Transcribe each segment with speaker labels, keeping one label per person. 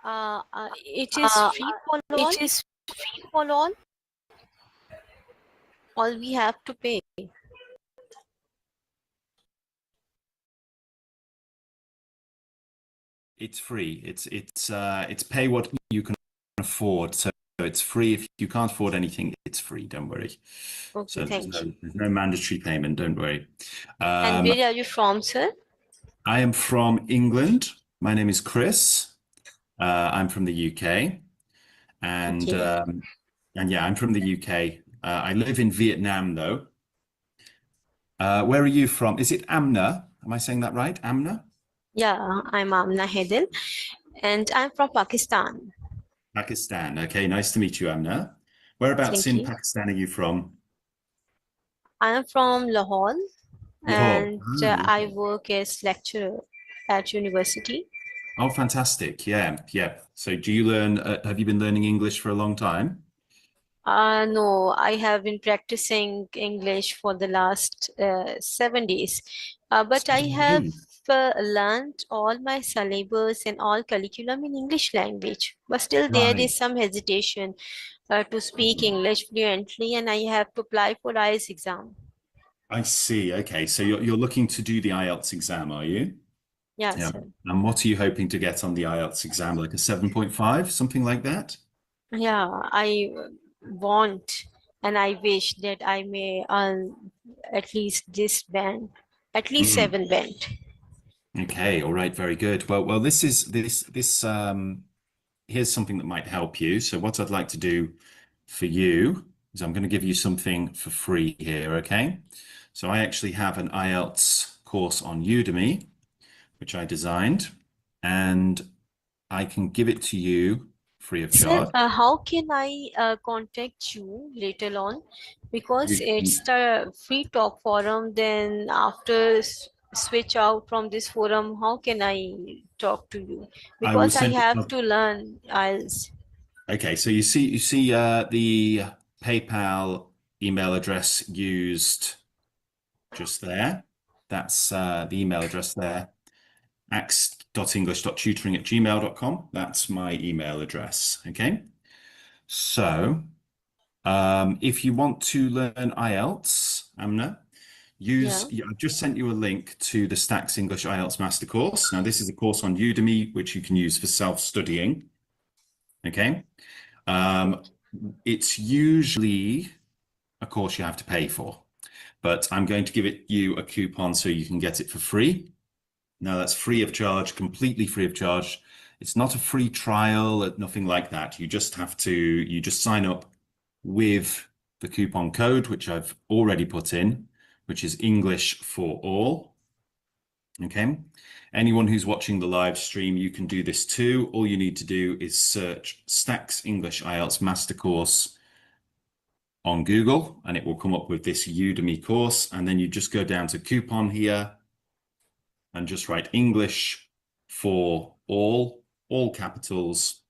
Speaker 1: It is free for all.
Speaker 2: It is
Speaker 1: For all we have to pay.
Speaker 3: It's free. It's pay what you can afford. So it's free. If you can't afford anything, it's free. Don't worry.
Speaker 1: Okay,
Speaker 3: So
Speaker 1: thank you.
Speaker 3: there's no mandatory payment. Don't worry.
Speaker 1: And where are you from, sir?
Speaker 3: I am from England. My name is Chris. I'm from the UK, and
Speaker 1: Okay.
Speaker 3: and yeah, I'm from the UK. I live in Vietnam, though. Where are you from? Is it Amna? Am I saying that right? Amna?
Speaker 1: Yeah, I'm Amna Hedel, and I'm from Pakistan.
Speaker 3: Pakistan. Okay, nice to meet you, Amna. Whereabouts
Speaker 1: Thank
Speaker 3: in
Speaker 1: you.
Speaker 3: Pakistan are you from?
Speaker 1: I am from Lahore,
Speaker 3: Lahore.
Speaker 1: and
Speaker 3: Oh,
Speaker 1: I
Speaker 3: okay.
Speaker 1: work as lecturer at university.
Speaker 3: Oh, fantastic. Yeah, yeah. So do you learn, have you been learning English for a long time?
Speaker 1: No, I have been practicing English for the last 7 days, but I
Speaker 3: 7
Speaker 1: have
Speaker 3: days.
Speaker 1: learned all my syllabus and all curriculum in English language. But still, there
Speaker 3: Right.
Speaker 1: is some hesitation to speak English fluently, and I have to apply for IELTS exam.
Speaker 3: I see. Okay. So you're looking to do the IELTS exam, are you?
Speaker 1: Yeah,
Speaker 3: Yeah.
Speaker 1: sir.
Speaker 3: And what are you hoping to get on the IELTS exam? Like a 7.5, something like that?
Speaker 1: Yeah, I want and I wish that I may earn at least this band, at least
Speaker 3: Mm.
Speaker 1: 7 band.
Speaker 3: Okay. All right. Very good. Well, here's something that might help you. So what I'd like to do for you is I'm going to give you something for free here. Okay. So I actually have an IELTS course on Udemy, which I designed, and I can give it to you free of
Speaker 1: Sir,
Speaker 3: charge.
Speaker 1: how can I contact you later on? Because
Speaker 3: You
Speaker 1: it's
Speaker 3: can,
Speaker 1: the free talk forum, then after switch out from this forum, how can I talk to you?
Speaker 3: I will
Speaker 1: Because I
Speaker 3: send you.
Speaker 1: have to learn IELTS.
Speaker 3: Okay, so you see the PayPal email address used just there. That's the email address there. ax.english.tutoring@gmail.com. That's my email address. Okay. So if you want to learn IELTS, Amna,
Speaker 1: Yeah.
Speaker 3: I've just sent you a link to the Stax English IELTS Master Course. Now, this is a course on Udemy, which you can use for self-studying. Okay. It's usually a course you have to pay for, but I'm going to give you a coupon so you can get it for free. Now, that's free of charge, completely free of charge. It's not a free trial, nothing like that. You just sign up with the coupon code, which I've already put in, which is English for all. Okay. Anyone who's watching the live stream, you can do this too. All you need to do is search Stax English IELTS Master Course on Google, and it will come up with this Udemy course. And then you just go down to coupon here and just write English for all capitals,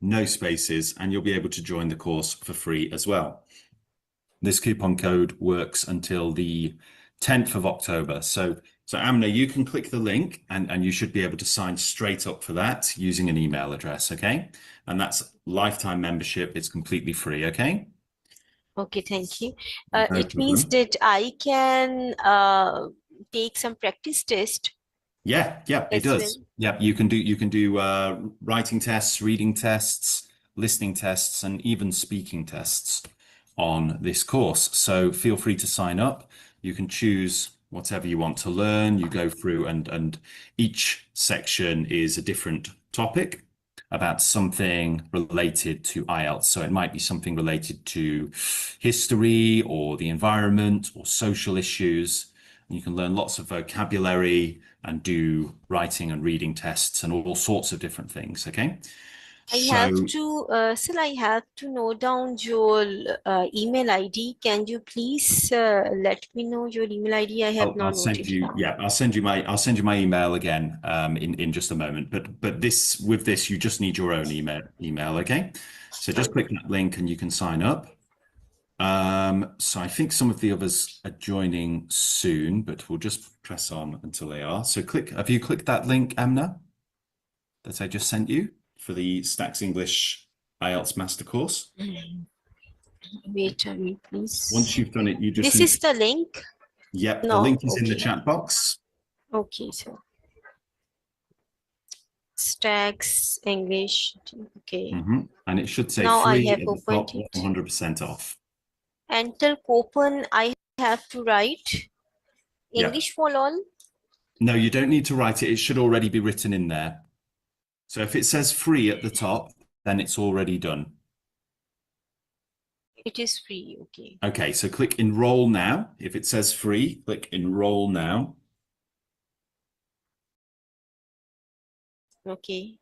Speaker 3: no spaces, and you'll be able to join the course for free as well. This coupon code works until the 10th of October. So Amna, you can click the link and you should be able to sign straight up for that using an email address, okay? And that's lifetime membership. It's completely free, okay?
Speaker 1: Okay, thank you.
Speaker 3: No
Speaker 1: It means
Speaker 3: problem.
Speaker 1: that I can take some practice test
Speaker 3: Yeah, it
Speaker 1: as well.
Speaker 3: does. Yeah, you can do writing tests, reading tests, listening tests, and even speaking tests on this course. So feel free to sign up. You can choose whatever you want to learn. You go through and each section is a different topic about something related to IELTS. So it might be something related to history or the environment or social issues. You can learn lots of vocabulary and do writing and reading tests and all sorts of different things. Okay.
Speaker 1: I have
Speaker 3: So
Speaker 1: to, sir, I have to note down your email ID. Can you please let me know your email ID? I have
Speaker 3: I'll
Speaker 1: not
Speaker 3: send
Speaker 1: noted
Speaker 3: you,
Speaker 1: down.
Speaker 3: yeah, I'll send you my email again in just a moment. But with this, you just need your own email, okay? So just click that link and you can sign up. So I think some of the others are joining soon, but we'll just press on until they are. So have you clicked that link, Amna, that I just sent you? for the Stax English IELTS Master Course.
Speaker 1: Wait a minute,
Speaker 3: Once
Speaker 1: please.
Speaker 3: you've done it, you just
Speaker 1: This
Speaker 3: need
Speaker 1: is the link?
Speaker 3: Yep, the
Speaker 1: No,
Speaker 3: link is in the
Speaker 1: okay.
Speaker 3: chat box.
Speaker 1: Okay, so Stax English. Okay.
Speaker 3: And it should say
Speaker 1: Now I
Speaker 3: free
Speaker 1: have
Speaker 3: at the
Speaker 1: opened
Speaker 3: top,
Speaker 1: it.
Speaker 3: 100% off.
Speaker 1: Enter coupon. I have to write
Speaker 3: Yeah.
Speaker 1: English for all.
Speaker 3: No, you don't need to write it. It should already be written in there. So if it says free at the top, then it's already done.
Speaker 1: It is free. Okay.
Speaker 3: Okay, so click enroll now. If it says free, click enroll now.
Speaker 1: Okay.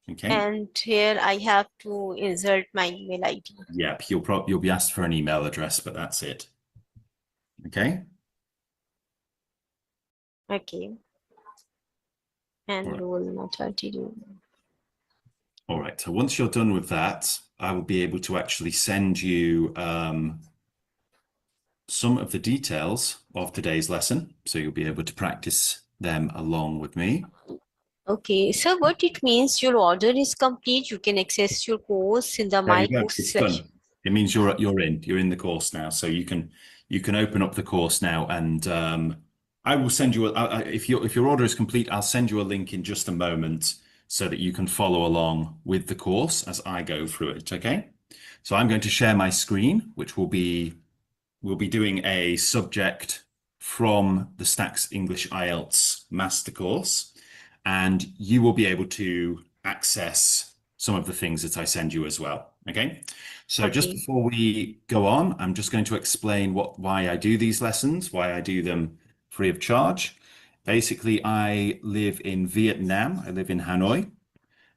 Speaker 3: Okay.
Speaker 1: And here I have to insert my email ID.
Speaker 3: Yep, you'll be asked for an email address, but that's it. Okay.
Speaker 1: Okay. And role not RTD.
Speaker 3: All right. So once you're done with that, I will be able to actually send you some of the details of today's lesson. So you'll be able to practice them along with me.
Speaker 1: Okay, so what it means, your order is complete. You can access your course in the
Speaker 3: There
Speaker 1: My
Speaker 3: you go.
Speaker 1: Course
Speaker 3: It's
Speaker 1: section.
Speaker 3: done. It means you're in the course now. So you can open up the course now, and I will send you if your order is complete, I'll send you a link in just a moment so that you can follow along with the course as I go through it. Okay. So I'm going to share my screen, which we'll be doing a subject from the Stax English IELTS Master Course, and you will be able to access some of the things that I send you as well. Okay. So just
Speaker 1: Okay,
Speaker 3: before we go on, I'm just going to explain why I do these lessons, why I do them free of charge. Basically, I live in Vietnam. I live in Hanoi,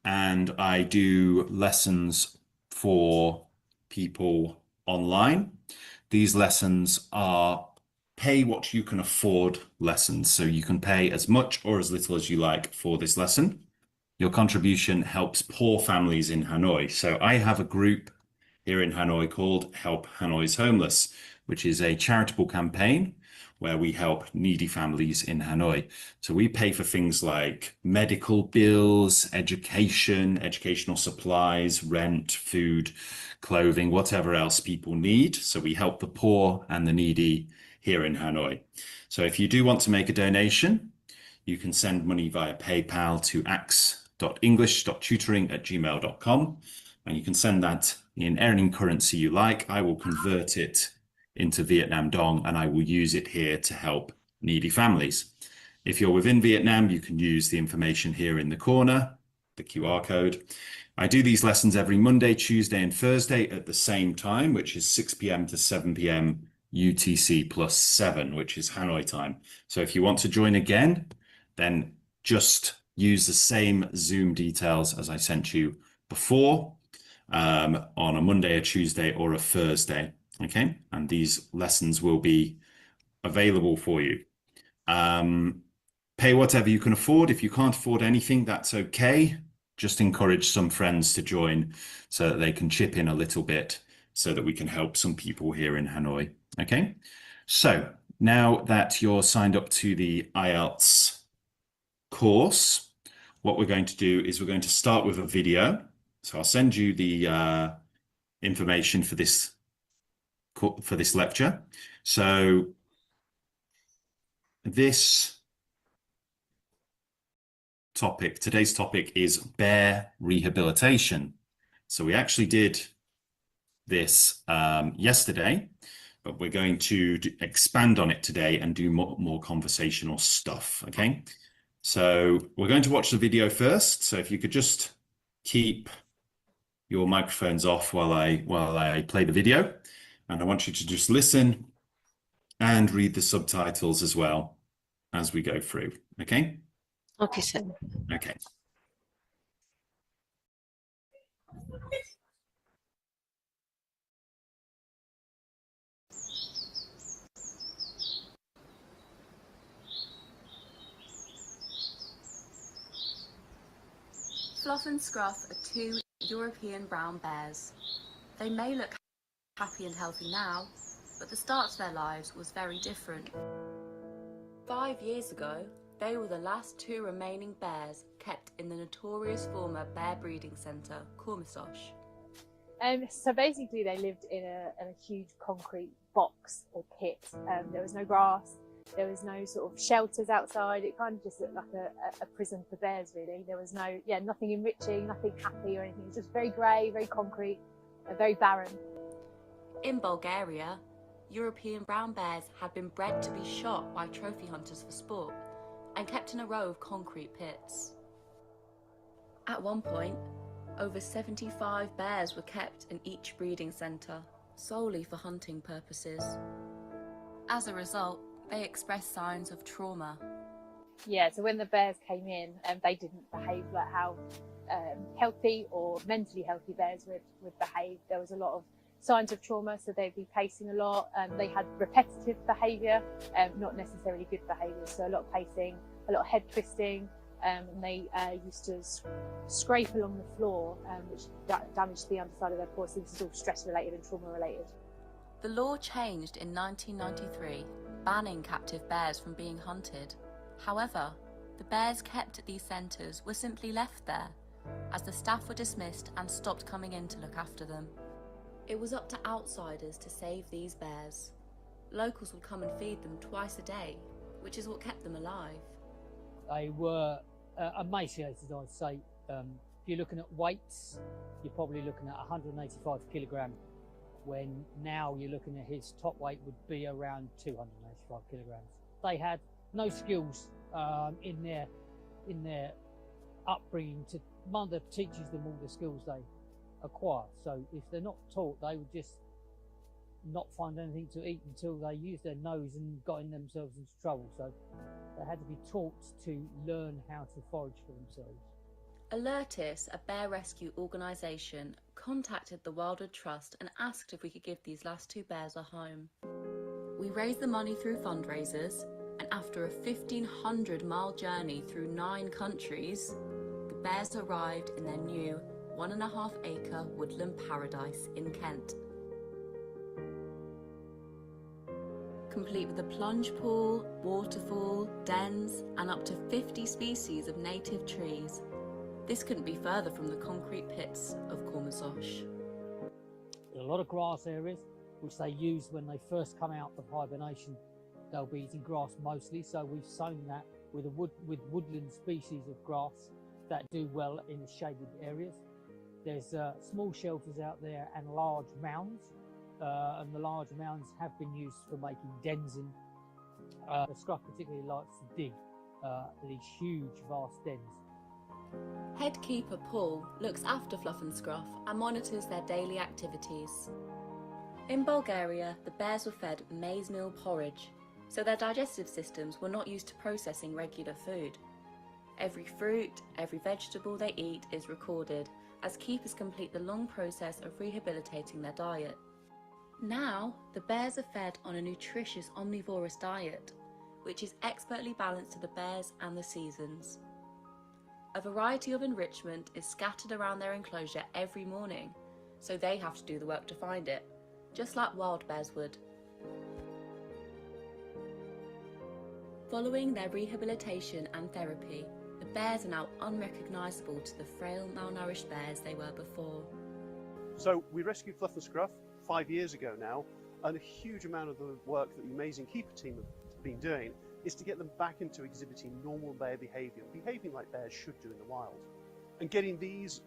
Speaker 3: and I do lessons for people online. These lessons are pay what you can afford lessons. So you can pay as much or as little as you like for this lesson. Your contribution helps poor families in Hanoi. So I have a group here in Hanoi called Help Hanoi's Homeless, which is a charitable campaign where we help needy families in Hanoi. So we pay for things like medical bills, education, educational supplies, rent, food, clothing, whatever else people need. So we help the poor and the needy here in Hanoi. So if you do want to make a donation, you can send money via PayPal to ax.english.tutoring@gmail.com. And you can send that in any currency you like. I will convert it into Vietnam Dong and I will use it here to help needy families. If you're within Vietnam, you can use the information here in the corner, the QR code. I do these lessons every Monday, Tuesday, and Thursday at the same time, which is 6 p.m. to 7 p.m. UTC +7, which is Hanoi time. So if you want to join again, then just use the same Zoom details as I sent you before on a Monday, a Tuesday, or a Thursday. Okay, and these lessons will be available for you. Pay whatever you can afford. If you can't afford anything, that's okay. Just encourage some friends to join so that they can chip in a little bit so that we can help some people here in Hanoi. Okay, so now that you're signed up to the IELTS course, what we're going to do is we're going to start with a video. So I'll send you the information for this lecture. So today's topic is bear rehabilitation. So we actually did this yesterday, but we're going to expand on it today and do more conversational stuff. Okay. So we're going to watch the video first. So if you could just keep your microphones off while I play the video, and I want you to just listen and read the subtitles as well as we go through. Okay?
Speaker 1: okay, sir.
Speaker 3: Okay.
Speaker 2: Fluff and Scruff are two European brown bears. They may look happy and healthy now, but the start to their lives was very different. 5 years ago, They were the last two remaining bears kept in the notorious former bear breeding centre, Cormisosh.
Speaker 4: So basically they lived in a huge concrete box or pit. There was no grass, there was no sort of shelters outside. It kind of just looked like a prison for bears, really. There was nothing enriching, nothing happy or anything. It was just very grey, very concrete, very barren.
Speaker 2: In Bulgaria, European brown bears had been bred to be shot by trophy hunters for sport and kept in a row of concrete pits. At one point, over 75 bears were kept in each breeding centre, solely for hunting purposes. As a result, they expressed signs of trauma.
Speaker 4: Yeah, so when the bears came in, they didn't behave like how healthy or mentally healthy bears would behave. There was a lot of signs of trauma, so they'd be pacing a lot. They had repetitive behaviour, not necessarily good behaviour, so a lot of pacing, a lot of head twisting, and they used to scrape along the floor, which damaged the underside of their paws. So this is all stress related and trauma related.
Speaker 2: The law changed in 1993, banning captive bears from being hunted. However, the bears kept at these centres were simply left there, as the staff were dismissed and stopped coming in to look after them. It was up to outsiders to save these bears. Locals would come and feed them twice a day, which is what kept them alive.
Speaker 5: They were emaciated, I'd say. If you're looking at weights, you're probably looking at 185 kilogram, when now you're looking at his top weight would be around 285 kilograms. They had no skills in their upbringing. Mother teaches them all the skills they acquire. So if they're not taught, they would just not find anything to eat until they used their nose and got in themselves into trouble. So they had to be taught to learn how to forage for themselves.
Speaker 2: Alertis, a bear rescue organisation, contacted the Wildwood Trust and asked if we could give these last two bears a home. We raised the money through fundraisers, and after a 1,500-mile journey through 9 countries, the bears arrived in their new 1.5-acre woodland paradise in Kent. Complete with a plunge pool, waterfall, dens, and up to 50 species of native trees. This couldn't be further from the concrete pits of Cormisosh.
Speaker 5: A lot of grass areas, which they use when they first come out of hibernation. They'll be eating grass mostly, so we've sown that with woodland species of grass that do well in the shaded areas. There's small shelters out there and large mounds, and the large mounds have been used for making dens in. The scruff particularly likes to dig these huge, vast dens.
Speaker 2: Head keeper Paul looks after Fluff and Scruff and monitors their daily activities. In Bulgaria, the bears were fed maize meal porridge, so their digestive systems were not used to processing regular food. Every fruit, every vegetable they eat is recorded, as keepers complete the long process of rehabilitating their diet. Now, the bears are fed on a nutritious omnivorous diet, which is expertly balanced to the bears and the seasons. A variety of enrichment is scattered around their enclosure every morning, so they have to do the work to find it, just like wild bears would. Following their rehabilitation and therapy, the bears are now unrecognisable to the frail, malnourished bears they were before.
Speaker 6: So we rescued Fluff and Scruff 5 years ago now, and a huge amount of the work that the amazing keeper team have been doing is to get them back into exhibiting normal bear behaviour, behaving like bears should do in the wild. And getting these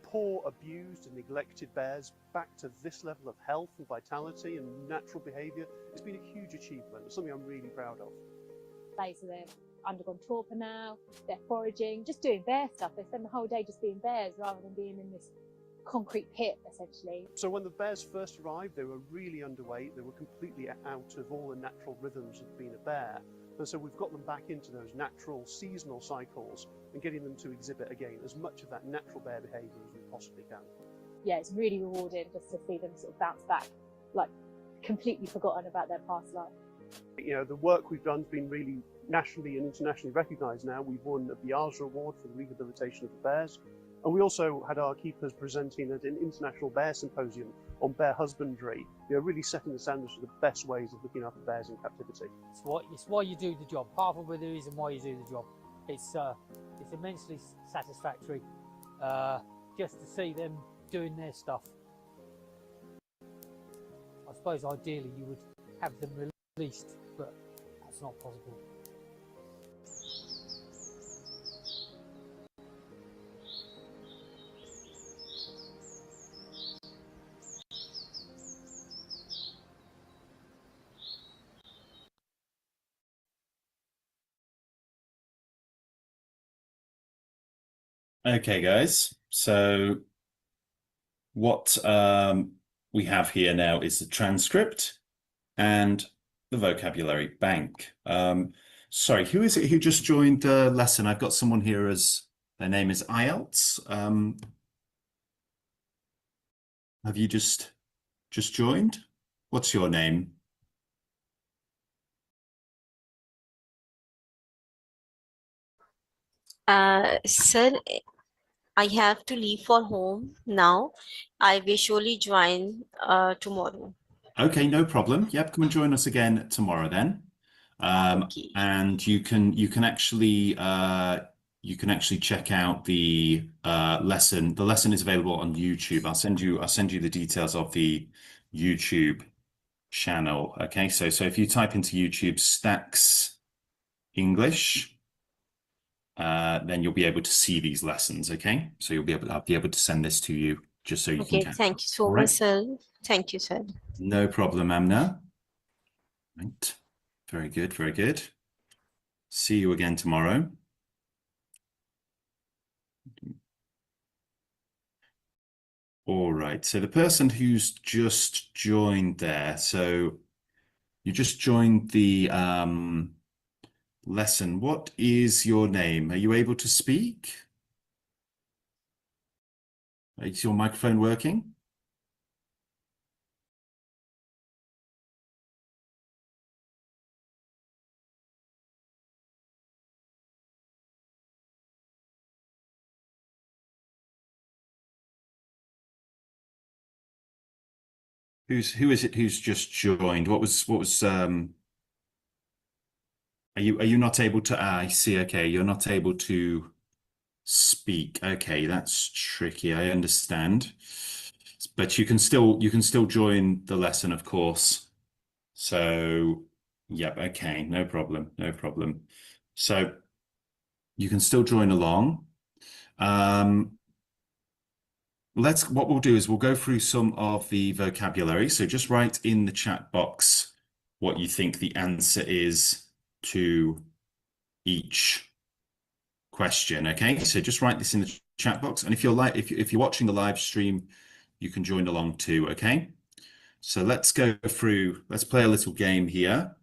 Speaker 6: poor, abused and neglected bears back to this level of health and vitality and natural behaviour has been a huge achievement. It's something I'm really proud of.
Speaker 4: So they've undergone torpor now, they're foraging, just doing bear stuff. They spend the whole day just being bears rather than being in this concrete pit, essentially.
Speaker 6: So when the bears first arrived, they were really underweight. They were completely out of all the natural rhythms of being a bear. And so we've got them back into those natural seasonal cycles and getting them to exhibit again as much of that natural bear behaviour as we possibly can.
Speaker 4: Yeah, it's really rewarding just to see them sort of bounce back, like completely forgotten about their past life.
Speaker 6: You know, the work we've done has been really nationally and internationally recognised now. We've won a Biazra Award for the rehabilitation of the bears. And we also had our keepers presenting at an international bear symposium on bear husbandry, really setting the standards for the best ways of looking after bears in captivity.
Speaker 5: It's why you do the job. Half of the reason why you do the job. It's immensely satisfactory just to see them doing their stuff. I suppose ideally you would have them released, but that's not possible.
Speaker 3: Okay, guys. So what we have here now is the transcript and the vocabulary bank. Sorry, who is it who just joined the lesson? I've got someone here as their name is IELTS. Have you just joined? What's your name?
Speaker 1: Sir, I have to leave for home now. I will surely join tomorrow.
Speaker 3: Okay, no problem. Yep, come and join us again tomorrow then.
Speaker 1: Okay.
Speaker 3: And you can actually check out the lesson. The lesson is available on YouTube. I'll send you the details of the YouTube channel. Okay, so if you type into YouTube Stax English, then you'll be able to see these lessons. Okay, so I'll be able to send this to you just so you can
Speaker 1: Okay,
Speaker 3: catch
Speaker 1: thank
Speaker 3: up.
Speaker 1: you so
Speaker 3: All
Speaker 1: much,
Speaker 3: right?
Speaker 1: sir. Thank you, sir.
Speaker 3: No problem, Amna. Right. Very good, very good. See you again tomorrow. All right, so the person who's just joined there, so you just joined the lesson. What is your name? Are you able to speak? Is your microphone working? Who is it who's just joined? What was are you not able to I see, okay, you're not able to speak. Okay, that's tricky. I understand. But you can still join the lesson, of course. So, yep, okay, no problem, no problem. So you can still join along. What we'll do is we'll go through some of the vocabulary. So just write in the chat box what you think the answer is to each question. Okay, so just write this in the chat box. And if you're watching the live stream, you can join along too. Okay, so let's play a little game here.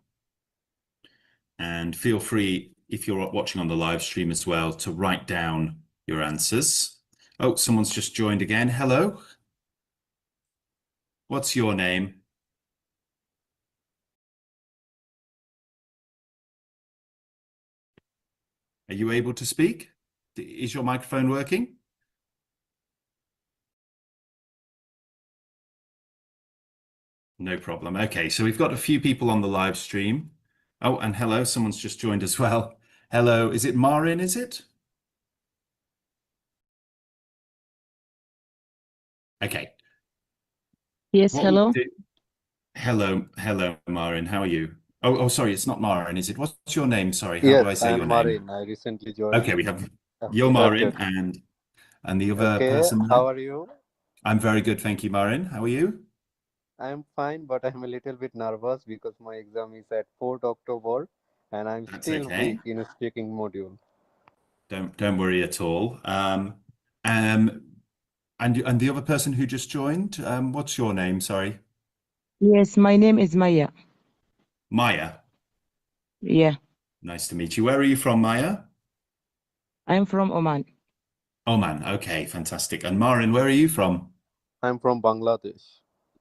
Speaker 3: And feel free, if you're watching on the live stream as well, to write down your answers. Oh, someone's just joined again. Hello. What's your name? Are you able to speak? Is your microphone working? No problem. Okay, so we've got a few people on the live stream. Oh, and hello, someone's just joined as well. Hello, is it Marin, is it? Okay.
Speaker 7: Yes,
Speaker 3: What
Speaker 7: hello.
Speaker 3: Hello, Marin. How are you? Oh, sorry, it's not Marin, is it? What's your name? Sorry, how do I
Speaker 8: Yes,
Speaker 3: say
Speaker 8: I'm
Speaker 3: your name?
Speaker 8: Marin. I recently joined.
Speaker 3: Okay, we have
Speaker 8: Okay,
Speaker 3: your Marin
Speaker 8: okay.
Speaker 3: and the other
Speaker 8: Okay,
Speaker 3: person there.
Speaker 8: how are you?
Speaker 3: I'm very good, thank you, Marin. How are you?
Speaker 8: I'm fine, but I'm a little bit nervous because my exam is at 4th October and I'm
Speaker 3: That's
Speaker 8: still
Speaker 3: okay.
Speaker 8: weak in a speaking module.
Speaker 3: Don't worry at all. And the other person who just joined, what's your name? Sorry.
Speaker 7: Yes, my name is Maya.
Speaker 3: Maya.
Speaker 7: Yeah,
Speaker 3: Nice to meet you. Where are you from, Maya?
Speaker 7: I'm from Oman.
Speaker 3: Oman. Okay, fantastic. And Marin, where are you from?
Speaker 8: I'm from Bangladesh.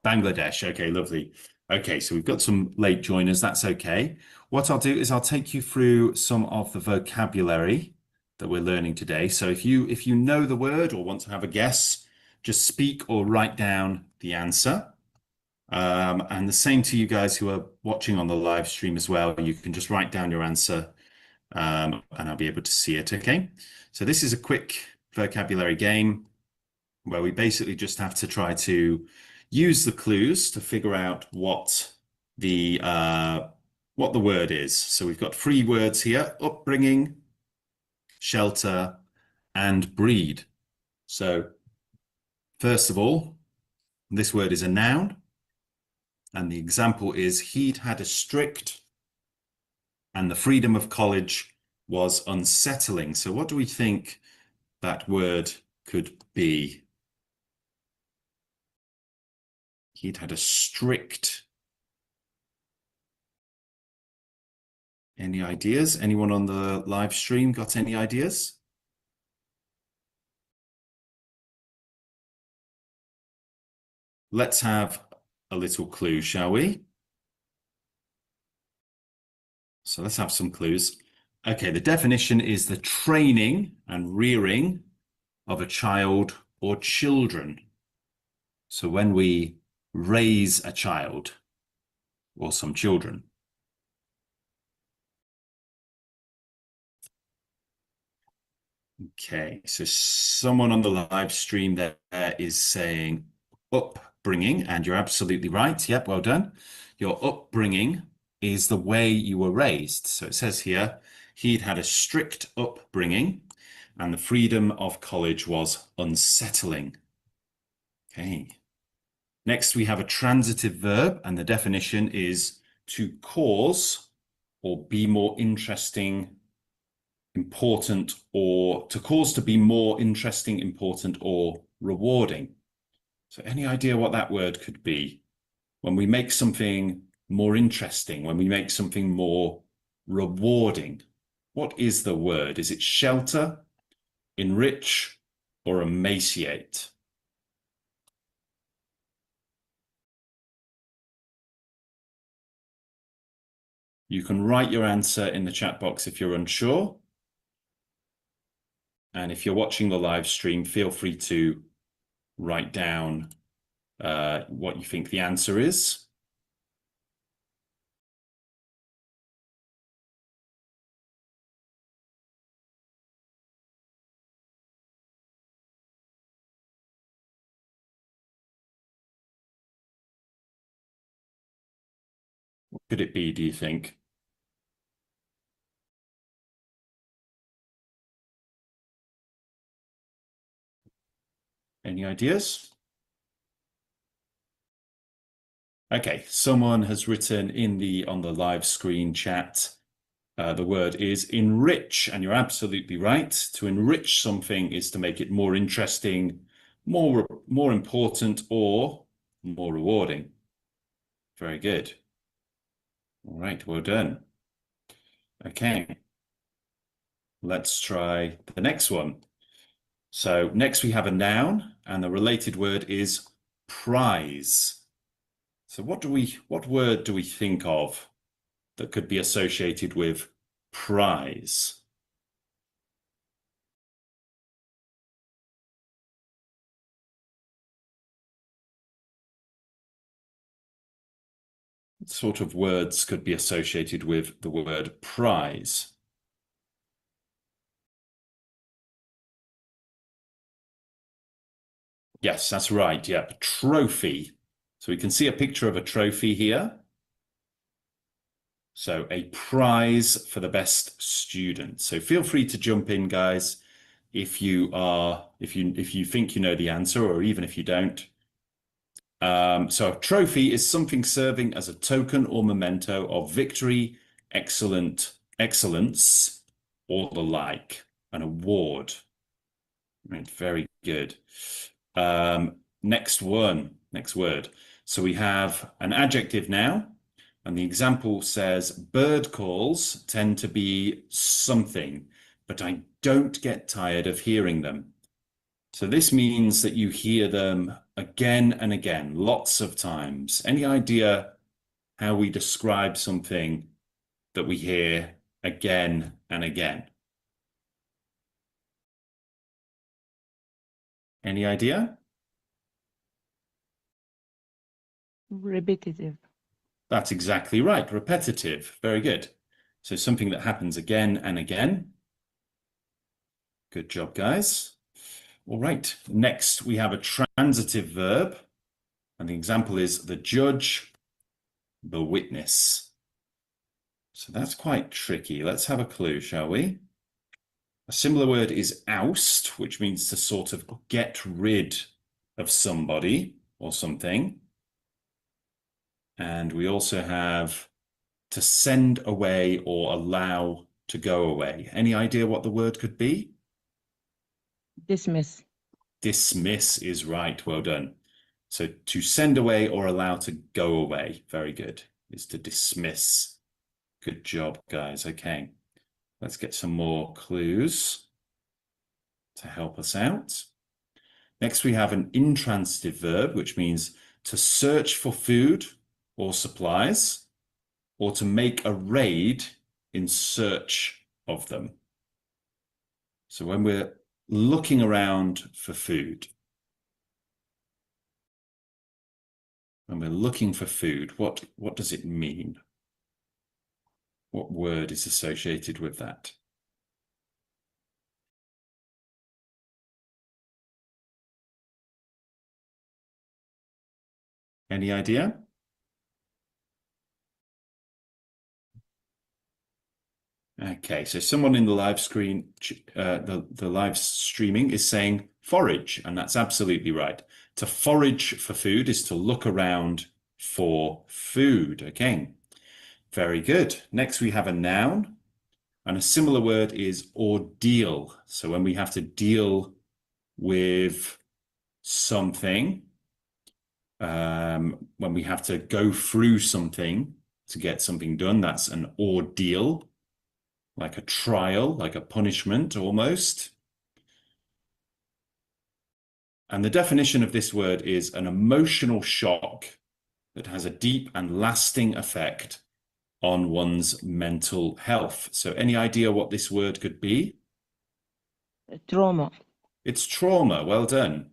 Speaker 3: Bangladesh. Okay, lovely. Okay, so we've got some late joiners. That's okay. What I'll do is I'll take you through some of the vocabulary that we're learning today. So if you know the word or want to have a guess, just speak or write down the answer. And the same to you guys who are watching on the live stream as well. You can just write down your answer and I'll be able to see it, okay? So this is a quick vocabulary game where we basically just have to try to use the clues to figure out what the word is. So we've got 3 words here: upbringing, shelter, and breed. So first of all, this word is a noun, and the example is he'd had a strict and the freedom of college was unsettling. So what do we think that word could be? He'd had a strict. Any ideas? Anyone on the live stream got any ideas? Let's have a little clue, shall we? So let's have some clues. Okay, the definition is the training and rearing of a child or children. So when we raise a child or some children. Okay, so someone on the live stream there is saying upbringing, and you're absolutely right. Yep, well done. Your upbringing is the way you were raised. So it says here, he'd had a strict upbringing and the freedom of college was unsettling. Okay. Next, we have a transitive verb, and the definition is to cause or be more interesting, important, or to cause to be more interesting, important, or rewarding. So any idea what that word could be? When we make something more interesting, when we make something more rewarding, what is the word? Is it shelter, enrich, or emaciate? You can write your answer in the chat box if you're unsure. And if you're watching the live stream, feel free to write down what you think the answer is. What could it be, do you think? Any ideas? Okay, someone has written on the live screen chat, the word is enrich, and you're absolutely right. To enrich something is to make it more interesting, more important, or more rewarding. Very good. All right, well done. Okay, let's try the next one. So next we have a noun, and the related word is prize. So what word do we think of that could be associated with prize? What sort of words could be associated with the word prize? Yes, that's right. Yep, trophy. So we can see a picture of a trophy here. So a prize for the best student. So feel free to jump in, guys, if you think you know the answer, or even if you don't. So a trophy is something serving as a token or memento of victory, excellence, or the like. An award. Right, very good. Next word. So we have an adjective now, and the example says, bird calls tend to be something, but I don't get tired of hearing them. So this means that you hear them again and again, lots of times. Any idea how we describe something that we hear again and again? Any idea?
Speaker 7: Repetitive.
Speaker 3: That's exactly right. Repetitive. Very good. So something that happens again and again. Good job, guys. All right. Next, we have a transitive verb. And the example is the judge, the witness. So that's quite tricky. Let's have a clue, shall we? A similar word is oust, which means to sort of get rid of somebody or something. And we also have to send away or allow to go away. Any idea what the word could be?
Speaker 7: Dismiss.
Speaker 3: Dismiss is right. Well done. So to send away or allow to go away. Very good. Is to dismiss. Good job, guys. Okay. Let's get some more clues to help us out. Next, we have an intransitive verb, which means to search for food or supplies, or to make a raid in search of them. So when we're looking around for food, when we're looking for food, what does it mean? What word is associated with that? Any idea? Okay, so someone in the live screen, the live streaming is saying forage, and that's absolutely right. To forage for food is to look around for food. Okay, very good. Next, we have a noun, and a similar word is ordeal. So when we have to deal with something, when we have to go through something to get something done, that's an ordeal. Like a trial, like a punishment almost. And the definition of this word is an emotional shock that has a deep and lasting effect on one's mental health. So any idea what this word could be?
Speaker 7: Trauma.
Speaker 3: It's trauma. Well done.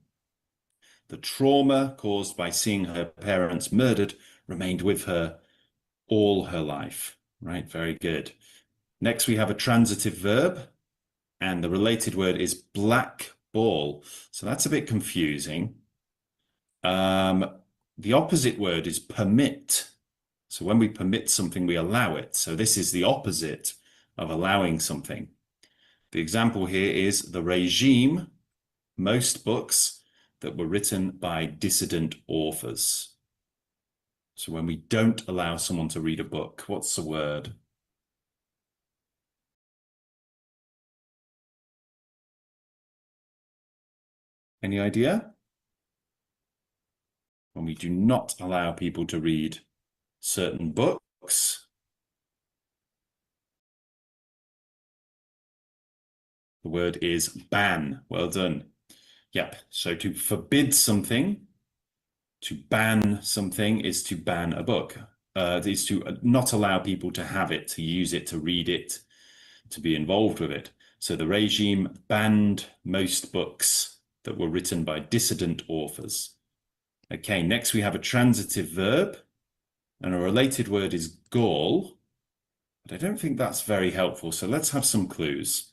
Speaker 3: The trauma caused by seeing her parents murdered remained with her all her life. Right, very good. Next, we have a transitive verb, and the related word is black ball. So that's a bit confusing. The opposite word is permit. So when we permit something, we allow it. So this is the opposite of allowing something. The example here is the regime, most books that were written by dissident authors. So when we don't allow someone to read a book, what's the word? Any idea? When we do not allow people to read certain books, the word is ban. Well done. Yep. So to forbid something, to ban something is to ban a book. Is to not allow people to have it, to use it, to read it, to be involved with it. So the regime banned most books that were written by dissident authors. Okay, next we have a transitive verb, and a related word is gall, but I don't think that's very helpful. So let's have some clues.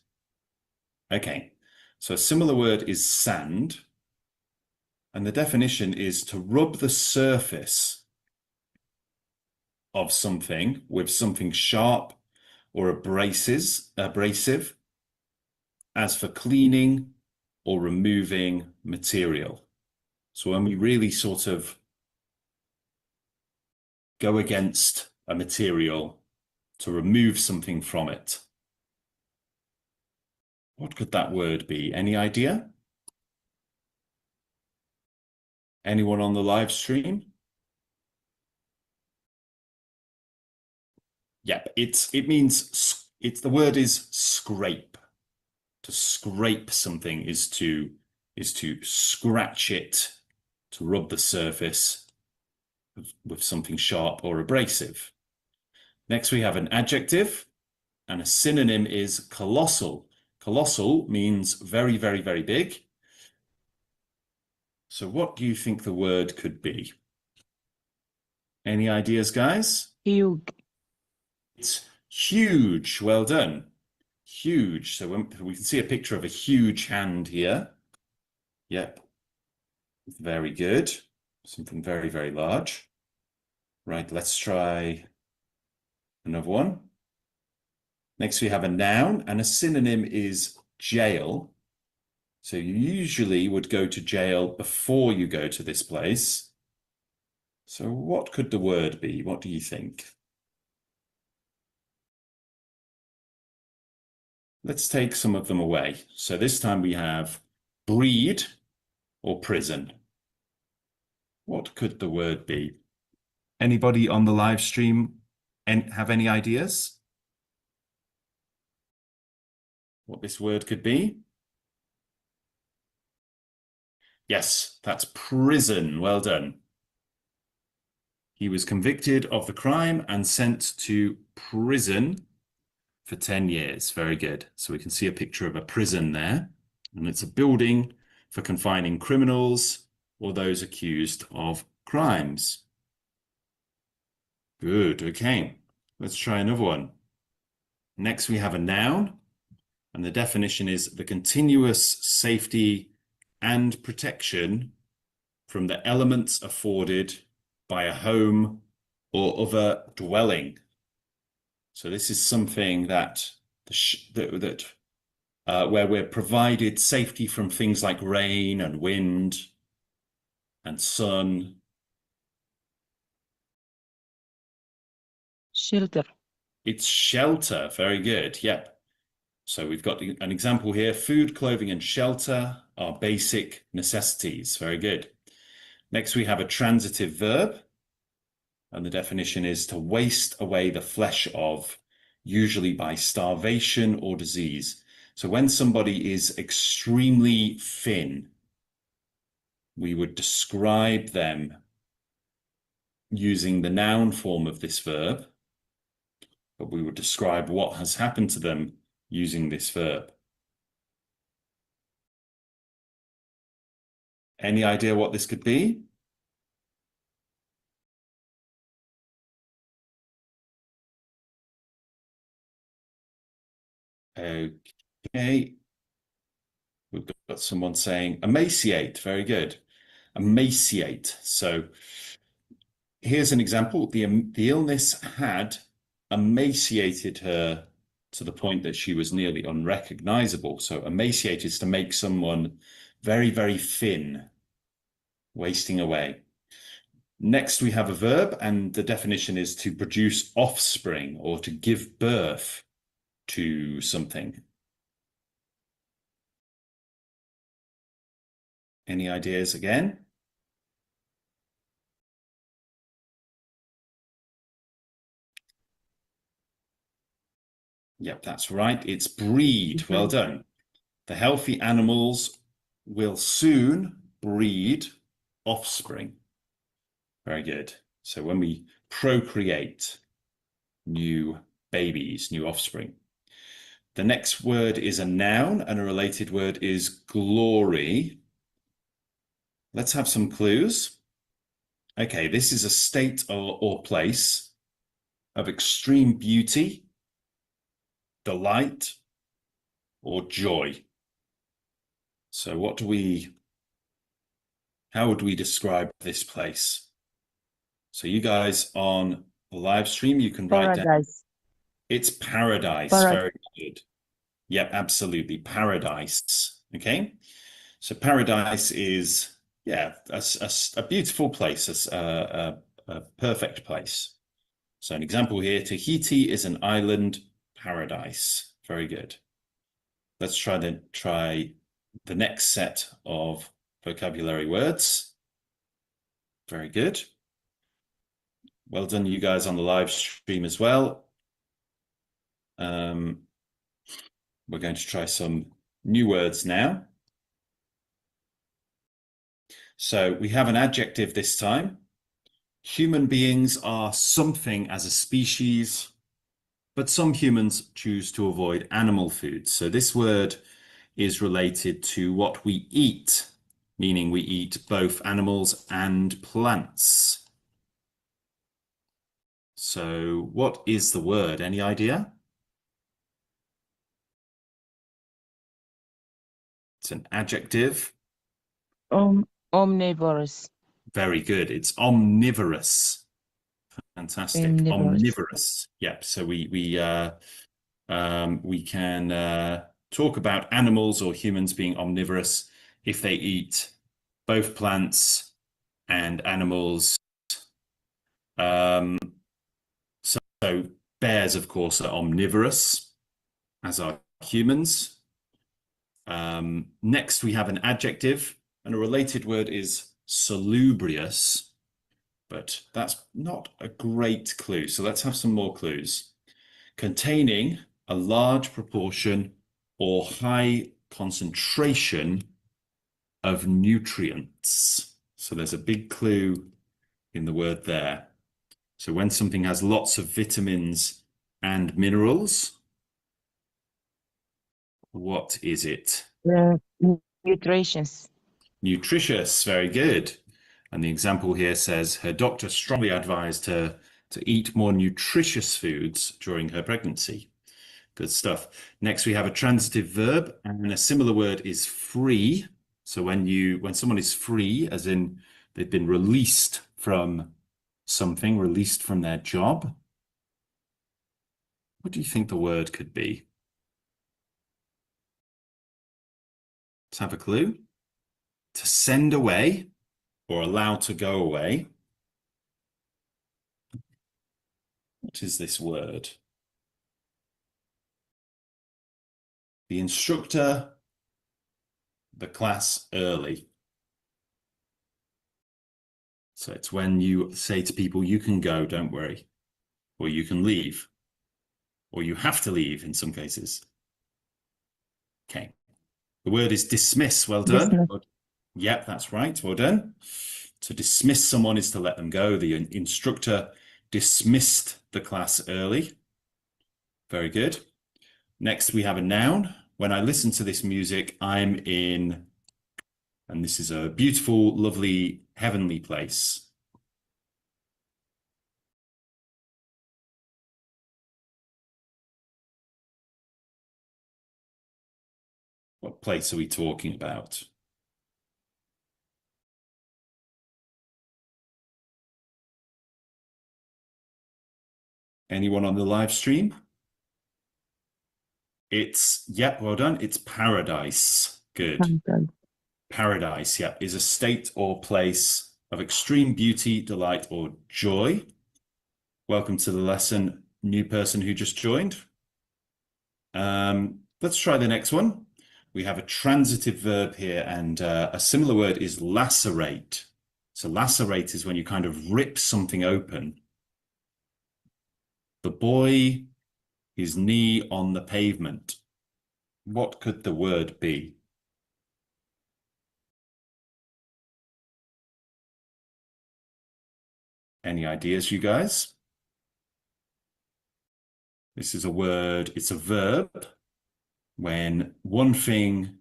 Speaker 3: Okay, so a similar word is sand, and the definition is to rub the surface of something with something sharp or abrasive, as for cleaning or removing material. So when we really sort of go against a material to remove something from it. What could that word be? Any idea? Anyone on the live stream? Yep, the word is scrape. To scrape something is to scratch it, to rub the surface with something sharp or abrasive. Next, we have an adjective, and a synonym is colossal. Colossal means very, very, very big. So what do you think the word could be? Any ideas, guys?
Speaker 7: Huge.
Speaker 3: It's huge. Well done. Huge. So we can see a picture of a huge hand here. Yep. Very good. Something very, very large. Right, let's try another one. Next, we have a noun, and a synonym is jail. So you usually would go to jail before you go to this place. So what could the word be? What do you think? Let's take some of them away. So this time we have breed or prison. What could the word be? Anybody on the live stream have any ideas? What this word could be? Yes, that's prison. Well done. He was convicted of the crime and sent to prison for 10 years. Very good. So we can see a picture of a prison there, and it's a building for confining criminals or those accused of crimes. Good. Okay. Let's try another one. Next, we have a noun, and the definition is the continuous safety and protection from the elements afforded by a home or other dwelling. So this is something that where we're provided safety from things like rain and wind and sun.
Speaker 7: Shelter.
Speaker 3: It's shelter. Very good. Yep. So we've got an example here. Food, clothing, and shelter are basic necessities. Very good. Next, we have a transitive verb. And the definition is to waste away the flesh of, usually by starvation or disease. So when somebody is extremely thin, we would describe them using the noun form of this verb, but we would describe what has happened to them using this verb. Any idea what this could be? Okay. We've got someone saying emaciate. Very good. Emaciate. So here's an example. The illness had emaciated her to the point that she was nearly unrecognizable. So emaciate is to make someone very, very thin, wasting away. Next, we have a verb, and the definition is to produce offspring or to give birth to something. Any ideas again? Yep, that's right. It's breed. Well done. The healthy animals will soon breed offspring. Very good. So when we procreate new babies, new offspring. The next word is a noun, and a related word is glory. Let's have some clues. Okay, this is a state or place of extreme beauty, delight, or joy. So how would we describe this place? So you guys on the live stream, you can write down.
Speaker 7: Paradise.
Speaker 3: It's paradise. Very good. Yep, absolutely. Paradise. Okay. So paradise is, yeah, a beautiful place, a perfect place. So an example here, Tahiti is an island paradise. Very good. Let's try the next set of vocabulary words. Very good. Well done, you guys on the live stream as well. We're going to try some new words now. So we have an adjective this time. Human beings are something as a species, but some humans choose to avoid animal foods. So this word is related to what we eat, meaning we eat both animals and plants. So what is the word? Any idea? It's an adjective.
Speaker 7: Omnivorous.
Speaker 3: Very good. It's omnivorous. Fantastic.
Speaker 7: Omnivorous.
Speaker 3: Omnivorous. Yep. So we can talk about animals or humans being omnivorous if they eat both plants and animals. So bears, of course, are omnivorous, as are humans. Next, we have an adjective, and a related word is salubrious, but that's not a great clue. So let's have some more clues. Containing a large proportion or high concentration of nutrients. So there's a big clue in the word there. So when something has lots of vitamins and minerals, what is it?
Speaker 7: Nutritious.
Speaker 3: Nutritious, very good. And the example here says her doctor strongly advised her to eat more nutritious foods during her pregnancy. Good stuff. Next, we have a transitive verb, and a similar word is free. So when someone is free, as in they've been released from something, released from their job, what do you think the word could be? Let's have a clue. To send away or allow to go away. What is this word? The instructor, the class early. So it's when you say to people, you can go, don't worry, or you can leave, or you have to leave in some cases. Okay. The word is dismiss. Well done.
Speaker 7: Dismiss.
Speaker 3: Yep, that's right. Well done. To dismiss someone is to let them go. The instructor dismissed the class early. Very good. Next, we have a noun. When I listen to this music, I'm in, and this is a beautiful, lovely, heavenly place. What place are we talking about? Anyone on the live stream? Yep, well done. It's paradise. Good. Paradise, yep, is a state or place of extreme beauty, delight, or joy. Welcome to the lesson, new person who just joined. Let's try the next one. We have a transitive verb here, and a similar word is lacerate. So lacerate is when you kind of rip something open. The boy, his knee on the pavement. What could the word be? Any ideas, you guys? This is a word, it's a verb when one thing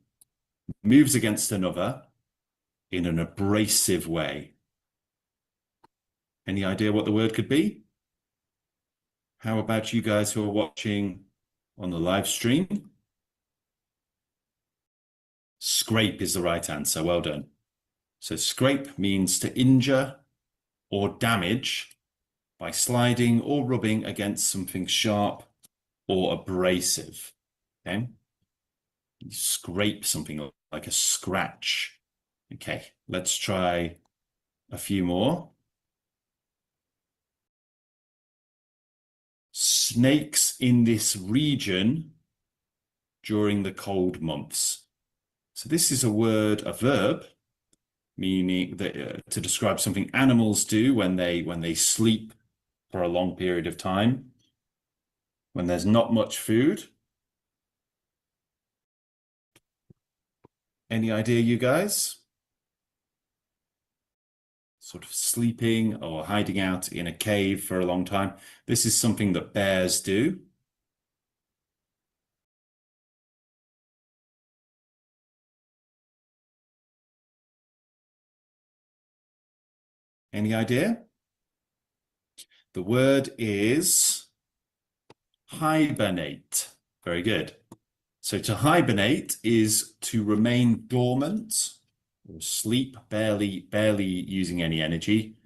Speaker 3: moves against another in an abrasive way. Any idea what the word could be? How about you guys who are watching on the live stream? Scrape is the right answer. Well done. So scrape means to injure or damage by sliding or rubbing against something sharp or abrasive. Okay? You scrape something like a scratch. Okay, let's try a few more. Snakes in this region during the cold months. So this is a word, a verb, meaning that to describe something animals do when they sleep for a long period of time, when there's not much food. Any idea, you guys? Sort of sleeping or hiding out in a cave for a long time. This is something that bears do. Any idea? The word is hibernate. Very good. So to hibernate is to remain dormant or sleep, barely using any energy,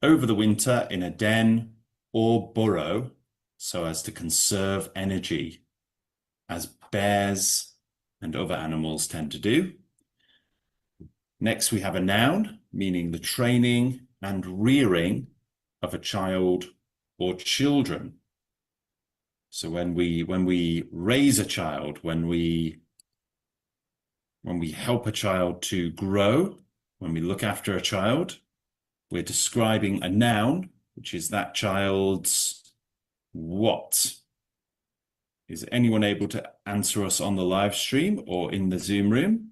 Speaker 3: over the winter in a den or burrow so as to conserve energy, as bears and other animals tend to do. Next, we have a noun, meaning the training and rearing of a child or children. So when we raise a child, when we help a child to grow, when we look after a child, we're describing a noun, which is that child's what? Is anyone able to answer us on the live stream or in the Zoom room?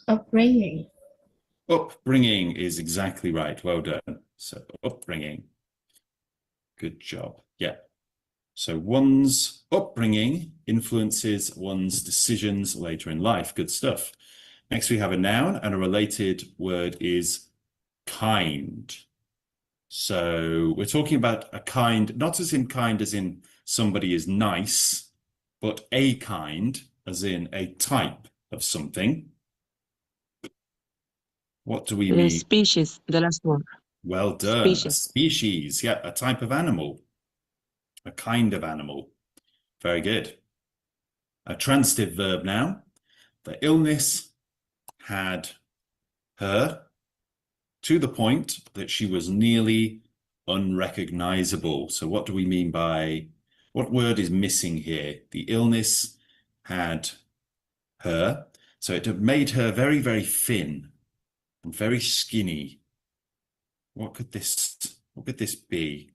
Speaker 9: Upbringing.
Speaker 3: Upbringing is exactly right. Well done. So upbringing. Good job. Yeah. So one's upbringing influences one's decisions later in life. Good stuff. Next, we have a noun, and a related word is kind. So we're talking about a kind, not as in somebody is nice, but a kind, as in a type of something. What do we mean?
Speaker 7: Species, the last one.
Speaker 3: Well done.
Speaker 7: Species.
Speaker 3: A species, yeah, a type of animal, a kind of animal. Very good. A transitive verb now. The illness had her to the point that she was nearly unrecognizable. So what do we mean by, what word is missing here? The illness had her. So it had made her very, very thin and very skinny. What could this be?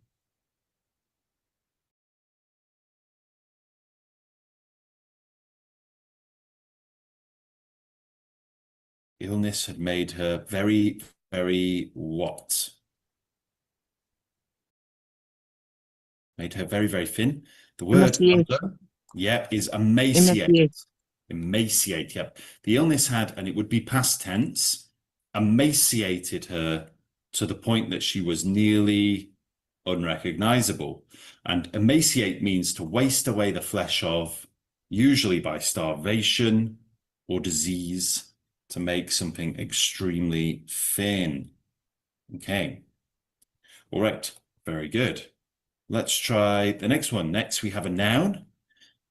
Speaker 3: Illness had made her very, very what? Made her very, very thin. The word, yeah, is emaciate. Emaciate, yeah. The illness had, and it would be past tense, emaciated her to the point that she was nearly unrecognizable. And emaciate means to waste away the flesh of, usually by starvation or disease, to make something extremely thin. Okay. All right. Very good. Let's try the next one. Next, we have a noun,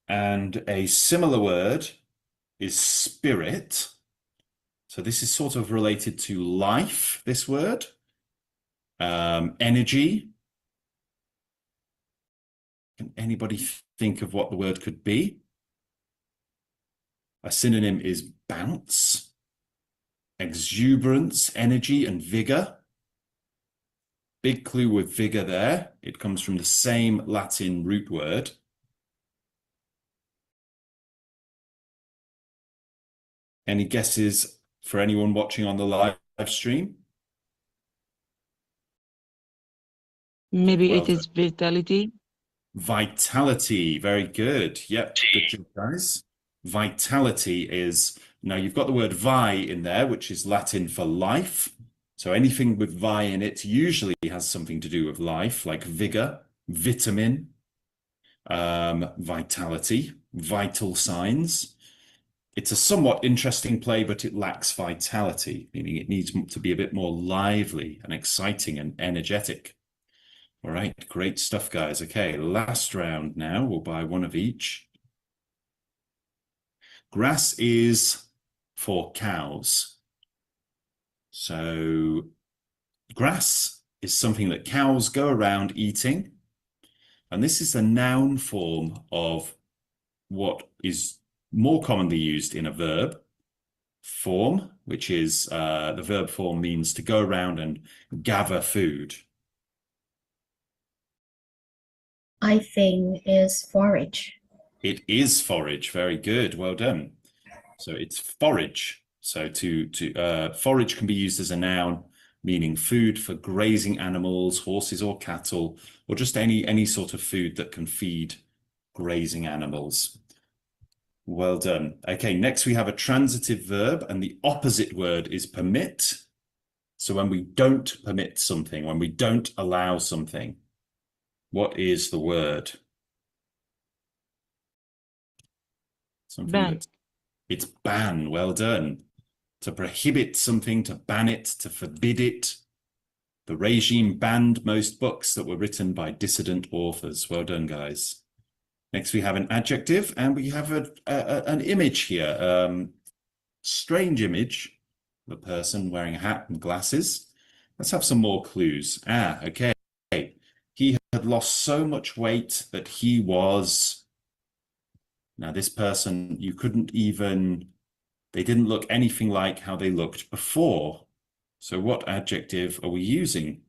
Speaker 3: and a similar word is spirit. So this is sort of related to life, this word. Energy. Can anybody think of what the word could be? A synonym is bounce, exuberance, energy, and vigor. Big clue with vigor there. It comes from the same Latin root word. Any guesses for anyone watching on the live stream?
Speaker 7: Maybe
Speaker 3: Well
Speaker 7: it is vitality.
Speaker 3: Vitality, very good. Yep, good job, guys. Vitality is, now you've got the word vi in there, which is Latin for life. So anything with vi in it usually has something to do with life, like vigor, vitamin, vitality, vital signs. It's a somewhat interesting play, but it lacks vitality, meaning it needs to be a bit more lively and exciting and energetic. All right, great stuff, guys. Okay, last round now. We'll buy one of each. Grass is for cows. So grass is something that cows go around eating. And this is the noun form of what is more commonly used in a verb form, which is the verb form means to go around and gather food.
Speaker 9: I think is forage.
Speaker 3: It is forage. Very good. Well done. So it's forage. So forage can be used as a noun, meaning food for grazing animals, horses or cattle, or just any sort of food that can feed grazing animals. Well done. Okay, next we have a transitive verb, and the opposite word is permit. So when we don't permit something, when we don't allow something, what is the word? Something
Speaker 7: Ban.
Speaker 3: that it's ban. Well done. To prohibit something, to ban it, to forbid it. The regime banned most books that were written by dissident authors. Well done, guys. Next, we have an adjective, and we have an image here. Strange image of a person wearing a hat and glasses. Let's have some more clues. Okay. He had lost so much weight that he was... Now, this person, you couldn't even... They didn't look anything like how they looked before. So what adjective are we using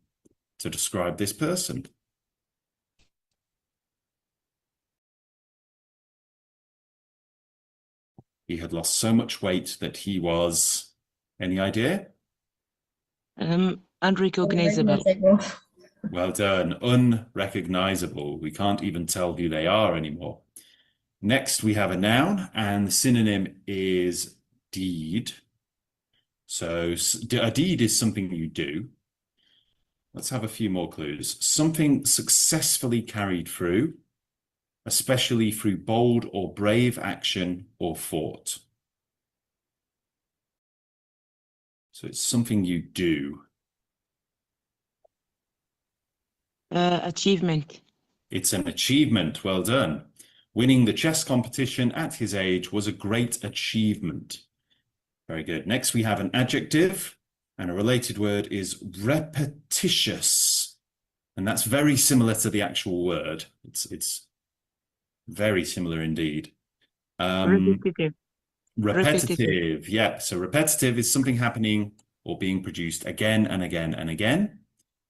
Speaker 3: to describe this person? He had lost so much weight that he was... Any idea?
Speaker 7: Unrecognizable.
Speaker 3: Well done. Unrecognizable. We can't even tell who they are anymore. Next, we have a noun, and the synonym is deed. So a deed is something you do. Let's have a few more clues. Something successfully carried through, especially through bold or brave action or thought. So it's something you do.
Speaker 7: Achievement.
Speaker 3: It's an achievement. Well done. Winning the chess competition at his age was a great achievement. Very good. Next, we have an adjective, and a related word is repetitious. And that's very similar to the actual word. It's very similar indeed.
Speaker 7: Repetitive.
Speaker 3: Repetitive. Yeah. So repetitive is something happening or being produced again and again and again.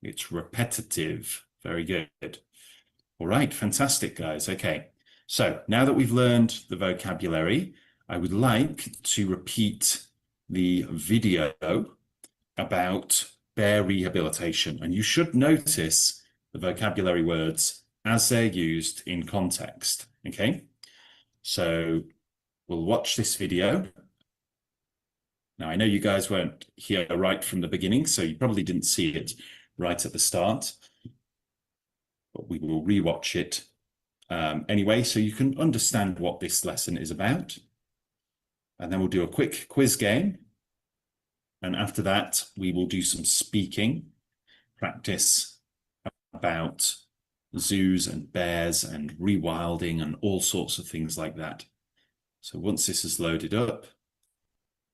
Speaker 3: It's repetitive. Very good. All right. Fantastic, guys. Okay. So now that we've learned the vocabulary, I would like to repeat the video about bear rehabilitation. And you should notice the vocabulary words as they're used in context. Okay. So we'll watch this video. Now, I know you guys weren't here right from the beginning, so you probably didn't see it right at the start, but we will rewatch it anyway, so you can understand what this lesson is about. And then we'll do a quick quiz game. And after that, we will do some speaking, practice about zoos and bears and rewilding and all sorts of things like that. So once this is loaded up,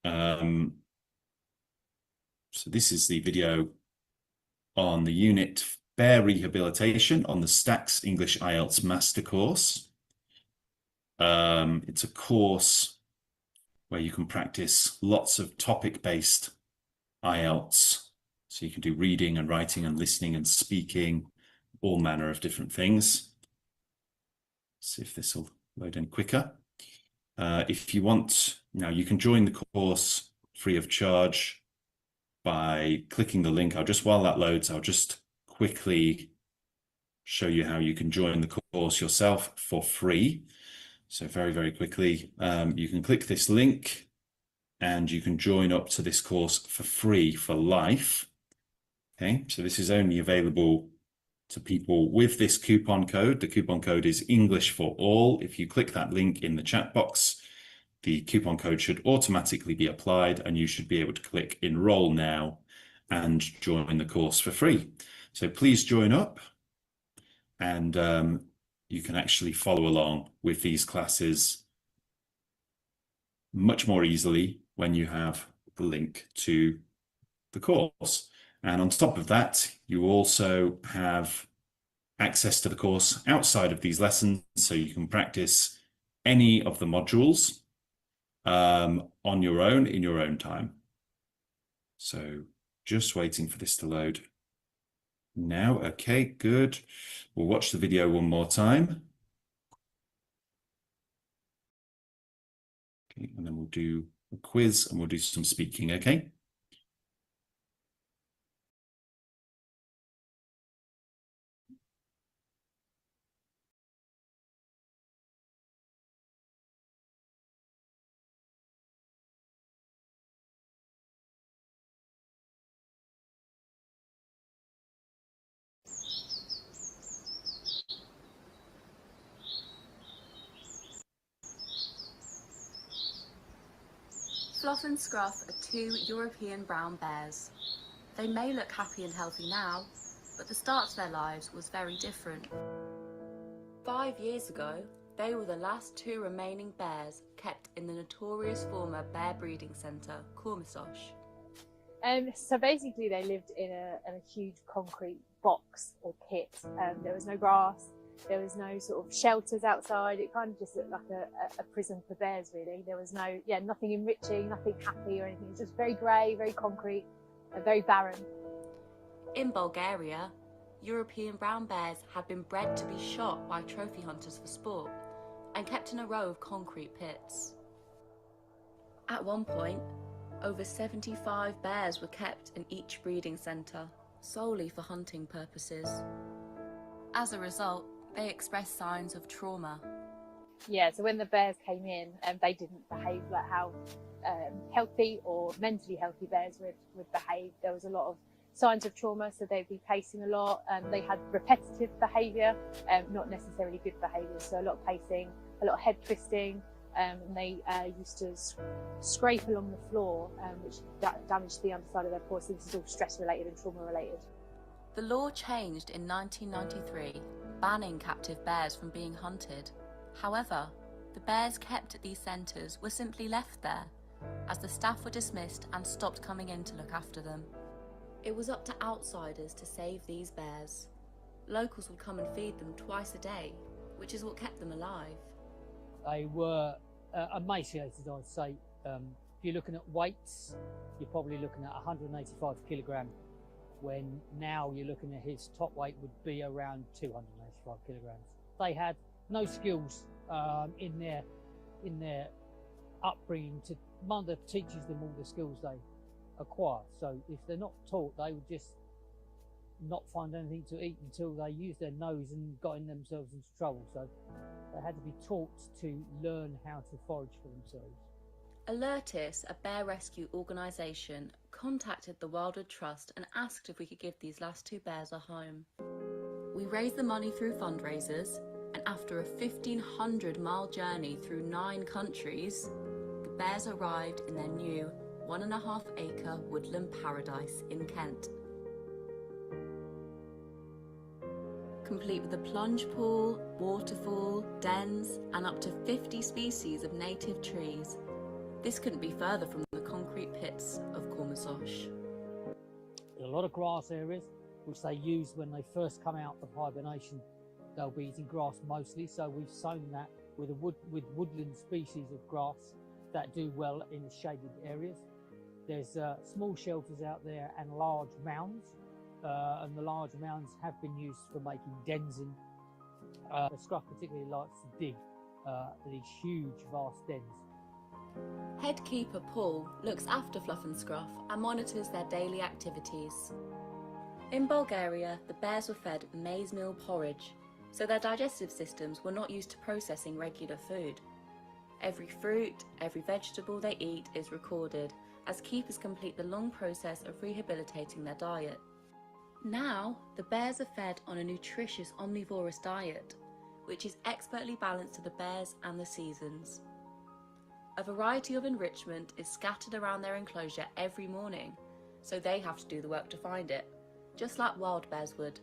Speaker 3: so this is the video on the unit Bear Rehabilitation on the Stax English IELTS Master Course. It's a course where you can practice lots of topic-based IELTS. So you can do reading and writing and listening and speaking, all manner of different things. See if this will load in quicker. If you want, now you can join the course free of charge by clicking the link. While that loads, I'll just quickly show you how you can join the course yourself for free. So very, very quickly, you can click this link and you can join up to this course for free for life. Okay, so this is only available to people with this coupon code. The coupon code is English for All. If you click that link in the chat box, the coupon code should automatically be applied and you should be able to click enroll now and join the course for free. So please join up and you can actually follow along with these classes much more easily when you have the link to the course. And on top of that, you also have access to the course outside of these lessons, so you can practice any of the modules on your own, in your own time. So just waiting for this to load now. Okay, good. We'll watch the video one more time. Okay, and then we'll do a quiz and we'll do some speaking, okay?
Speaker 2: Fluff and Scruff are two European brown bears. They may look happy and healthy now, but the start to their lives was very different. 5 years ago, they were the last two remaining bears kept in the notorious former bear breeding centre, Cormisosh.
Speaker 4: So basically they lived in a huge concrete box or pit. There was no grass, there was no sort of shelters outside. It kind of just looked like a prison for bears, really. There was nothing enriching, nothing happy or anything. It was just very grey, very concrete, very barren.
Speaker 2: In Bulgaria, European brown bears had been bred to be shot by trophy hunters for sport and kept in a row of concrete pits. At one point, over 75 bears were kept in each breeding centre, solely for hunting purposes. As a result, they expressed signs of trauma.
Speaker 4: Yeah, so when the bears came in, they didn't behave like how healthy or mentally healthy bears would behave. There was a lot of signs of trauma, so they'd be pacing a lot. They had repetitive behaviour, not necessarily good behaviour, so a lot of pacing, a lot of head twisting, and they used to scrape along the floor, which damaged the underside of their paws. So this is all stress related and trauma related.
Speaker 2: The law changed in 1993, banning captive bears from being hunted. However, the bears kept at these centres were simply left there, as the staff were dismissed and stopped coming in to look after them. It was up to outsiders to save these bears. Locals would come and feed them twice a day, which is what kept them alive.
Speaker 5: They were emaciated, I'd say. If you're looking at weights, you're probably looking at 185 kilogram, when now you're looking at his top weight would be around 285 kilograms. They had no skills in their upbringing. Mother teaches them all the skills they acquire. So if they're not taught, they would just not find anything to eat until they used their nose and got in themselves into trouble. So they had to be taught to learn how to forage for themselves.
Speaker 2: Alertis, a bear rescue organisation, contacted the Wildwood Trust and asked if we could give these last two bears a home. We raised the money through fundraisers, and after a 1,500-mile journey through 9 countries, the bears arrived in their new 1.5-acre woodland paradise in Kent. Complete with a plunge pool, waterfall, dens, and up to 50 species of native trees. This couldn't be further from the concrete pits of Cormisosh.
Speaker 5: A lot of grass areas, which they use when they first come out of hibernation. They'll be eating grass mostly, so we've sown that with woodland species of grass that do well in the shaded areas. There's small shelters out there and large mounds, and the large mounds have been used for making dens in. The scruff particularly likes to dig these huge, vast dens.
Speaker 2: Head keeper Paul looks after Fluff and Scruff and monitors their daily activities. In Bulgaria, the bears were fed maize meal porridge, so their digestive systems were not used to processing regular food. Every fruit, every vegetable they eat is recorded, as keepers complete the long process of rehabilitating their diet. Now, the bears are fed on a nutritious omnivorous diet, which is expertly balanced to the bears and the seasons. A variety of enrichment is scattered around their enclosure every morning, so they have to do the work to find it, just like wild bears would.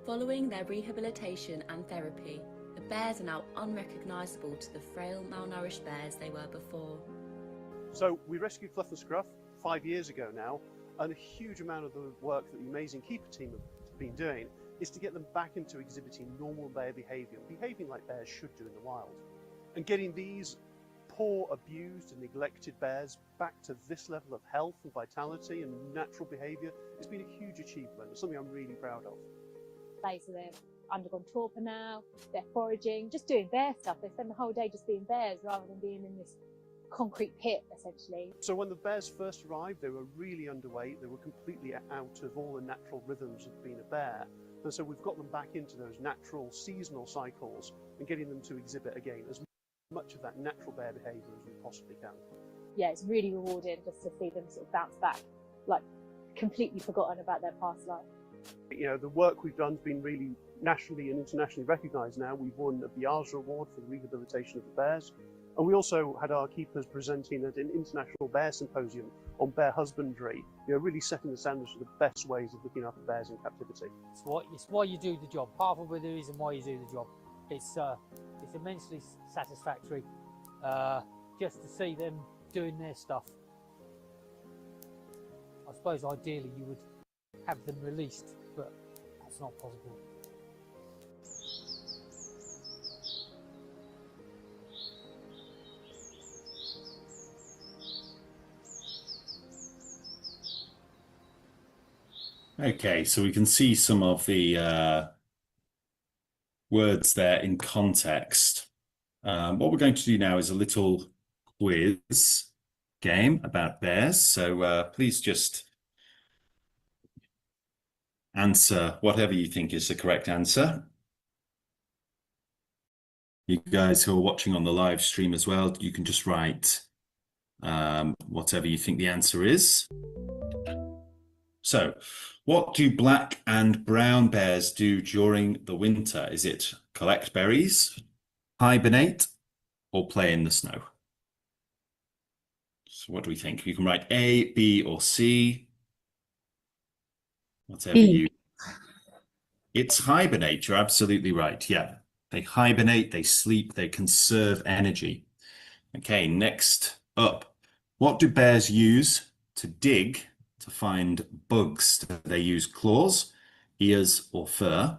Speaker 2: Following their rehabilitation and therapy, the bears are now unrecognisable to the frail, malnourished bears they were before.
Speaker 6: So we rescued Fluff and Scruff 5 years ago now, and a huge amount of the work that the amazing keeper team have been doing is to get them back into exhibiting normal bear behaviour, behaving like bears should do in the wild. And getting these poor, abused and neglected bears back to this level of health and vitality and natural behaviour has been a huge achievement and something I'm really proud of.
Speaker 4: So they've undergone torpor now, they're foraging, just doing bear stuff. They spend the whole day just being bears rather than being in this concrete pit, essentially. So
Speaker 6: when the bears first arrived, they were really underweight. They were completely out of all the natural rhythms of being a bear. And so we've got them back into those natural seasonal cycles and getting them to exhibit again as much of that natural bear behaviour as we possibly can. Yeah, it's really rewarding just to see them sort of bounce back, like completely forgotten about their past life. You know, the work we've done has been really nationally and internationally recognised now. We've won a Biaggia Award for the rehabilitation of the bears. And we also had our keepers presenting at an international bear symposium on bear husbandry, really setting the standards for the best ways of looking after bears in captivity.
Speaker 5: It's why you do the job. Part of the reason why you do the job. It's immensely satisfactory just to see them doing their stuff. I suppose ideally you would have them released, but that's not possible.
Speaker 3: Okay, so we can see some of the words there in context. What we're going to do now is a little quiz game about bears. So please just answer whatever you think is the correct answer. You guys who are watching on the live stream as well, you can just write whatever you think the answer is. So, what do black and brown bears do during the winter? Is it collect berries, hibernate, or play in the snow? So what do we think? You can write A, B, or C. Whatever
Speaker 9: B.
Speaker 3: It's hibernate. You're absolutely right. Yeah. They hibernate, they sleep, they conserve energy. Okay, next up. What do bears use to dig to find bugs? Do they use claws, ears, or fur?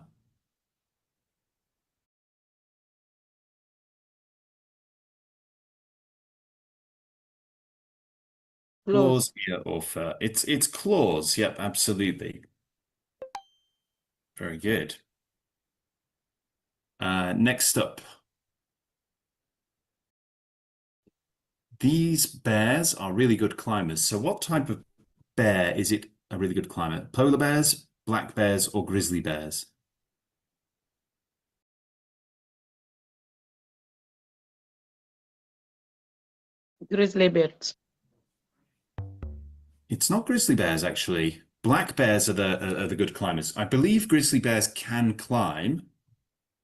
Speaker 3: Claws, ear, or fur? It's claws. Yep, absolutely. Very good. Next up. These bears are really good climbers. So what type of bear is it a really good climber? Polar bears, black bears, or grizzly bears?
Speaker 7: Grizzly bears.
Speaker 3: It's not grizzly bears, actually. Black bears are the good climbers. I believe grizzly bears can climb,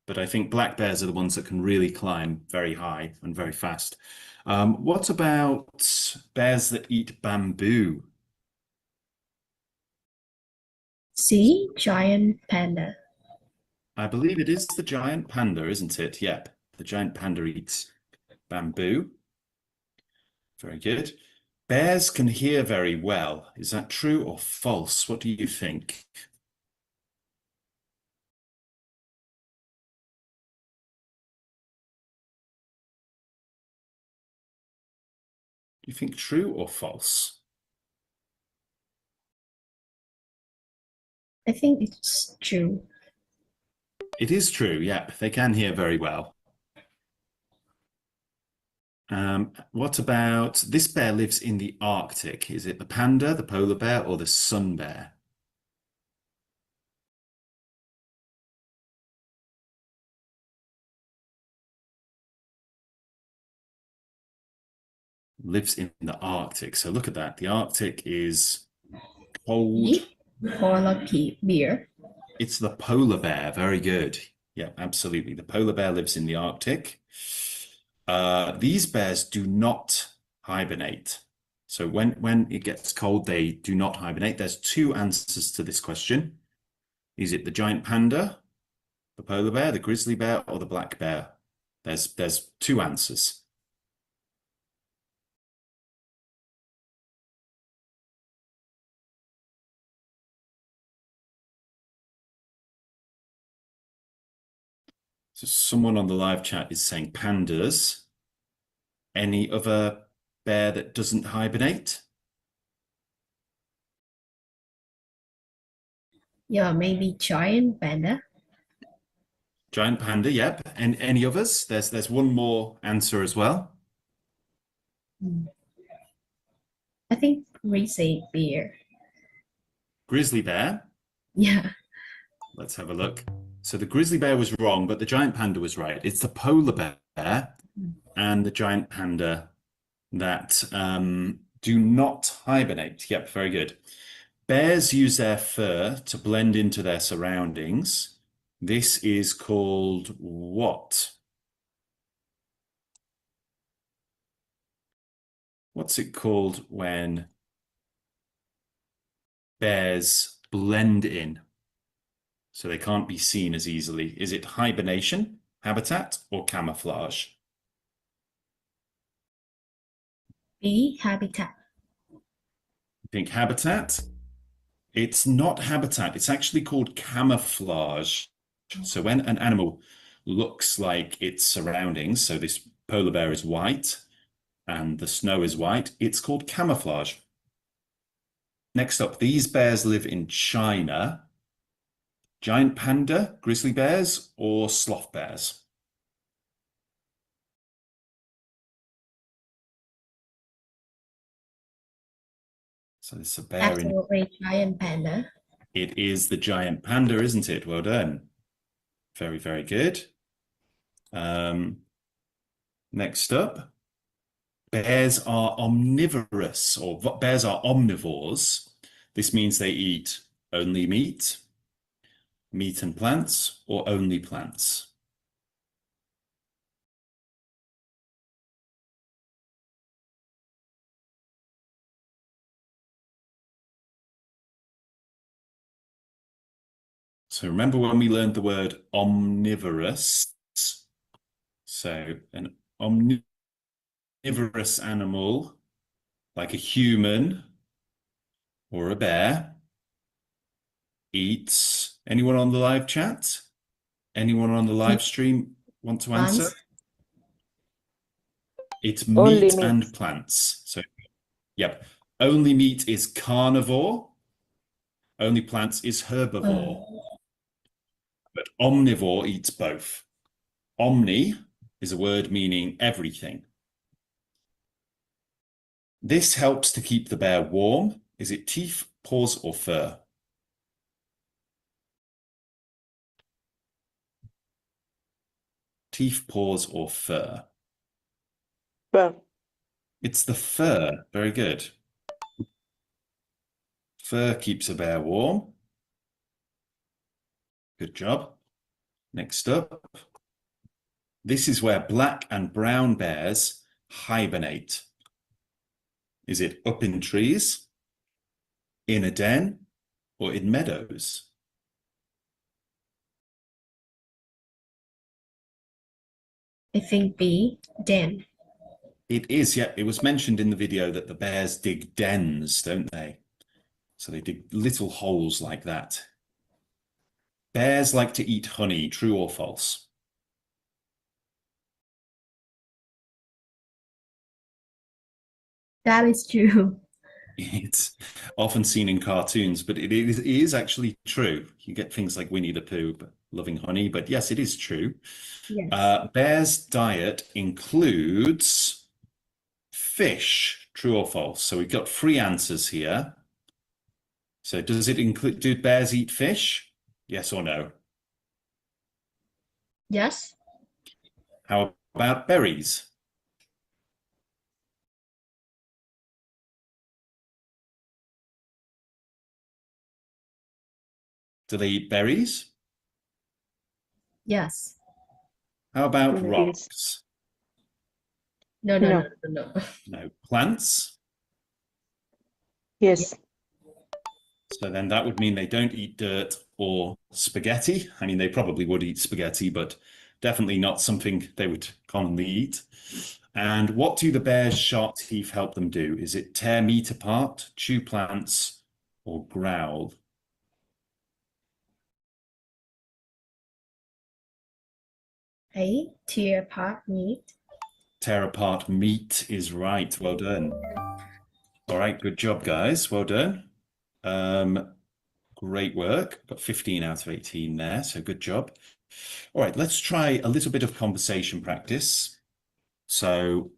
Speaker 3: but I think black bears are the ones that can really climb very high and very fast. What about bears that eat bamboo?
Speaker 9: C. Giant panda.
Speaker 3: I believe it is the giant panda, isn't it? Yep, the giant panda eats bamboo. Very good. Bears can hear very well. Is that true or false? What do you think? Do you think true or false?
Speaker 9: I think it's true.
Speaker 3: It is true, yep. They can hear very well. What about this bear lives in the Arctic? Is it the panda, the polar bear, or the sun bear? Lives in the Arctic. So look at that. The Arctic is cold.
Speaker 9: E. Polar bear.
Speaker 3: It's the polar bear. Very good. Yeah, absolutely. The polar bear lives in the Arctic. These bears do not hibernate. So when it gets cold, they do not hibernate. There's two answers to this question. Is it the giant panda, the polar bear, the grizzly bear, or the black bear? There's two answers. So someone on the live chat is saying pandas. Any other bear that doesn't hibernate?
Speaker 9: Yeah, maybe giant panda.
Speaker 3: Giant panda, yep. And any others? There's one more answer as well.
Speaker 9: I think grizzly bear.
Speaker 3: Grizzly bear.
Speaker 9: Yeah.
Speaker 3: Let's have a look. So the grizzly bear was wrong, but the giant panda was right. It's the polar bear and the giant panda that do not hibernate. Yep, very good. Bears use their fur to blend into their surroundings. This is called what? What's it called when bears blend in so they can't be seen as easily? Is it hibernation, habitat, or camouflage?
Speaker 9: B, habitat.
Speaker 3: Think habitat? It's not habitat. It's actually called camouflage. So when an animal looks like its surroundings, so this polar bear is white and the snow is white, it's called camouflage. Next up, these bears live in China. Giant panda, grizzly bears, or sloth bears? So it's a bear in...
Speaker 9: Absolutely giant panda.
Speaker 3: It is the giant panda, isn't it? Well done. Very, very good. Next up, bears are omnivorous, or bears are omnivores. This means they eat only meat and plants, or only plants. So remember when we learned the word omnivorous? So an omnivorous animal, like a human or a bear, eats... Anyone on the live chat? Anyone on the live stream want to answer?
Speaker 9: Plants.
Speaker 3: It's
Speaker 7: Only
Speaker 3: meat
Speaker 7: meat.
Speaker 3: and plants. So, yep. Only meat is carnivore. Only plants is herbivore. But omnivore eats both. Omni is a word meaning everything. This helps to keep the bear warm. Is it teeth, paws, or fur? Teeth, paws, or fur?
Speaker 7: Fur.
Speaker 3: It's the fur. Very good. Fur keeps a bear warm. Good job. Next up. This is where black and brown bears hibernate. Is it up in trees, in a den, or in meadows?
Speaker 9: I think B, den.
Speaker 3: It is, yeah. It was mentioned in the video that the bears dig dens, don't they? So they dig little holes like that. Bears like to eat honey, true or false?
Speaker 9: That is true.
Speaker 3: It's often seen in cartoons, but it is actually true. You get things like Winnie the Pooh loving honey, but yes, it is true.
Speaker 9: Yes.
Speaker 3: Bears' diet includes fish, true or false? So we've got 3 answers here. So does it include, do bears eat fish? Yes or no?
Speaker 9: Yes.
Speaker 3: How about berries? Do they eat berries?
Speaker 9: Yes.
Speaker 3: How about
Speaker 7: Berries.
Speaker 3: rocks?
Speaker 9: No.
Speaker 3: No. Plants?
Speaker 7: Yes.
Speaker 3: So then that would mean they don't eat dirt or spaghetti. I mean, they probably would eat spaghetti, but definitely not something they would commonly eat. And what do the bear's sharp teeth help them do? Is it tear meat apart, chew plants, or growl?
Speaker 9: A, tear apart meat.
Speaker 3: Tear apart meat is right. Well done. All right, good job, guys. Well done. Great work. Got 15 out of 18 there, so good job. All right, let's try a little bit of conversation practice. So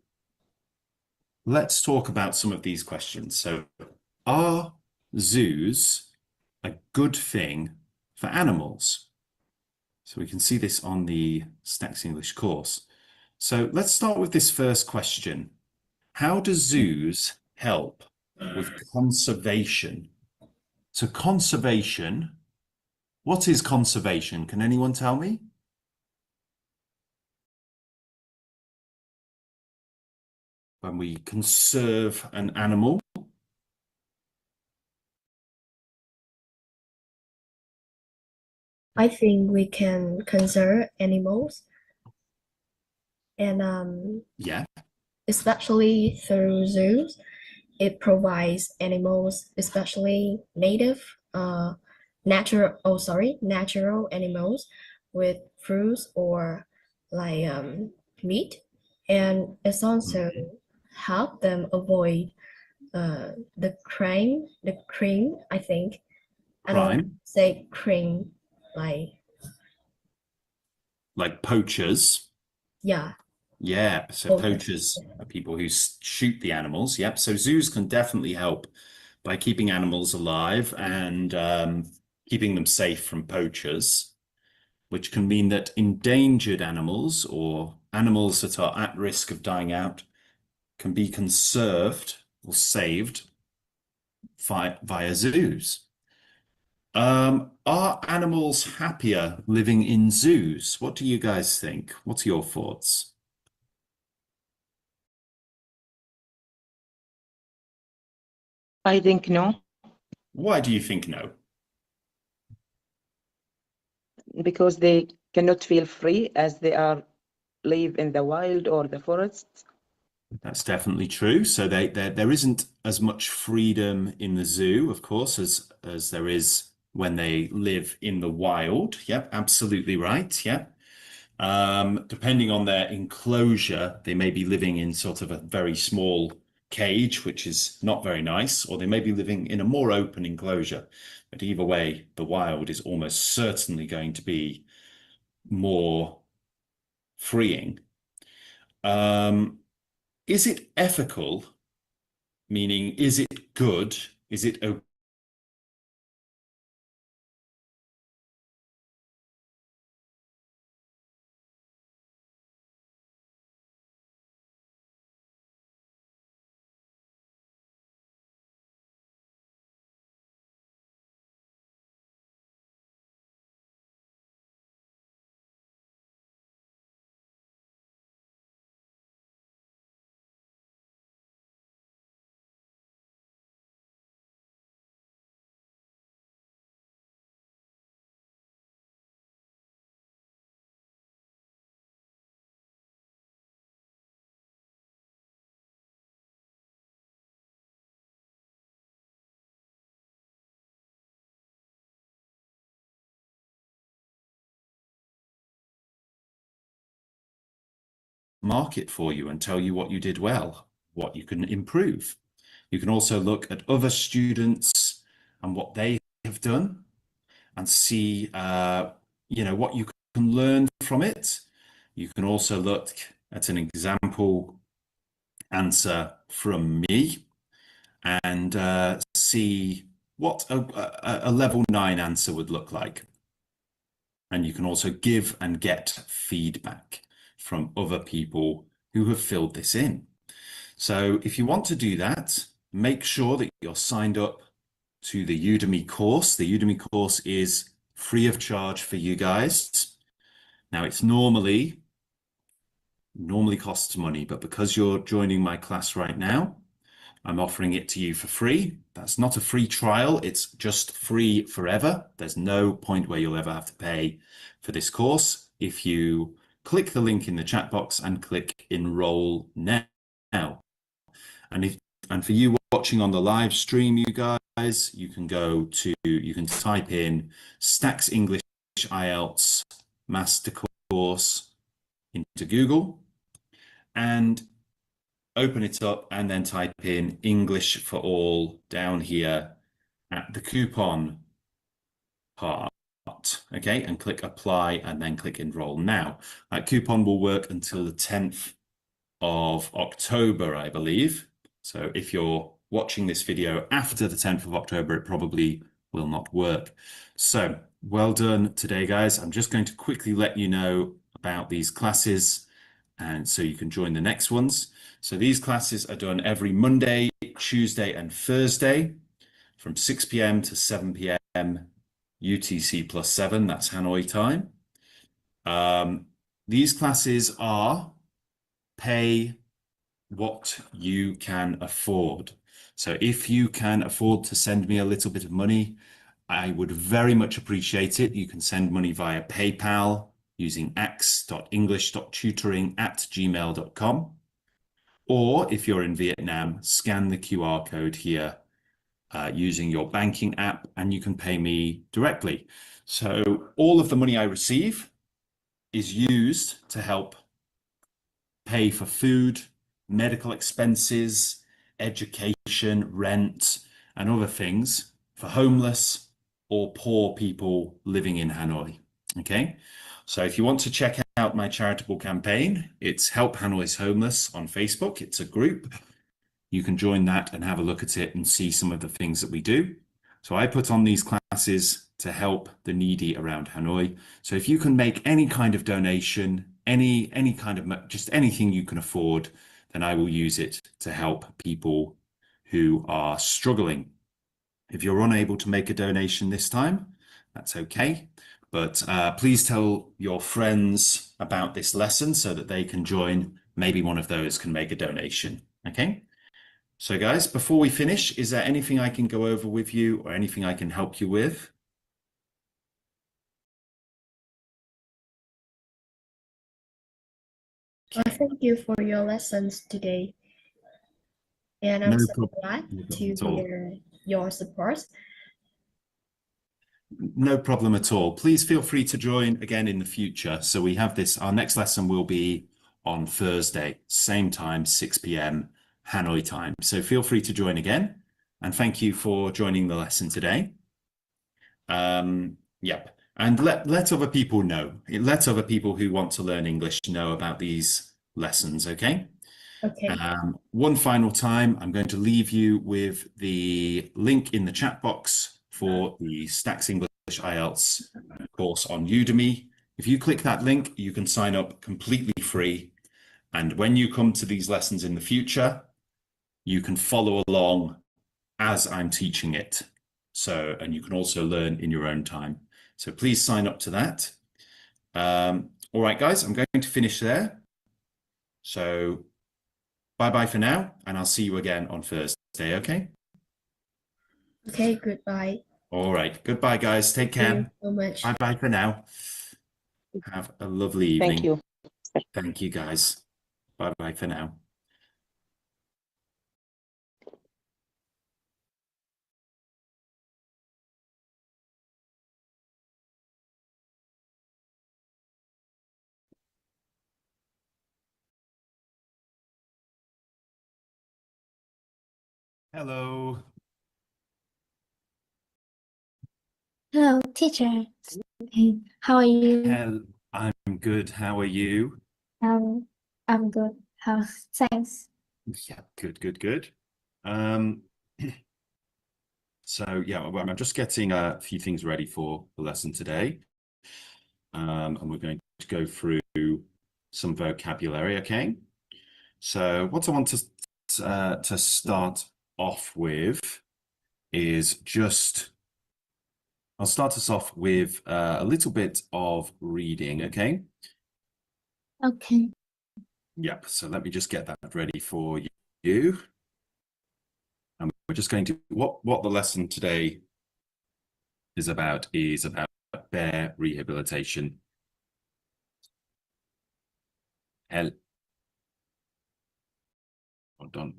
Speaker 3: let's talk about some of these questions. So are zoos a good thing for animals? So we can see this on the Stax English course. So let's start with this first question. How do zoos help with conservation? So conservation, what is conservation? Can anyone tell me? when we conserve an animal?
Speaker 9: I think we can conserve animals and
Speaker 3: Yeah.
Speaker 9: especially through zoos. It provides animals, especially natural animals with fruits or like meat, and it's also help them avoid the crime. I think I don't
Speaker 3: Crime,
Speaker 9: say crime
Speaker 3: like poachers.
Speaker 9: yeah.
Speaker 3: Yeah, so
Speaker 9: Focus.
Speaker 3: poachers are people who shoot the animals. Yep. So zoos can definitely help by keeping animals alive and keeping them safe from poachers, which can mean that endangered animals or animals that are at risk of dying out can be conserved or saved via zoos. Are animals happier living in zoos? What do you guys think? What are your thoughts?
Speaker 7: I think no,
Speaker 3: Why do you think no?
Speaker 7: because they cannot feel free as they are live in the wild or the forests.
Speaker 3: That's definitely true. So there isn't as much freedom in the zoo, of course, as there is when they live in the wild. Yep, absolutely right. Yep. Depending on their enclosure, they may be living in sort of a very small cage, which is not very nice, or they may be living in a more open enclosure. But either way, the wild is almost certainly going to be more freeing. Is it ethical? Meaning, is it good? Is it okay? Market for you and tell you what you did well, what you can improve. You can also look at other students and what they have done and see, what you can learn from it. You can also look at an example answer from me and see what a level 9 answer would look like. And you can also give and get feedback from other people who have filled this in. So if you want to do that, make sure that you're signed up to the Udemy course. The Udemy course is free of charge for you guys. Now it's normally costs money, but because you're joining my class right now, I'm offering it to you for free. That's not a free trial. It's just free forever. There's no point where you'll ever have to pay for this course. If you click the link in the chat box and click enroll now. And for you watching on the live stream, you guys, you can type in Stax English IELTS Master Course into Google and open it up and then type in English for All down here at the coupon part. Okay, and click apply and then click enroll now. That coupon will work until the 10th of October, I believe. So if you're watching this video after the 10th of October, it probably will not work. So well done today, guys. I'm just going to quickly let you know about these classes and so you can join the next ones. So these classes are done every Monday, Tuesday and Thursday from 6 p.m. to 7 p.m. UTC +7, that's Hanoi time. These classes are pay what you can afford. So if you can afford to send me a little bit of money, I would very much appreciate it. You can send money via PayPal using ax.english.tutoring@gmail.com. Or if you're in Vietnam, scan the QR code here using your banking app and you can pay me directly. So all of the money I receive is used to help pay for food, medical expenses, education, rent, and other things for homeless or poor people living in Hanoi. Okay, so if you want to check out my charitable campaign, it's Help Hanoi's Homeless on Facebook. It's a group. You can join that and have a look at it and see some of the things that we do. So I put on these classes to help the needy around Hanoi. So if you can make any kind of donation, any kind of just anything you can afford, then I will use it to help people who are struggling. If you're unable to make a donation this time, that's okay. But please tell your friends about this lesson so that they can join. Maybe one of those can make a donation. Okay. So guys, before we finish, is there anything I can go over with you or anything I can help you with?
Speaker 9: Thank you for your lessons today. And I'm
Speaker 3: No
Speaker 9: so
Speaker 3: problem.
Speaker 9: glad
Speaker 3: No problem
Speaker 9: to
Speaker 3: at all.
Speaker 9: hear your support.
Speaker 3: No problem at all. Please feel free to join again in the future. So we have this, our next lesson will be on Thursday, same time, 6 p.m. Hanoi time. So feel free to join again. And thank you for joining the lesson today. Yep. And let other people know. Let other people who want to learn English know about these lessons, okay?
Speaker 9: Okay.
Speaker 3: One final time, I'm going to leave you with the link in the chat box for the Stax English IELTS course on Udemy. If you click that link, you can sign up completely free. And when you come to these lessons in the future, you can follow along as I'm teaching it. So, and you can also learn in your own time. So please sign up to that. All right, guys, I'm going to finish there. So bye-bye for now, and I'll see you again on Thursday, okay?
Speaker 9: Okay, goodbye.
Speaker 3: All right, goodbye, guys. Take
Speaker 9: Thank you
Speaker 3: care.
Speaker 9: so much.
Speaker 3: Bye-bye for now. Have a lovely evening.
Speaker 7: Thank you.
Speaker 3: Thank you, guys. Bye-bye for now. Hello.
Speaker 10: Hello, teacher. Hey, how are you?
Speaker 3: I'm good. How are you?
Speaker 10: I'm good. Thanks.
Speaker 3: Yeah, good. So yeah, well, I'm just getting a few things ready for the lesson today. And we're going to go through some vocabulary, okay? So what I want to start off with is I'll start us off with a little bit of reading, okay?
Speaker 10: Okay.
Speaker 3: Yep, so let me just get that ready for you. And we're just going to, what the lesson today is about bear rehabilitation. Hold on a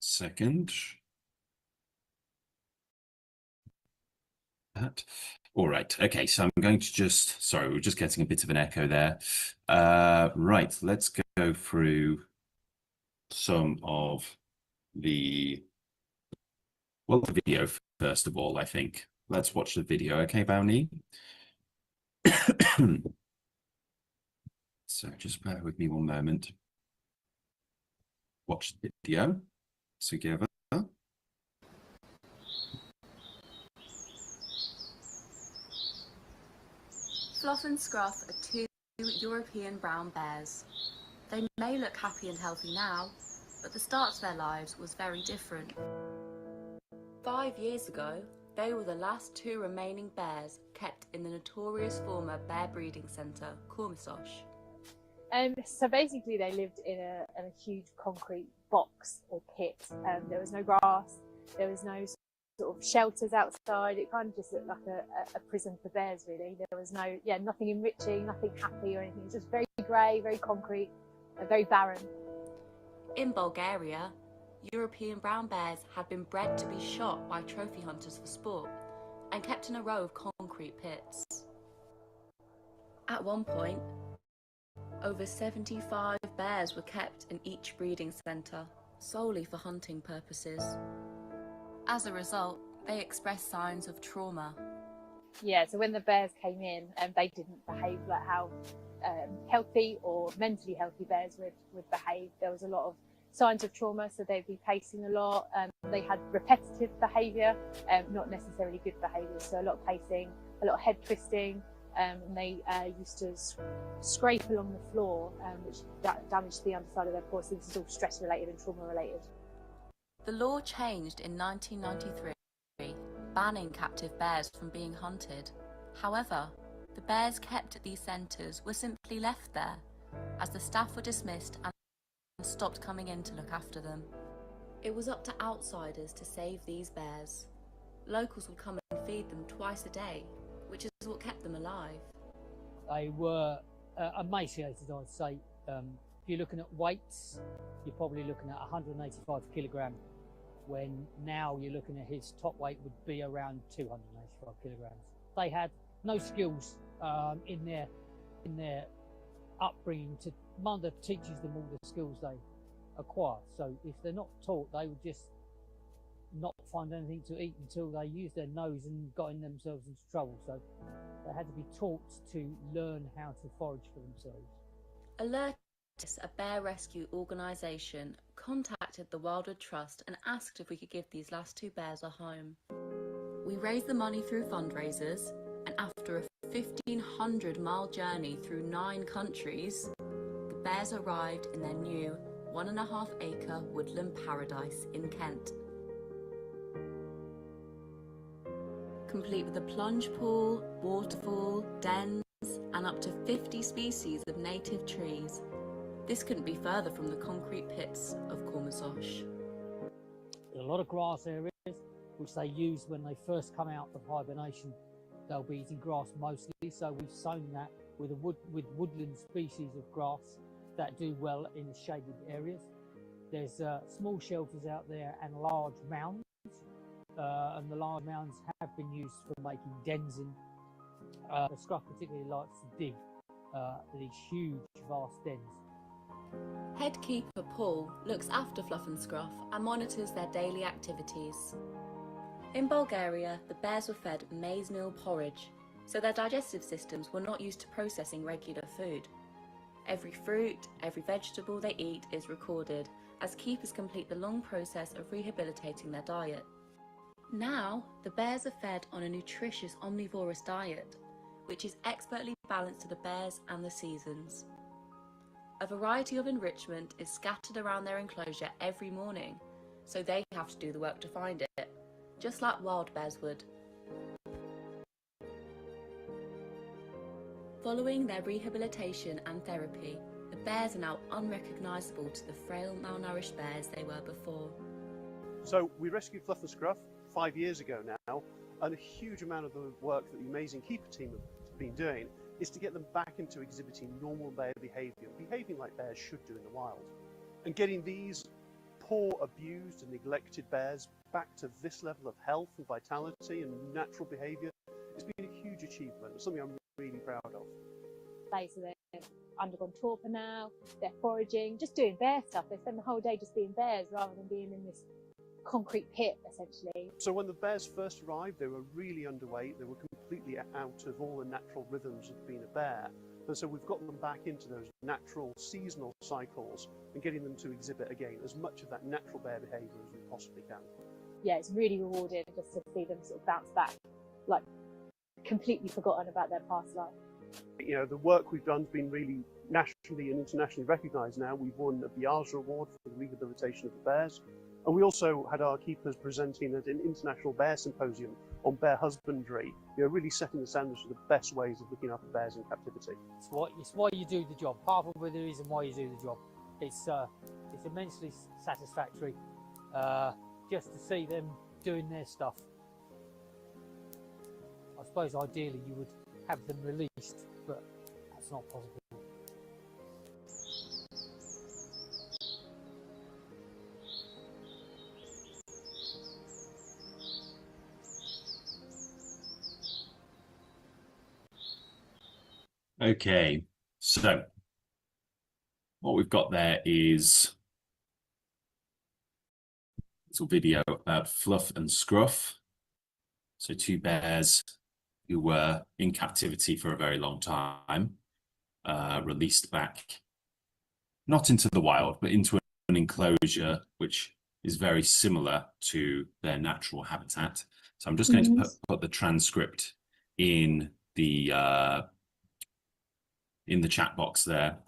Speaker 3: second. That. All right. Okay. So I'm going to sorry, we're just getting a bit of an echo there. Right. Let's go through some of the video first of all, I think. Let's watch the video. Okay, Bounty? So just bear with me one moment. Watch the video together.
Speaker 2: Fluff and Scruff are two European brown bears. They may look happy and healthy now, but the start to their lives was very different. 5 years ago, they were the last two remaining bears kept in the notorious former bear breeding centre, Cormisosh.
Speaker 4: So basically they lived in a huge concrete box or pit. There was no grass, there was no sort of shelters outside. It kind of just looked like a prison for bears, really. There was nothing enriching, nothing happy or anything. It was just very grey, very concrete, very barren.
Speaker 2: In Bulgaria, European brown bears had been bred to be shot by trophy hunters for sport and kept in a row of concrete pits. At one point, over 75 bears were kept in each breeding centre, solely for hunting purposes. As a result, they expressed signs of trauma.
Speaker 4: Yeah, so when the bears came in, they didn't behave like how healthy or mentally healthy bears would behave. There was a lot of signs of trauma, so they'd be pacing a lot. They had repetitive behaviour, not necessarily good behaviour, so a lot of pacing, a lot of head twisting, and they used to scrape along the floor, which damaged the underside of their paws. So this is all stress related and trauma related.
Speaker 2: The law changed in 1993, banning captive bears from being hunted. However, the bears kept at these centres were simply left there, as the staff were dismissed and stopped coming in to look after them. It was up to outsiders to save these bears. Locals would come and feed them twice a day, which is what kept them alive.
Speaker 5: They were emaciated, I'd say. If you're looking at weights, you're probably looking at 185 kilogram, when now you're looking at his top weight would be around 285 kilograms. They had no skills in their upbringing. Mother teaches them all the skills they acquire. So if they're not taught, they would just not find anything to eat until they used their nose and got themselves into trouble. So they had to be taught to learn how to forage for themselves.
Speaker 2: Alertis, a bear rescue organisation, contacted the Wildwood Trust and asked if we could give these last two bears a home. We raised the money through fundraisers, and after a 1,500-mile journey through 9 countries, the bears arrived in their new 1.5-acre woodland paradise in Kent. Complete with a plunge pool, waterfall, dens, and up to 50 species of native trees. This couldn't be further from the concrete pits of Kormasosh.
Speaker 5: A lot of grass areas, which they use when they first come out of hibernation. They'll be eating grass mostly, so we've sown that with woodland species of grass that do well in the shaded areas. There's small shelters out there and large mounds, and the large mounds have been used for making dens in. The scruff particularly likes to dig these huge, vast dens.
Speaker 2: Head keeper Paul looks after Fluff and Scruff and monitors their daily activities. In Bulgaria, the bears were fed maize meal porridge, so their digestive systems were not used to processing regular food. Every fruit, every vegetable they eat is recorded, as keepers complete the long process of rehabilitating their diet. Now, the bears are fed on a nutritious omnivorous diet, which is expertly balanced to the bears and the seasons. A variety of enrichment is scattered around their enclosure every morning, so they have to do the work to find it, just like wild bears would. Following their rehabilitation and therapy, the bears are now unrecognisable to the frail, malnourished bears they were before.
Speaker 6: So we rescued Fluff and Scruff 5 years ago now, and a huge amount of the work that the amazing keeper team have been doing is to get them back into exhibiting normal bear behaviour, behaving like bears should do in the wild. And getting these poor, abused and neglected bears back to this level of health and vitality and natural behaviour has been a huge achievement. It's something I'm really proud of.
Speaker 4: So they've undergone torpor now, they're foraging, just doing bear stuff. They spend the whole day just being bears rather than being in this concrete pit, essentially.
Speaker 6: So when the bears first arrived, they were really underweight. They were completely out of all the natural rhythms of being a bear. And so we've got them back into those natural seasonal cycles and getting them to exhibit again as much of that natural bear behaviour as we possibly can. Yeah, it's really rewarding just to see them sort of bounce back, like completely forgotten about their past life. You know, the work we've done has been really nationally and internationally recognised now. We've won a Biaggia Award for the rehabilitation of the bears. And we also had our keepers presenting at an international bear symposium on bear husbandry, really setting the standards for the best ways of looking after bears in captivity.
Speaker 5: It's why you do the job. Part of the reason why you do the job. it's immensely satisfactory just to see them doing their stuff. I suppose ideally you would have them released, but that's not possible.
Speaker 3: Okay, so what we've got there is a little video about Fluff and Scruff. So two bears who were in captivity for a very long time, released back, not into the wild, but into an enclosure, which is very similar to their natural habitat. So I'm just going to put the transcript in the chat box there.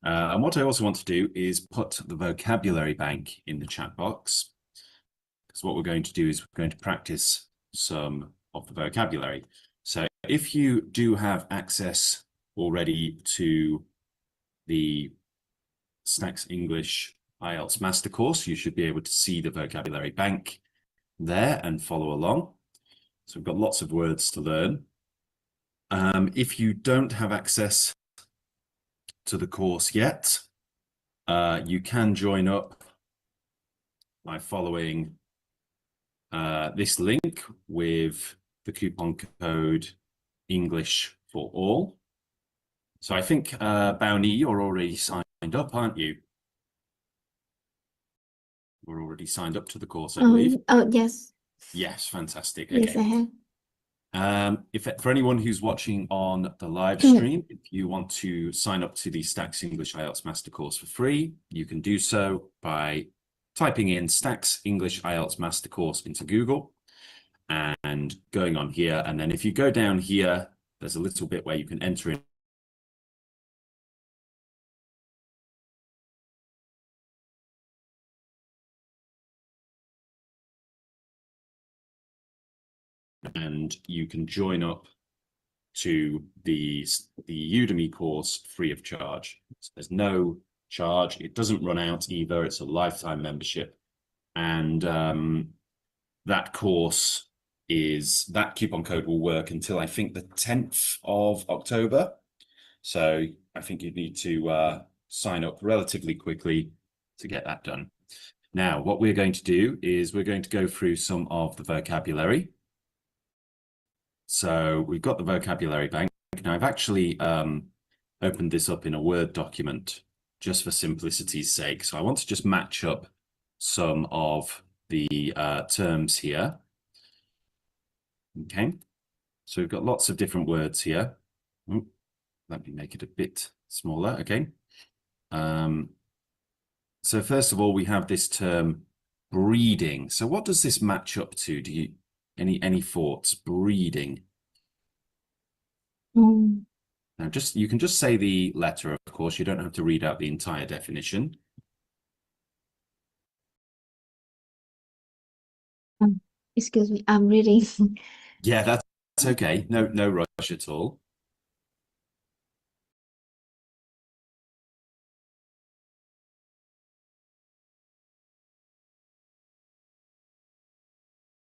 Speaker 3: And what I also want to do is put the vocabulary bank in the chat box, because what we're going to do is we're going to practice some of the vocabulary. So if you do have access already to the Stax English IELTS Master Course, you should be able to see the vocabulary bank there and follow along. So we've got lots of words to learn. If you don't have access to the course yet, you can join up by following this link with the coupon code English for All. So I think, Bowney, you're already signed up, aren't you? We're already signed up to the course, I believe.
Speaker 10: Oh, yes.
Speaker 3: Yes, fantastic.
Speaker 10: Yes, I
Speaker 3: Okay.
Speaker 10: have.
Speaker 3: For anyone who's watching on the live stream, if you want to sign up to the Stax English IELTS Master Course for free, you can do so by typing in Stax English IELTS Master Course into Google and going on here. And then if you go down here, there's a little bit where you can enter in and you can join up to the Udemy course free of charge. So there's no charge. It doesn't run out either. It's a lifetime membership. And that course that coupon code will work until I think the 10th of October. So I think you need to sign up relatively quickly to get that done. Now, what we're going to do is we're going to go through some of the vocabulary. So we've got the vocabulary bank. Now I've actually opened this up in a Word document just for simplicity's sake. So I want to just match up some of the terms here. Okay, so we've got lots of different words here. Let me make it a bit smaller. Okay. So first of all, we have this term breeding. So what does this match up to? Do you any thoughts? Breeding. Now you can just say the letter, of course. You don't have to read out the entire definition.
Speaker 10: Excuse me, I'm reading.
Speaker 3: Yeah, that's okay. No rush at all.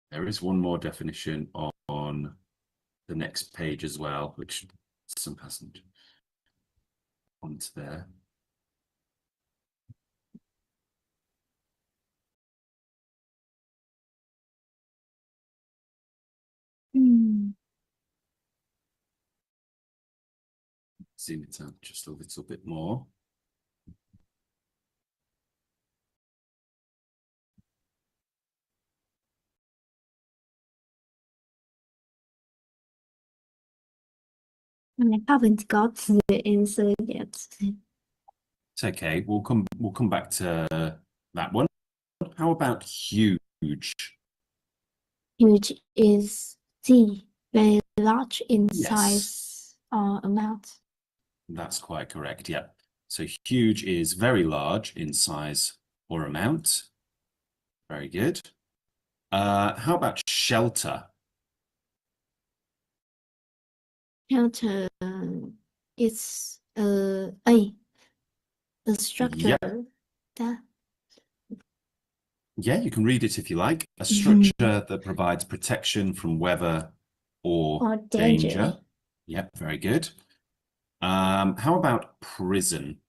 Speaker 3: There is one more definition on the next page as well, which some hasn't onto there. Zoom it out just a little bit more.
Speaker 10: I haven't got the answer yet.
Speaker 3: It's okay. We'll come back to that one. How about huge?
Speaker 10: Huge is very large in
Speaker 3: Yes.
Speaker 10: size or amount.
Speaker 3: That's quite correct. Yeah. So huge is very large in size or amount. Very good. How about shelter?
Speaker 10: Shelter is a structure that
Speaker 3: Yeah, you can read it if you like. A structure that provides protection from weather or danger. Yep, very good. How about prison?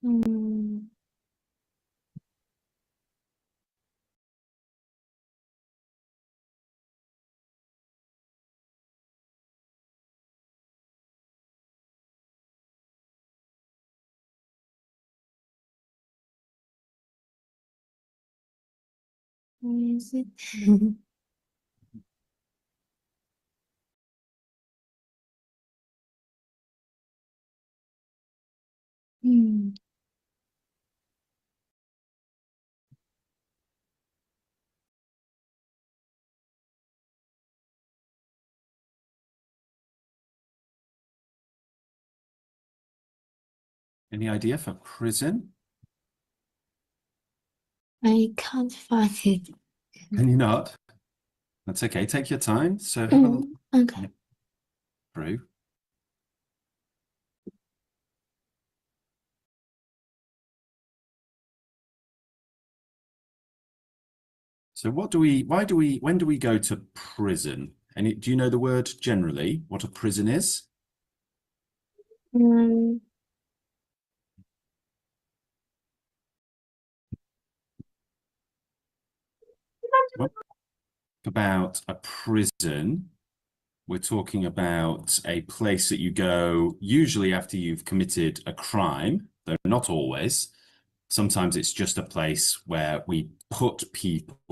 Speaker 10: Mm, where is it? Hmm.
Speaker 3: Any idea for prison?
Speaker 10: I can't find it.
Speaker 3: Can you not? That's okay. Take your time. So have a look
Speaker 10: Okay.
Speaker 3: through. So when do we go to prison? Do you know the word generally, what a prison is?
Speaker 10: Um,
Speaker 3: Well, about a prison, we're talking about a place that you go usually after you've committed a crime, though not always. Sometimes it's just a place where we put people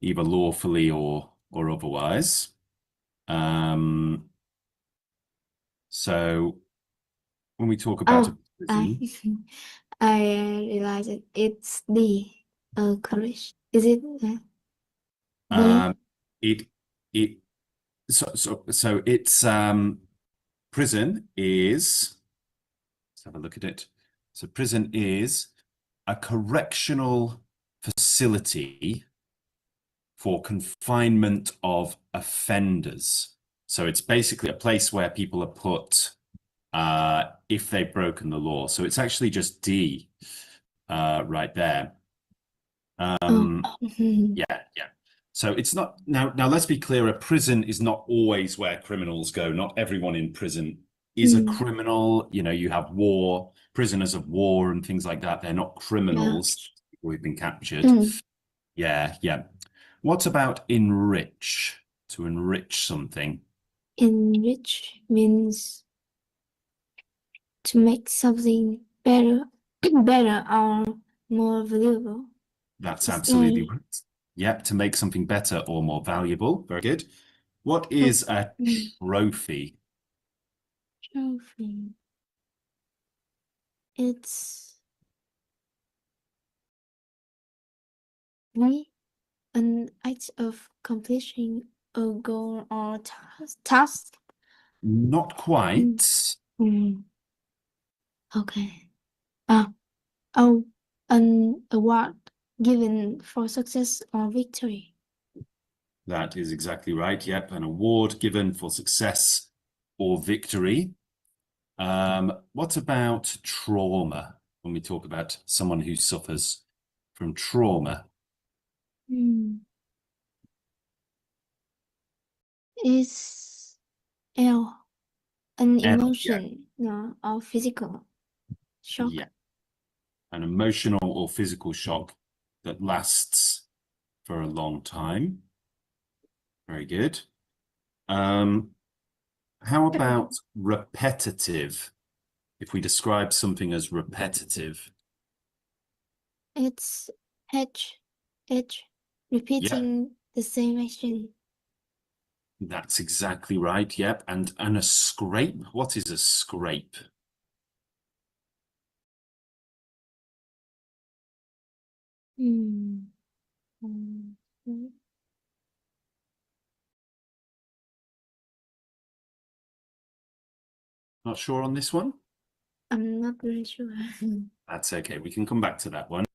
Speaker 3: either lawfully or otherwise. So when we talk about a prison,
Speaker 10: I realize it's the college. Is it the
Speaker 3: it it so it's prison is, let's have a look at it. So prison is a correctional facility for confinement of offenders. So it's basically a place where people are put if they've broken the law. So it's actually just D right there. Yeah. So it's not now let's be clear, a prison is not always where criminals go. Not everyone in prison is a criminal. You know, you have prisoners of war and things like that. They're not criminals who've been captured. Yeah. What about enrich? To enrich something.
Speaker 10: Enrich means to make something better, better or more valuable.
Speaker 3: That's absolutely right. Yep, to make something better or more valuable. Very good. What is a trophy?
Speaker 10: Trophy. It's an act of completing a goal or task.
Speaker 3: Not quite.
Speaker 10: Okay. An award given for success or victory.
Speaker 3: That is exactly right. Yep, an award given for success or victory. What about trauma? When we talk about someone who suffers from trauma.
Speaker 10: Is an emotion, no, or physical shock.
Speaker 3: Yeah. An emotional or physical shock that lasts for a long time. Very good. How about repetitive? If we describe something as repetitive.
Speaker 10: It's edge, repeating the same action.
Speaker 3: That's exactly right. Yep. And a scrape. What is a scrape? Not sure on this one?
Speaker 10: I'm not very sure.
Speaker 3: That's okay. We can come back to that one.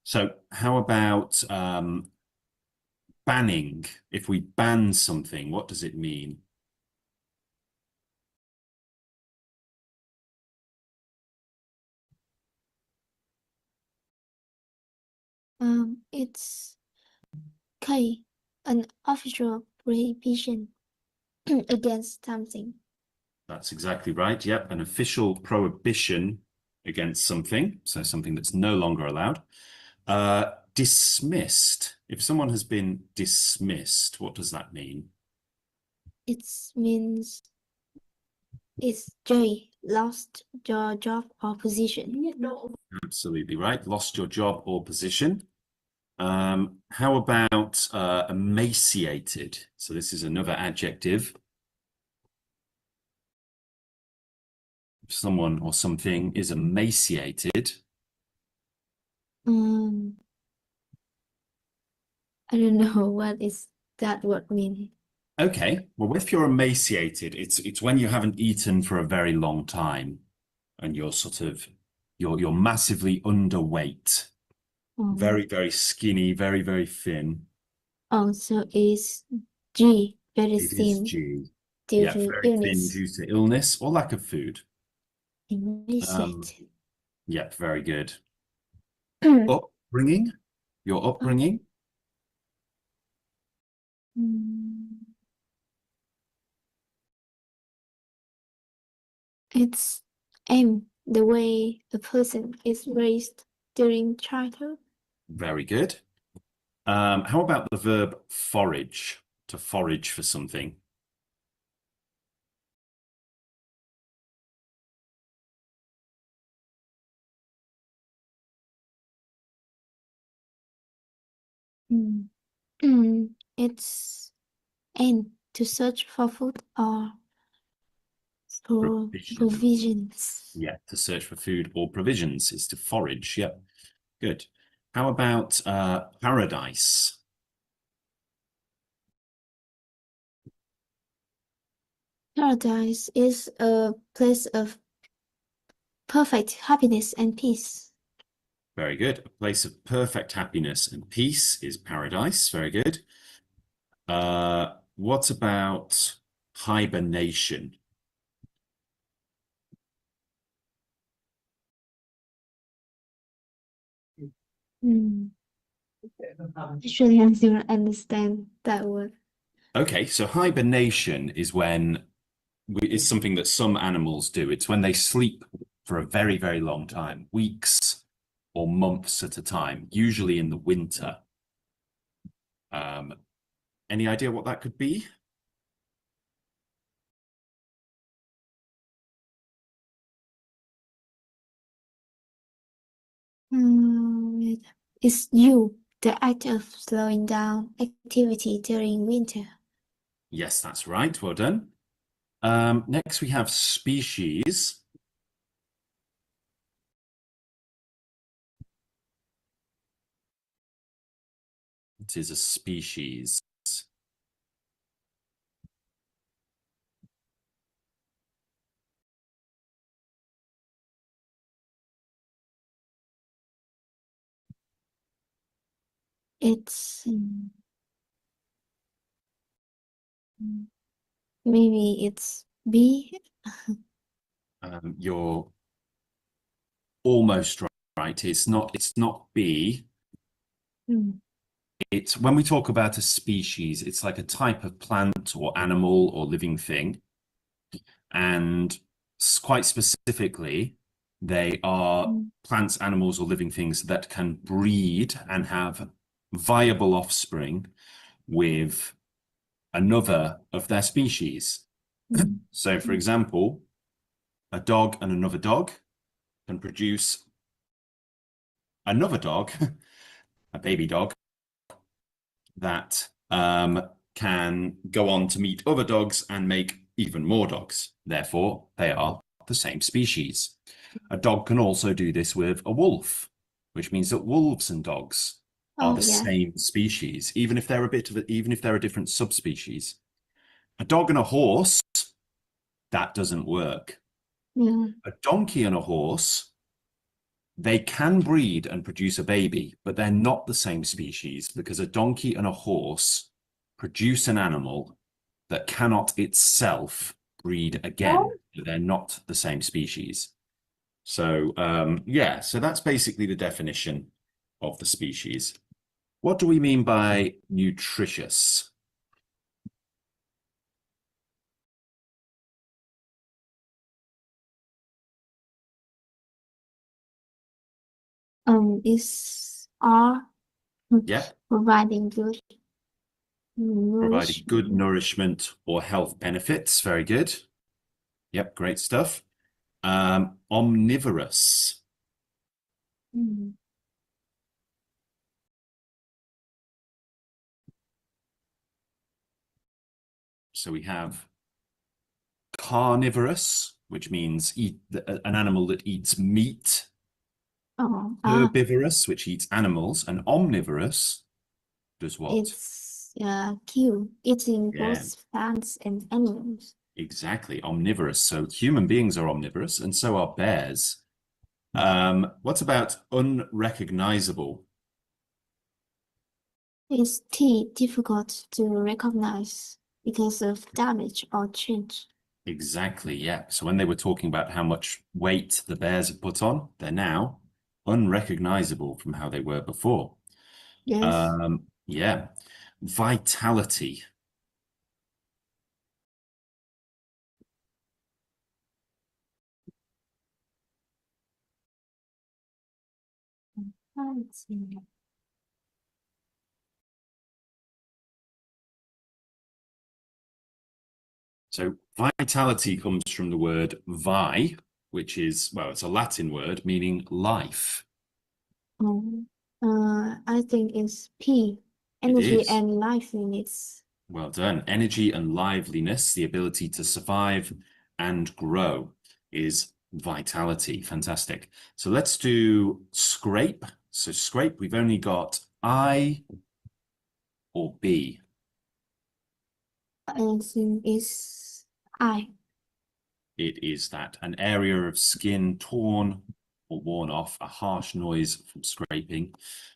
Speaker 3: So how about banning? If we ban something, what does it mean?
Speaker 10: It's K, an official prohibition against something.
Speaker 3: That's exactly right. Yep, an official prohibition against something, so something that's no longer allowed. Dismissed. If someone has been dismissed, what does that mean?
Speaker 10: It means it's J, lost your job or position.
Speaker 3: Absolutely right. Lost your job or position. How about emaciated? So this is another adjective. If someone or something is emaciated.
Speaker 10: I don't know what is that word mean.
Speaker 3: Okay, well, if you're emaciated, it's when you haven't eaten for a very long time, and you're sort of you're massively underweight, very, very skinny, very, very thin.
Speaker 10: Oh, so it's G, very
Speaker 3: It is
Speaker 10: thin
Speaker 3: G.
Speaker 10: due
Speaker 3: Yeah,
Speaker 10: to
Speaker 3: very thin
Speaker 10: illness.
Speaker 3: due to illness or lack of food.
Speaker 10: Emaciated.
Speaker 3: Yep, very good. Upbringing, your upbringing.
Speaker 10: It's M, the way a person is raised during childhood.
Speaker 3: Very good. How about the verb forage, to forage for something?
Speaker 10: It's N, to search for food or for provisions.
Speaker 3: Yeah, to search for food or provisions is to forage. Yep, good. How about paradise?
Speaker 10: Paradise is a place of perfect happiness and peace.
Speaker 3: Very good. A place of perfect happiness and peace is paradise. Very good. What about hibernation?
Speaker 10: Actually, I don't understand that word.
Speaker 3: Okay, so hibernation is when it's something that some animals do. It's when they sleep for a very, very long time, weeks or months at a time, usually in the winter. Any idea what that could be?
Speaker 10: It's you, the act of slowing down activity during winter.
Speaker 3: Yes, that's right. Well done. Next, we have species. It is a species.
Speaker 10: It's maybe it's B.
Speaker 3: You're almost right. It's not B. It's when we talk about a species, it's like a type of plant or animal or living thing. And quite specifically, they are plants, animals, or living things that can breed and have viable offspring with another of their species. So, for example, a dog and another dog can produce another dog, a baby dog, that can go on to meet other dogs and make even more dogs. Therefore, they are the same species. A dog can also do this with a wolf, which means that wolves and dogs are the same species, even if they're a different subspecies. A dog and a horse, that doesn't work. A donkey and a horse, they can breed and produce a baby, but they're not the same species because a donkey and a horse produce an animal that cannot itself breed again. They're not the same species. So, yeah, so that's basically the definition of the species. What do we mean by nutritious?
Speaker 10: Is are
Speaker 3: Yeah,
Speaker 10: providing good
Speaker 3: providing good
Speaker 10: nourishment.
Speaker 3: nourishment or health benefits. Very good. Yep, great stuff. Omnivorous.
Speaker 10: Mm.
Speaker 3: So we have carnivorous, which means an animal that eats meat.
Speaker 10: Oh,
Speaker 3: Herbivorous, which eats animals, and omnivorous does what?
Speaker 10: it's kill, eating
Speaker 3: Yeah,
Speaker 10: both plants and animals.
Speaker 3: exactly, omnivorous. So human beings are omnivorous, and so are bears. What about unrecognizable?
Speaker 10: It's difficult to recognize because of damage or change.
Speaker 3: Exactly, yeah. So when they were talking about how much weight the bears have put on, they're now unrecognizable from how they were before.
Speaker 10: Yes.
Speaker 3: Yeah. Vitality.
Speaker 10: Let's see.
Speaker 3: So vitality comes from the word vi, which is, well, it's a Latin word meaning life.
Speaker 10: I think it's P,
Speaker 3: It
Speaker 10: energy
Speaker 3: is.
Speaker 10: and liveliness.
Speaker 3: Well done. Energy and liveliness, the ability to survive and grow, is vitality. Fantastic. So let's do scrape. So scrape, we've only got I or B.
Speaker 10: I think it's I.
Speaker 3: It is that an area of skin torn or worn off, a harsh noise from scraping.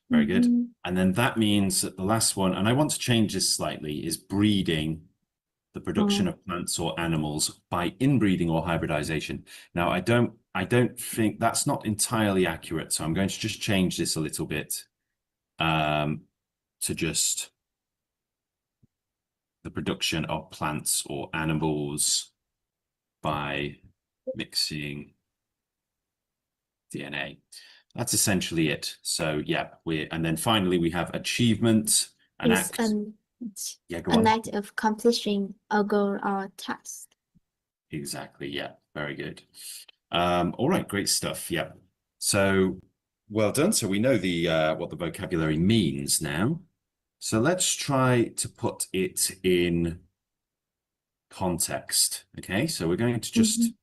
Speaker 3: Very good. And then that means that the last one, and I want to change this slightly, is breeding, the production of plants or animals by inbreeding or hybridization. Now, I don't think that's not entirely accurate, so I'm going to just change this a little bit to just the production of plants or animals by mixing DNA. That's essentially it. So yeah, and then finally we have achievement, an
Speaker 10: It's
Speaker 3: act. Yeah, go
Speaker 10: an
Speaker 3: on.
Speaker 10: act of accomplishing a goal or task.
Speaker 3: Exactly. Yeah, very good. All right, great stuff. Yeah. So well done. So we know the what the vocabulary means now. So let's try to put it in context. Okay, so we're going to just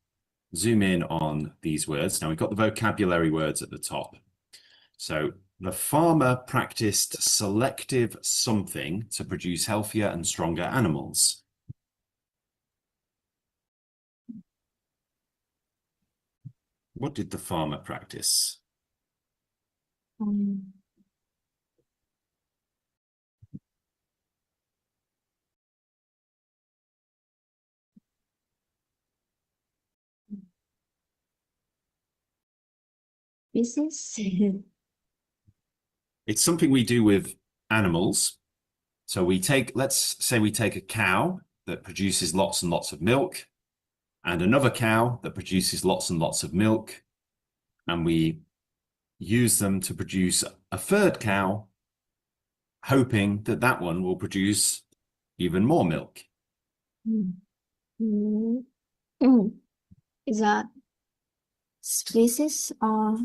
Speaker 3: zoom in on these words. Now we've got the vocabulary words at the top. So the farmer practiced selective something to produce healthier and stronger animals. What did the farmer practice?
Speaker 10: Business.
Speaker 3: It's something we do with animals. So let's say we take a cow that produces lots and lots of milk and another cow that produces lots and lots of milk, and we use them to produce a third cow, hoping that that one will produce even more milk.
Speaker 10: Is that species or
Speaker 3: It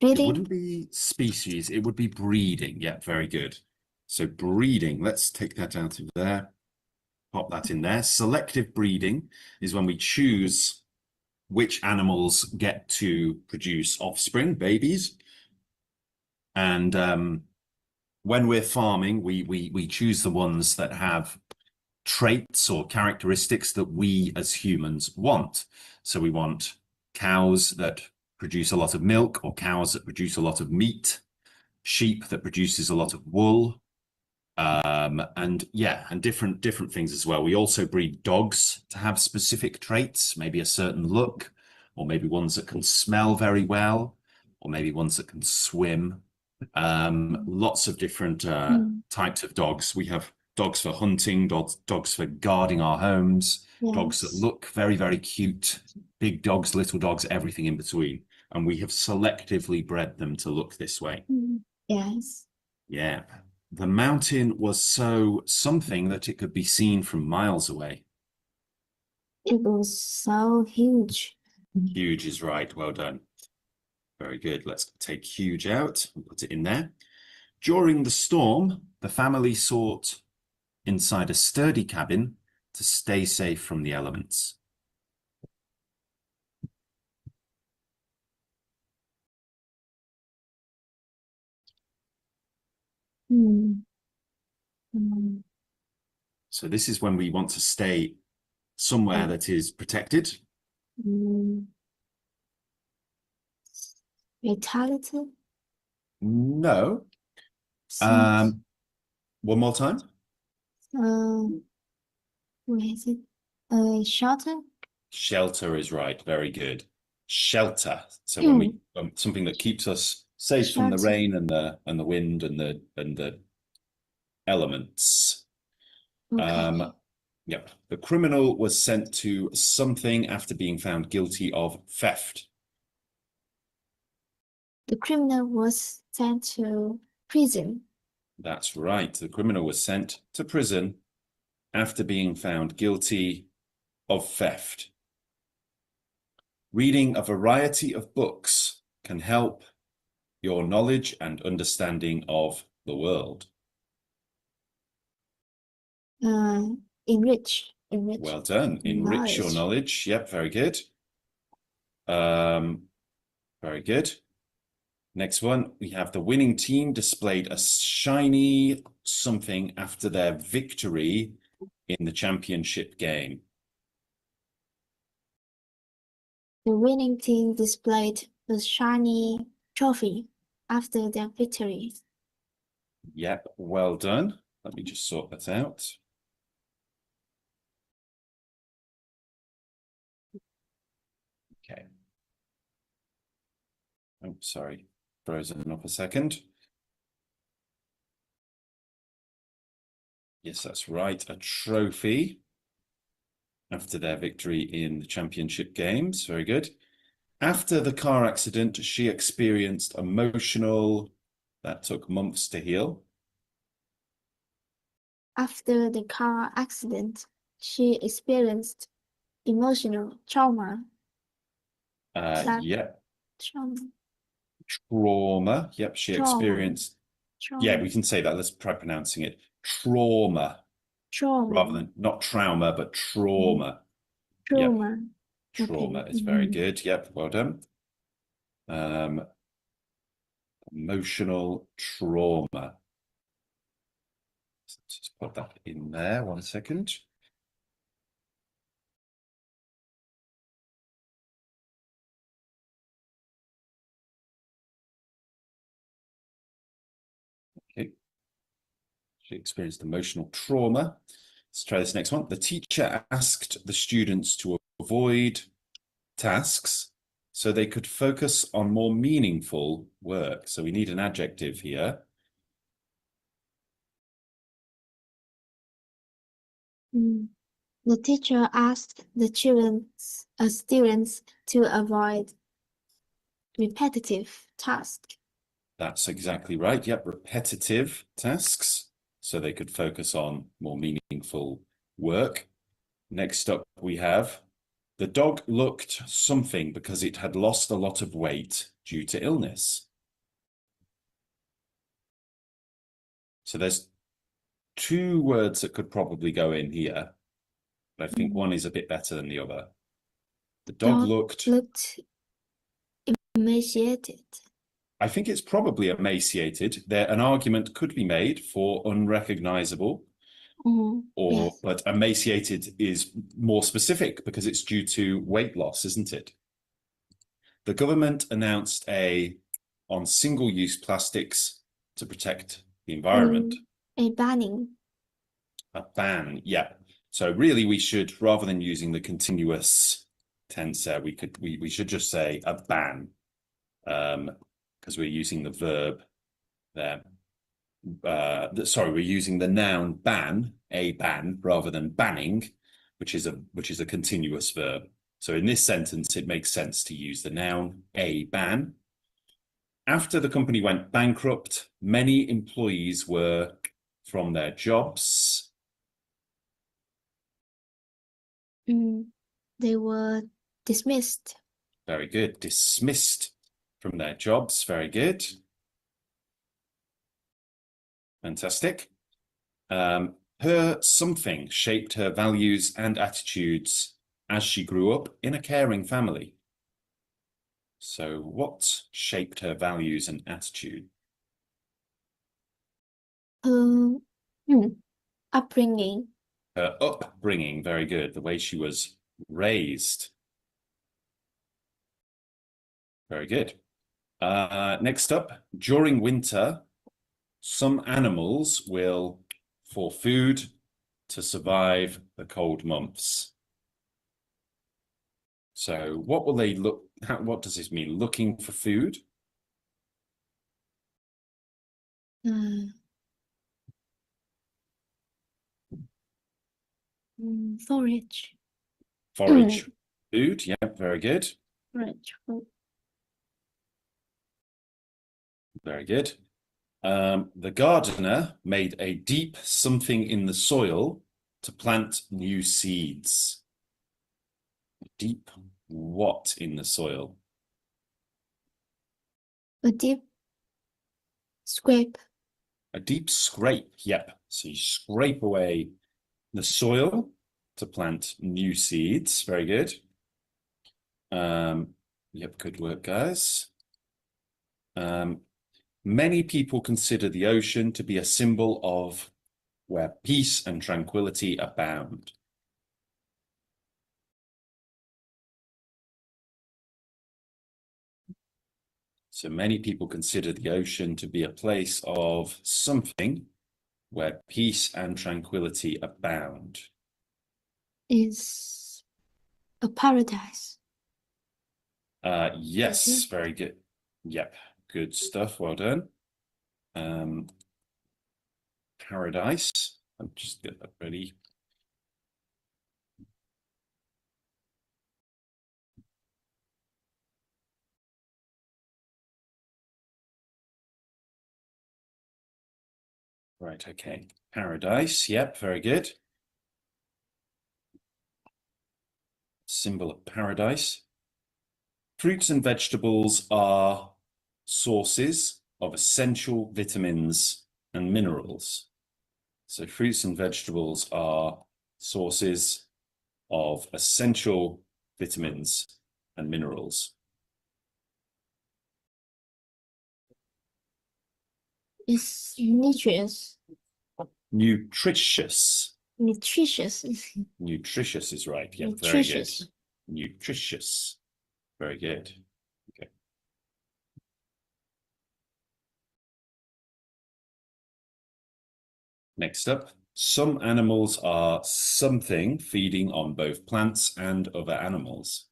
Speaker 10: breeding?
Speaker 3: wouldn't be species, it would be breeding. Yeah, very good. So breeding, let's take that out of there, pop that in there. Selective breeding is when we choose which animals get to produce offspring, babies. And when we're farming, we choose the ones that have traits or characteristics that we as humans want. So we want cows that produce a lot of milk, or cows that produce a lot of meat, sheep that produces a lot of wool, and different things as well. We also breed dogs to have specific traits, maybe a certain look, or maybe ones that can smell very well, or maybe ones that can swim. Lots of different types of dogs. We have dogs for hunting, dogs for guarding our homes, dogs that look very, very cute, big dogs, little dogs, everything in between. And we have selectively bred them to look this way.
Speaker 10: Yes.
Speaker 3: Yeah. The mountain was so something that it could be seen from miles away.
Speaker 10: It was so huge.
Speaker 3: Huge is right. Well done. Very good. Let's take huge out and put it in there. During the storm, the family sought inside a sturdy cabin to stay safe from the elements. So this is when we want to stay somewhere that is protected.
Speaker 10: Vitality?
Speaker 3: No. One more time.
Speaker 10: Where is it? Shelter?
Speaker 3: Shelter is right. Very good. Shelter. So when we something that keeps us safe from the rain and the wind and the elements.
Speaker 10: Okay.
Speaker 3: Yep. The criminal was sent to something after being found guilty of theft.
Speaker 10: The criminal was sent to prison.
Speaker 3: That's right. The criminal was sent to prison after being found guilty of theft. Reading a variety of books can help your knowledge and understanding of the world.
Speaker 10: Enrich.
Speaker 3: Well done. Enrich your knowledge. Yep, very good. Very good. Next one, we have the winning team displayed a shiny something after their victory in the championship game.
Speaker 10: The winning team displayed a shiny trophy after their victory.
Speaker 3: Yep, well done. Let me just sort that out. Okay. Oh, sorry. Frozen up a second. Yes, that's right. A trophy after their victory in the championship games. Very good. After the car accident, she experienced emotional, that took months to heal.
Speaker 10: After the car accident, she experienced emotional trauma.
Speaker 3: Yep.
Speaker 10: Trauma.
Speaker 3: Trauma. Yep, she experienced. Yeah, we can say that. Let's try pronouncing it. Trauma. Rather than not trauma, but trauma.
Speaker 10: Trauma.
Speaker 3: Yep. Trauma is very good. Yep, well done. Emotional trauma. Let's just put that in there. 1 second. Okay. She experienced emotional trauma. Let's try this next one. The teacher asked the students to avoid tasks so they could focus on more meaningful work. So we need an adjective here.
Speaker 10: The teacher asked the students to avoid repetitive tasks.
Speaker 3: That's exactly right. Yep, repetitive tasks so they could focus on more meaningful work. Next up, we have the dog looked something because it had lost a lot of weight due to illness. So there's 2 words that could probably go in here, but I think one is a bit better than the other. The dog looked
Speaker 10: emaciated.
Speaker 3: I think it's probably emaciated. An argument could be made for unrecognizable, but emaciated is more specific because it's due to weight loss, isn't it? The government announced on single-use plastics to protect the environment.
Speaker 10: A banning.
Speaker 3: A ban, yeah. So really we should, rather than using the continuous tense there, we should just say a ban, because we're using the verb there. Sorry, we're using the noun ban, a ban, rather than banning, which is a continuous verb. So in this sentence, it makes sense to use the noun a ban. After the company went bankrupt, many employees were from their jobs.
Speaker 10: They were dismissed.
Speaker 3: Very good. Dismissed from their jobs. Very good. Fantastic. Her something shaped her values and attitudes as she grew up in a caring family. So what shaped her values and attitude?
Speaker 10: Upbringing.
Speaker 3: Her upbringing, very good. The way she was raised. Very good. Next up, during winter, some animals will, for food, to survive the cold months. So what will they what does this mean? Looking for food?
Speaker 10: Forage.
Speaker 3: Forage. Food, yeah, very good.
Speaker 10: Forage.
Speaker 3: Very good. The gardener made a deep something in the soil to plant new seeds. Deep what in the soil?
Speaker 10: A deep scrape.
Speaker 3: A deep scrape, yep. So you scrape away the soil to plant new seeds. Very good. Yep, good work, guys. Many people consider the ocean to be a symbol of where peace and tranquility abound. So many people consider the ocean to be a place of something where peace and tranquility abound.
Speaker 10: Is a paradise.
Speaker 3: Yes, very good. Yep, good stuff. Well done. Paradise. I'll just get that ready. Right, okay. Paradise, yep, very good. Symbol of paradise. Fruits and vegetables are sources of essential vitamins and minerals. So fruits and vegetables are sources of essential vitamins and minerals.
Speaker 10: Is nutritious.
Speaker 3: Nutritious.
Speaker 10: Nutritious.
Speaker 3: Nutritious is right. Yeah,
Speaker 10: Nutritious.
Speaker 3: very good. Nutritious. Very good. Okay. Next up, some animals are something feeding on both plants and other animals.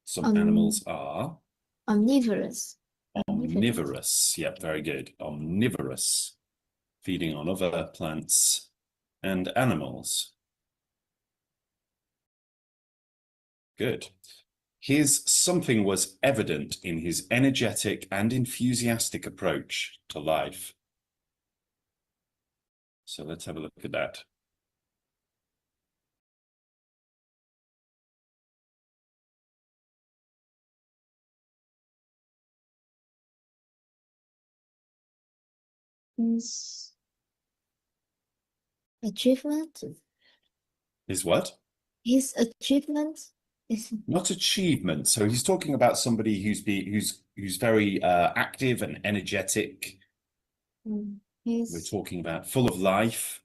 Speaker 10: Some animals are omnivorous.
Speaker 3: Omnivorous. Yep, very good. Omnivorous. Feeding on other plants and animals. Good. His something was evident in his energetic and enthusiastic approach to life. So let's have a look at that.
Speaker 10: His achievement.
Speaker 3: His what?
Speaker 10: His achievement is
Speaker 3: not achievement. So he's talking about somebody who's very active and energetic. We're talking about full of life.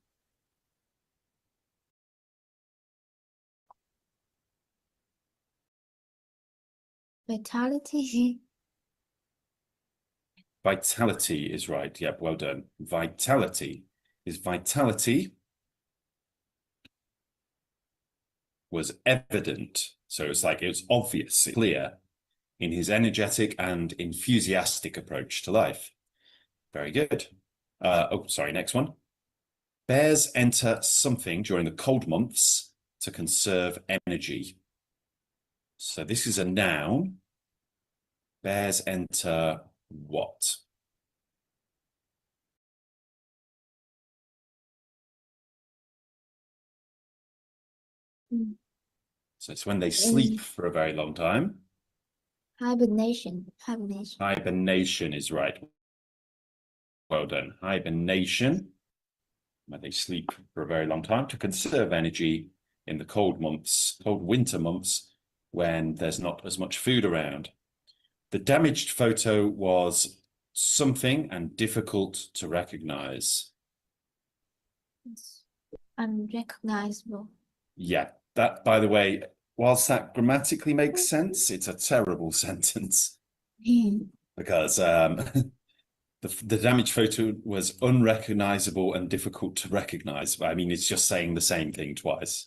Speaker 10: Vitality.
Speaker 3: Vitality is right. Yep, well done. Vitality was evident. So it's like it was obvious, clear in his energetic and enthusiastic approach to life. Very good. Oh, sorry, next one. Bears enter something during the cold months to conserve energy. So this is a noun. Bears enter what? So it's when they sleep for a very long time.
Speaker 10: Hibernation.
Speaker 3: Hibernation is right. Well done. Hibernation, when they sleep for a very long time to conserve energy in the cold winter months, when there's not as much food around. The damaged photo was something and difficult to recognize.
Speaker 10: It's unrecognizable.
Speaker 3: Yeah, that, by the way, whilst that grammatically makes sense, it's a terrible sentence because the damaged photo was unrecognizable and difficult to recognize. I mean, it's just saying the same thing twice.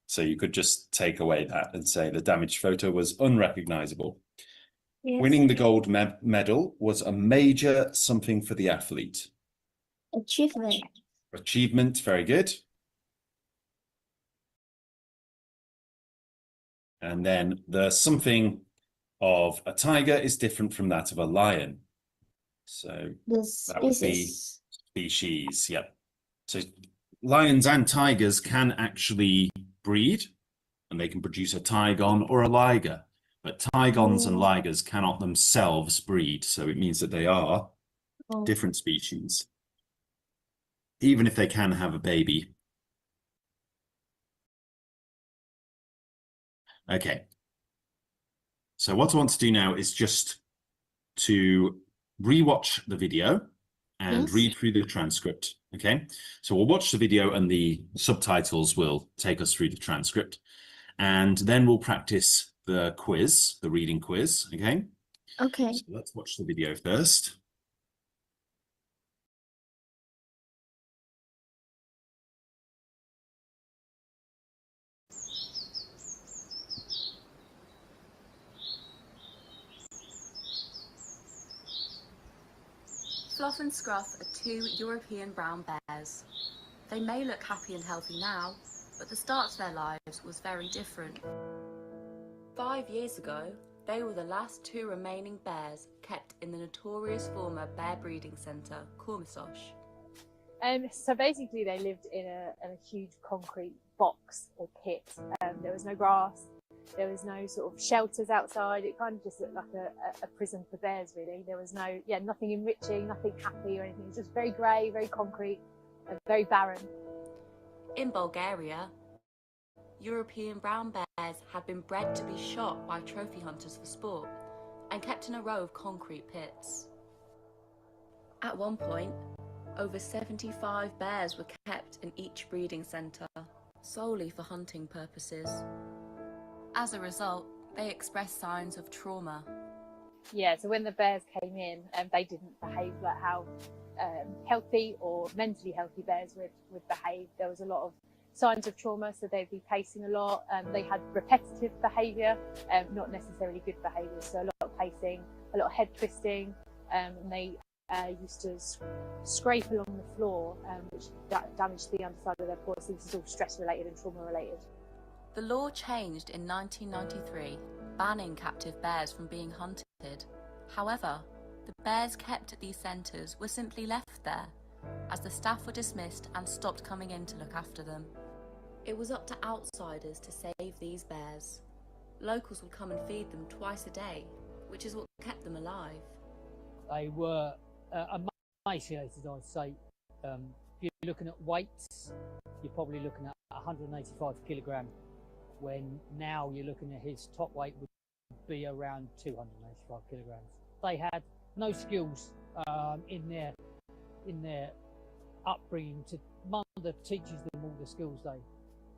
Speaker 3: So you could just take away that and say the damaged photo was unrecognizable. Yes. Winning the gold medal was a major something for the athlete.
Speaker 10: Achievement.
Speaker 3: Achievement, very good. And then the something of a tiger is different from that of a lion. So that would be species, yep. So lions and tigers can actually breed, and they can produce a tigon or a liger. But tigons and ligers cannot themselves breed, so it means that they are different species, even if they can have a baby. Okay. So what I want to do now is just to rewatch the video and read through the transcript. Okay, so we'll watch the video and the subtitles will take us through the transcript, and then we'll practice the quiz, the reading quiz. Okay.
Speaker 10: Okay.
Speaker 3: So let's watch the video first.
Speaker 2: Fluff and Scruff are two European brown bears. They may look happy and healthy now, but the start to their lives was very different. 5 years ago, they were the last two remaining bears kept in the notorious former bear breeding centre, Cormisosh.
Speaker 4: So basically they lived in a huge concrete box or pit. There was no grass, there was no sort of shelters outside. It kind of just looked like a prison for bears, really. There was nothing enriching, nothing happy or anything. It was just very grey, very concrete, and very barren.
Speaker 2: In Bulgaria, European brown bears had been bred to be shot by trophy hunters for sport and kept in a row of concrete pits. At one point, over 75 bears were kept in each breeding centre, solely for hunting purposes. As a result, they expressed signs of trauma.
Speaker 4: Yeah, so when the bears came in, they didn't behave like how healthy or mentally healthy bears would behave. There was a lot of signs of trauma, so they'd be pacing a lot. They had repetitive behaviour, not necessarily good behaviour, so a lot of pacing, a lot of head twisting, and they used to scrape along the floor, which damaged the underside of their paws. So this is all stress related and trauma related.
Speaker 2: The law changed in 1993, banning captive bears from being hunted. However, the bears kept at these centres were simply left there, as the staff were dismissed and stopped coming in to look after them. It was up to outsiders to save these bears. Locals would come and feed them twice a day, which is what kept them alive.
Speaker 5: They were emaciated, I'd say. If you're looking at weights, you're probably looking at 185 kilogram, when now you're looking at his top weight would be around 285 kilograms. They had no skills in their upbringing. Mother teaches them all the skills they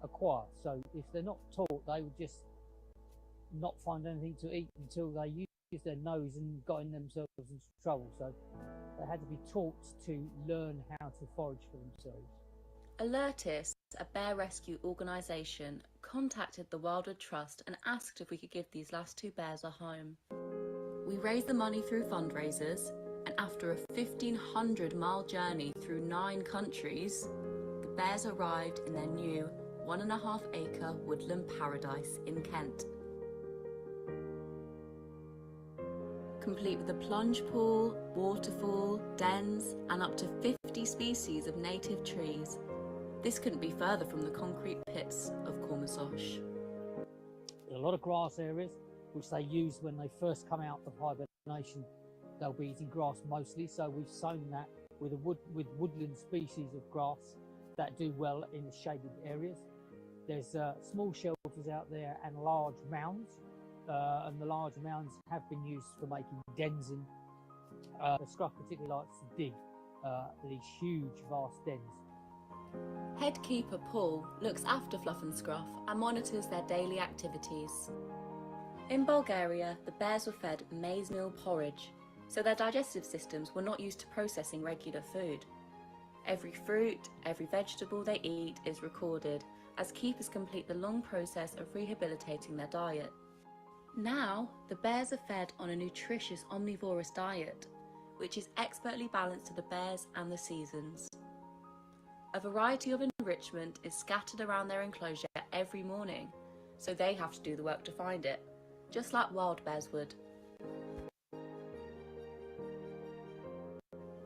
Speaker 5: acquire. So if they're not taught, they would just not find anything to eat until they used their nose and got in themselves into trouble. So they had to be taught to learn how to forage for themselves.
Speaker 2: Alertis, a bear rescue organisation, contacted the Wildwood Trust and asked if we could give these last two bears a home. We raised the money through fundraisers, and after a 1,500-mile journey through 9 countries, the bears arrived in their new 1.5-acre woodland paradise in Kent. Complete with a plunge pool, waterfall, dens, and up to 50 species of native trees. This couldn't be further from the concrete pits of Cormasosh.
Speaker 5: A lot of grass areas, which they use when they first come out of hibernation. They'll be eating grass mostly, so we've sown that with woodland species of grass that do well in the shaded areas. There's small shelters out there and large mounds, and the large mounds have been used for making dens in. The scruff particularly likes to dig these huge, vast dens.
Speaker 2: Head keeper Paul looks after Fluff and Scruff and monitors their daily activities. In Bulgaria, the bears were fed maize meal porridge, so their digestive systems were not used to processing regular food. Every fruit, every vegetable they eat is recorded as keepers complete the long process of rehabilitating their diet. Now, the bears are fed on a nutritious omnivorous diet, which is expertly balanced to the bears and the seasons. A variety of enrichment is scattered around their enclosure every morning, so they have to do the work to find it, just like wild bears would.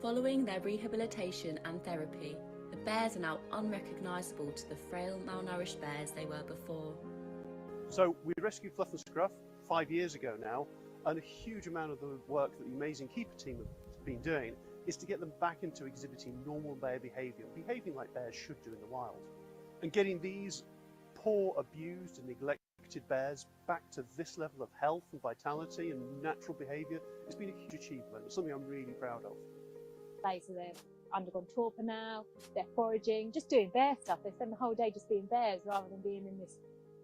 Speaker 2: Following their rehabilitation and therapy, the bears are now unrecognisable to the frail, malnourished bears they were before.
Speaker 6: So we rescued Fluff and Scruff 5 years ago now, and a huge amount of the work that the amazing keeper team have been doing is to get them back into exhibiting normal bear behaviour, behaving like bears should do in the wild. And getting these poor, abused and neglected bears back to this level of health and vitality and natural behaviour has been a huge achievement. It's something I'm really proud of.
Speaker 4: So they've undergone torpor now, they're foraging, just doing bear stuff. They spend the whole day just being bears rather than being in this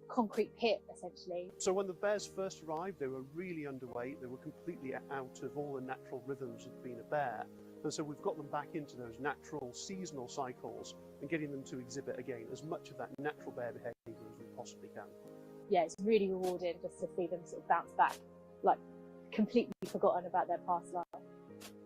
Speaker 4: concrete pit, essentially.
Speaker 6: So when the bears first arrived, they were really underweight. They were completely out of all the natural rhythms of being a bear. And so we've got them back into those natural seasonal cycles and getting them to exhibit again as much of that natural bear behaviour as we possibly can.
Speaker 4: Yeah, it's really rewarding just to see them sort of bounce back, like completely forgotten about their past life.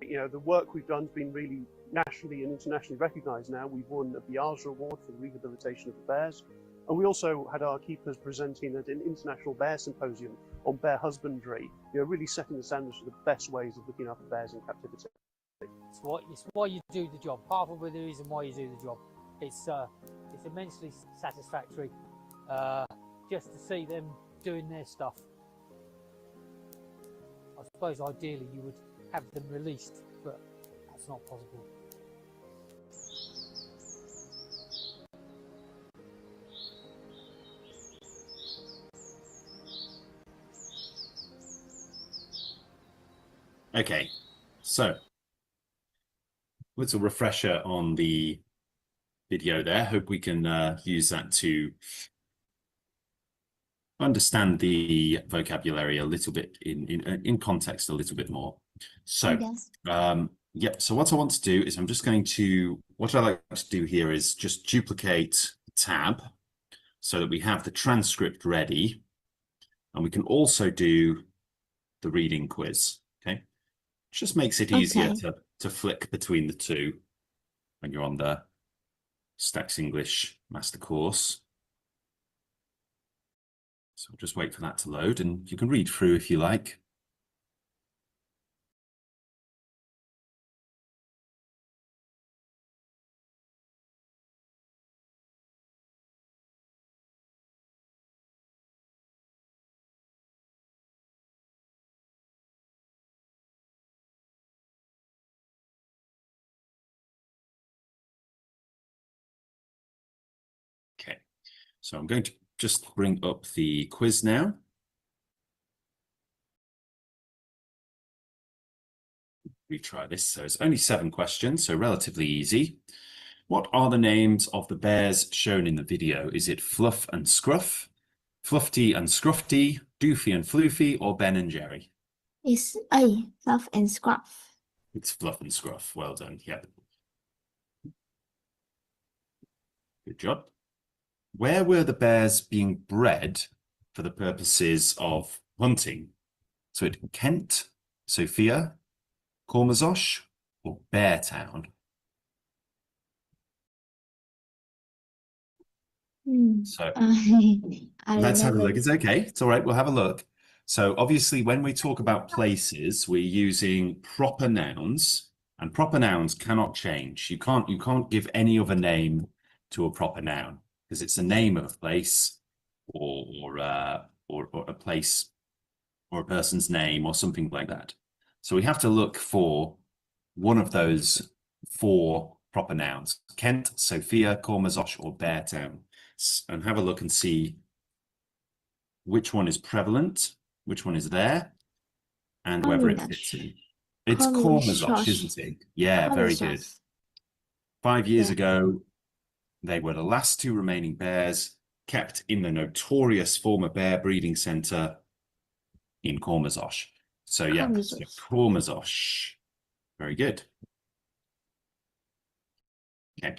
Speaker 6: You know, the work we've done has been really nationally and internationally recognised now. We've won a Biaggia Award for the rehabilitation of the bears. And we also had our keepers presenting at an international bear symposium on bear husbandry, you know, really setting the standards for the best ways of looking after bears in captivity.
Speaker 5: It's why you do the job. Part of the reason why you do the job. It's immensely satisfactory just to see them doing their stuff. I suppose ideally you would have them released, but that's not possible.
Speaker 3: Okay, so little refresher on the video there. Hope we can use that to understand the vocabulary a little bit in context a little bit more. So
Speaker 10: Yes.
Speaker 3: Yep, so what I want to do is what I like to do here is just duplicate the tab so that we have the transcript ready, and we can also do the reading quiz. Okay, just makes it easier to flick between the two when you're on the Stax English Master Course. So just wait for that to load, and you can read through if you like. Okay, so I'm going to just bring up the quiz now. Retry this. So it's only 7 questions, so relatively easy. What are the names of the bears shown in the video? Is it Fluff and Scruff, Fluffy and Scruffy, Doofy and Floofy, or Ben and Jerry?
Speaker 10: It's A, Fluff and Scruff.
Speaker 3: It's Fluff and Scruff. Well done. Yep. Good job. Where were the bears being bred for the purposes of hunting? So it Kent, Sophia, Cormazosh, or Beartown? So let's have a look. It's okay. It's all right. We'll have a look. So obviously, when we talk about places, we're using proper nouns, and proper nouns cannot change. You can't give any other name to a proper noun because it's the name of a place or a place or a person's name or something like that. So we have to look for one of those four proper nouns: Kent, Sophia, Cormazosh, or Beartown, and have a look and see which one is prevalent, which one is there, and whether it fits in. It's Cormazosh, isn't it? Yeah, very good. 5 years ago, they were the last two remaining bears kept in the notorious former bear breeding centre in Cormazosh. So yeah, so Cormazosh. Very good. Okay.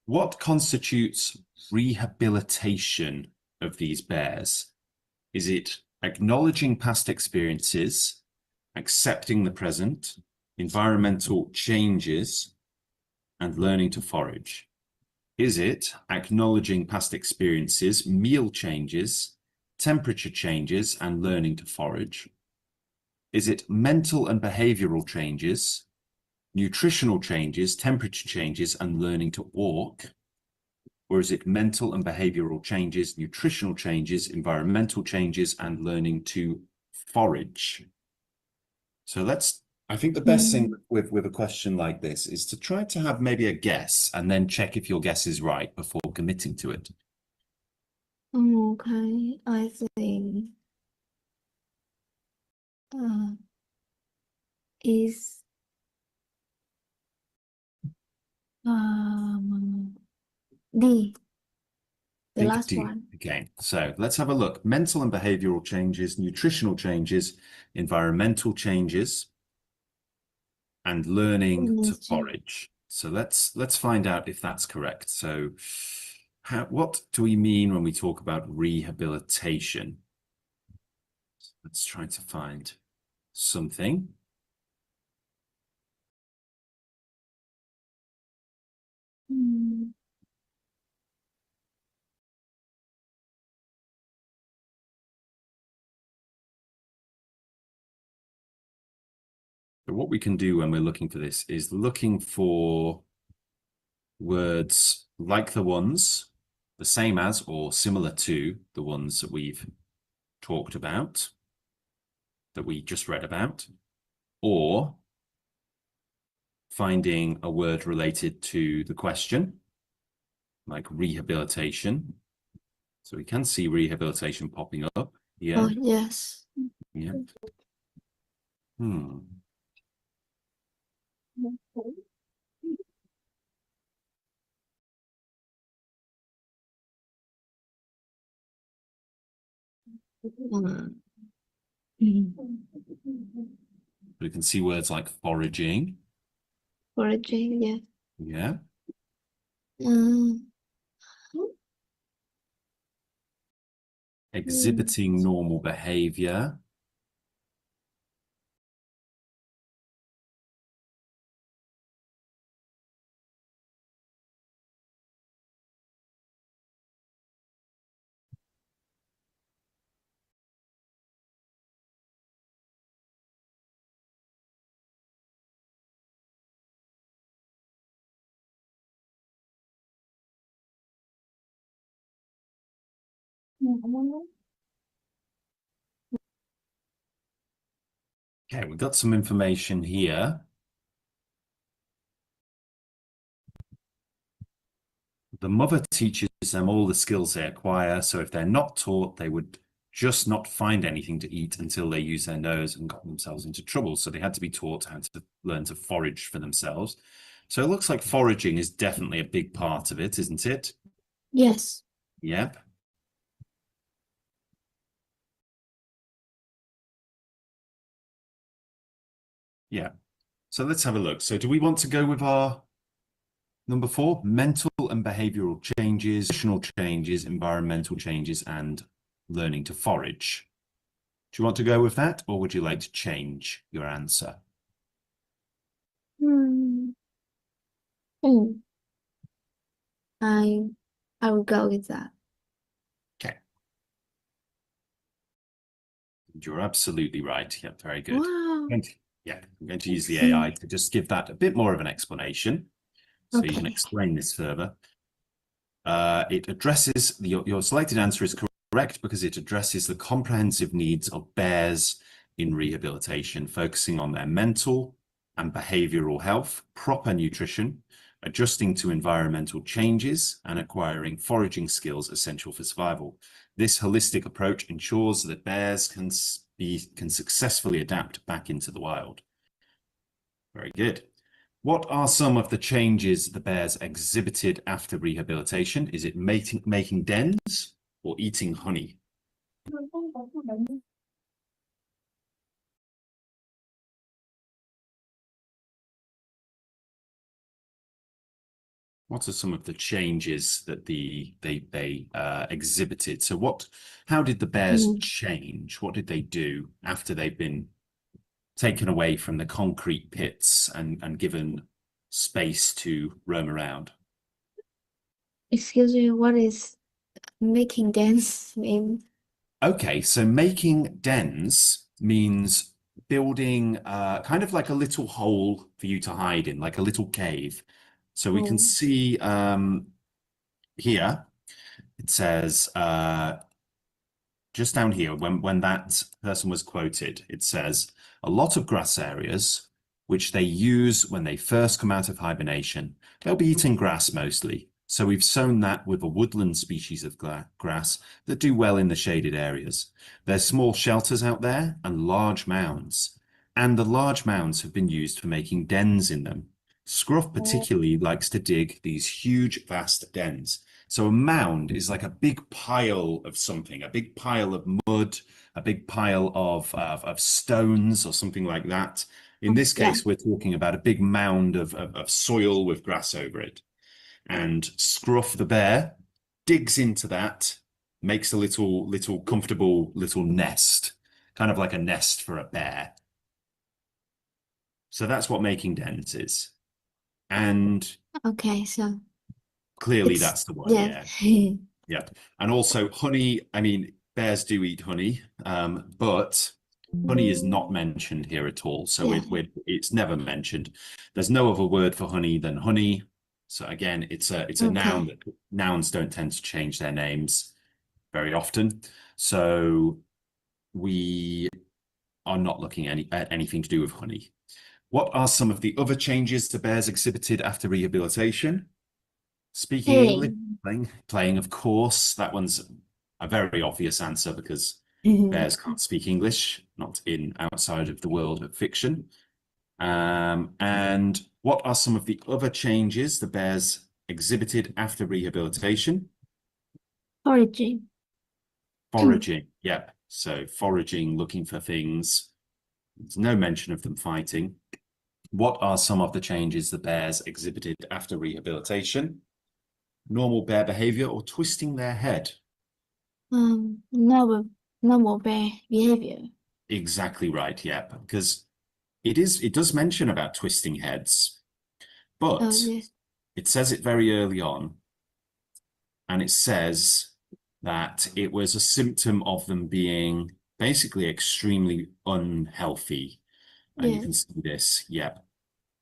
Speaker 3: What constitutes rehabilitation of these bears? Is it acknowledging past experiences, accepting the present, environmental changes, and learning to forage? Is it acknowledging past experiences, meal changes, temperature changes, and learning to forage? Is it mental and behavioral changes, nutritional changes, temperature changes, and learning to walk? Or is it mental and behavioral changes, nutritional changes, environmental changes, and learning to forage? So I think the best thing with a question like this is to try to have maybe a guess and then check if your guess is right before committing to it.
Speaker 10: Okay, I think is D, the last one.
Speaker 3: Okay, so let's have a look. Mental and behavioral changes, nutritional changes, environmental changes, and learning to forage. So let's find out if that's correct. So what do we mean when we talk about rehabilitation? Let's try to find something. So what we can do when we're looking for this is looking for words like the ones, the same as or similar to the ones that we've talked about, that we just read about, or finding a word related to the question, like rehabilitation. So we can see rehabilitation popping up here.
Speaker 10: Oh, yes.
Speaker 3: Yeah. We can see words like foraging.
Speaker 10: Foraging, yeah.
Speaker 3: Yeah. Exhibiting normal behavior. Okay, we've got some information here. The mother teaches them all the skills they acquire, so if they're not taught, they would just not find anything to eat until they use their nose and got themselves into trouble. So they had to be taught how to learn to forage for themselves. So it looks like foraging is definitely a big part of it, isn't it?
Speaker 10: Yes.
Speaker 3: Yep. Yeah. So let's have a look. So do we want to go with our number 4, mental and behavioral changes, emotional changes, environmental changes, and learning to forage? Do you want to go with that, or would you like to change your answer?
Speaker 10: Hmm. I will go with that.
Speaker 3: Okay. You're absolutely right. Yeah, very good.
Speaker 10: Wow.
Speaker 3: Yeah, I'm going to use the AI to just give that a bit more of an explanation, so you can
Speaker 10: Okay.
Speaker 3: explain this further. It addresses your selected answer is correct because it addresses the comprehensive needs of bears in rehabilitation, focusing on their mental and behavioral health, proper nutrition, adjusting to environmental changes, and acquiring foraging skills essential for survival. This holistic approach ensures that bears can successfully adapt back into the wild. Very good. What are some of the changes the bears exhibited after rehabilitation? Is it making dens or eating honey? What are some of the changes that they exhibited? So how did the bears change? What did they do after they've been taken away from the concrete pits and given space to roam around?
Speaker 10: Excuse me, what is making dance mean?
Speaker 3: Okay, so making dens means building kind of like a little hole for you to hide in, like a little cave. So we can see here, it says just down here, when that person was quoted, it says a lot of grass areas, which they use when they first come out of hibernation. They'll be eating grass mostly. So we've sown that with a woodland species of grass that do well in the shaded areas. There's small shelters out there and large mounds. And the large mounds have been used for making dens in them. Scruff particularly likes to dig these huge, vast dens. So a mound is like a big pile of something, a big pile of mud, a big pile of stones or something like that. In this case, we're talking about a big mound of soil with grass over it. And Scruff the bear digs into that, makes a little comfortable little nest, kind of like a nest for a bear. So that's what making dens is. And
Speaker 10: Okay, so
Speaker 3: clearly that's the one, yeah. Yeah. And also honey, I mean, bears do eat honey, but honey is not mentioned here at all. So it's never mentioned. There's no other word for honey than honey. So again, it's a noun that nouns don't tend to change their names very often. So we are not looking at anything to do with honey. What are some of the other changes the bears exhibited after rehabilitation? Speaking English, playing, of course. That one's a very obvious answer because bears can't speak English, not outside of the world of fiction. And what are some of the other changes the bears exhibited after rehabilitation?
Speaker 10: Foraging.
Speaker 3: Foraging, yep. So foraging, looking for things. There's no mention of them fighting. What are some of the changes the bears exhibited after rehabilitation? Normal bear behavior or twisting their head?
Speaker 10: Normal bear behavior.
Speaker 3: Exactly right, yeah, because it does mention about twisting heads, but it says it very early on, and it says that it was a symptom of them being basically extremely unhealthy. And you can see this, yep.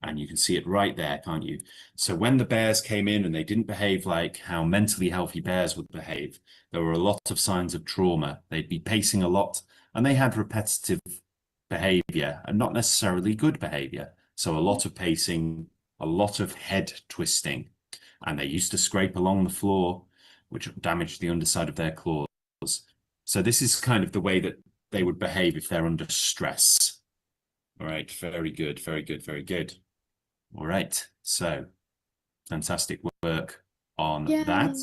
Speaker 3: And you can see it right there, can't you? So when the bears came in and they didn't behave like how mentally healthy bears would behave, there were a lot of signs of trauma. They'd be pacing a lot and they had repetitive behavior and not necessarily good behavior. So a lot of pacing, a lot of head twisting, and they used to scrape along the floor, which damaged the underside of their claws. So this is kind of the way that they would behave if they're under stress. All right, very good, very good, very good. All right, so fantastic work on that.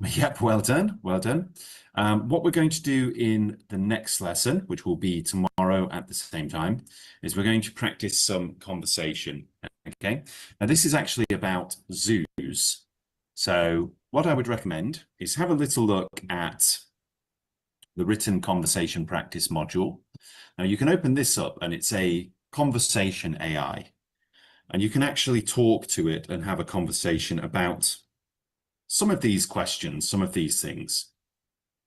Speaker 3: Yep, well done, well done. What we're going to do in the next lesson, which will be tomorrow at the same time, is we're going to practice some conversation, okay? Now, this is actually about zoos. So what I would recommend is have a little look at the written conversation practice module. Now, you can open this up and it's a conversation AI. And you can actually talk to it and have a conversation about some of these questions, some of these things,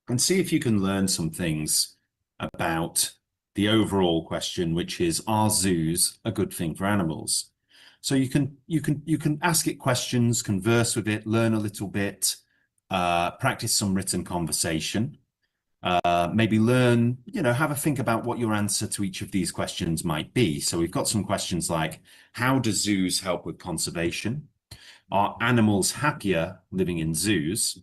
Speaker 3: and see if you can learn some things about the overall question, which is, are zoos a good thing for animals? So you can ask it questions, converse with it, learn a little bit, practice some written conversation, maybe learn, have a think about what your answer to each of these questions might be. So we've got some questions like, how do zoos help with conservation? Are animals happier living in zoos?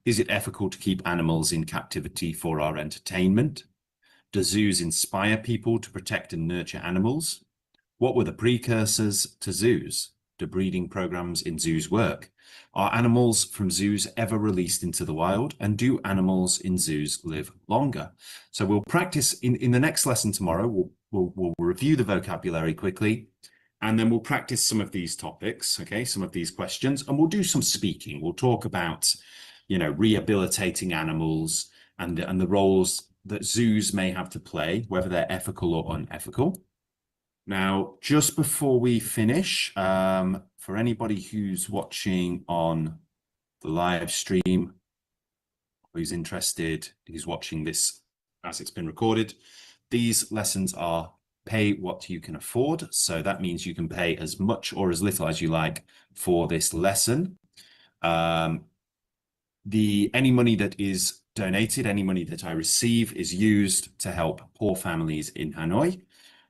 Speaker 3: Is it ethical to keep animals in captivity for our entertainment? Do zoos inspire people to protect and nurture animals? What were the precursors to zoos? Do breeding programs in zoos work? Are animals from zoos ever released into the wild? And do animals in zoos live longer? So we'll practice in the next lesson tomorrow. We'll review the vocabulary quickly. And then we'll practice some of these topics, okay, some of these questions, and we'll do some speaking. We'll talk about, rehabilitating animals and the roles that zoos may have to play, whether they're ethical or unethical. Now, just before we finish, for anybody who's watching on the live stream, who's interested, who's watching this as it's been recorded, these lessons are pay what you can afford. So that means you can pay as much or as little as you like for this lesson. Any money that is donated, any money that I receive is used to help poor families in Hanoi.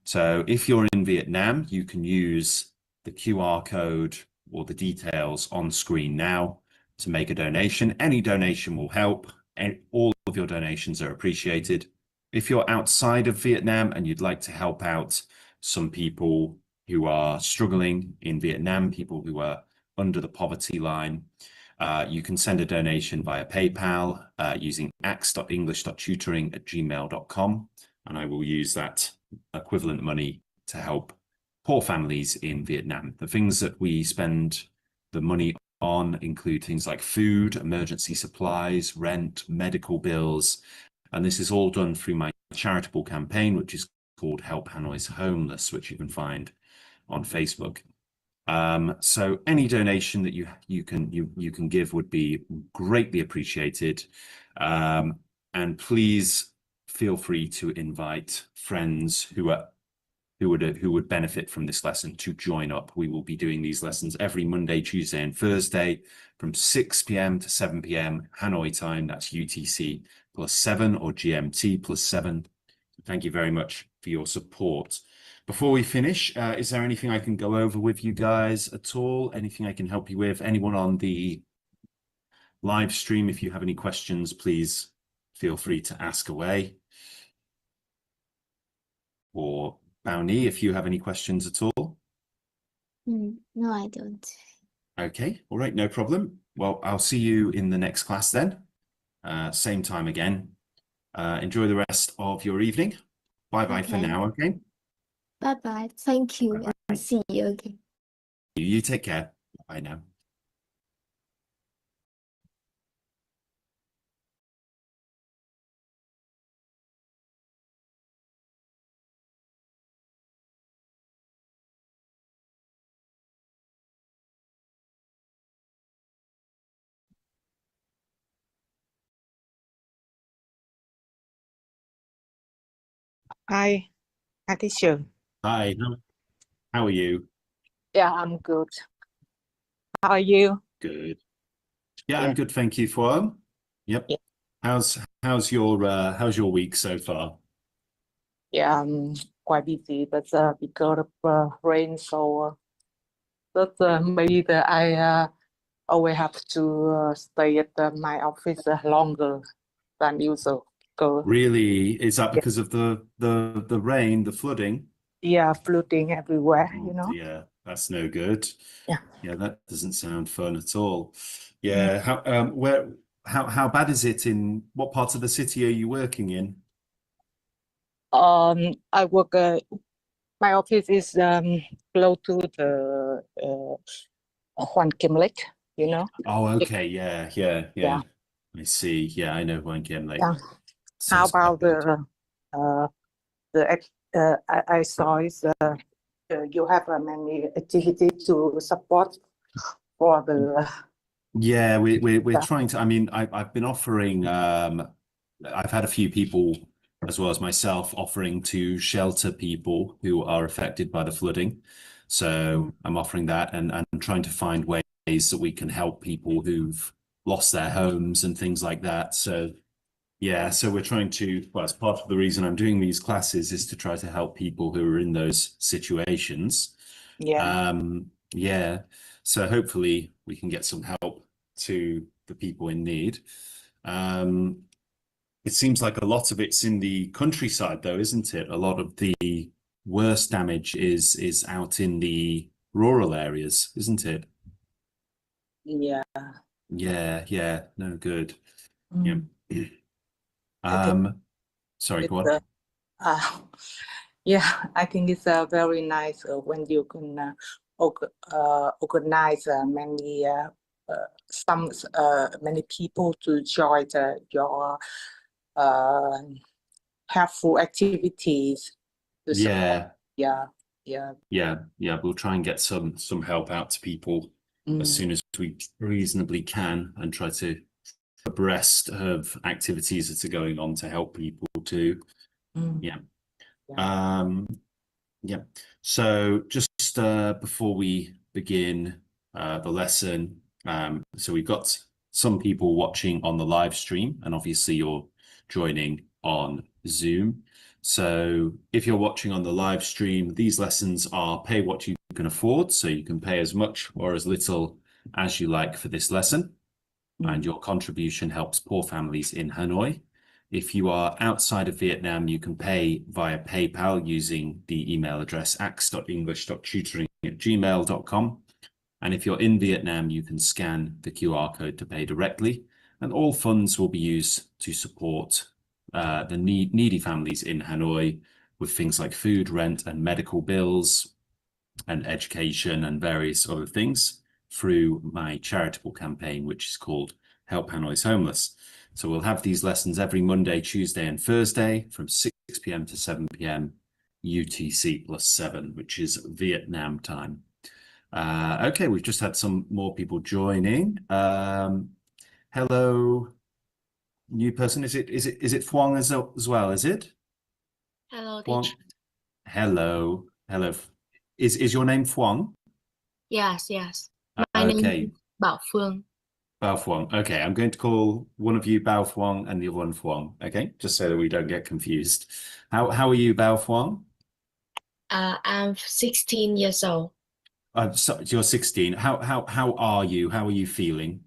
Speaker 3: So if you're in Vietnam, you can use the QR code or the details on screen now to make a donation. Any donation will help, and all of your donations are appreciated. If you're outside of Vietnam and you'd like to help out some people who are struggling in Vietnam, people who are under the poverty line, you can send a donation via PayPal using ax.english.tutoring@gmail.com, and I will use that equivalent money to help poor families in Vietnam. The things that we spend the money on include things like food, emergency supplies, rent, medical bills, and this is all done through my charitable campaign, which is called Help Hanoi's Homeless, which you can find on Facebook. So any donation that you can give would be greatly appreciated. And please feel free to invite friends who would benefit from this lesson to join up. We will be doing these lessons every Monday, Tuesday, and Thursday from 6 p.m. to 7 p.m. Hanoi time. That's UTC +7 or GMT +7. Thank you very much for your support. Before we finish, is there anything I can go over with you guys at all? Anything I can help you with? Anyone on the live stream, if you have any questions, please feel free to ask away. Or Bao-Ni, if you have any questions at all.
Speaker 10: No, I don't.
Speaker 3: Okay, all right, no problem. Well, I'll see you in the next class then. Same time again. Enjoy the rest of your evening. Bye-bye for
Speaker 10: Okay.
Speaker 3: now, okay?
Speaker 10: Bye-bye. Thank you,
Speaker 3: Bye-bye.
Speaker 10: and see you again.
Speaker 3: You take care. Bye now.
Speaker 11: Hi, teacher.
Speaker 3: Hi, how are you?
Speaker 11: Yeah, I'm good. How are you?
Speaker 3: Good. Yeah,
Speaker 11: Yeah.
Speaker 3: I'm good, thank you, Fuan. Yep.
Speaker 11: Yeah.
Speaker 3: How's your week so far?
Speaker 11: Yeah, I'm quite busy, but because of rain, so maybe I always have to stay at my office longer than usual.
Speaker 3: Really? Is that
Speaker 11: Yeah,
Speaker 3: because of the rain, the flooding?
Speaker 11: yeah, flooding everywhere,
Speaker 3: Oh dear, that's no good.
Speaker 11: Yeah.
Speaker 3: Yeah, that doesn't sound fun at all. Yeah, how where how bad is it in what part of the city are you working in?
Speaker 11: I work. My office is close to the Hoàn Kim Lake. You know.
Speaker 3: Oh, okay. Yeah.
Speaker 11: Yeah.
Speaker 3: I see. Yeah, I know One Game Lake.
Speaker 11: Yeah.
Speaker 3: So
Speaker 11: How
Speaker 3: it's quite
Speaker 11: about
Speaker 3: good.
Speaker 11: I saw is you have many activities to support for the
Speaker 3: Yeah, we're
Speaker 11: yeah.
Speaker 3: trying to. I mean, I've been offering. I've had a few people, as well as myself, offering to shelter people who are affected by the flooding. So I'm offering that and trying to find ways that we can help people who've lost their homes and things like that. So yeah, so we're trying to. Well, it's part of the reason I'm doing these classes is to try to help people who are in those situations.
Speaker 11: Yeah.
Speaker 3: Yeah, so hopefully we can get some help to the people in need. It seems like a lot of it's in the countryside, though, isn't it? A lot of the worst damage is out in the rural areas, isn't it?
Speaker 11: Yeah.
Speaker 3: Yeah. No, good. Yeah.
Speaker 11: Mm. I think
Speaker 3: Sorry,
Speaker 11: it's
Speaker 3: go on.
Speaker 11: yeah, I think it's very nice when you can organize many people to join your uh, helpful activities to support.
Speaker 3: Yeah.
Speaker 11: Yeah.
Speaker 3: We'll try and get some help out to people as soon as we reasonably can and try to abreast of activities that are going on to help people too. Yeah. So just before we begin the lesson, so we've got some people watching on the live stream, and obviously you're joining on Zoom. So if you're watching on the live stream, these lessons are pay what you can afford, so you can pay as much or as little as you like for this lesson, and your contribution helps poor families in Hanoi. If you are outside of Vietnam, you can pay via PayPal using the email address ax.english.tutoring@gmail.com. And if you're in Vietnam, you can scan the QR code to pay directly. And all funds will be used to support the needy families in Hanoi with things like food, rent, and medical bills, and education, and various other things through my charitable campaign, which is called Help Hanoi's Homeless. So we'll have these lessons every Monday, Tuesday, and Thursday from 6 p.m. to 7 p.m. UTC +7, which is Vietnam time. Okay, we've just had some more people joining. Hello, new person. Is it Phuong as well? Is it?
Speaker 10: Hello,
Speaker 3: Phuong.
Speaker 10: teacher.
Speaker 3: Hello. Is your name Phuong?
Speaker 10: Yes. My name
Speaker 3: Okay.
Speaker 10: is Bảo Phương.
Speaker 3: Bao Phuong. Okay, I'm going to call one of you Bao Phuong and the other one Phuong. Okay, just so that we don't get confused. How are you, Bao Phuong?
Speaker 10: I'm 16 years old.
Speaker 3: So you're 16. How are you? How are you feeling?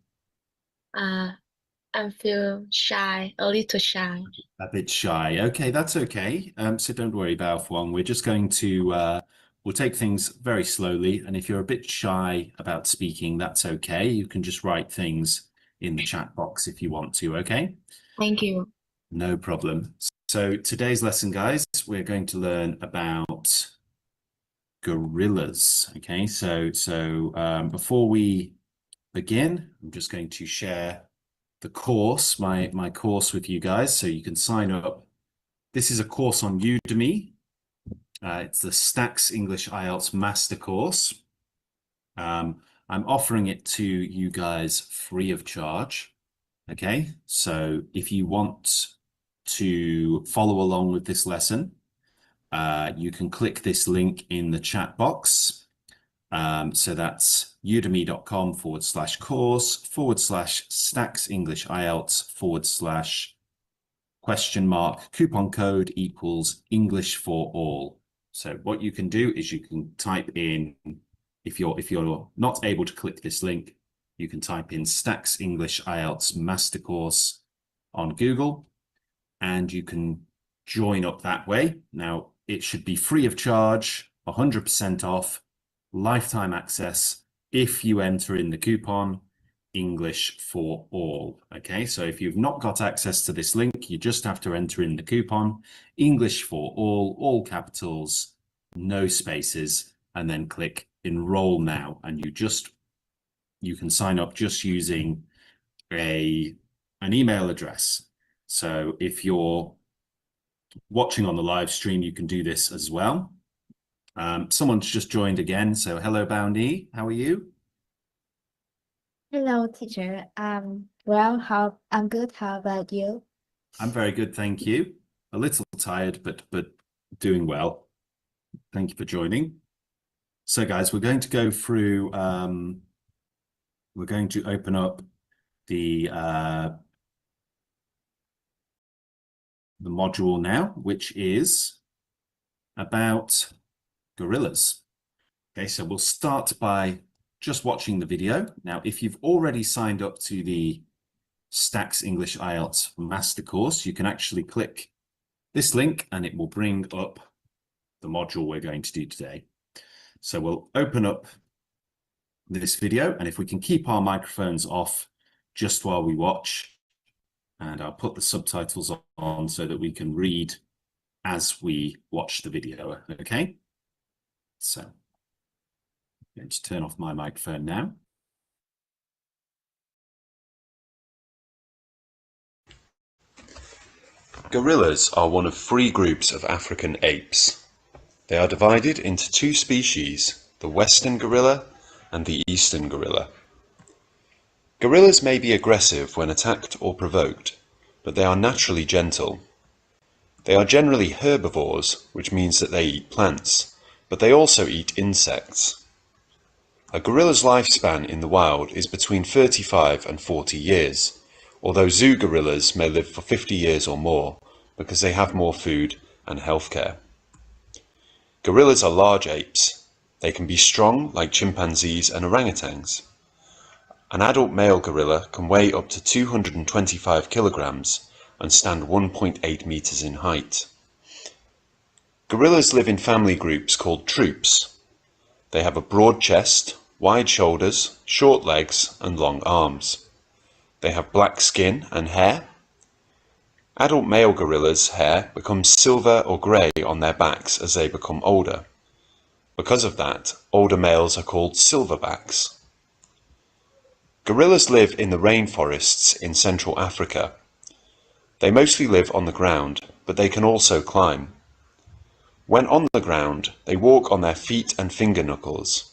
Speaker 10: I feel shy, a little shy.
Speaker 3: A bit shy. Okay, that's okay. So don't worry, Bao Phuong. We're just going to we'll take things very slowly. And if you're a bit shy about speaking, that's okay. You can just write things in the chat box if you want to, okay?
Speaker 10: Thank you.
Speaker 3: No problem. So today's lesson, guys, we're going to learn about gorillas. Okay, so before we begin, I'm just going to share the course, my course with you guys, so you can sign up. This is a course on Udemy. It's the Stax English IELTS Master Course. I'm offering it to you guys free of charge. Okay, so if you want to follow along with this lesson, you can click this link in the chat box. So that's udemy.com/course/Stax English IELTS / coupon code equals English for all. So what you can do is you can type in, if you're not able to click this link, you can type in Stax English IELTS Master Course on Google, and you can join up that way. Now, it should be free of charge, 100% off, lifetime access if you enter in the coupon English for All. Okay, so if you've not got access to this link, you just have to enter in the coupon English for all capitals, no spaces, and then click enroll now. And you can sign up just using an email address. So if you're watching on the live stream, you can do this as well. Someone's just joined again. So hello, Boundy. How are you?
Speaker 10: Hello, teacher. Well, I'm good. How about you?
Speaker 3: I'm very good, thank you. A little tired, but doing well. Thank you for joining. So, guys, we're going to go through. We're going to open up the module now, which is about gorillas. Okay, so we'll start by just watching the video. Now, if you've already signed up to the Stax English IELTS Master Course, you can actually click this link and it will bring up the module we're going to do today. So we'll open up this video, and if we can keep our microphones off just while we watch, and I'll put the subtitles on so that we can read as we watch the video, okay? So I'm going to turn off my microphone now.
Speaker 12: Gorillas are one of 3 groups of African apes. They are divided into 2 species, the western gorilla and the eastern gorilla. Gorillas may be aggressive when attacked or provoked, but they are naturally gentle. They are generally herbivores, which means that they eat plants, but they also eat insects. A gorilla's lifespan in the wild is between 35 and 40 years, although zoo gorillas may live for 50 years or more because they have more food and healthcare. Gorillas are large apes. They can be strong like chimpanzees and orangutans. An adult male gorilla can weigh up to 225 kilograms and stand 1.8 meters in height. Gorillas live in family groups called troops. They have a broad chest, wide shoulders, short legs, and long arms. They have black skin and hair. Adult male gorillas' hair becomes silver or grey on their backs as they become older. Because of that, older males are called silverbacks. Gorillas live in the rainforests in Central Africa. They mostly live on the ground, but they can also climb. When on the ground, they walk on their feet and finger knuckles.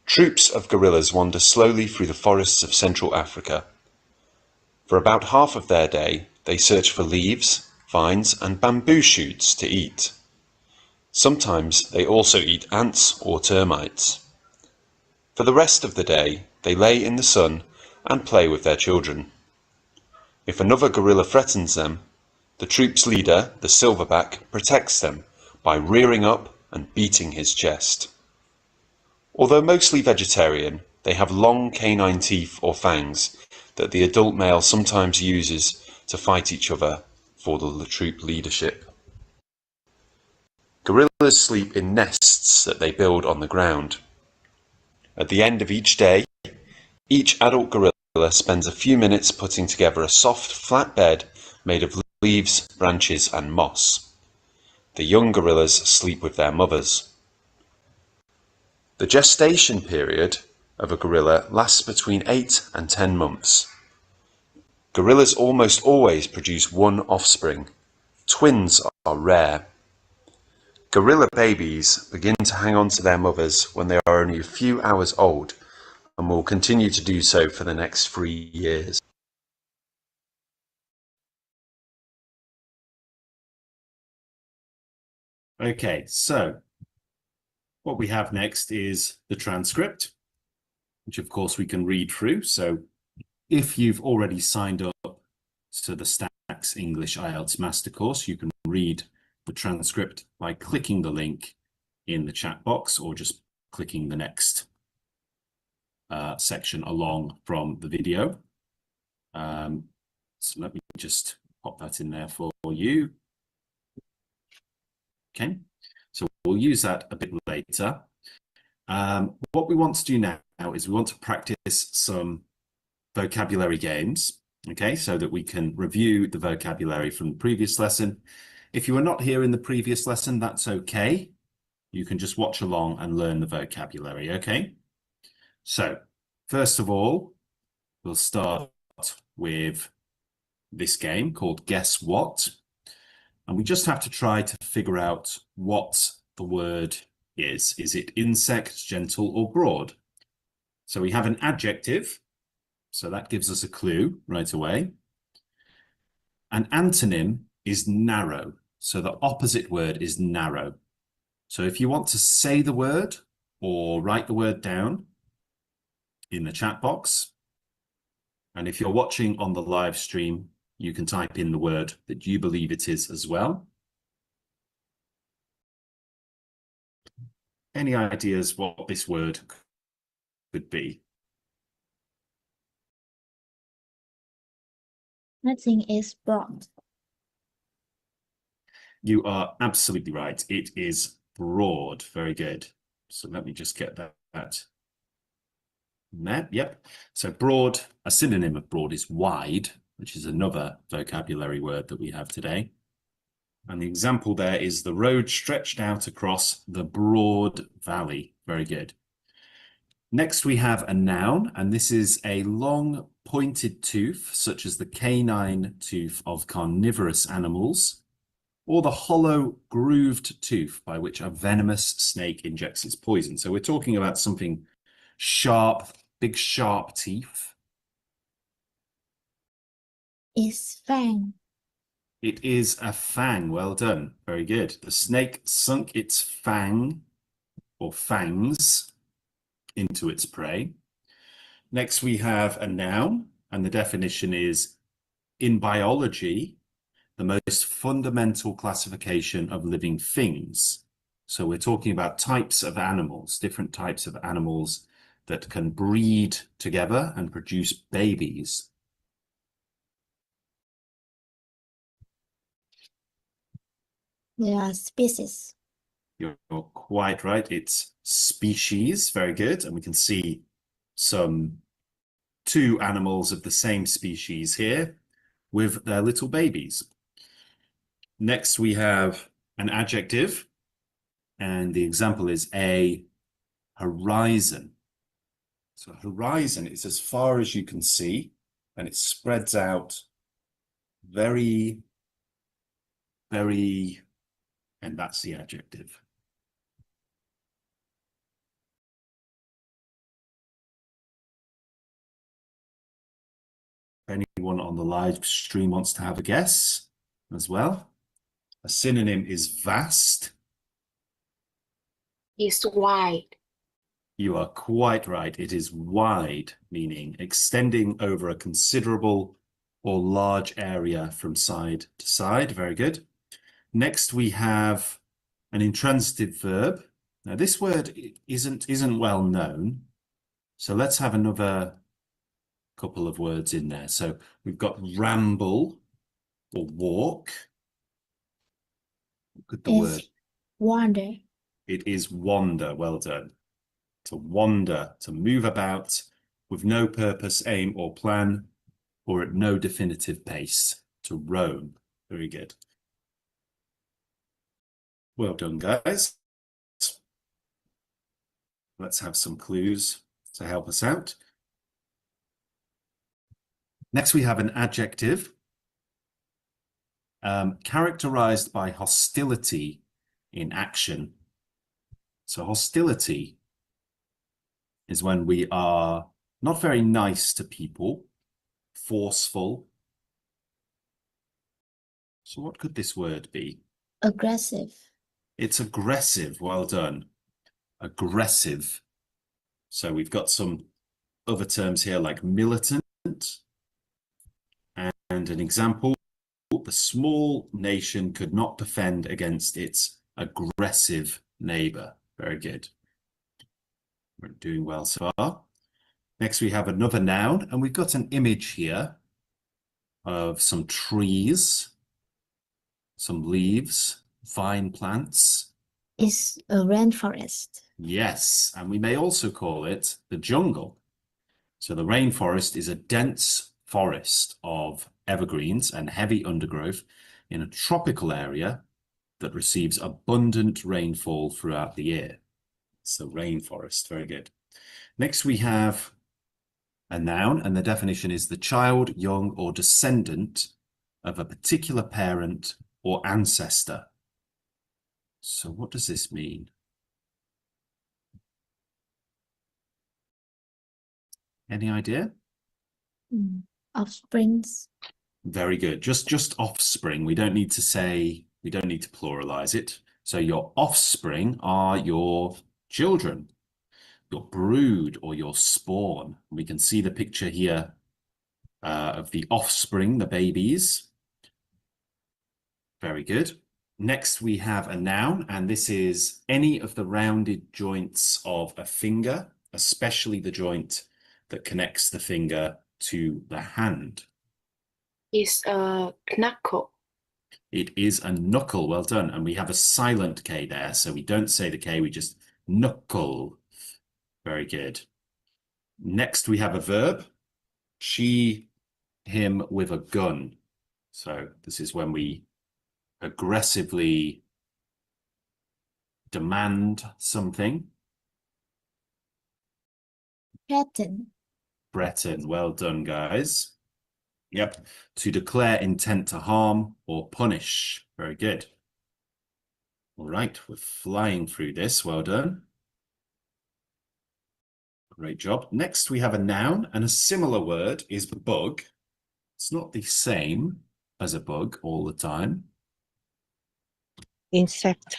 Speaker 12: Troops of gorillas wander slowly through the forests of Central Africa. For about half of their day, they search for leaves, vines, and bamboo shoots to eat. Sometimes they also eat ants or termites. For the rest of the day, they lay in the sun and play with their children. If another gorilla threatens them, the troop's leader, the silverback, protects them by rearing up and beating his chest. Although mostly vegetarian, they have long canine teeth or fangs that the adult male sometimes uses to fight each other for the troop leadership. Gorillas sleep in nests that they build on the ground. At the end of each day, each adult gorilla spends a few minutes putting together a soft, flat bed made of leaves, branches, and moss. The young gorillas sleep with their mothers. The gestation period of a gorilla lasts between 8 and 10 months. Gorillas almost always produce one offspring. Twins are rare. Gorilla babies begin to hang on to their mothers when they are only a few hours old and will continue to do so for the next 3 years.
Speaker 3: Okay, so what we have next is the transcript, which of course we can read through. So if you've already signed up to the Stax English IELTS Master Course, you can read the transcript by clicking the link in the chat box or just clicking the next section along from the video. So let me just pop that in there for you. Okay, so we'll use that a bit later. What we want to do now is we want to practice some vocabulary games, okay, so that we can review the vocabulary from the previous lesson. If you were not here in the previous lesson, that's okay. You can just watch along and learn the vocabulary, okay? So, first of all, we'll start with this game called Guess What? And we just have to try to figure out what the word is. Is it insect, gentle, or broad? So we have an adjective, so that gives us a clue right away. An antonym is narrow, so the opposite word is narrow. So if you want to say the word or write the word down in the chat box, and if you're watching on the live stream, you can type in the word that you believe it is as well. Any ideas what this word could be?
Speaker 10: I think it's broad.
Speaker 3: You are absolutely right. It is broad. Very good. So let me just get that there. Yep. So broad, a synonym of broad is wide, which is another vocabulary word that we have today. And the example there is the road stretched out across the broad valley. Very good. Next, we have a noun, and this is a long pointed tooth, such as the canine tooth of carnivorous animals, or the hollow grooved tooth by which a venomous snake injects its poison. So we're talking about something sharp, big sharp teeth.
Speaker 10: It's fang.
Speaker 3: It is a fang. Well done. Very good. The snake sunk its fang or fangs into its prey. Next, we have a noun, and the definition is, in biology, the most fundamental classification of living things. So we're talking about types of animals, different types of animals that can breed together and produce babies.
Speaker 10: They are species.
Speaker 3: You're quite right. It's species. Very good. And we can see two animals of the same species here with their little babies. Next, we have an adjective, and the example is a horizon. So horizon is as far as you can see, and it spreads out very, very, and that's the adjective. If anyone on the live stream wants to have a guess as well. A synonym is vast.
Speaker 10: It's wide.
Speaker 3: You are quite right. It is wide, meaning extending over a considerable or large area from side to side. Very good. Next, we have an intransitive verb. Now, this word isn't well known. So let's have another couple of words in there. So we've got ramble or walk. Look at the word.
Speaker 10: Wander.
Speaker 3: It is wander. Well done. To wander, to move about with no purpose, aim, or plan, or at no definitive pace. To roam. Very good. Well done, guys. Let's have some clues to help us out. Next, we have an adjective characterized by hostility in action. So hostility is when we are not very nice to people, forceful. So what could this word be?
Speaker 10: Aggressive.
Speaker 3: It's aggressive. Well done. Aggressive. So we've got some other terms here like militant. And an example, the small nation could not defend against its aggressive neighbor. Very good. We're doing well so far. Next, we have another noun, and we've got an image here of some trees, some leaves, vine plants.
Speaker 10: It's a rainforest.
Speaker 3: Yes, and we may also call it the jungle. So the rainforest is a dense forest of evergreens and heavy undergrowth in a tropical area that receives abundant rainfall throughout the year. So rainforest, very good. Next we have a noun, and the definition is the child, young, or descendant of a particular parent or ancestor. So what does this mean? Any idea?
Speaker 10: Offsprings.
Speaker 3: Very good. Just offspring. We don't need to pluralize it. So your offspring are your children, your brood or your spawn. We can see the picture here of the offspring, the babies. Very good. Next, we have a noun, and this is any of the rounded joints of a finger, especially the joint that connects the finger to the hand.
Speaker 9: Is a knuckle.
Speaker 3: It is a knuckle. Well done. And we have a silent K there, so we don't say the K, we just knuckle. Very good. Next, we have a verb. She, him with a gun. So this is when we aggressively demand something.
Speaker 10: Threaten.
Speaker 3: Breton, well done, guys. Yep, to declare intent to harm or punish. Very good. All right, we're flying through this. Well done. Great job. Next, we have a noun, and a similar word is bug. It's not the same as a bug all the time.
Speaker 11: Insect.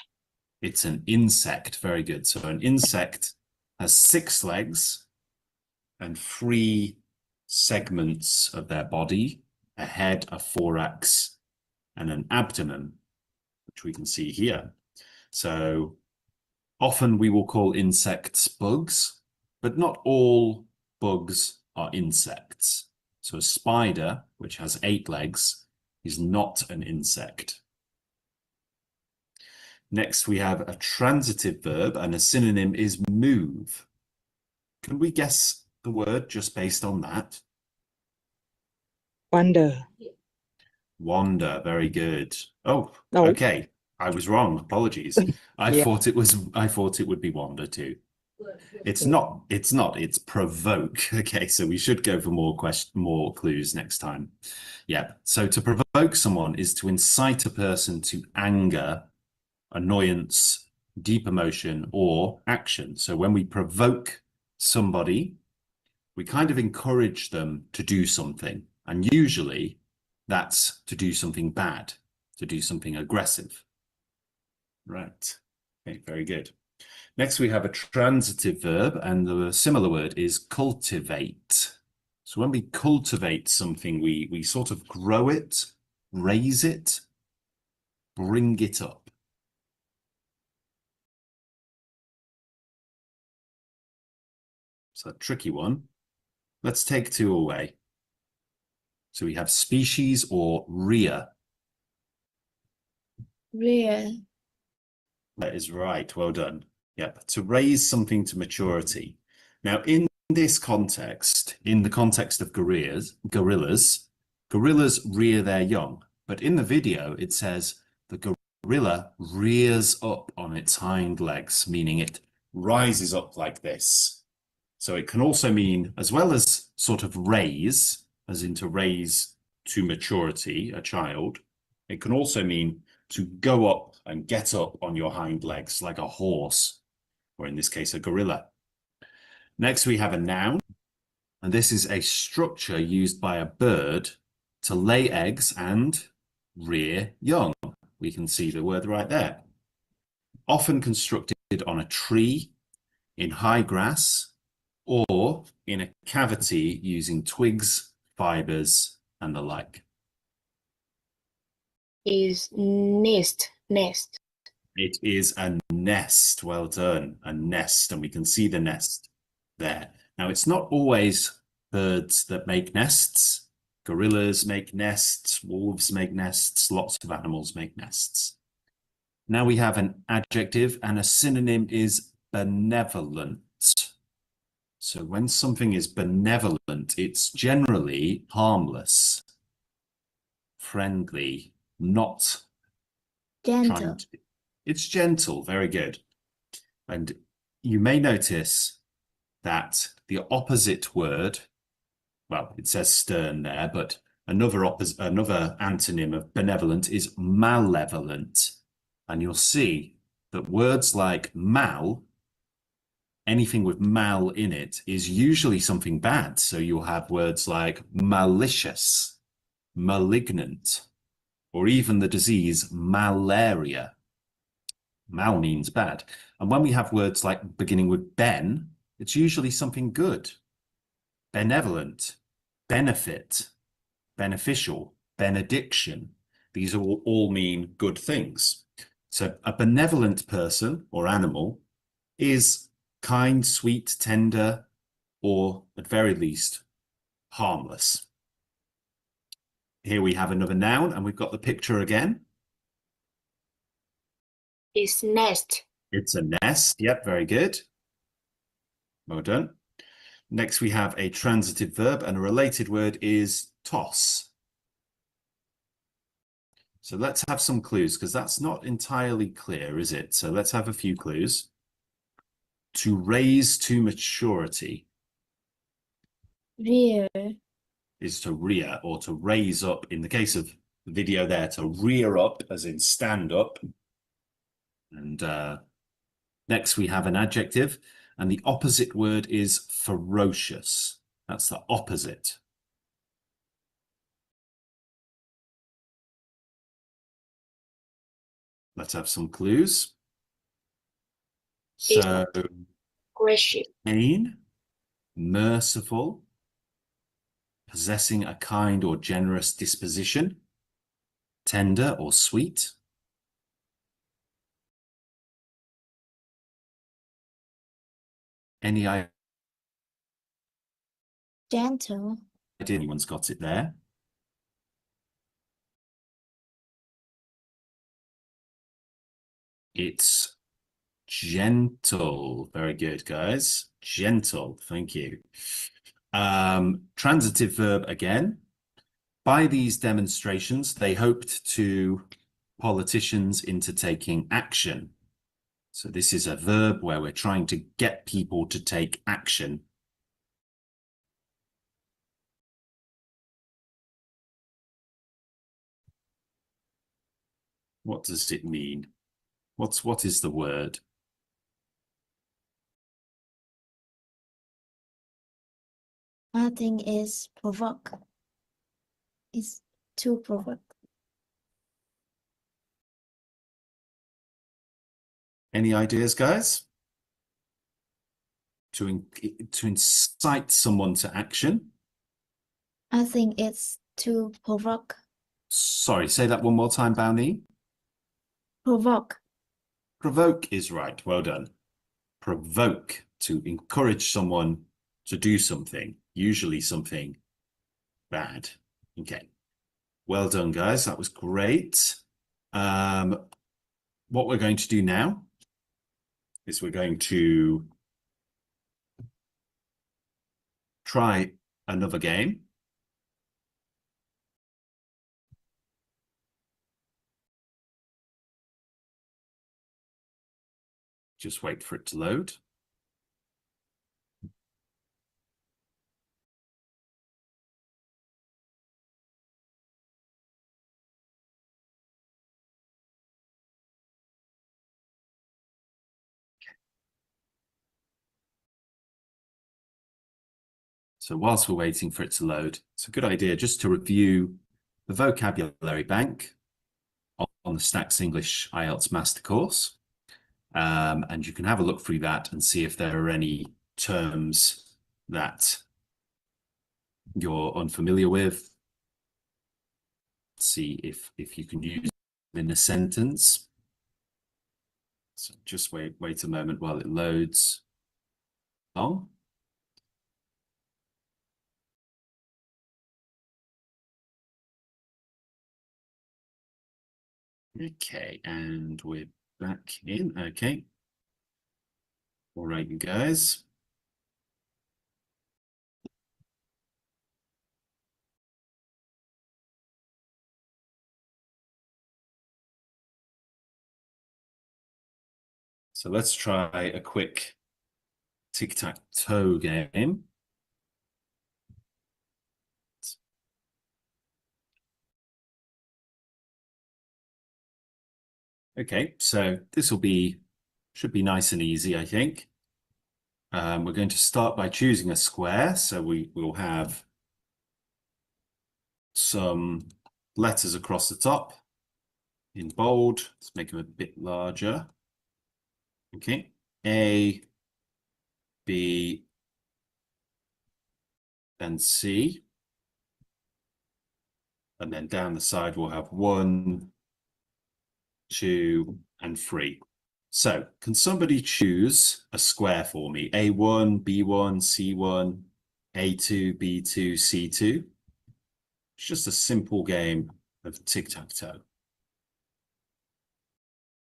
Speaker 3: It's an insect. Very good. So an insect has 6 legs and 3 segments of their body, a head, a thorax, and an abdomen, which we can see here. So often we will call insects bugs, but not all bugs are insects. So a spider, which has 8 legs, is not an insect. Next, we have a transitive verb, and a synonym is move. Can we guess the word just based on that?
Speaker 11: Wander.
Speaker 3: Wander, very good. Oh,
Speaker 11: No.
Speaker 3: okay. I was wrong. Apologies. I
Speaker 11: Yeah.
Speaker 3: thought it would be wander too. It's not, it's provoke. Okay, so we should go for more clues next time. Yeah. So to provoke someone is to incite a person to anger, annoyance, deep emotion, or action. So when we provoke somebody, we kind of encourage them to do something. And usually that's to do something bad, to do something aggressive. Right. Okay, very good. Next, we have a transitive verb, and the similar word is cultivate. So when we cultivate something, we sort of grow it, raise it, bring it up. So a tricky one. Let's take 2 away. So we have species or rear.
Speaker 10: Rear.
Speaker 3: That is right. Well done. Yep. To raise something to maturity. Now, in this context, in the context of gorillas rear their young. But in the video, it says the gorilla rears up on its hind legs, meaning it rises up like this. So it can also mean, as well as sort of raise, as in to raise to maturity, a child, it can also mean to go up and get up on your hind legs like a horse, or in this case, a gorilla. Next, we have a noun, and this is a structure used by a bird to lay eggs and rear young. We can see the word right there. Often constructed on a tree, in high grass, or in a cavity using twigs, fibers, and the like.
Speaker 9: Is nest.
Speaker 3: It is a nest. Well done. A nest. And we can see the nest there. Now, it's not always birds that make nests. Gorillas make nests. Wolves make nests. Lots of animals make nests. Now we have an adjective, and a synonym is benevolent. So when something is benevolent, it's generally harmless, friendly, not trying
Speaker 10: Gentle.
Speaker 3: to. It's gentle, very good. And you may notice that the opposite word, well, it says stern there, but another antonym of benevolent is malevolent. And you'll see that words like mal, anything with mal in it, is usually something bad. So you'll have words like malicious, malignant, or even the disease malaria. Mal means bad. And when we have words like beginning with ben, it's usually something good. Benevolent, benefit, beneficial, benediction. These all mean good things. So a benevolent person or animal is kind, sweet, tender, or at very least, harmless. Here we have another noun, and we've got the picture again.
Speaker 10: It's nest.
Speaker 3: It's a nest. Yep, very good. Well done. Next, we have a transitive verb, and a related word is toss. So let's have some clues, because that's not entirely clear, is it? So let's have a few clues. To raise to maturity.
Speaker 10: Rear.
Speaker 3: Is to rear or to raise up. In the case of the video there, to rear up, as in stand up. And next we have an adjective, and the opposite word is ferocious. That's the opposite. Let's have some clues. So,
Speaker 10: Gracious.
Speaker 3: keen, merciful, possessing a kind or generous disposition, tender or sweet. Any idea
Speaker 10: Gentle.
Speaker 3: anyone's got it there? It's gentle. Very good, guys. Gentle. Thank you. Transitive verb again. By these demonstrations, they hoped to politicians into taking action. So this is a verb where we're trying to get people to take action. What does it mean? What is the word?
Speaker 10: I think it's provoke. It's to provoke.
Speaker 3: Any ideas, guys? To incite someone to action?
Speaker 10: I think it's to provoke.
Speaker 3: Sorry, say that one more time, Bowney.
Speaker 10: Provoke.
Speaker 3: Provoke is right. Well done. Provoke, to encourage someone to do something, usually something bad. Okay. Well done, guys. That was great. What we're going to do now is we're going to try another game. Just wait for it to load. So whilst we're waiting for it to load, it's a good idea just to review the vocabulary bank on the Stax English IELTS Master Course. And you can have a look through that and see if there are any terms that you're unfamiliar with. See if you can use them in a sentence. So just wait a moment while it loads. Oh. Okay, and we're back in. Okay. All right, you guys. So let's try a quick tic-tac-toe game. Okay, so this should be nice and easy, I think. We're going to start by choosing a square. So we will have some letters across the top in bold. Let's make them a bit larger. Okay, A, B, and C. And then down the side, we'll have 1, 2, and 3. So can somebody choose a square for me? A1, B1, C1, A2, B2, C2. It's just a simple game of tic-tac-toe.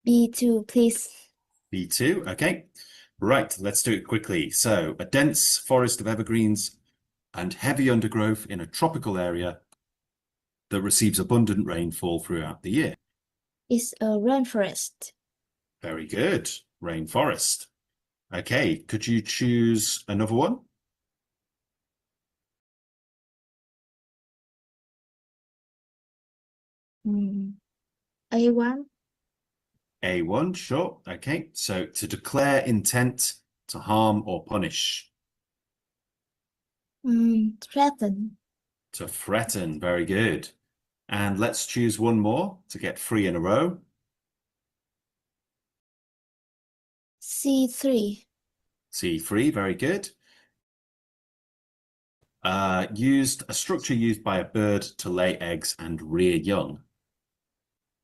Speaker 10: B2, please.
Speaker 3: B2, okay. Right, let's do it quickly. So a dense forest of evergreens and heavy undergrowth in a tropical area that receives abundant rainfall throughout the year.
Speaker 10: It's a rainforest.
Speaker 3: Very good. Rainforest. Okay, could you choose another one?
Speaker 10: A1.
Speaker 3: A1, sure. Okay, so to declare intent to harm or punish.
Speaker 10: Threaten.
Speaker 3: To threaten, very good. And let's choose one more to get 3 in a row.
Speaker 10: C3.
Speaker 3: C3, very good. A structure used by a bird to lay eggs and rear young.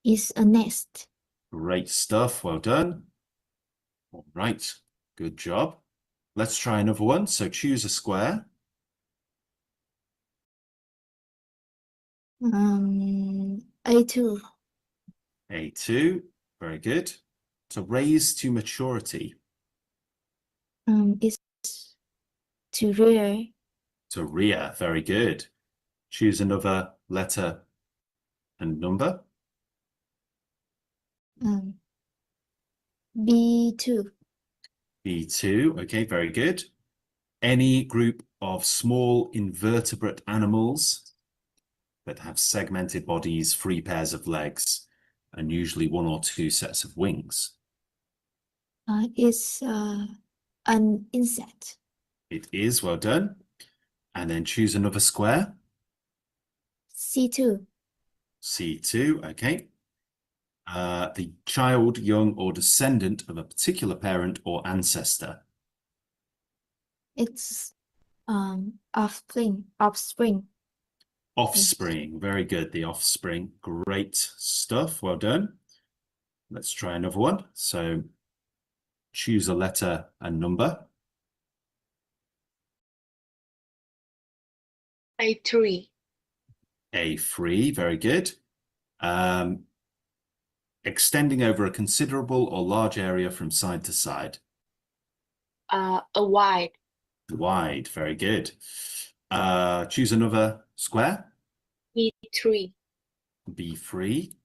Speaker 10: It's a nest.
Speaker 3: Great stuff, well done. All right, good job. Let's try another one. So choose a square.
Speaker 10: A2.
Speaker 3: A2, very good. To raise to maturity.
Speaker 10: It's to rear.
Speaker 3: To rear, very good. Choose another letter and number.
Speaker 10: B2.
Speaker 3: B2, okay, very good. Any group of small invertebrate animals that have segmented bodies, 3 pairs of legs, and usually 1 or 2 sets of wings.
Speaker 10: It's an insect.
Speaker 3: It is, well done. And then choose another square.
Speaker 10: C2.
Speaker 3: C2, okay. The child, young, or descendant of a particular parent or ancestor.
Speaker 10: It's offspring.
Speaker 3: Offspring, very good. The offspring, great stuff. Well done. Let's try another one. So choose a letter and number.
Speaker 13: A3.
Speaker 3: A3, very good. Extending over a considerable or large area from side to side.
Speaker 13: A wide.
Speaker 3: Wide, very good. Choose another square.
Speaker 13: B3.
Speaker 3: B3.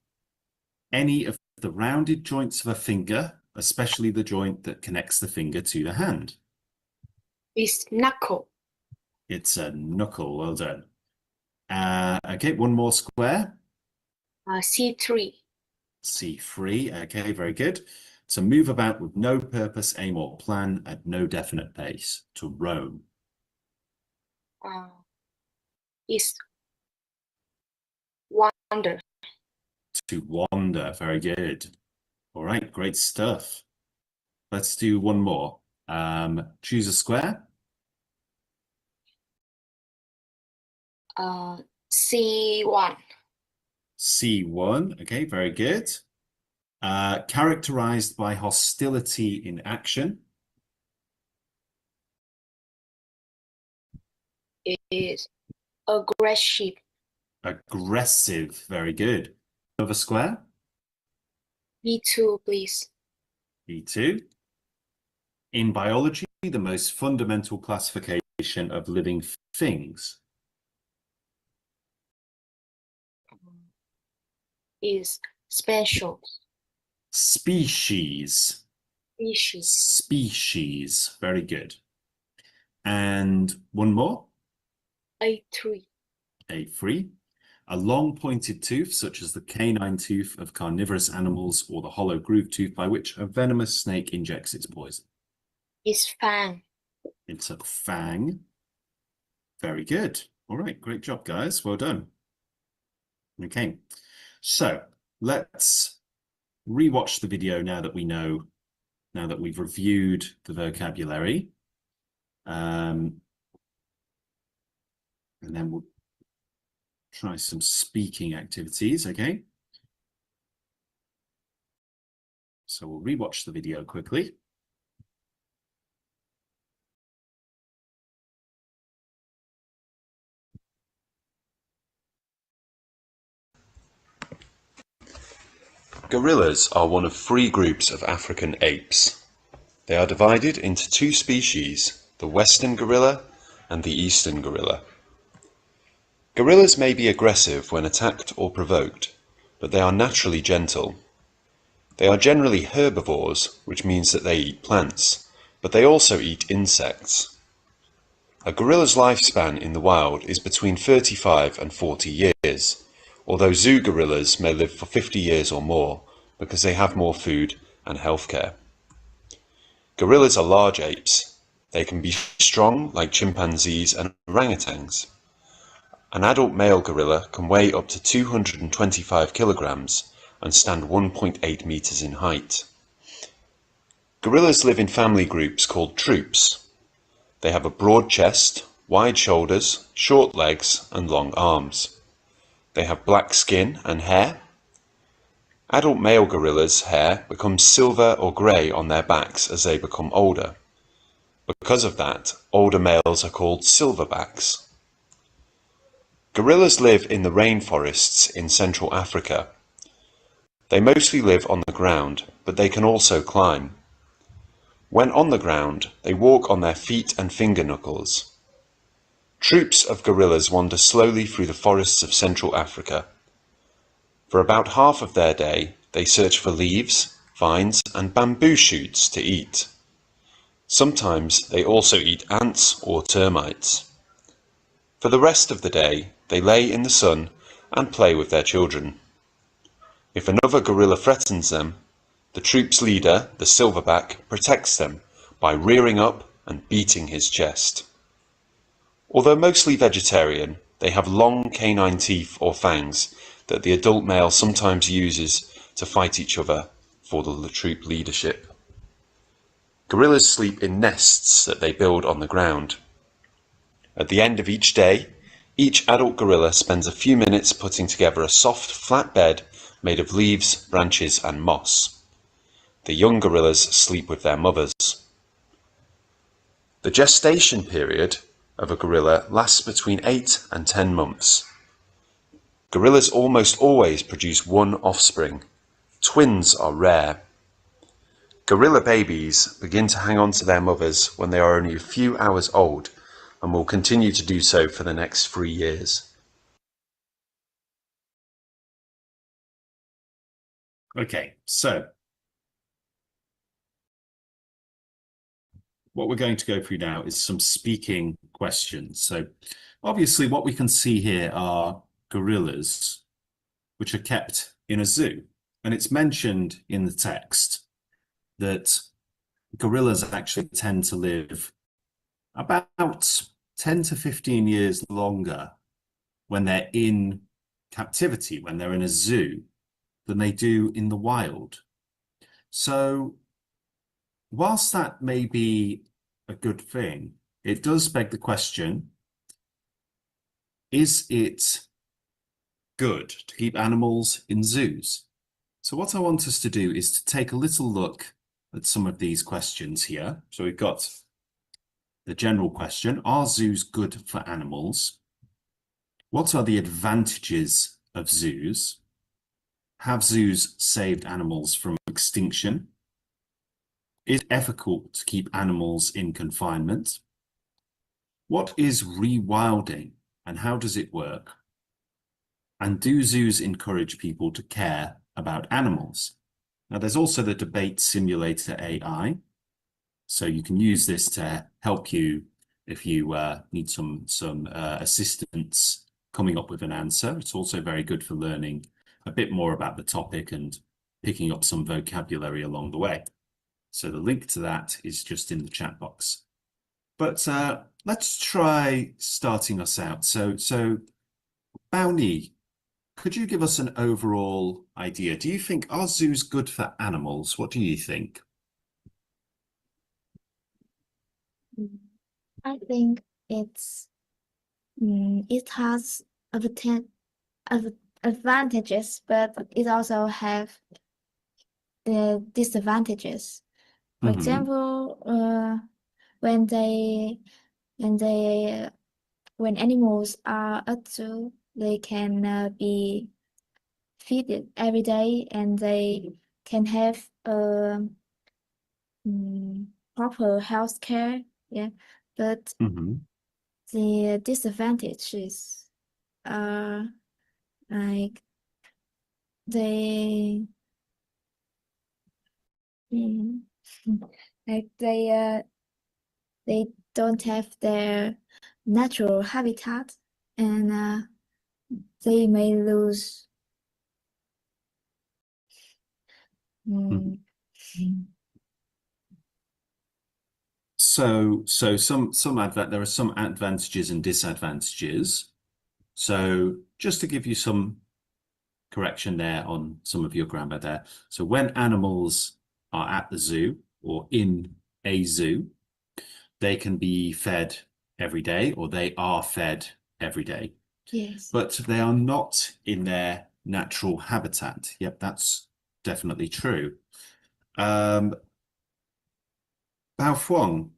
Speaker 3: Any of the rounded joints of a finger, especially the joint that connects the finger to the hand.
Speaker 13: It's knuckle.
Speaker 3: It's a knuckle, well done. Okay, one more square.
Speaker 13: C3.
Speaker 3: C3, okay, very good. To move about with no purpose, aim, or plan at no definite pace. To roam.
Speaker 13: It's wander.
Speaker 3: To wander, very good. All right, great stuff. Let's do one more. Choose a square.
Speaker 13: C1.
Speaker 3: C1, okay, very good. Characterized by hostility in action.
Speaker 13: It is aggressive.
Speaker 3: Aggressive, very good. Another square.
Speaker 13: B2, please.
Speaker 3: B2. In biology, the most fundamental classification of living things.
Speaker 13: Is special.
Speaker 3: Species.
Speaker 13: Species.
Speaker 3: Species. Very good. And one more.
Speaker 13: A3.
Speaker 3: A3. A long pointed tooth, such as the canine tooth of carnivorous animals or the hollow groove tooth by which a venomous snake injects its poison.
Speaker 13: Is fang.
Speaker 3: It's a fang. Very good. All right, great job, guys. Well done. Okay, so let's rewatch the video now that we know, now that we've reviewed the vocabulary. And then we'll try some speaking activities, okay? So we'll rewatch the video quickly.
Speaker 12: Gorillas are one of 3 groups of African apes. They are divided into 2 species, the western gorilla and the eastern gorilla. Gorillas may be aggressive when attacked or provoked, but they are naturally gentle. They are generally herbivores, which means that they eat plants, but they also eat insects. A gorilla's lifespan in the wild is between 35 and 40 years, although zoo gorillas may live for 50 years or more because they have more food and healthcare. Gorillas are large apes. They can be strong like chimpanzees and orangutans. An adult male gorilla can weigh up to 225 kilograms and stand 1.8 meters in height. Gorillas live in family groups called troops. They have a broad chest, wide shoulders, short legs, and long arms. They have black skin and hair. Adult male gorillas' hair becomes silver or grey on their backs as they become older. Because of that, older males are called silverbacks. Gorillas live in the rainforests in Central Africa. They mostly live on the ground, but they can also climb. When on the ground, they walk on their feet and finger knuckles. Troops of gorillas wander slowly through the forests of Central Africa. For about half of their day, they search for leaves, vines, and bamboo shoots to eat. Sometimes they also eat ants or termites. For the rest of the day, they lay in the sun and play with their children. If another gorilla threatens them, the troop's leader, the silverback, protects them by rearing up and beating his chest. Although mostly vegetarian, they have long canine teeth or fangs that the adult male sometimes uses to fight each other for the troop leadership. Gorillas sleep in nests that they build on the ground. At the end of each day, each adult gorilla spends a few minutes putting together a soft, flat bed made of leaves, branches, and moss. The young gorillas sleep with their mothers. The gestation period of a gorilla lasts between 8 and 10 months. Gorillas almost always produce one offspring. Twins are rare. Gorilla babies begin to hang on to their mothers when they are only a few hours old and will continue to do so for the next 3 years.
Speaker 3: Okay, so what we're going to go through now is some speaking questions. So obviously what we can see here are gorillas, which are kept in a zoo. And it's mentioned in the text that gorillas actually tend to live about 10 to 15 years longer when they're in captivity, when they're in a zoo, than they do in the wild. So whilst that may be a good thing, it does beg the question, is it good to keep animals in zoos? So what I want us to do is to take a little look at some of these questions here. So we've got the general question, are zoos good for animals? What are the advantages of zoos? Have zoos saved animals from extinction? Is it ethical to keep animals in confinement? What is rewilding and how does it work? And do zoos encourage people to care about animals? Now, there's also the debate simulator AI. So you can use this to help you if you need some assistance coming up with an answer. It's also very good for learning a bit more about the topic and picking up some vocabulary along the way. So the link to that is just in the chat box. But let's try starting us out. So Bowney, could you give us an overall idea? Do you think are zoos good for animals? What do you think?
Speaker 10: I think it has advantages, but it also have the disadvantages. For example, when animals are at zoo, they can be fed every day, and they can have proper health care. Yeah, but the disadvantages are like they like they don't have their natural habitat, and they may lose
Speaker 3: So there are some advantages and disadvantages. So just to give you some correction there on some of your grammar there. So when animals are at the zoo or in a zoo, they can be fed every day, or they are fed every day.
Speaker 10: Yes.
Speaker 3: But they are not in their natural habitat. Yep, that's definitely true. Bao Fuang,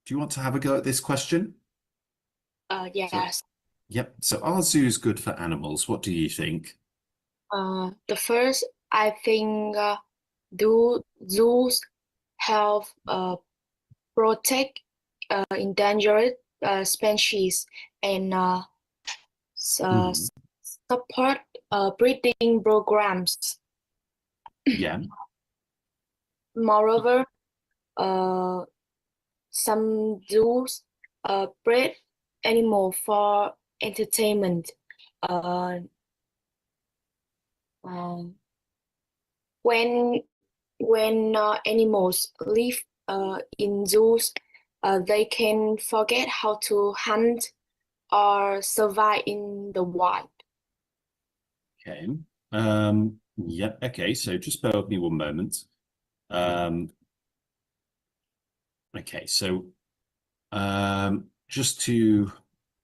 Speaker 3: do you want to have a go at this question?
Speaker 13: Yes.
Speaker 3: Yep. So are zoos good for animals? What do you think?
Speaker 13: The first, I think do zoos help protect endangered species and support breeding programs.
Speaker 3: Yeah.
Speaker 13: Moreover, some zoos breed animal for entertainment. When animals live in zoos, they can forget how to hunt or survive in the wild.
Speaker 3: Okay. Yeah. Okay. So just bear with me one moment. Okay. So just to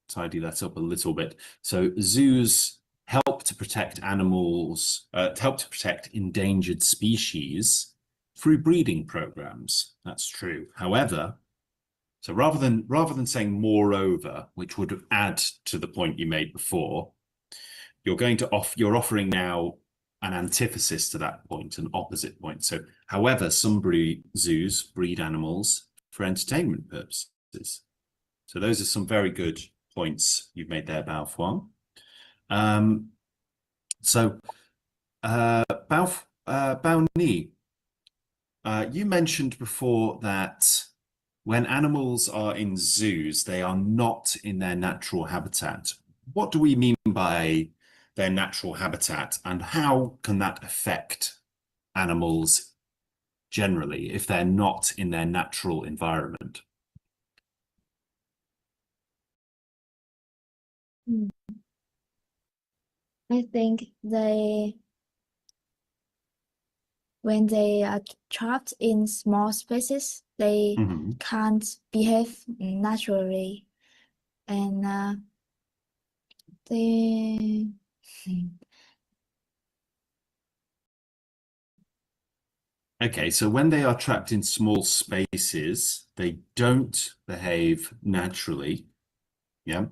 Speaker 3: tidy that up a little bit. So zoos help to protect animals, help to protect endangered species through breeding programs. That's true. However, so rather than saying moreover, which would add to the point you made before, you're offering now an antithesis to that point, an opposite point. So, however, some zoos breed animals for entertainment purposes. So those are some very good points you've made there, Bao Fuang. Bao Ni, you mentioned before that when animals are in zoos, they are not in their natural habitat. What do we mean by their natural habitat, and how can that affect animals generally if they're not in their natural environment?
Speaker 10: I think when they are trapped in small spaces, they can't behave naturally, and they
Speaker 3: Okay, so when they are trapped in small spaces, they don't behave naturally. Yeah.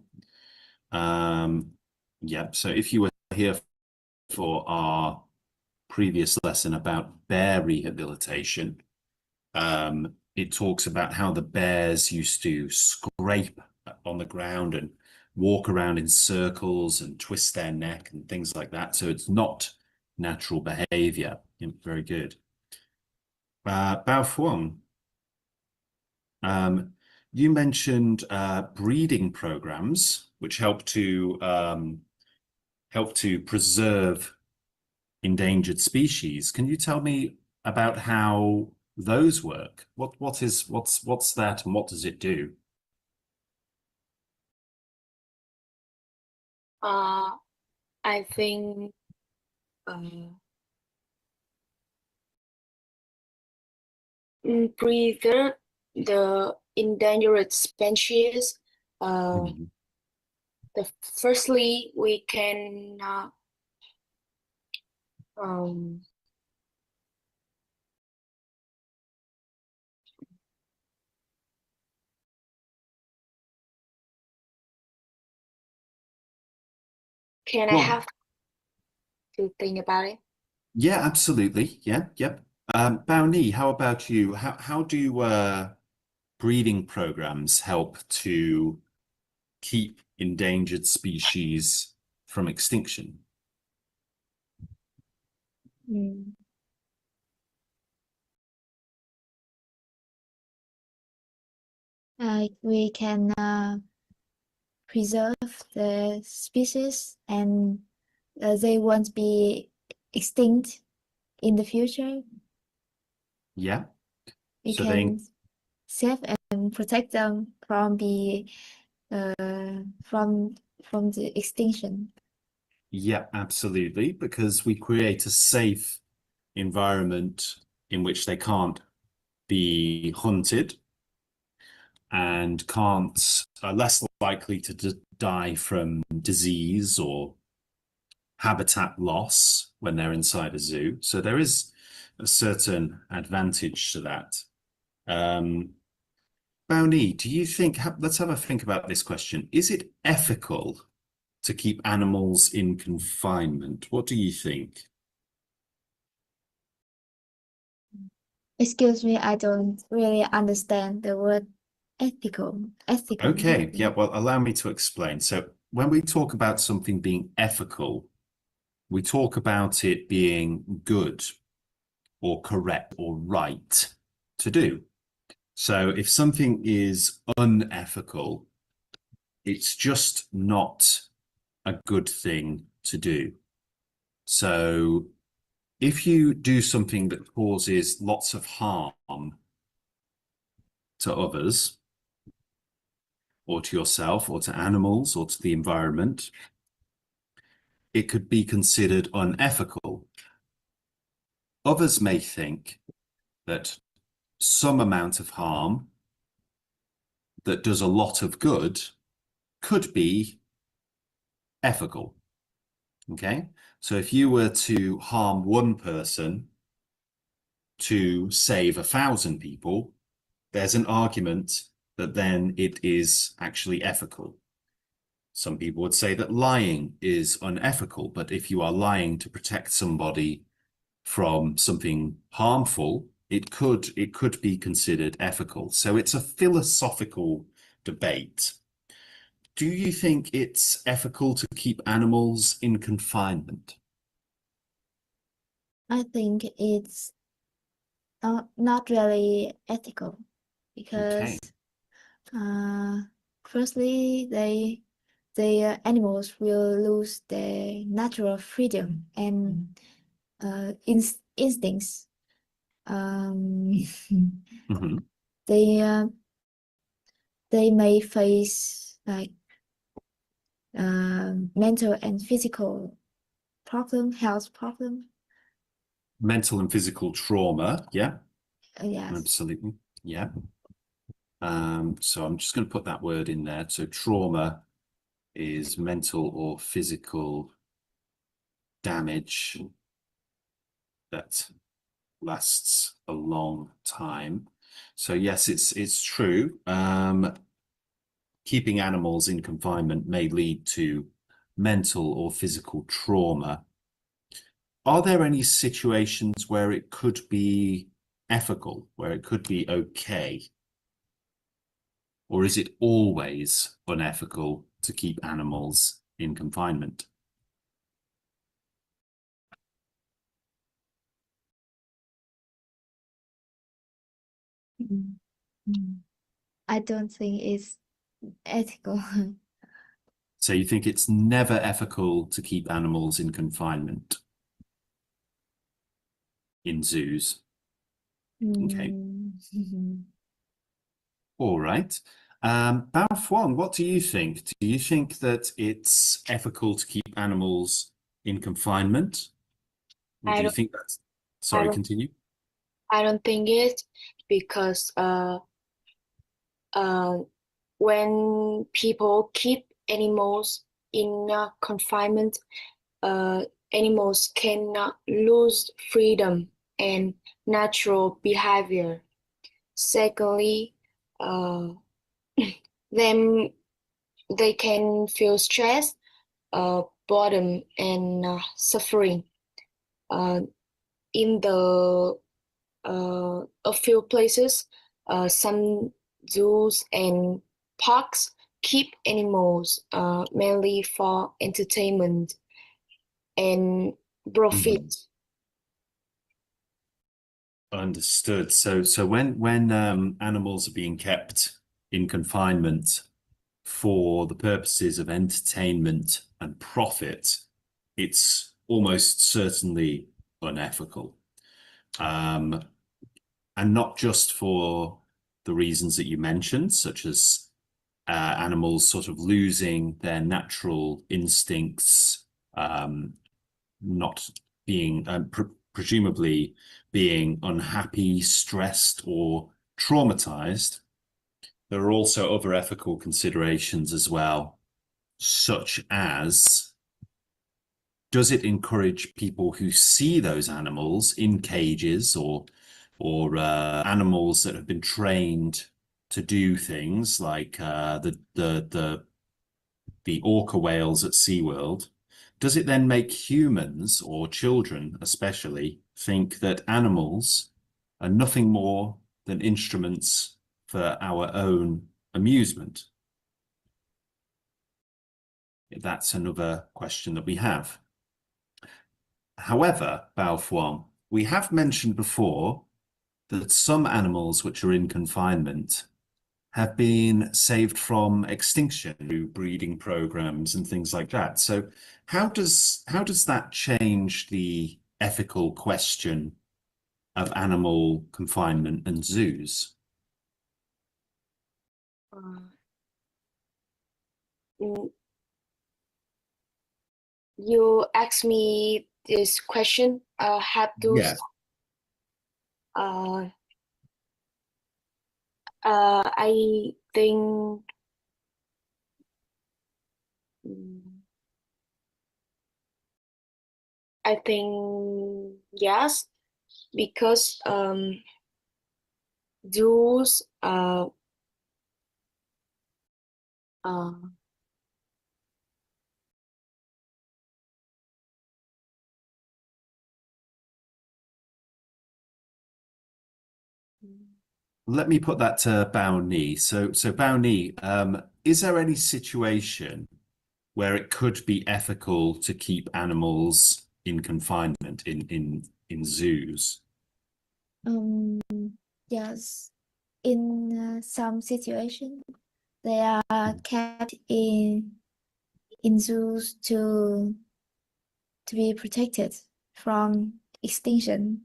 Speaker 3: Yeah. So if you were here for our previous lesson about bear rehabilitation, it talks about how the bears used to scrape on the ground and walk around in circles and twist their neck and things like that. So it's not natural behavior. Very good. Bao Fuang, you mentioned breeding programs which help to preserve endangered species. Can you tell me about how those work? What's that, and what does it do?
Speaker 13: I think preserve the endangered species. Firstly, we can can I have to think about it?
Speaker 3: Yeah, absolutely. Yeah, yep. Bao Ni, how about you? How do breeding programs help to keep endangered species from extinction?
Speaker 10: We can preserve the species, and they won't be extinct in the future.
Speaker 3: Yeah.
Speaker 10: We
Speaker 3: So
Speaker 10: can save and protect them from the extinction.
Speaker 3: Yeah, absolutely, because we create a safe environment in which they can't be hunted and are less likely to die from disease or habitat loss when they're inside a zoo. So there is a certain advantage to that. Bao Ni, do you think, let's have a think about this question. Is it ethical to keep animals in confinement? What do you think?
Speaker 10: Excuse me, I don't really understand the word ethical.
Speaker 3: Okay, yeah, well, allow me to explain. So when we talk about something being ethical, we talk about it being good or correct or right to do. So if something is unethical, it's just not a good thing to do. So if you do something that causes lots of harm to others, or to yourself, or to animals, or to the environment, it could be considered unethical. Others may think that some amount of harm that does a lot of good could be ethical. Okay, so if you were to harm one person to save 1,000 people, there's an argument that then it is actually ethical. Some people would say that lying is unethical, but if you are lying to protect somebody from something harmful, it could be considered ethical. So it's a philosophical debate. Do you think it's ethical to keep animals in confinement?
Speaker 10: I think it's not really ethical because firstly, the animals will lose their natural freedom and instincts. They may face like mental and physical health problem.
Speaker 3: Mental and physical trauma, yeah.
Speaker 10: Yes.
Speaker 3: Absolutely, yeah. So I'm just going to put that word in there. So trauma is mental or physical damage that lasts a long time. So yes, it's true. Keeping animals in confinement may lead to mental or physical trauma. Are there any situations where it could be ethical, where it could be okay? Or is it always unethical to keep animals in confinement?
Speaker 10: Mm. Mm. I don't think it's ethical.
Speaker 3: So you think it's never ethical to keep animals in confinement in zoos? Okay,
Speaker 10: Mm.
Speaker 3: all right. Bao Fuan, what do you think? Do you think that it's ethical to keep animals in confinement? Or
Speaker 13: I
Speaker 3: do you
Speaker 13: don't
Speaker 3: think that's...
Speaker 13: I
Speaker 3: Sorry,
Speaker 13: don't
Speaker 3: continue.
Speaker 13: I don't think it because when people keep animals in confinement, animals can lose freedom and natural behavior. Secondly, them they can feel stress, boredom, and suffering. In the a few places, some zoos and parks keep animals mainly for entertainment and profit.
Speaker 3: Understood. So when animals are being kept in confinement for the purposes of entertainment and profit, it's almost certainly unethical. And not just for the reasons that you mentioned, such as animals sort of losing their natural instincts, not being presumably being unhappy, stressed, or traumatized. There are also other ethical considerations as well, such as, does it encourage people who see those animals in cages or animals that have been trained to do things like the orca whales at SeaWorld? Does it then make humans, or children especially, think that animals are nothing more than instruments for our own amusement? That's another question that we have. However, Bao Fuan, we have mentioned before that some animals which are in confinement have been saved from extinction through breeding programs and things like that. So how does that change the ethical question of animal confinement and zoos?
Speaker 13: You asked me this question. Have those
Speaker 3: Yeah.
Speaker 13: I think yes, because those
Speaker 3: Let me put that to Bao Ni. So Bao Ni, is there any situation where it could be ethical to keep animals in confinement in zoos?
Speaker 10: Yes, in some situations, they are kept in zoos to be protected from extinction.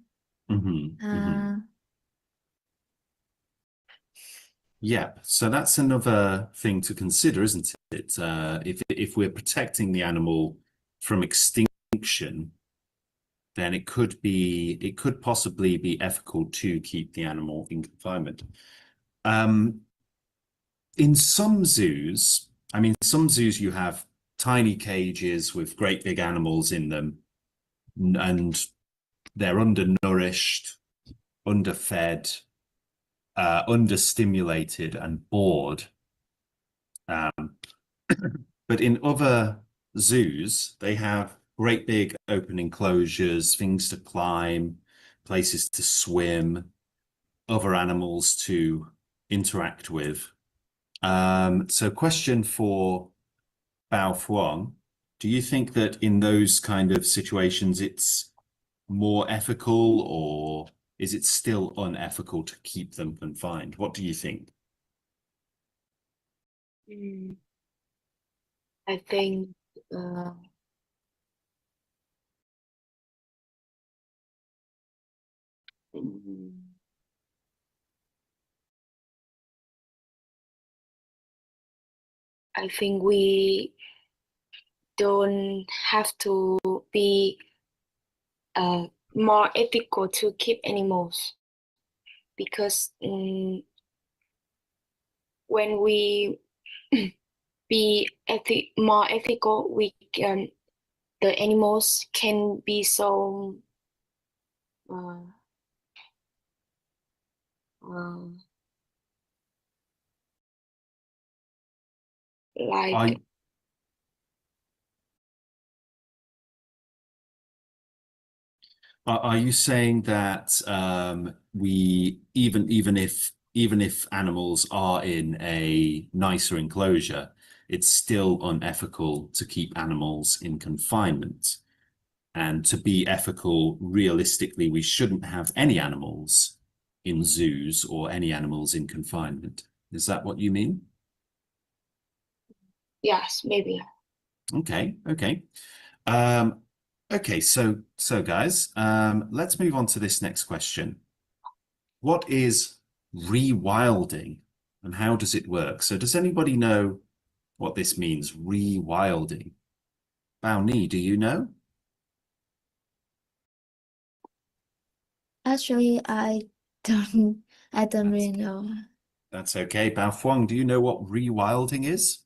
Speaker 3: Yeah, so that's another thing to consider, isn't it? If we're protecting the animal from extinction, then it could possibly be ethical to keep the animal in confinement. In some zoos, I mean, some zoos you have tiny cages with great big animals in them, and they're undernourished, underfed, understimulated, and bored. But in other zoos, they have great big open enclosures, things to climb, places to swim, other animals to interact with. So question for Bao Fuang, do you think that in those kind of situations it's more ethical or is it still unethical to keep them confined? What do you think?
Speaker 13: I think I think we don't have to be more ethical to keep animals, because when we be more ethical, we can the animals can be so like
Speaker 3: Are you saying that we even if animals are in a nicer enclosure, it's still unethical to keep animals in confinement? And to be ethical, realistically, we shouldn't have any animals in zoos or any animals in confinement. Is that what you mean?
Speaker 13: yes, maybe.
Speaker 3: Okay. Okay, so guys, let's move on to this next question. What is rewilding and how does it work? So does anybody know what this means, rewilding? Bao Ni, do you know?
Speaker 10: Actually, I don't really know.
Speaker 3: That's okay. Bao Fuang, do you know what rewilding is?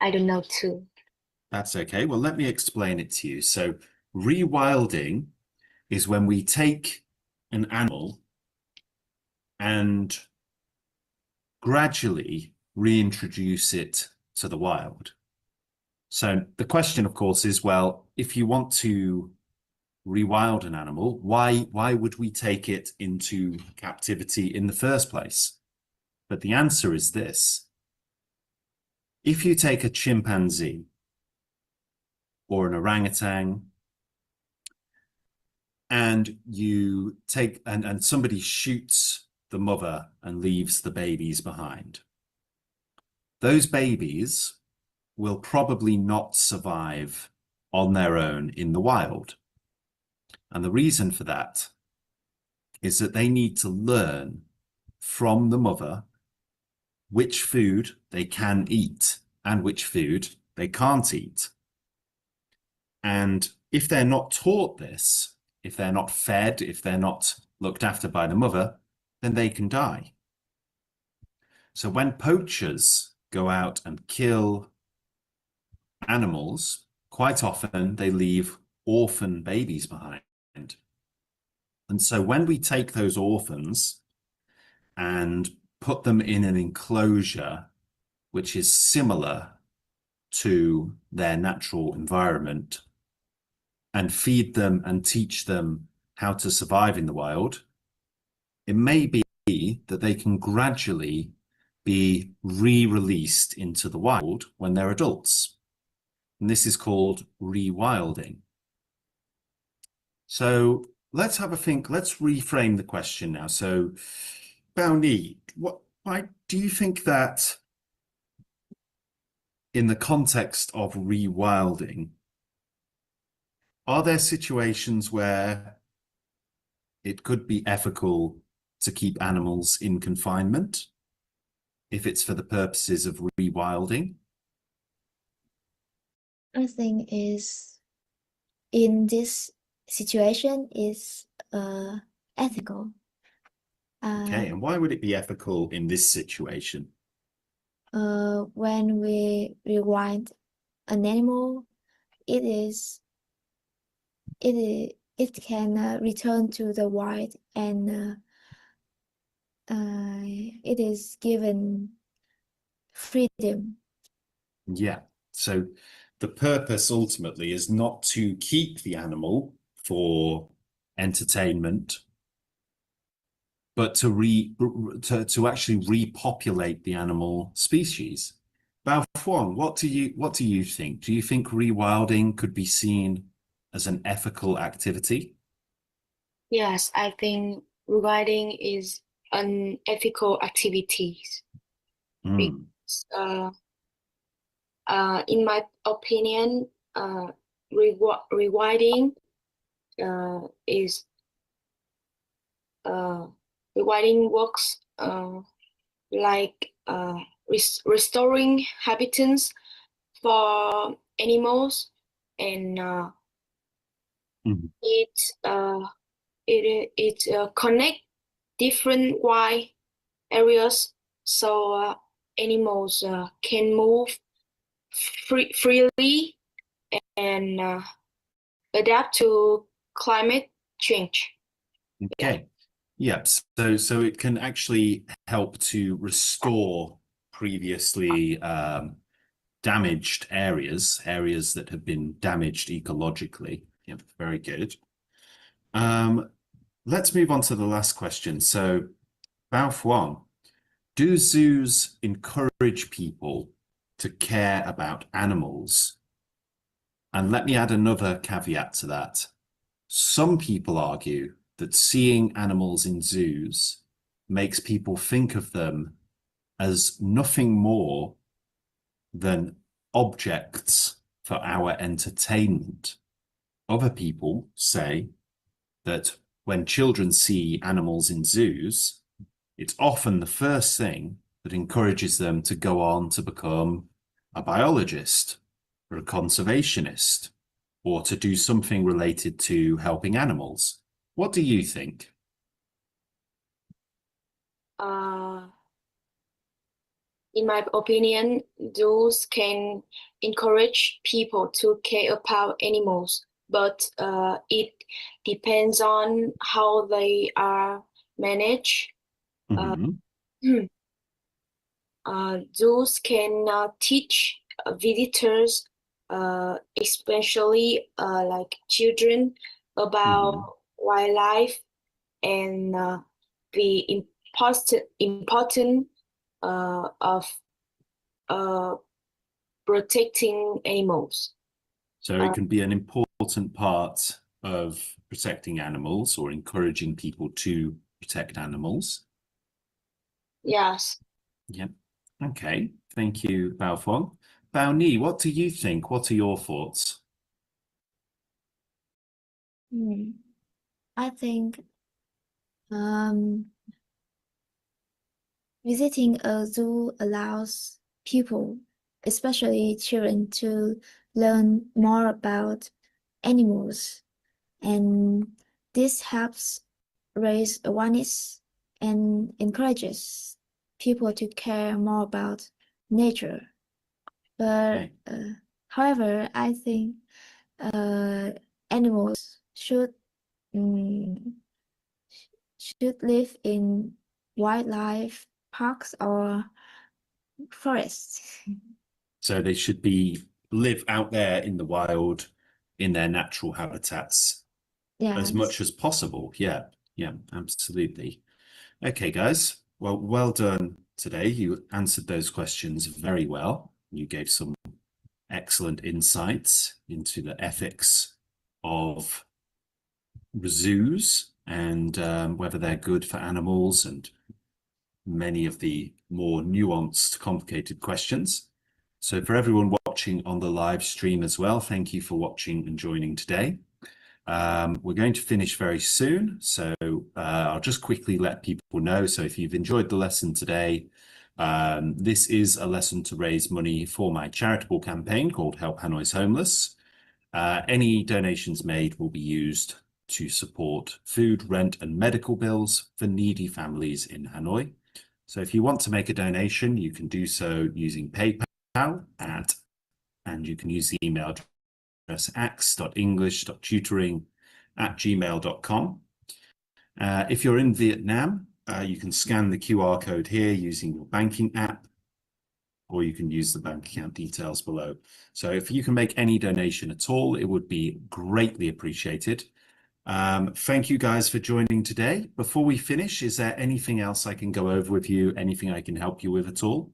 Speaker 13: I don't know too.
Speaker 3: That's okay. Well, let me explain it to you. So rewilding is when we take an animal and gradually reintroduce it to the wild. So the question, of course, is, well, if you want to rewild an animal, why would we take it into captivity in the first place? But the answer is this. If you take a chimpanzee or an orangutan and you take and somebody shoots the mother and leaves the babies behind, those babies will probably not survive on their own in the wild. And the reason for that is that they need to learn from the mother which food they can eat and which food they can't eat. And if they're not taught this, if they're not fed, if they're not looked after by the mother, then they can die. So when poachers go out and kill animals, quite often they leave orphan babies behind. And so when we take those orphans and put them in an enclosure which is similar to their natural environment and feed them and teach them how to survive in the wild, it may be that they can gradually be re-released into the wild when they're adults. And this is called rewilding. So let's have a think. Let's reframe the question now. So, Bao Ni, why do you think that in the context of rewilding, are there situations where it could be ethical to keep animals in confinement if it's for the purposes of rewilding?
Speaker 10: I think is in this situation is ethical.
Speaker 3: Okay, and why would it be ethical in this situation?
Speaker 10: When we rewind an animal, it can return to the wild, and it is given freedom.
Speaker 3: Yeah, so the purpose ultimately is not to keep the animal for entertainment, but to actually repopulate the animal species. Bao Fuang, what do you think? Do you think rewilding could be seen as an ethical activity?
Speaker 13: Yes, I think rewilding is unethical activities.
Speaker 3: Mm.
Speaker 13: Because, in my opinion, rewilding is rewilding works like restoring habitats for animals, and it connect different wild areas so animals can move freely and adapt to climate change.
Speaker 3: Okay. Yeah. So it can actually help to restore previously damaged areas that have been damaged ecologically. Yeah, very good. Let's move on to the last question. So, Bao Fuan, do zoos encourage people to care about animals? And let me add another caveat to that. Some people argue that seeing animals in zoos makes people think of them as nothing more than objects for our entertainment. Other people say that when children see animals in zoos, it's often the first thing that encourages them to go on to become a biologist or a conservationist or to do something related to helping animals. What do you think?
Speaker 13: In my opinion, zoos can encourage people to care about animals, but it depends on how they are managed. Zoos can teach visitors, especially like children, about wildlife and the important of protecting animals.
Speaker 3: So it can be an important part of protecting animals or encouraging people to protect animals.
Speaker 13: Yes.
Speaker 3: Yep. Okay. Thank you, Bao Fong. Bao Ni, what do you think? What are your thoughts?
Speaker 10: I think visiting a zoo allows people, especially children, to learn more about animals, and this helps raise awareness and encourages people to care more about nature. But however, I think animals should live in wildlife parks or forests.
Speaker 3: So they should live out there in the wild, in their natural habitats as much as possible. Yeah, absolutely. Okay, guys. Well done today. You answered those questions very well. You gave some excellent insights into the ethics of zoos and whether they're good for animals and many of the more nuanced, complicated questions. So for everyone watching on the live stream as well, thank you for watching and joining today. We're going to finish very soon, so I'll just quickly let people know. So if you've enjoyed the lesson today, this is a lesson to raise money for my charitable campaign called Help Hanoi's Homeless. Any donations made will be used to support food, rent, and medical bills for needy families in Hanoi. So if you want to make a donation, you can do so using PayPal and you can use the email address ax.english.tutoring@gmail.com. If you're in Vietnam, you can scan the QR code here using your banking app, or you can use the bank account details below. So if you can make any donation at all, it would be greatly appreciated. Thank you guys for joining today. Before we finish, is there anything else I can go over with you? Anything I can help you with at all?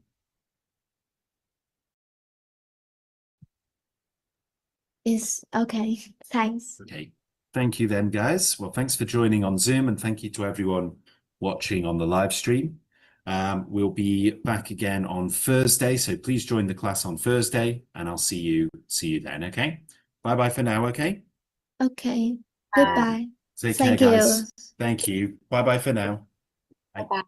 Speaker 10: It's okay. Thanks.
Speaker 3: Okay. Thank you then, guys. Well, thanks for joining on Zoom, and thank you to everyone watching on the live stream. We'll be back again on Thursday, so please join the class on Thursday, and I'll see you then, okay? Bye-bye for now, okay?
Speaker 10: Okay. Goodbye.
Speaker 3: Take care,
Speaker 10: Thank you.
Speaker 3: guys. Thank you. Bye-bye for now.
Speaker 13: Bye-bye.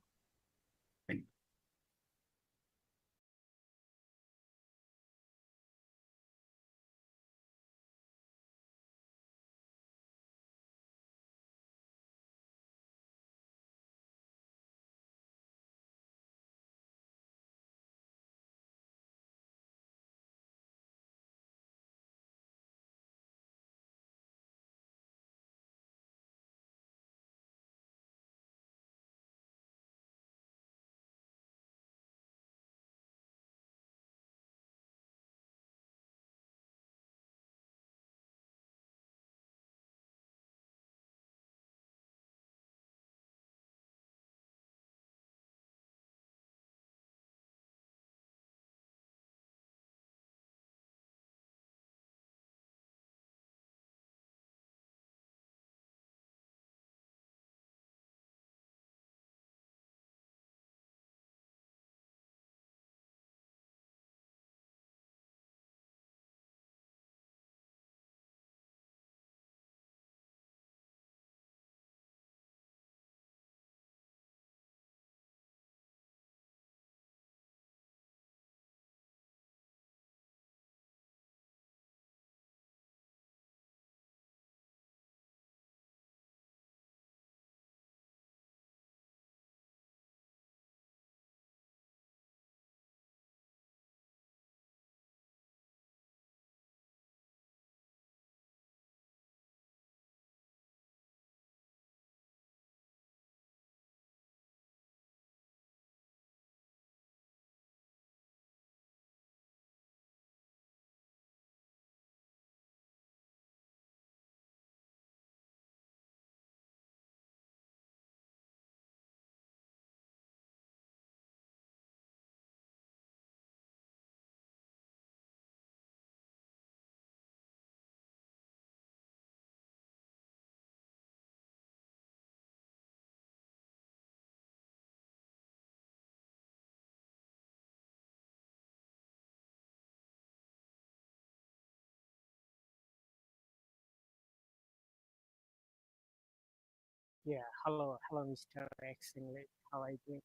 Speaker 14: Yeah, hello, Mr. X English. How are you doing?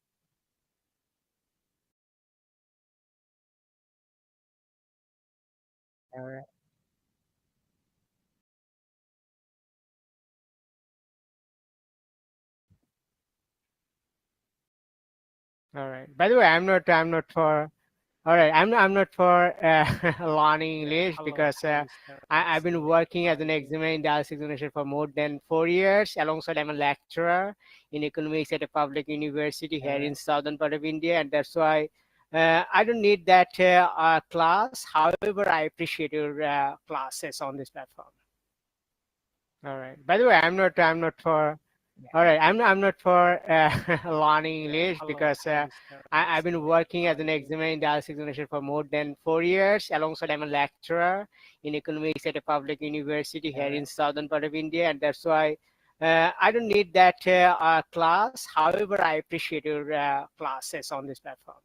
Speaker 14: All right, all right. By the way, I'm not for. All right, I'm not for learning English because I've been working as an examiner in Dallas examination for more than 4 years. Alongside, I'm a lecturer in economics at a public university here in southern part of India, and that's why I don't need that class. However, I appreciate your classes on this platform. All right. By the way, I'm not for. All right, I'm not for learning English because I've been working as an examiner in Dallas examination for more than 4 years. Alongside, I'm a lecturer in economics at a public university here in southern part of India, and that's why I don't need that class. However, I appreciate your classes on this platform.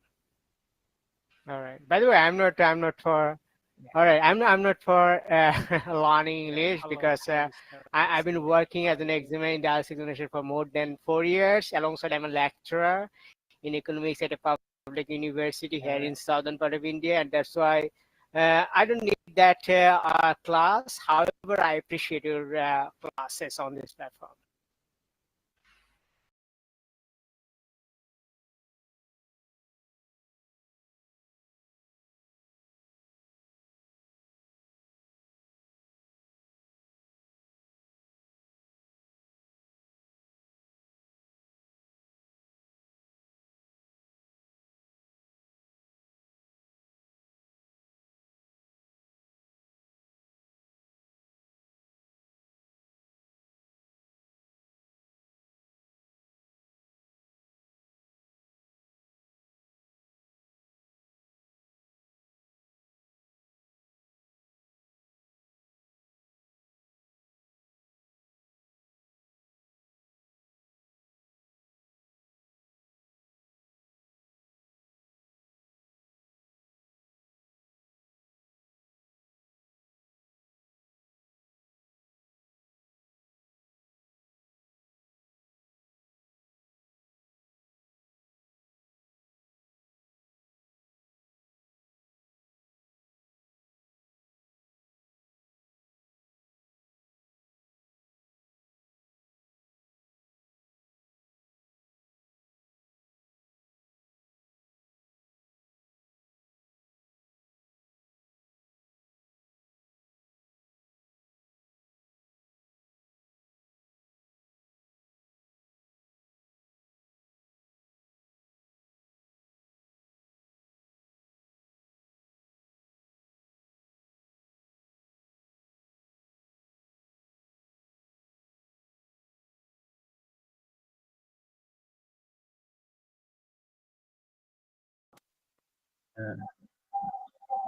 Speaker 14: All right. By the way, I'm not for. All right, I'm not for learning English because I've been working as an examiner in Dallas examination for more than 4 years. Alongside, I'm a lecturer in economics at a public university here in southern part of India, and that's why I don't need that class. However, I appreciate your classes on this platform.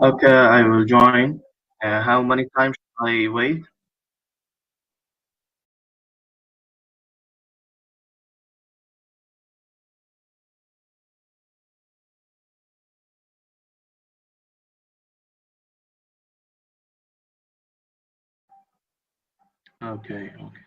Speaker 15: Okay, I will join. How many times should I wait? Okay, okay.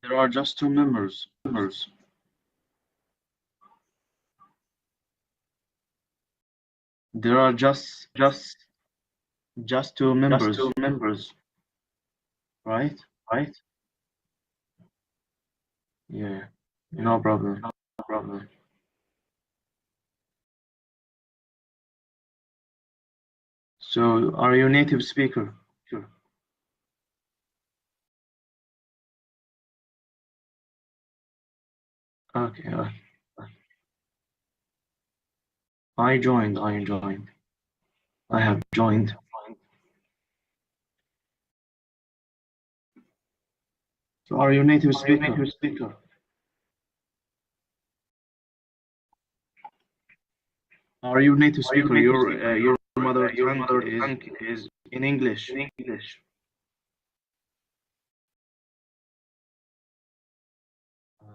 Speaker 15: There are just two members. There are just two members, right? Right? Yeah. No problem. No problem. So, are you native speaker? Sure. Okay. I joined. I have joined. So, are you native speaker? Are you native speaker? Your mother tongue is in English.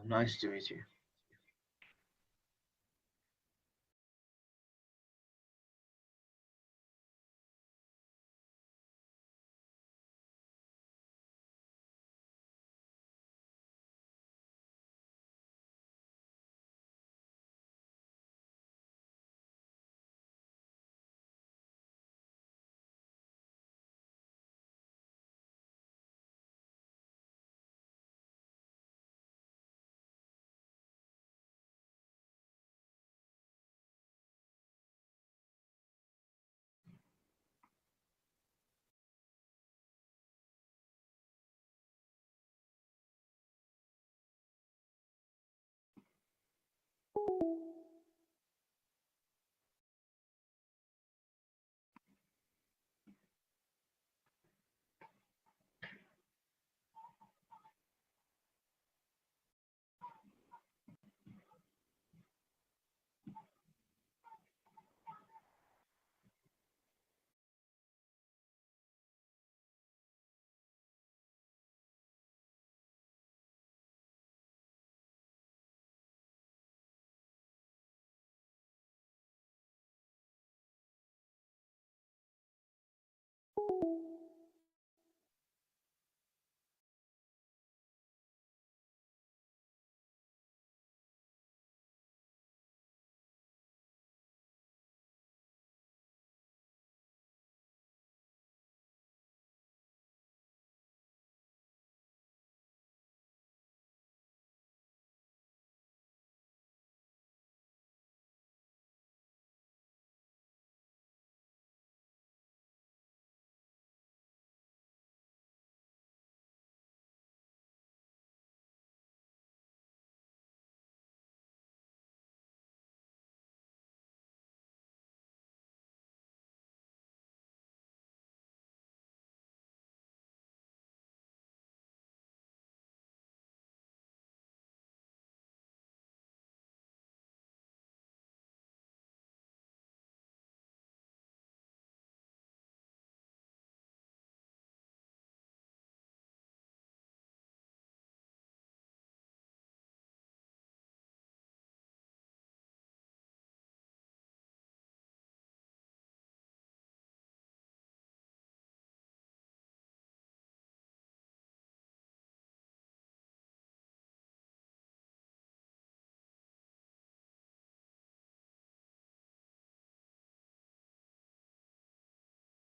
Speaker 15: Nice to meet you.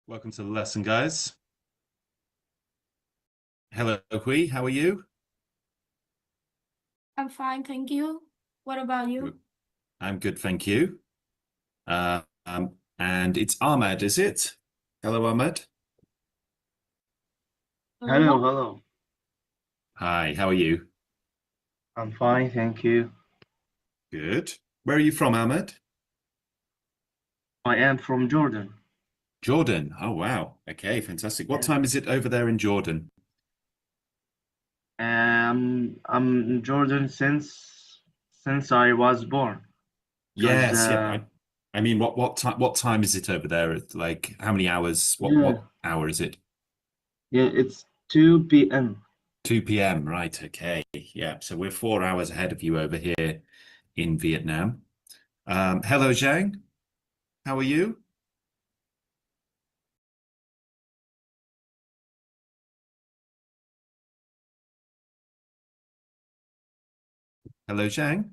Speaker 3: Welcome to the lesson, guys. Hello, Hui. How are you?
Speaker 16: I'm fine, thank you. What about you?
Speaker 3: I'm good, thank you. And it's Ahmed, is it? Hello, Ahmed.
Speaker 15: Hello, hello.
Speaker 3: Hi, how are you?
Speaker 15: I'm fine, thank you.
Speaker 3: Good. Where are you from, Ahmed?
Speaker 15: I am from Jordan.
Speaker 3: Jordan. Oh, wow. Okay, fantastic. What time is it over there in Jordan?
Speaker 15: I'm in Jordan since I was born.
Speaker 3: Yes, yeah. I mean, what time is it over there? It's like how many hours? What hour is it?
Speaker 15: Yeah, it's 2 p.m.
Speaker 3: 2 p.m. Right. Okay. Yeah. So we're 4 hours ahead of you over here in Vietnam. Hello, Zhang. How are you? Hello, Zhang.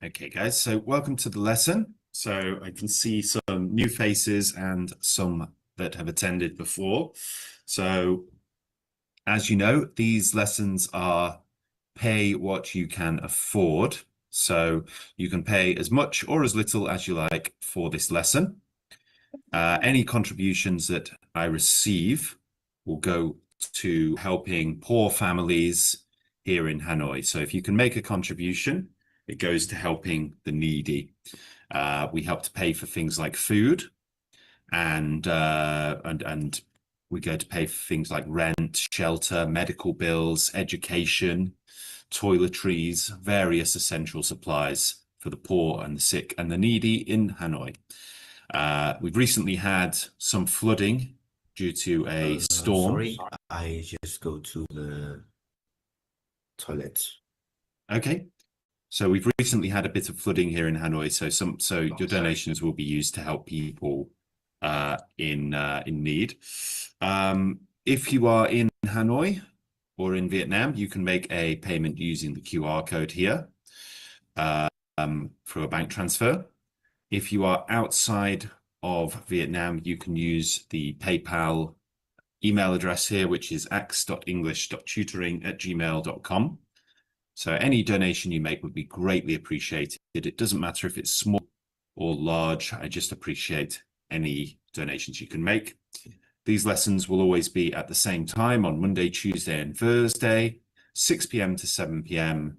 Speaker 3: Okay, guys. So welcome to the lesson. So I can see some new faces and some that have attended before. So as you know, these lessons are pay what you can afford. So you can pay as much or as little as you like for this lesson. Any contributions that I receive will go to helping poor families here in Hanoi. So if you can make a contribution, it goes to helping the needy. We help to pay for things like food, and we go to pay for things like rent, shelter, medical bills, education, toiletries, various essential supplies for the poor and the sick and the needy in Hanoi. We've recently had some flooding due to a storm.
Speaker 17: Sorry, I just go to the toilet.
Speaker 3: Okay. So we've recently had a bit of flooding here in Hanoi. So your donations will be used to help people in need. If you are in Hanoi or in Vietnam, you can make a payment using the QR code here for a bank transfer. If you are outside of Vietnam, you can use the PayPal email address here, which is ax.english.tutoring@gmail.com. So any donation you make would be greatly appreciated. It doesn't matter if it's small or large. I just appreciate any donations you can make. These lessons will always be at the same time on Monday, Tuesday, and Thursday, 6 p.m. to 7 p.m.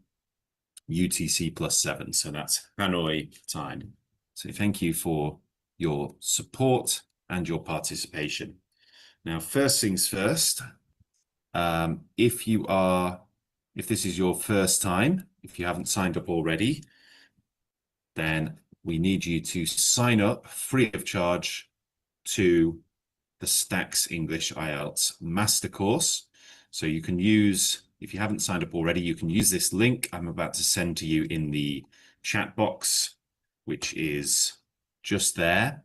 Speaker 3: UTC +7. So that's Hanoi time. So thank you for your support and your participation. Now, first things first, if this is your first time, if you haven't signed up already, then we need you to sign up free of charge to the Stax English IELTS Master Course. So you can use, if you haven't signed up already, you can use this link I'm about to send to you in the chat box, which is just there.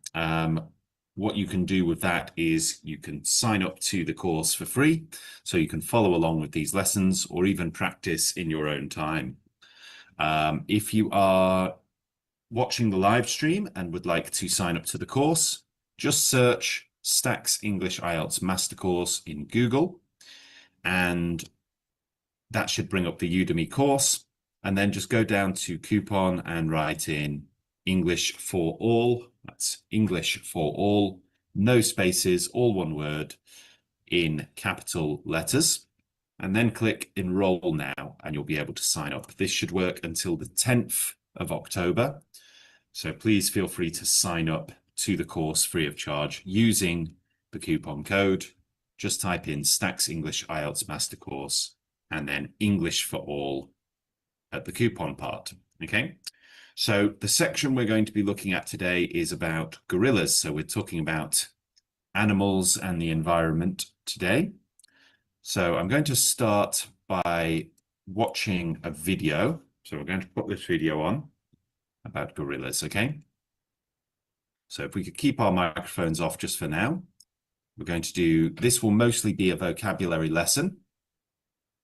Speaker 3: What you can do with that is you can sign up to the course for free, so you can follow along with these lessons or even practice in your own time. If you are watching the live stream and would like to sign up to the course, just search Stax English IELTS Master Course in Google, and that should bring up the Udemy course. And then just go down to coupon and write in English for all. That's English for all, no spaces, all one word in capital letters. And then click enroll now, and you'll be able to sign up. This should work until the 10th of October. So please feel free to sign up to the course free of charge using the coupon code. Just type in Stax English IELTS Master Course and then English for all at the coupon part. Okay. So the section we're going to be looking at today is about gorillas. So we're talking about animals and the environment today. So I'm going to start by watching a video. So we're going to put this video on about gorillas, okay? So if we could keep our microphones off just for now, we're going to do, this will mostly be a vocabulary lesson.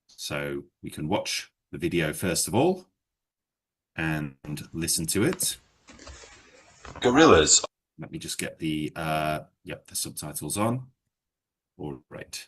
Speaker 3: So we can watch the video first of all and listen to it.
Speaker 12: Gorillas.
Speaker 3: Let me just get the subtitles on. All right.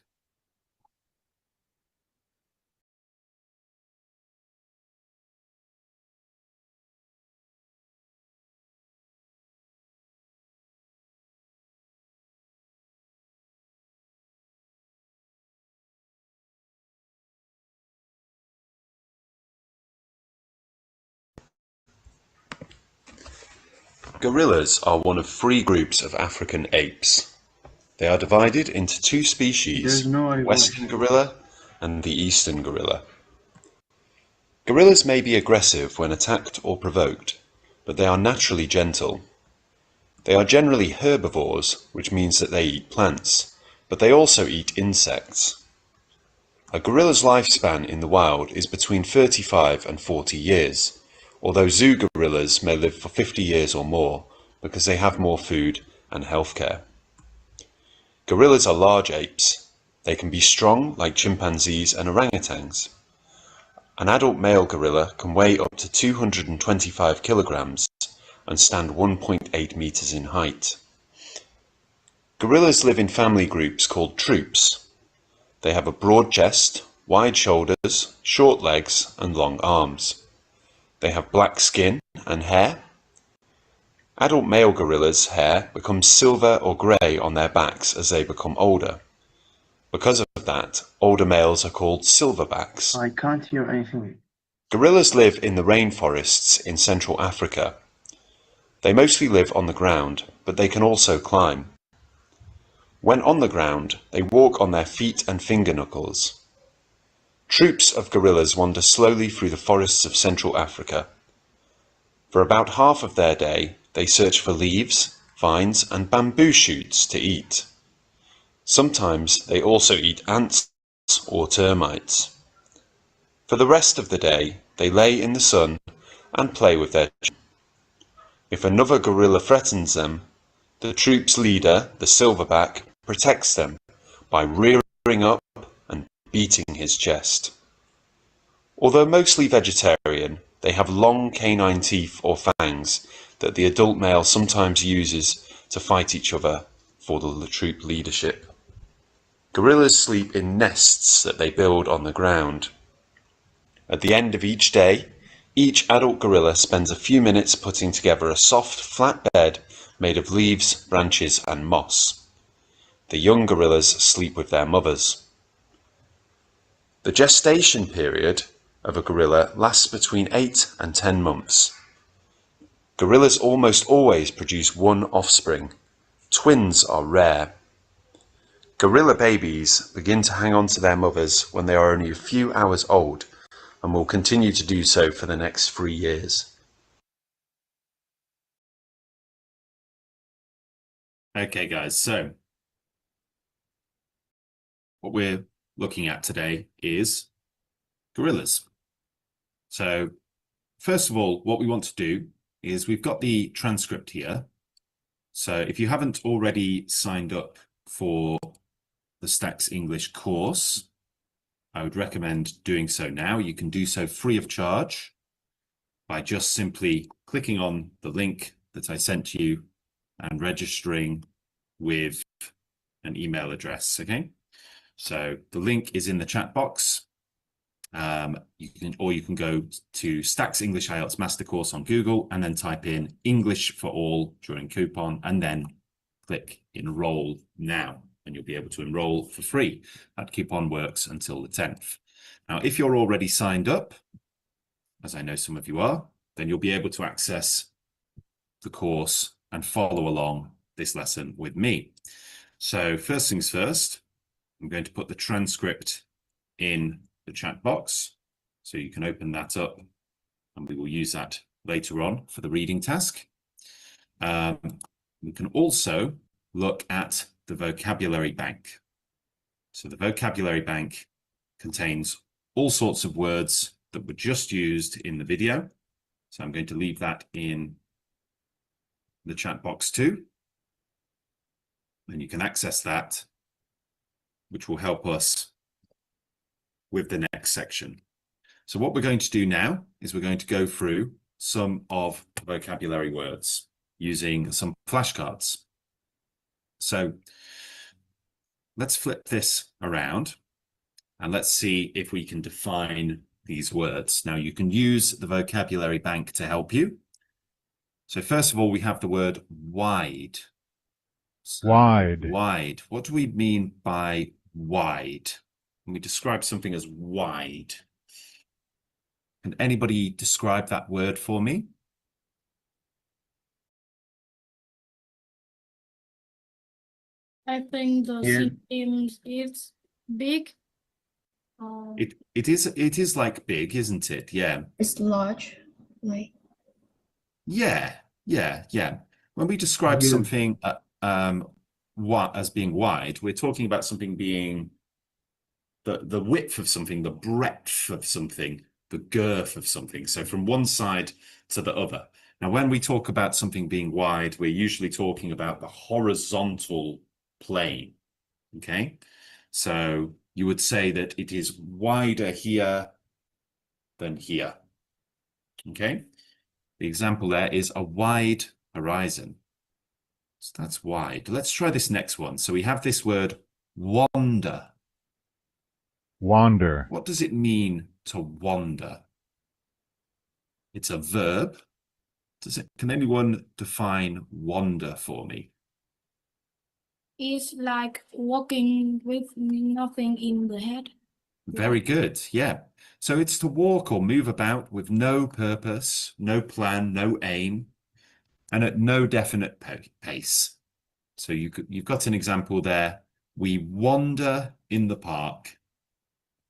Speaker 12: Gorillas are one of 3 groups of African apes. They are divided into 2 species,
Speaker 15: There's no
Speaker 12: the
Speaker 15: I
Speaker 12: western
Speaker 15: voice.
Speaker 12: gorilla and the eastern gorilla. Gorillas may be aggressive when attacked or provoked, but they are naturally gentle. They are generally herbivores, which means that they eat plants, but they also eat insects. A gorilla's lifespan in the wild is between 35 and 40 years, although zoo gorillas may live for 50 years or more because they have more food and healthcare. Gorillas are large apes. They can be strong like chimpanzees and orangutans. An adult male gorilla can weigh up to 225 kilograms and stand 1.8 meters in height. Gorillas live in family groups called troops. They have a broad chest, wide shoulders, short legs, and long arms. They have black skin and hair. Adult male gorillas' hair becomes silver or grey on their backs as they become older. Because of that, older males are called silverbacks.
Speaker 15: I can't hear anything.
Speaker 12: Gorillas live in the rainforests in Central Africa. They mostly live on the ground, but they can also climb. When on the ground, they walk on their feet and finger knuckles. Troops of gorillas wander slowly through the forests of Central Africa. For about half of their day, they search for leaves, vines, and bamboo shoots to eat. Sometimes they also eat ants or termites. For the rest of the day, they lay in the sun and play with their children. If another gorilla threatens them, the troop's leader, the silverback, protects them by rearing up and beating his chest. Although mostly vegetarian, they have long canine teeth or fangs that the adult male sometimes uses to fight each other for the troop leadership. Gorillas sleep in nests that they build on the ground. At the end of each day, each adult gorilla spends a few minutes putting together a soft, flat bed made of leaves, branches, and moss. The young gorillas sleep with their mothers. The gestation period of a gorilla lasts between 8 and 10 months. Gorillas almost always produce one offspring. Twins are rare. Gorilla babies begin to hang on to their mothers when they are only a few hours old and will continue to do so for the next 3 years.
Speaker 3: Okay, guys, so what we're looking at today is gorillas. So first of all, what we want to do is we've got the transcript here. So if you haven't already signed up for the Stax English course, I would recommend doing so now. You can do so free of charge by just simply clicking on the link that I sent you and registering with an email address, okay? So the link is in the chat box. You can go to Stax English IELTS Master Course on Google and then type in English for All during coupon and then click Enroll Now and you'll be able to enroll for free. That coupon works until the 10th. Now, if you're already signed up, as I know some of you are, then you'll be able to access the course and follow along this lesson with me. So first things first, I'm going to put the transcript in the chat box so you can open that up and we will use that later on for the reading task. We can also look at the vocabulary bank. So the vocabulary bank contains all sorts of words that were just used in the video. So I'm going to leave that in the chat box too. And you can access that, which will help us with the next section. So what we're going to do now is we're going to go through some of the vocabulary words using some flashcards. So let's flip this around and let's see if we can define these words. Now you can use the vocabulary bank to help you. So first of all, we have the word wide. So,
Speaker 18: Wide.
Speaker 3: wide. What do we mean by wide? When we describe something as wide, can anybody describe that word for me?
Speaker 16: I think the
Speaker 15: Yeah.
Speaker 16: synonym is big.
Speaker 3: It is like big, isn't it? Yeah.
Speaker 9: It's large, like
Speaker 3: Yeah. When we describe
Speaker 15: Yeah.
Speaker 3: something as being wide, we're talking about something being the width of something, the breadth of something, the girth of something. So from one side to the other. Now, when we talk about something being wide, we're usually talking about the horizontal plane. Okay. So you would say that it is wider here than here. Okay. The example there is a wide horizon. So that's wide. Let's try this next one. So we have this word wander.
Speaker 18: Wander.
Speaker 3: What does it mean to wander? It's a verb. Can anyone define wander for me?
Speaker 16: It's like walking with nothing in the head.
Speaker 3: Very good. Yeah. So it's to walk or move about with no purpose, no plan, no aim, and at no definite pace. So you've got an example there. We wander in the park,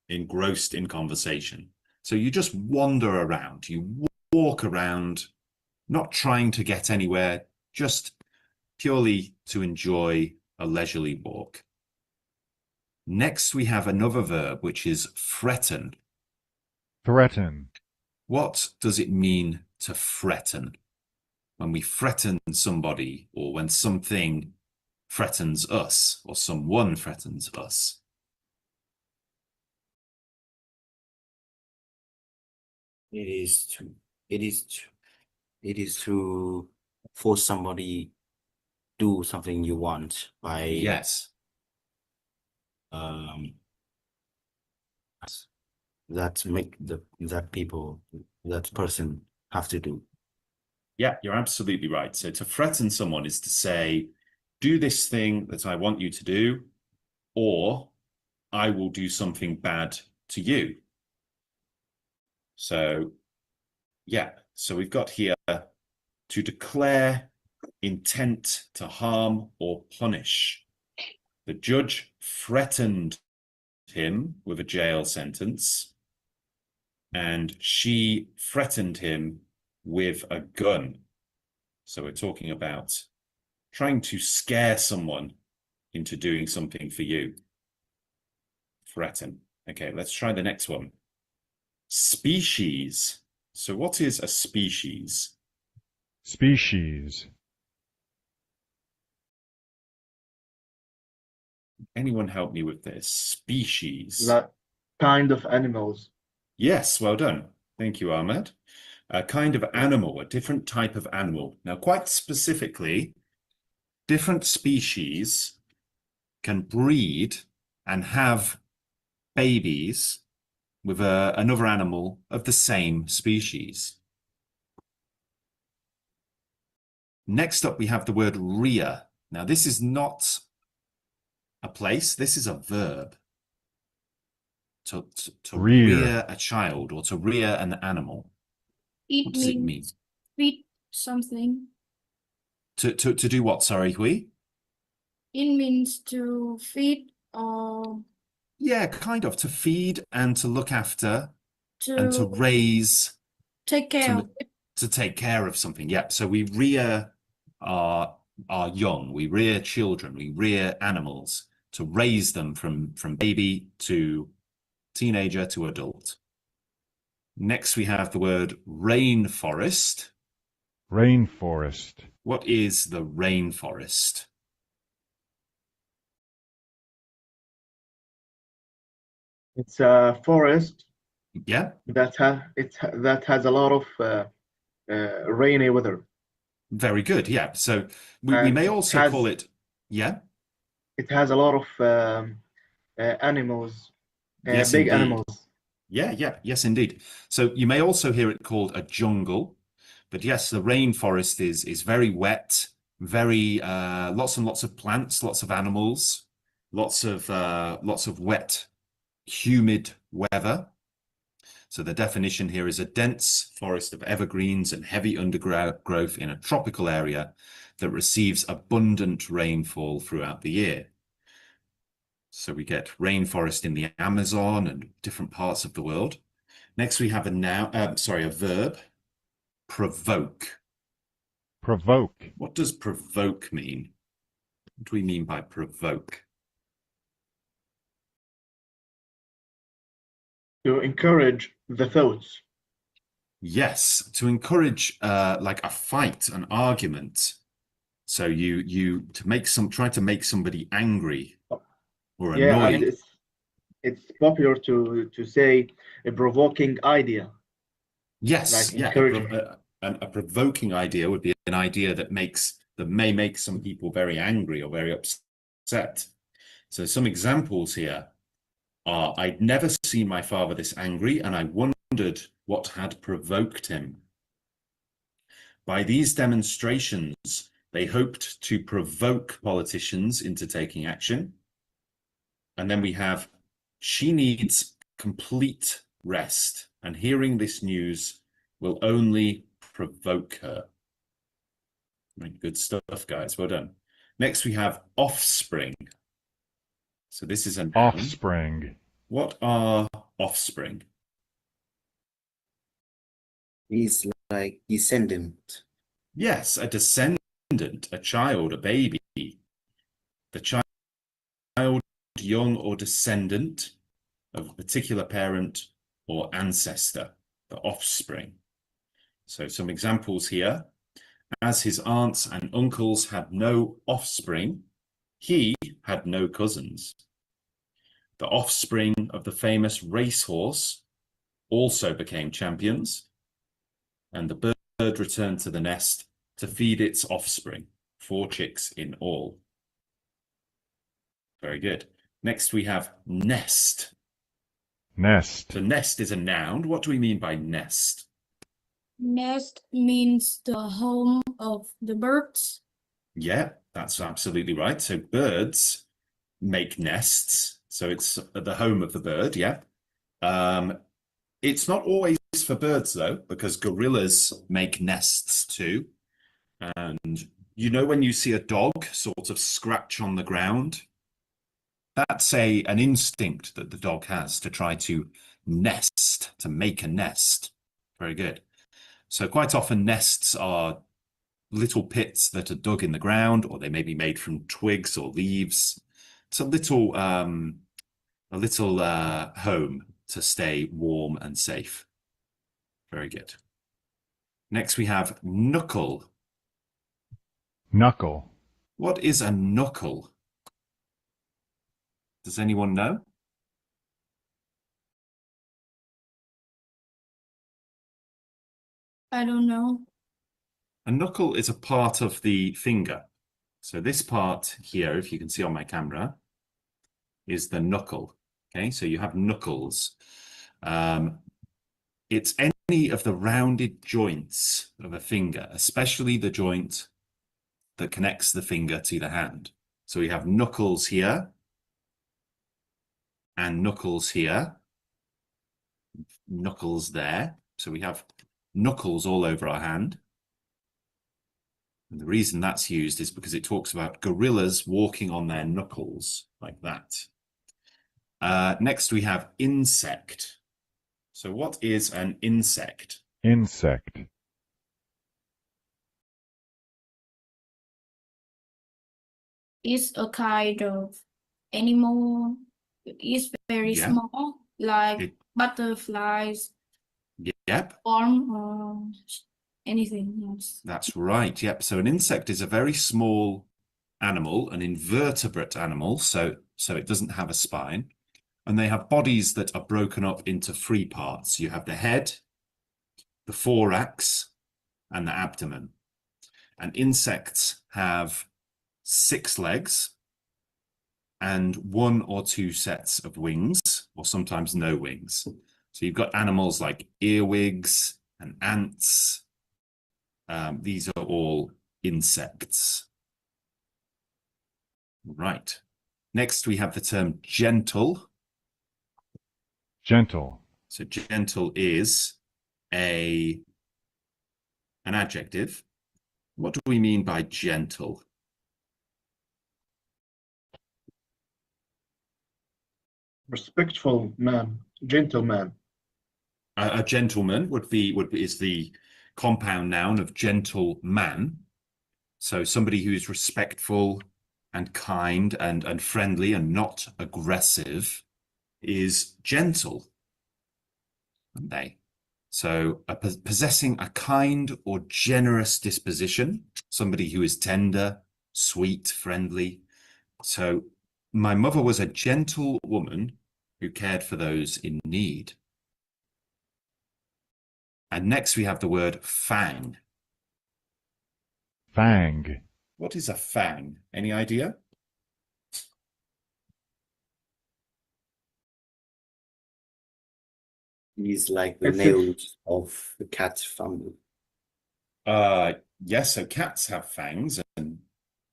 Speaker 3: engrossed in conversation. So you just wander around. You walk around, not trying to get anywhere, just purely to enjoy a leisurely walk. Next, we have another verb, which is threaten.
Speaker 18: Threaten.
Speaker 3: What does it mean to threaten? When we threaten somebody, or when something threatens us, or someone threatens us.
Speaker 17: It is to force somebody do something you want by
Speaker 3: Yes.
Speaker 17: that person have to do.
Speaker 3: Yeah, you're absolutely right. So to threaten someone is to say, do this thing that I want you to do, or I will do something bad to you. So, yeah, so we've got here to declare intent to harm or punish. The judge threatened him with a jail sentence, and she threatened him with a gun. So we're talking about trying to scare someone into doing something for you. Threaten. Okay, let's try the next one. Species. So what is a species?
Speaker 18: Species.
Speaker 3: Anyone help me with this? Species.
Speaker 15: Like kind of animals.
Speaker 3: Yes, well done. Thank you, Ahmed. A kind of animal, a different type of animal. Now, quite specifically, different species can breed and have babies with another animal of the same species. Next up, we have the word rear. Now, this is not a place, this is a verb. To rear a child or to rear an animal. What does it mean?
Speaker 16: Feed something.
Speaker 3: To do what, sorry, Hui?
Speaker 16: It means to feed or...
Speaker 3: Yeah, kind of. To feed and to look after and to
Speaker 16: to
Speaker 3: raise.
Speaker 16: take care of it.
Speaker 3: To take care of something. Yeah, so we rear our young, we rear children, we rear animals to raise them from baby to teenager to adult. Next, we have the word rainforest.
Speaker 18: Rainforest.
Speaker 3: What is the rainforest?
Speaker 15: It's a forest
Speaker 3: Yeah,
Speaker 15: that has a lot of rainy weather,
Speaker 3: very good. Yeah, so we
Speaker 15: and
Speaker 3: may also call it, yeah,
Speaker 15: it has a lot of animals,
Speaker 3: yes,
Speaker 15: big
Speaker 3: indeed.
Speaker 15: animals.
Speaker 3: Yes, indeed. So you may also hear it called a jungle, but yes, the rainforest is very wet, very lots and lots of plants, lots of animals, lots of wet, humid weather. So the definition here is a dense forest of evergreens and heavy undergrowth in a tropical area that receives abundant rainfall throughout the year. So we get rainforest in the Amazon and different parts of the world. Next, we have a verb, provoke.
Speaker 18: Provoke.
Speaker 3: What does provoke mean? What do we mean by provoke?
Speaker 15: To encourage the thoughts.
Speaker 3: Yes, to encourage like a fight, an argument. So you try to make somebody angry or
Speaker 15: Yeah, and
Speaker 3: annoyed.
Speaker 15: it's popular to say a provoking idea.
Speaker 3: Yes,
Speaker 15: Like
Speaker 3: yeah,
Speaker 15: encouraging.
Speaker 3: a provoking idea would be an idea that may make some people very angry or very upset. So some examples here are, I'd never seen my father this angry, and I wondered what had provoked him. By these demonstrations, they hoped to provoke politicians into taking action. And then we have, she needs complete rest, and hearing this news will only provoke her. Right, good stuff, guys. Well done. Next, we have offspring. So this is a noun.
Speaker 18: Offspring.
Speaker 3: What are offspring?
Speaker 17: Is like descendant.
Speaker 3: Yes, a descendant, a child, a baby. The child, young or descendant of a particular parent or ancestor, the offspring. So some examples here. As his aunts and uncles had no offspring, he had no cousins. The offspring of the famous racehorse also became champions, and the bird returned to the nest to feed its offspring, 4 chicks in all. Very good. Next we have nest.
Speaker 18: Nest.
Speaker 3: So nest is a noun. What do we mean by nest?
Speaker 16: Nest means the home of the birds.
Speaker 3: Yeah, that's absolutely right. So birds make nests. So it's the home of the bird, yeah. It's not always for birds though, because gorillas make nests too. And you know when you see a dog sort of scratch on the ground, that's an instinct that the dog has to try to nest, to make a nest. Very good. So quite often nests are little pits that are dug in the ground, or they may be made from twigs or leaves. It's a little home to stay warm and safe. Very good. Next we have knuckle.
Speaker 18: Knuckle.
Speaker 3: What is a knuckle? Does anyone know?
Speaker 16: I don't know.
Speaker 3: A knuckle is a part of the finger. So this part here, if you can see on my camera, is the knuckle. Okay, so you have knuckles. It's any of the rounded joints of a finger, especially the joint that connects the finger to the hand. So we have knuckles here and knuckles here, knuckles there. So we have knuckles all over our hand. And the reason that's used is because it talks about gorillas walking on their knuckles like that. Next, we have insect. So what is an insect?
Speaker 18: Insect.
Speaker 16: It's a kind of animal. It's very small, like butterflies,
Speaker 3: Yep.
Speaker 16: worm, or anything else.
Speaker 3: That's right. Yep. So an insect is a very small animal, an invertebrate animal. So it doesn't have a spine. and they have bodies that are broken up into three parts. You have the head, the thorax, and the abdomen. And insects have 6 legs and 1 or 2 sets of wings, or sometimes no wings. So you've got animals like earwigs and ants. These are all insects. Right. Next, we have the term gentle.
Speaker 18: Gentle.
Speaker 3: So gentle is an adjective. What do we mean by gentle?
Speaker 15: Respectful man, gentleman.
Speaker 3: A gentleman is the compound noun of gentleman. So somebody who is respectful and kind and friendly and not aggressive is gentle, aren't they? So possessing a kind or generous disposition, somebody who is tender, sweet, friendly. So my mother was a gentle woman who cared for those in need. And next we have the word fang.
Speaker 18: Fang.
Speaker 3: What is a fang? Any idea?
Speaker 17: Is like the nails of the cat family.
Speaker 3: Yes, so cats have fangs, and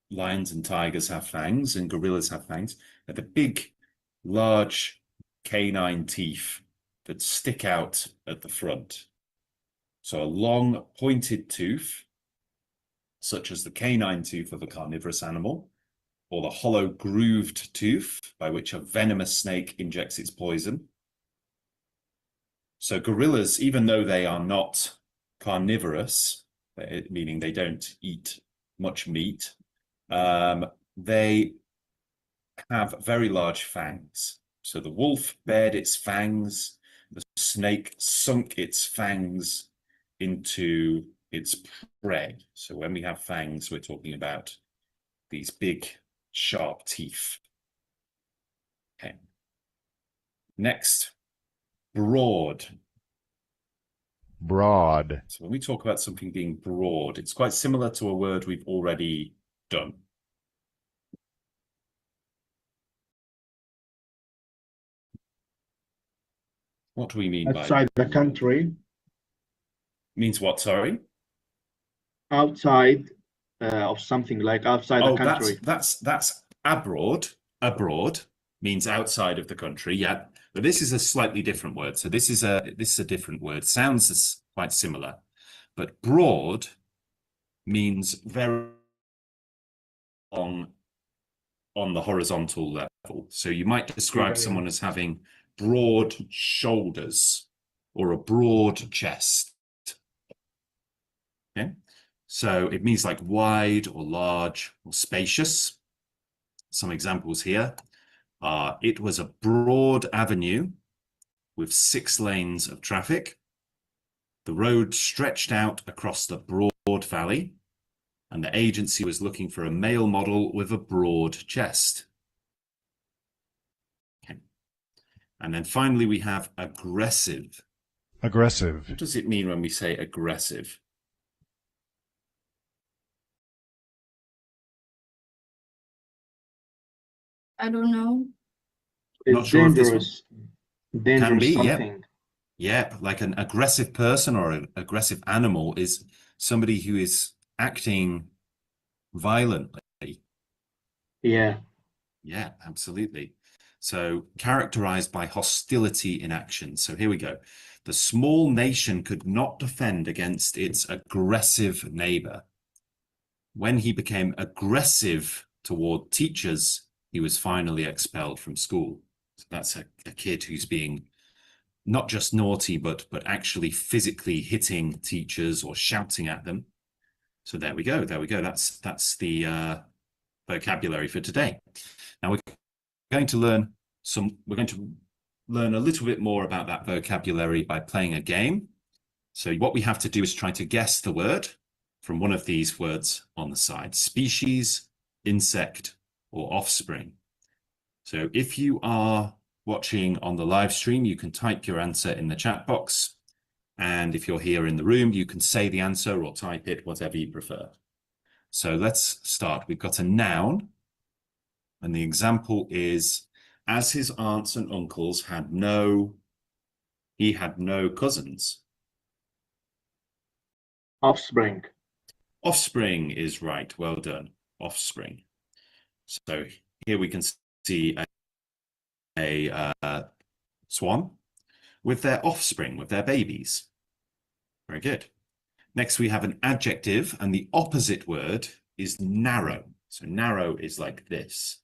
Speaker 3: lions and tigers have fangs, and gorillas have fangs. They're the big, large canine teeth that stick out at the front. So a long, pointed tooth, such as the canine tooth of a carnivorous animal, or the hollow grooved tooth by which a venomous snake injects its poison. So gorillas, even though they are not carnivorous, meaning they don't eat much meat, they have very large fangs. So the wolf bared its fangs, the snake sunk its fangs into its prey. So when we have fangs, we're talking about these big, sharp teeth. Okay. Next, broad.
Speaker 18: Broad.
Speaker 3: So when we talk about something being broad, it's quite similar to a word we've already done. What do we mean by
Speaker 15: outside the country?
Speaker 3: Means what, sorry?
Speaker 15: Outside of something, like outside the country.
Speaker 3: That's abroad. Abroad means outside of the country, yeah. But this is a slightly different word. So this is a different word. Sounds quite similar. But broad means very long on the horizontal level. So you might describe someone as having broad shoulders or a broad chest. Okay, so it means like wide or large or spacious. Some examples here are: it was a broad avenue with 6 lanes of traffic. The road stretched out across the broad valley, and the agency was looking for a male model with a broad chest. Okay. And then finally, we have aggressive.
Speaker 18: Aggressive.
Speaker 3: What does it mean when we say aggressive?
Speaker 16: I don't know.
Speaker 15: It's
Speaker 3: not sure
Speaker 15: dangerous. Dangerous
Speaker 3: can be,
Speaker 15: something.
Speaker 3: Yeah, like an aggressive person or an aggressive animal is somebody who is acting violently.
Speaker 15: Yeah.
Speaker 3: Yeah, absolutely. So characterized by hostility in action. So here we go. The small nation could not defend against its aggressive neighbor. When he became aggressive toward teachers, he was finally expelled from school. So that's a kid who's being not just naughty, but actually physically hitting teachers or shouting at them. So there we go. There we go. That's the vocabulary for today. Now we're going to learn a little bit more about that vocabulary by playing a game. So what we have to do is try to guess the word from one of these words on the side: species, insect, or offspring. So if you are watching on the live stream, you can type your answer in the chat box. And if you're here in the room, you can say the answer or type it, whatever you prefer. So let's start. We've got a noun. And the example is, as his aunts and uncles he had no cousins.
Speaker 15: Offspring.
Speaker 3: Offspring is right. Well done. Offspring. So here we can see a swan with their offspring, with their babies. Very good. Next, we have an adjective, and the opposite word is narrow. So narrow is like this.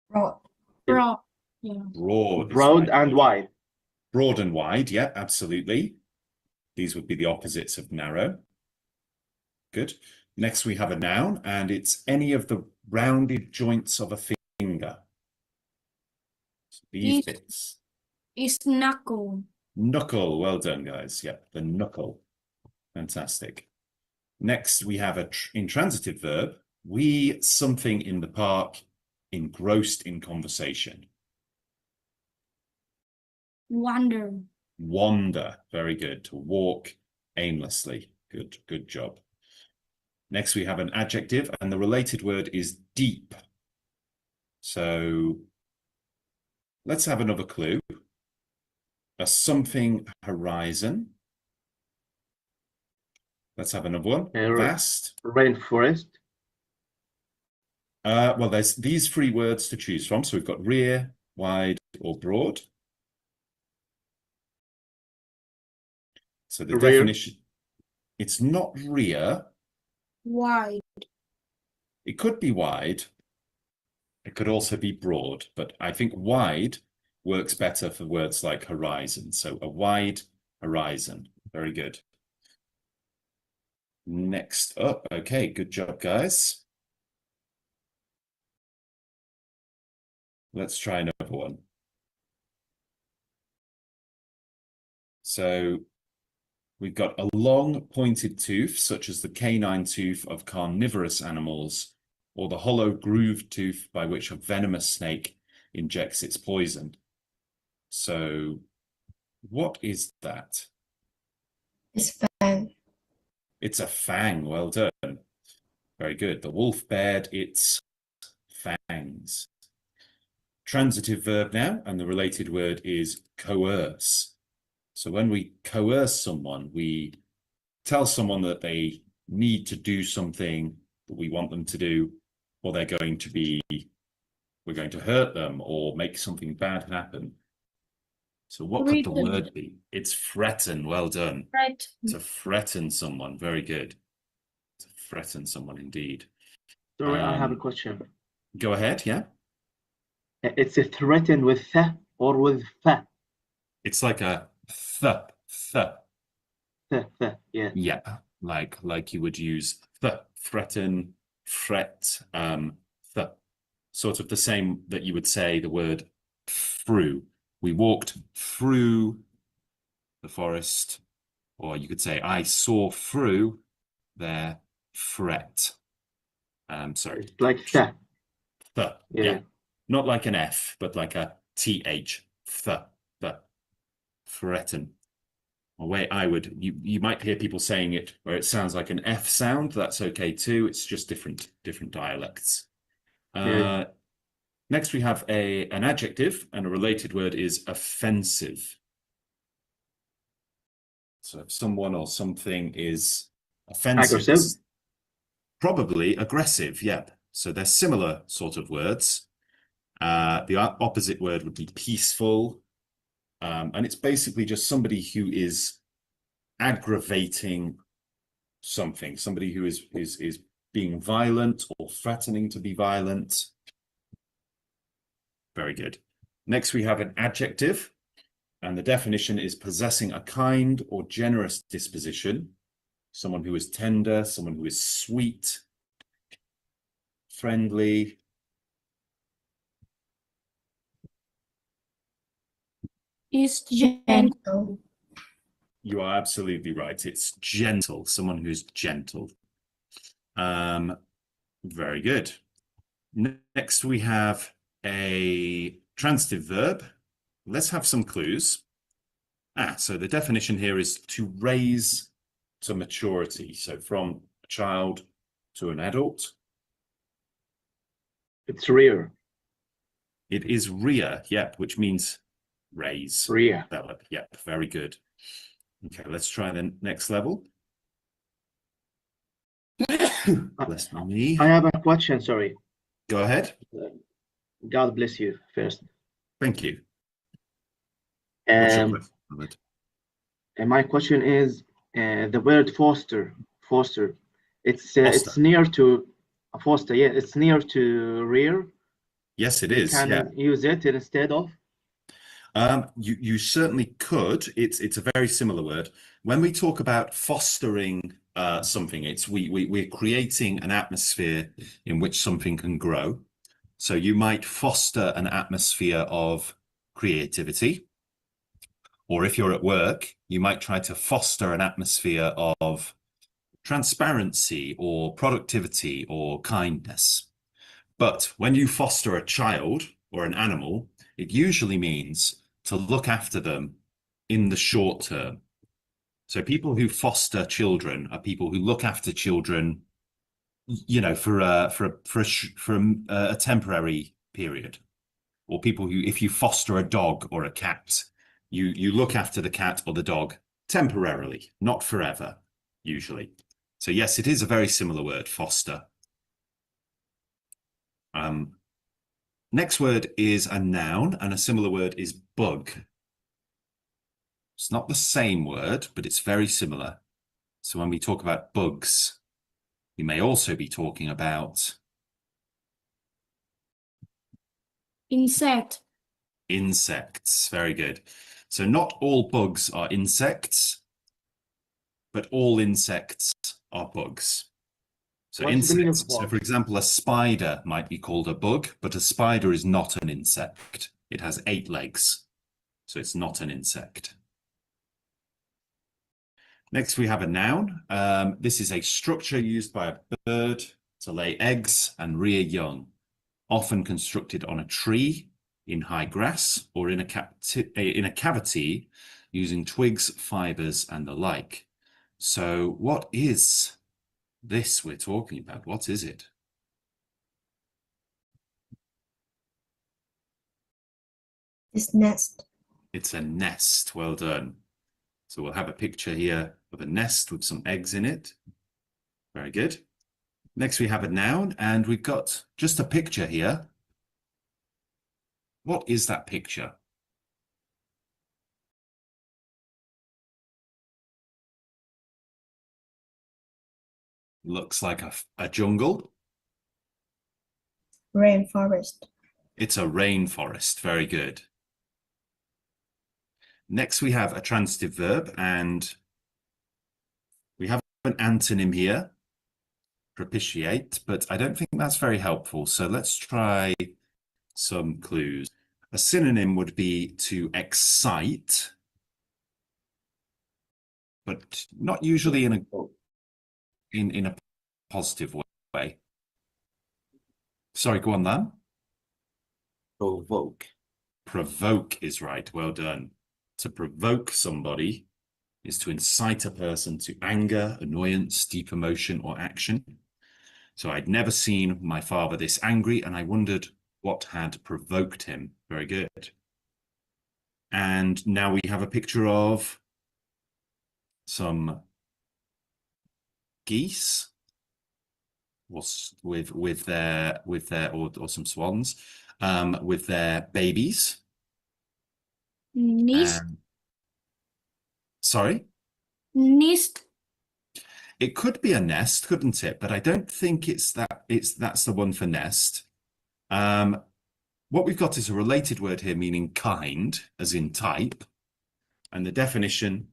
Speaker 16: Broad. Broad. Yeah.
Speaker 3: Broad.
Speaker 15: Broad and wide.
Speaker 3: Broad and wide, yeah, absolutely. These would be the opposites of narrow. Good. Next, we have a noun, and it's any of the rounded joints of a finger. So these bits.
Speaker 16: It's knuckle.
Speaker 3: Knuckle. Well done, guys. Yeah, the knuckle. Fantastic. Next, we have a intransitive verb. We something in the park, engrossed in conversation.
Speaker 16: Wander.
Speaker 3: Wander. Very good. To walk aimlessly. Good job. Next, we have an adjective, and the related word is deep. So let's have another clue. A something horizon. Let's have another one. Vast.
Speaker 15: Rainforest.
Speaker 3: Well, there's these three words to choose from. So we've got rear, wide, or broad. So the
Speaker 15: rear.
Speaker 3: definition, it's not rear.
Speaker 16: Wide.
Speaker 3: It could be wide. It could also be broad, but I think wide works better for words like horizon. So a wide horizon. Very good. Next up. Okay, good job, guys. Let's try another one. So we've got a long pointed tooth, such as the canine tooth of carnivorous animals, or the hollow grooved tooth by which a venomous snake injects its poison. So what is that?
Speaker 9: It's fang.
Speaker 3: It's a fang. Well done. Very good. The wolf bared its fangs. Transitive verb now, and the related word is coerce. So when we coerce someone, we tell someone that they need to do something that we want them to do, or we're going to hurt them or make something bad happen. So what could the word be? It's threaten. Well done.
Speaker 16: Right.
Speaker 3: To threaten someone. Very good. To threaten someone indeed.
Speaker 15: Sorry, I have a question.
Speaker 3: Go ahead, yeah.
Speaker 15: It's a threaten with th or with fa?
Speaker 3: It's like a th.
Speaker 15: Yeah.
Speaker 3: Yeah, like you would use threaten, threat, th. Sort of the same that you would say the word through. We walked through the forest, or you could say I saw through their threat. Sorry.
Speaker 15: It's like th.
Speaker 3: Yeah. Not like an F, but like a TH. Threaten. The way I would, you might hear people saying it where it sounds like an F sound. That's okay too. It's just different dialects. Next, we have an adjective, and a related word is offensive. So if someone or something is offensive,
Speaker 15: aggressive.
Speaker 3: Probably aggressive. Yep. So they're similar sort of words. The opposite word would be peaceful. And it's basically just somebody who is aggravating something, somebody who is being violent or threatening to be violent. Very good. Next, we have an adjective, and the definition is possessing a kind or generous disposition, someone who is tender, someone who is sweet, friendly.
Speaker 16: It's gentle.
Speaker 3: You are absolutely right. It's gentle, someone who's gentle. Very good. Next, we have a transitive verb. Let's have some clues. So the definition here is to raise to maturity. So from a child to an adult.
Speaker 15: It's rear.
Speaker 3: It is rear, yep, which means raise.
Speaker 15: Rear.
Speaker 3: Develop, yep, very good. Okay, let's try the next level. Bless me.
Speaker 15: I have a question, sorry.
Speaker 3: Go ahead.
Speaker 15: God bless you first.
Speaker 3: Thank you. What's your question, Ahmed?
Speaker 15: And my question is the word foster. It's
Speaker 3: Foster.
Speaker 15: near to foster. Yeah, it's near to rear.
Speaker 3: Yes, it
Speaker 15: You
Speaker 3: is.
Speaker 15: can
Speaker 3: Yeah.
Speaker 15: use it instead of.
Speaker 3: You certainly could. It's a very similar word. When we talk about fostering something, it's we're creating an atmosphere in which something can grow. So you might foster an atmosphere of creativity. Or if you're at work, you might try to foster an atmosphere of transparency or productivity or kindness. But when you foster a child or an animal, it usually means to look after them in the short term. So people who foster children are people who look after children, you know, for a temporary period. Or people who, if you foster a dog or a cat, you look after the cat or the dog temporarily, not forever, usually. So yes, it is a very similar word, foster. Next word is a noun, and a similar word is bug. It's not the same word, but it's very similar. So when we talk about bugs, we may also be talking about
Speaker 16: Insect.
Speaker 3: insects. Very good. So not all bugs are insects, but all insects are bugs. So
Speaker 15: What's the meaning of
Speaker 3: insects, so
Speaker 15: bug?
Speaker 3: for example, a spider might be called a bug, but a spider is not an insect. It has 8 legs, so it's not an insect. Next, we have a noun. This is a structure used by a bird to lay eggs and rear young, often constructed on a tree, in high grass, or in a cavity using twigs, fibers, and the like. So what is this we're talking about? What is it?
Speaker 9: It's nest.
Speaker 3: It's a nest. Well done. So we'll have a picture here of a nest with some eggs in it. Very good. Next, we have a noun, and we've got just a picture here. What is that picture? Looks like a jungle.
Speaker 9: Rainforest.
Speaker 3: It's a rainforest. Very good. Next, we have a transitive verb, and we have an antonym here, propitiate, but I don't think that's very helpful. So let's try some clues. A synonym would be to excite, but not usually in a positive way. Sorry, go on then.
Speaker 17: Provoke.
Speaker 3: Provoke is right. Well done. To provoke somebody is to incite a person to anger, annoyance, deep emotion, or action. So I'd never seen my father this angry, and I wondered what had provoked him. Very good. And now we have a picture of some geese with their or some swans with their babies.
Speaker 16: Nest.
Speaker 3: Sorry?
Speaker 16: Nest.
Speaker 3: It could be a nest, couldn't it? But I don't think that's the one for nest. What we've got is a related word here meaning kind, as in type. And the definition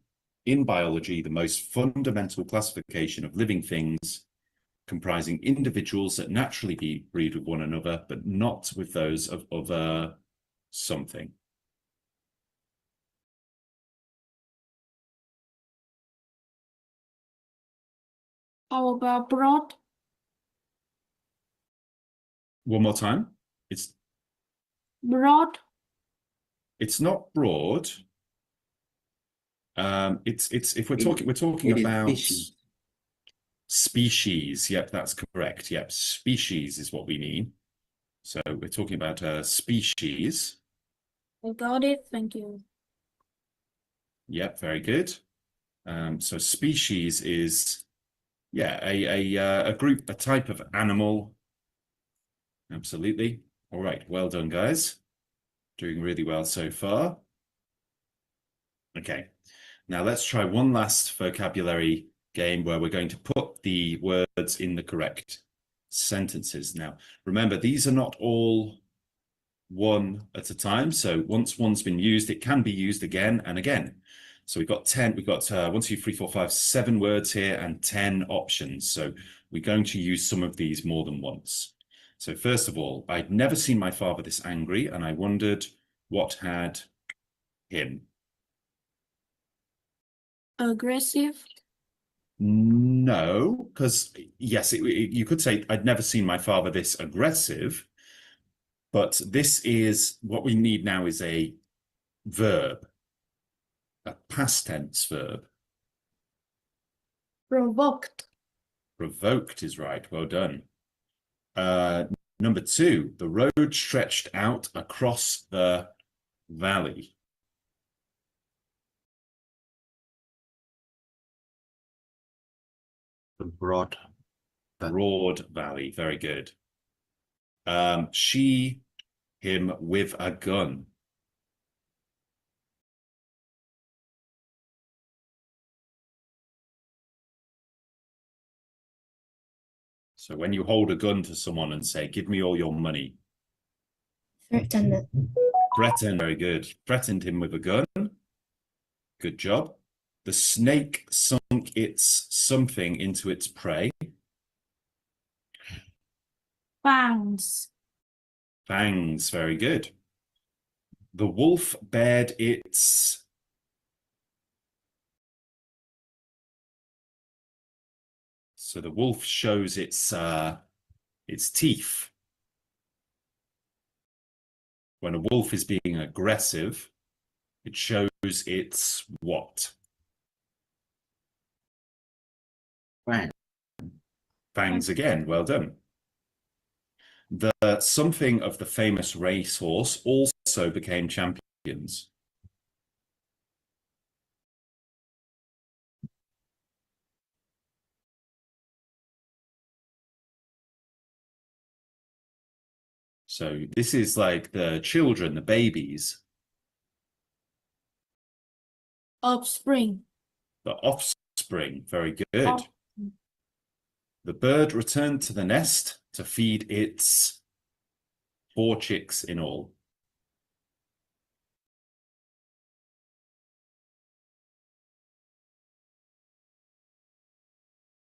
Speaker 3: in biology, the most fundamental classification of living things comprising individuals that naturally breed with one another, but not with those of other something.
Speaker 16: How about broad?
Speaker 3: One more time.
Speaker 16: Broad.
Speaker 3: It's not broad. It's if we're talking about species. Yep, that's correct. Yep, species is what we mean. So we're talking about a species.
Speaker 16: I got it. Thank you.
Speaker 3: Yep, very good. So species is, yeah, a group, a type of animal. Absolutely. All right, well done, guys. Doing really well so far. Okay, now let's try one last vocabulary game where we're going to put the words in the correct sentences. Now, remember, these are not all one at a time. So once one's been used, it can be used again and again. So we've got 10, we've got 1, 2, 3, 4, 5, 7 words here and 10 options. So we're going to use some of these more than once. So first of all, I'd never seen my father this angry, and I wondered what had him.
Speaker 16: Aggressive.
Speaker 3: No, because yes, you could say I'd never seen my father this aggressive, but this is what we need now is a verb, a past tense verb.
Speaker 16: Provoked.
Speaker 3: Provoked is right. Well done. Number 2, the road stretched out across the valley.
Speaker 17: The broad
Speaker 3: valley. Very good. She, him with a gun. So when you hold a gun to someone and say, give me all your money.
Speaker 9: Threatened.
Speaker 3: Threatened, very good. Threatened him with a gun. Good job. The snake sunk its something into its prey.
Speaker 16: Fangs.
Speaker 3: Fangs, very good. The wolf bared its... So the wolf shows its teeth. When a wolf is being aggressive, it shows its what?
Speaker 17: Fang.
Speaker 3: Fangs again, well done. The something of the famous racehorse also became champions. So this is like the children, the babies.
Speaker 16: Offspring.
Speaker 3: The offspring, very good. The bird returned to the nest to feed its 4 chicks in all.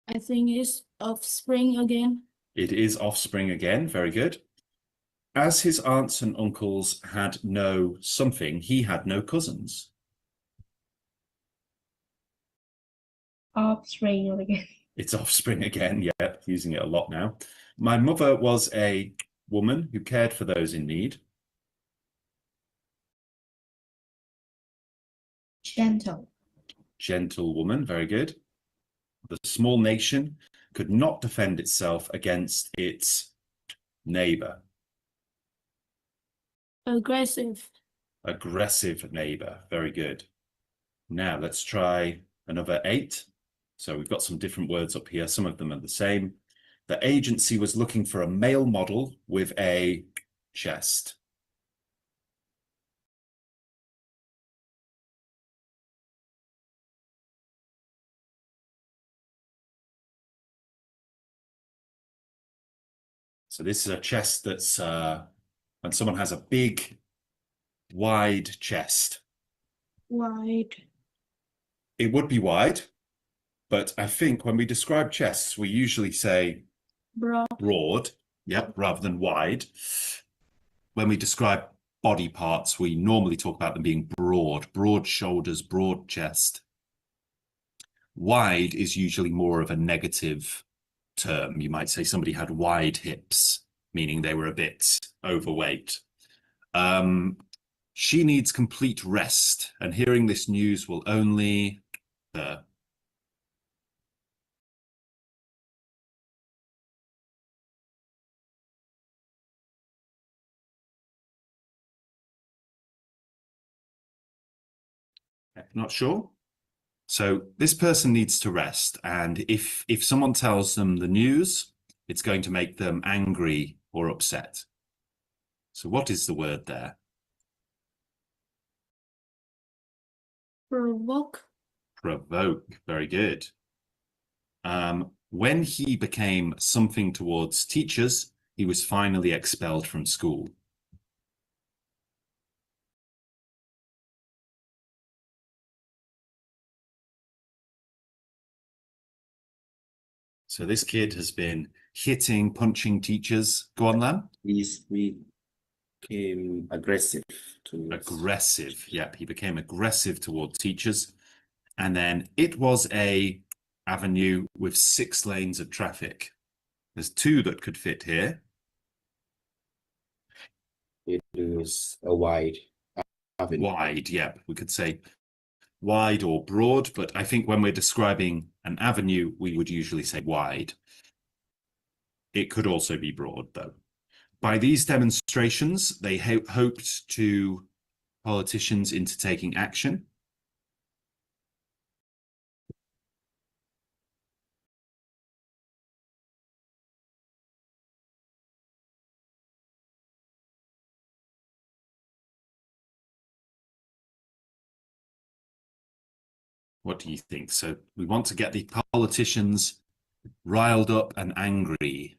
Speaker 16: I think it's offspring again.
Speaker 3: It is offspring again, very good. As his aunts and uncles had no something, he had no cousins.
Speaker 9: Offspring again.
Speaker 3: It's offspring again, yeah, using it a lot now. My mother was a woman who cared for those in need.
Speaker 9: Gentle.
Speaker 3: Gentle woman, very good. The small nation could not defend itself against its neighbor.
Speaker 16: Aggressive.
Speaker 3: Aggressive neighbor, very good. Now let's try another 8. So we've got some different words up here. Some of them are the same. The agency was looking for a male model with a chest. So this is a chest that's when someone has a big, wide chest.
Speaker 16: Wide.
Speaker 3: It would be wide, but I think when we describe chests, we usually say broad, yep, rather than wide. When we describe body parts, we normally talk about them being broad shoulders, broad chest. Wide is usually more of a negative term. You might say somebody had wide hips, meaning they were a bit overweight. She needs complete rest, and hearing this news will only not sure. So this person needs to rest, and if someone tells them the news, it's going to make them angry or upset. So what is the word there?
Speaker 16: Provoke.
Speaker 3: Provoke. Very good. When he became something towards teachers, he was finally expelled from school. So this kid has been hitting, punching teachers. Go on, Lam.
Speaker 17: We became aggressive.
Speaker 3: Aggressive. Yep, he became aggressive towards teachers. And then it was a avenue with 6 lanes of traffic. There's 2 that could fit here.
Speaker 17: It is a wide avenue.
Speaker 3: Wide, yep. We could say wide or broad, but I think when we're describing an avenue, we would usually say wide. It could also be broad, though. By these demonstrations, they hoped to politicians into taking action. What do you think? So we want to get the politicians riled up and angry.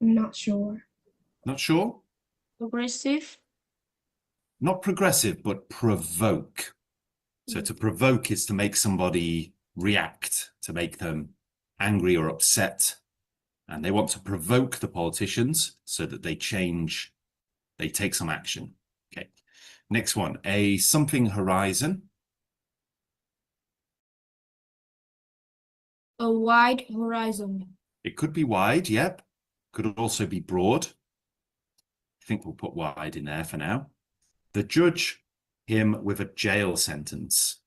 Speaker 9: Not sure.
Speaker 3: Not sure?
Speaker 16: Aggressive.
Speaker 3: Not progressive, but provoke. So to provoke is to make somebody react, to make them angry or upset. And they want to provoke the politicians so that they change, they take some action. Okay. Next one, a something horizon.
Speaker 16: A wide horizon.
Speaker 3: It could be wide, yep. Could also be broad. I think we'll put wide in there for now. The judge him with a jail sentence.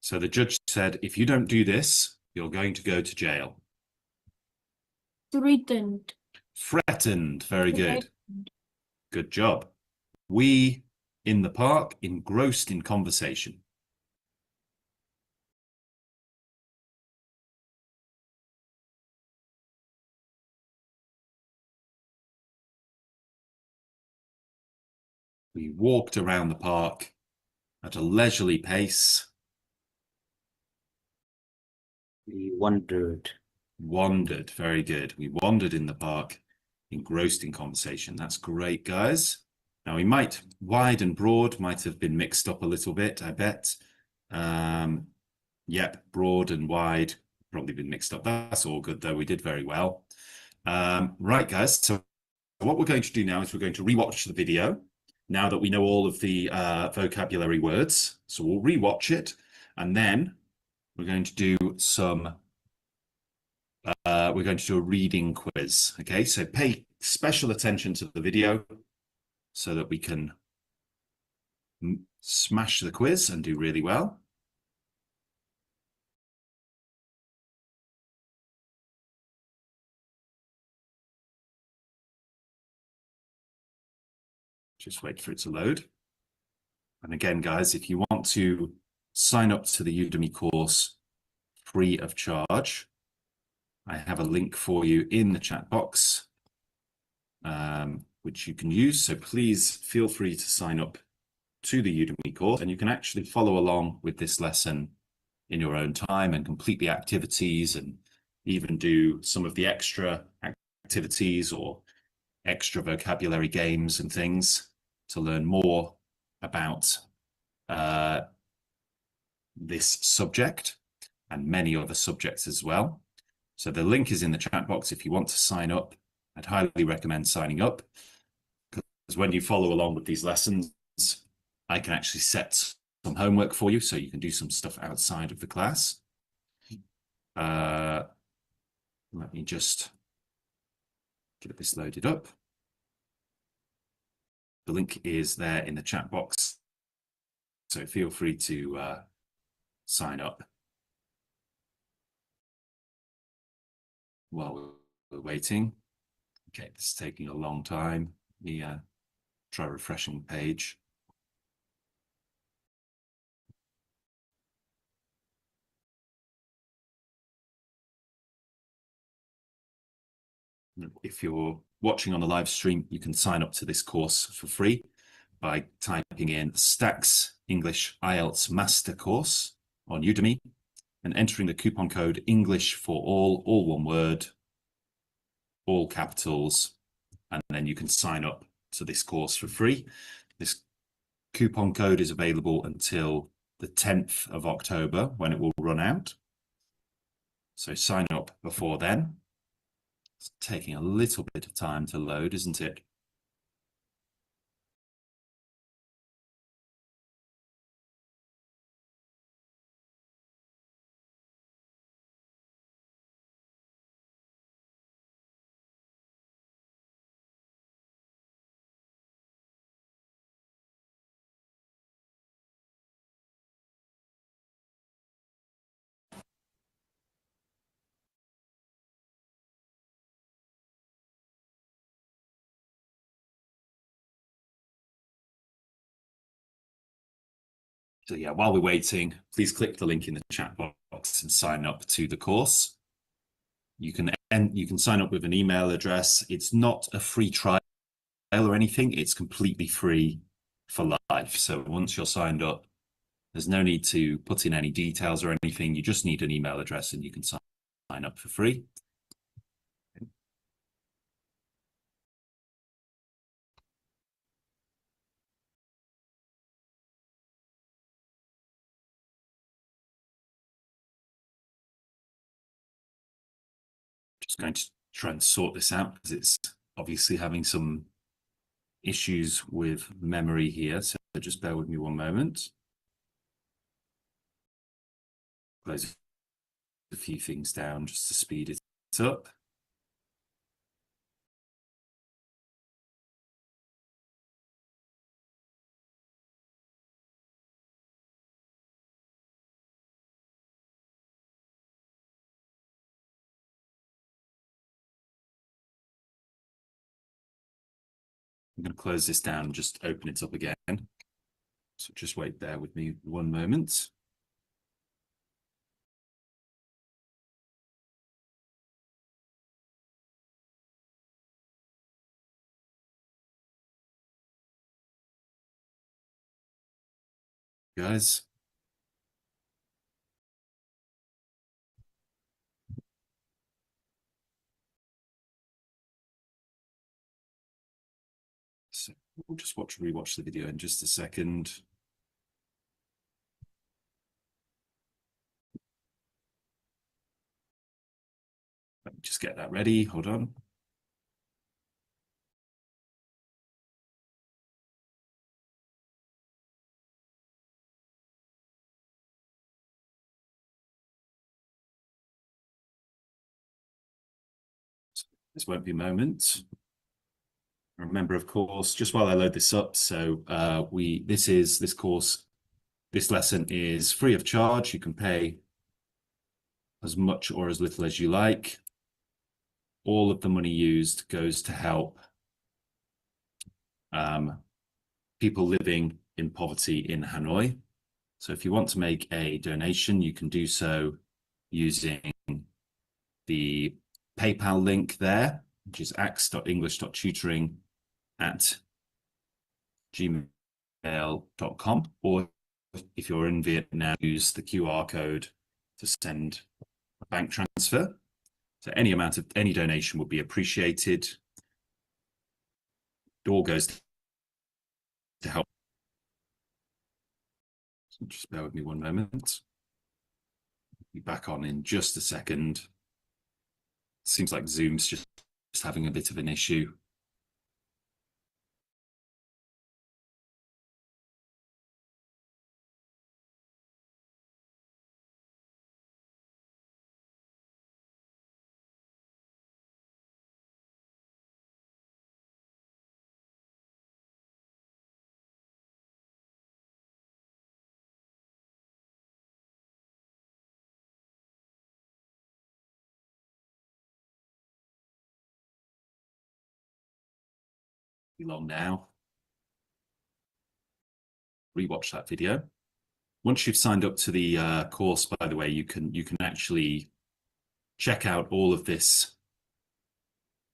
Speaker 3: So the judge said, if you don't do this, you're going to go to jail.
Speaker 16: Threatened.
Speaker 3: Threatened. Very good. Good job. We in the park, engrossed in conversation. We walked around the park at a leisurely pace.
Speaker 17: We wandered.
Speaker 3: Wandered, very good. We wandered in the park, engrossed in conversation. That's great, guys. Now we might, wide and broad might have been mixed up a little bit, I bet. Yep, broad and wide probably been mixed up. That's all good though. We did very well. Right, guys. So what we're going to do now is we're going to rewatch the video now that we know all of the vocabulary words. So we'll rewatch it, and then we're going to do some we're going to do a reading quiz. Okay, so pay special attention to the video so that we can smash the quiz and do really well. Just wait for it to load. And again, guys, if you want to sign up to the Udemy course free of charge, I have a link for you in the chat box, which you can use. So please feel free to sign up to the Udemy course, and you can actually follow along with this lesson in your own time and complete the activities and even do some of the extra activities or extra vocabulary games and things to learn more about this subject and many other subjects as well. So the link is in the chat box if you want to sign up. I'd highly recommend signing up, when you follow along with these lessons, I can actually set some homework for you, so you can do some stuff outside of the class. Let me just get this loaded up. The link is there in the chat box, so feel free to sign up while we're waiting. Okay, this is taking a long time. Let me try refreshing the page. If you're watching on the live stream, you can sign up to this course for free by typing in Stax English IELTS Master Course on Udemy and entering the coupon code English for all one word, all capitals, and then you can sign up to this course for free. This coupon code is available until the 10th of October when it will run out. So sign up before then. It's taking a little bit of time to load, isn't it? So yeah, while we're waiting, please click the link in the chat box and sign up to the course. You can sign up with an email address. It's not a free trial or anything. It's completely free for life. So once you're signed up, there's no need to put in any details or anything. You just need an email address and you can sign up for free. Just going to try and sort this out because it's obviously having some issues with memory here. So just bear with me one moment. Close a few things down just to speed it up. I'm going to close this down and just open it up again. So just wait there with me one moment. Guys. So we'll just rewatch the video in just a second. Let me just get that ready. Hold on. This won't be a moment. Remember, of course, just while I load this up, so this lesson is free of charge. You can pay as much or as little as you like. All of the money used goes to help people living in poverty in Hanoi. So if you want to make a donation, you can do so using the PayPal link there, which is ax.english.tutoring@gmail.com, or if you're in Vietnam, use the QR code to send a bank transfer. So any donation would be appreciated. It all goes to help. So just bear with me one moment. Be back on in just a second. Seems like Zoom's just having a bit of an issue. Too long now. Rewatch that video. Once you've signed up to the course, by the way, you can actually check out all of this,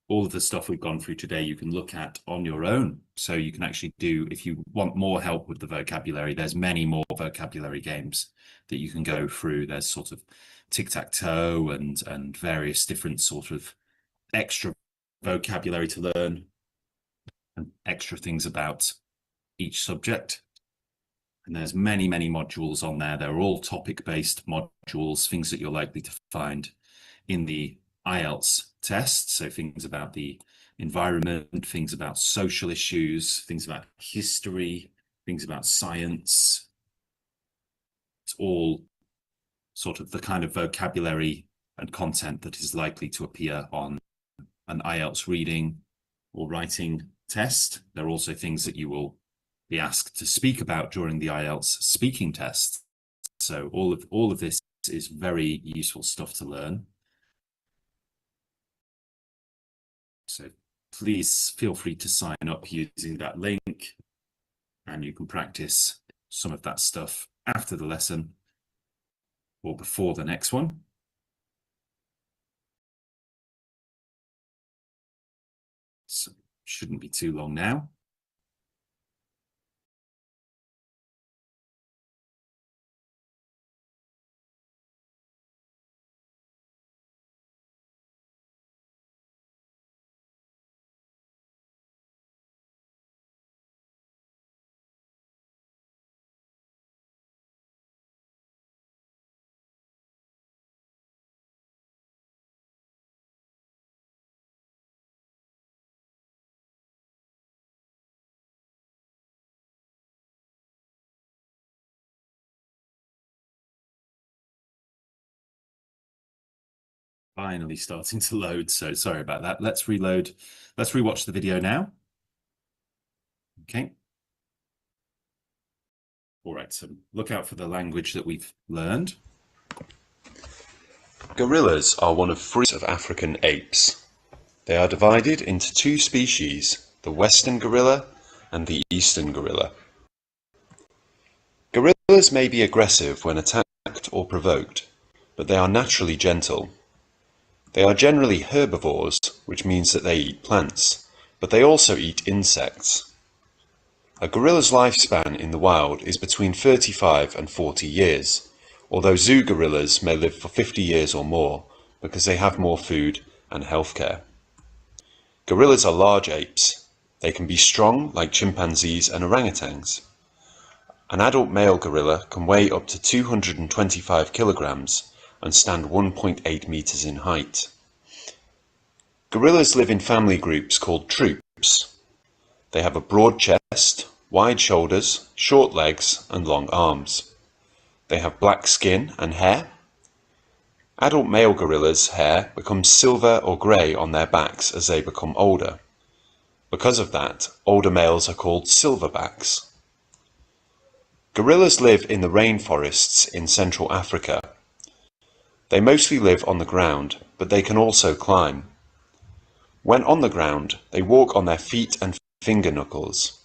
Speaker 3: all of the stuff we've gone through today. You can look at on your own. So you can actually do, if you want more help with the vocabulary, there's many more vocabulary games that you can go through. There's sort of tic-tac-toe and various different sort of extra vocabulary to learn and extra things about each subject. And there's many modules on there. They're all topic-based modules, things that you're likely to find in the IELTS test. So things about the environment, things about social issues, things about history, things about science. It's all sort of the kind of vocabulary and content that is likely to appear on an IELTS reading or writing test. There are also things that you will be asked to speak about during the IELTS speaking test. So all of this is very useful stuff to learn. So please feel free to sign up using that link, and you can practice some of that stuff after the lesson or before the next one. So shouldn't be too long now. Finally starting to load, so sorry about that. Let's reload. Let's rewatch the video now. Okay. All right, so look out for the language that we've learned.
Speaker 12: Gorillas are one of 3 of African apes. They are divided into 2 species, the western gorilla and the eastern gorilla. Gorillas may be aggressive when attacked or provoked, but they are naturally gentle. They are generally herbivores, which means that they eat plants, but they also eat insects. A gorilla's lifespan in the wild is between 35 and 40 years, although zoo gorillas may live for 50 years or more because they have more food and healthcare. Gorillas are large apes. They can be strong like chimpanzees and orangutans. An adult male gorilla can weigh up to 225 kilograms and stand 1.8 meters in height. Gorillas live in family groups called troops. They have a broad chest, wide shoulders, short legs, and long arms. They have black skin and hair. Adult male gorillas' hair becomes silver or grey on their backs as they become older. Because of that, older males are called silverbacks. Gorillas live in the rainforests in Central Africa. They mostly live on the ground, but they can also climb. When on the ground, they walk on their feet and finger knuckles.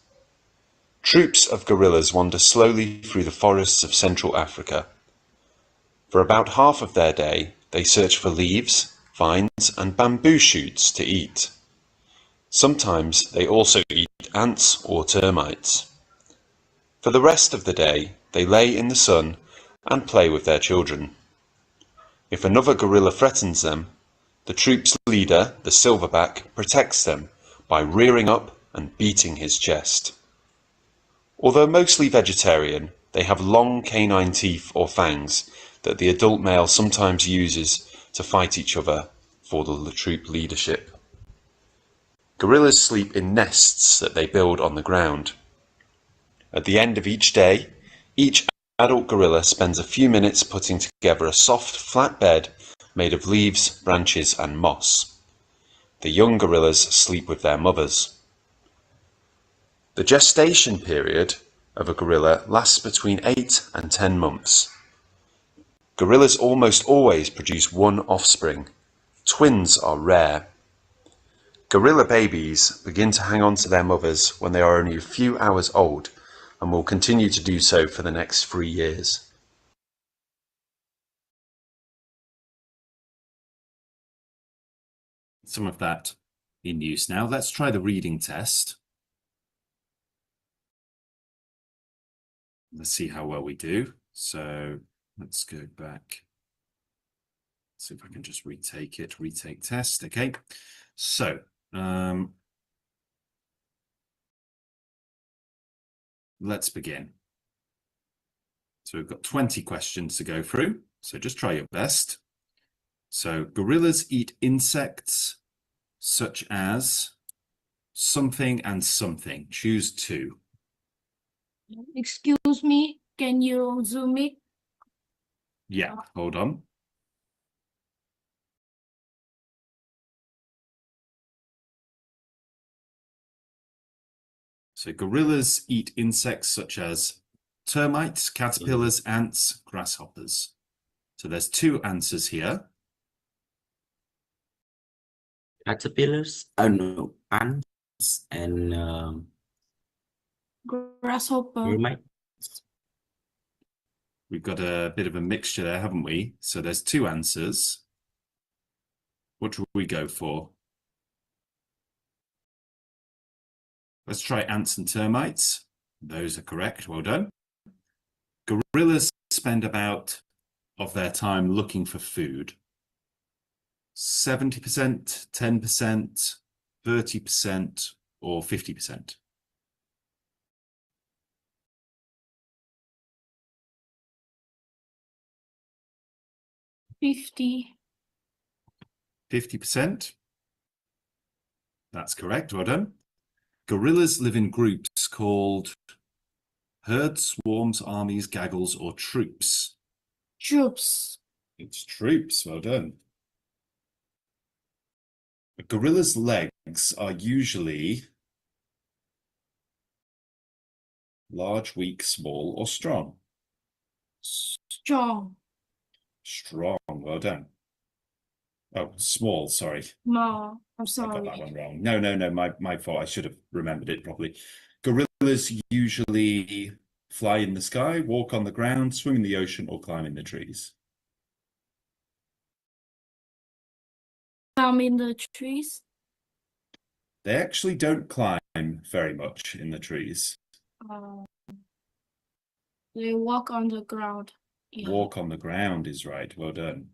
Speaker 12: Troops of gorillas wander slowly through the forests of Central Africa. For about half of their day, they search for leaves, vines, and bamboo shoots to eat. Sometimes they also eat ants or termites. For the rest of the day, they lay in the sun and play with their children. If another gorilla threatens them, the troop's leader, the silverback, protects them by rearing up and beating his chest. Although mostly vegetarian, they have long canine teeth or fangs that the adult male sometimes uses to fight each other for the troop leadership. Gorillas sleep in nests that they build on the ground. At the end of each day, each adult gorilla spends a few minutes putting together a soft, flat bed made of leaves, branches, and moss. The young gorillas sleep with their mothers. The gestation period of a gorilla lasts between 8 and 10 months. Gorillas almost always produce one offspring. Twins are rare. Gorilla babies begin to hang on to their mothers when they are only a few hours old and will continue to do so for the next 3 years.
Speaker 3: Some of that in use now. Let's try the reading test. Let's see how well we do. So let's go back. See if I can just retake it. Retake test. Okay. So let's begin. So we've got 20 questions to go through. So just try your best. So gorillas eat insects such as something and something. Choose two.
Speaker 16: Excuse me, can you zoom it?
Speaker 3: Yeah, hold on. So gorillas eat insects such as termites, caterpillars, ants, grasshoppers. So there's two answers here.
Speaker 17: Caterpillars, no, ants and
Speaker 16: Grasshopper.
Speaker 17: termites.
Speaker 3: We've got a bit of a mixture there, haven't we? So there's two answers. What should we go for? Let's try ants and termites. Those are correct. Well done. Gorillas spend about of their time looking for food. 70%, 10%, 30%, or 50%.
Speaker 16: $50.
Speaker 3: 50%. That's correct. Well done. Gorillas live in groups called herds, swarms, armies, gaggles, or troops.
Speaker 16: Troops.
Speaker 3: It's troops. Well done. A gorilla's legs are usually large, weak, small, or strong.
Speaker 16: Strong.
Speaker 3: Strong. Well done. Oh, small. Sorry.
Speaker 16: No, I'm
Speaker 3: I
Speaker 16: sorry.
Speaker 3: got that one wrong. No. My fault. I should have remembered it properly. Gorillas usually fly in the sky, walk on the ground, swim in the ocean, or climb in the trees.
Speaker 16: Climb in the trees.
Speaker 3: They actually don't climb very much in the trees.
Speaker 16: They walk on the ground. Yeah.
Speaker 3: Walk on the ground is right. Well done.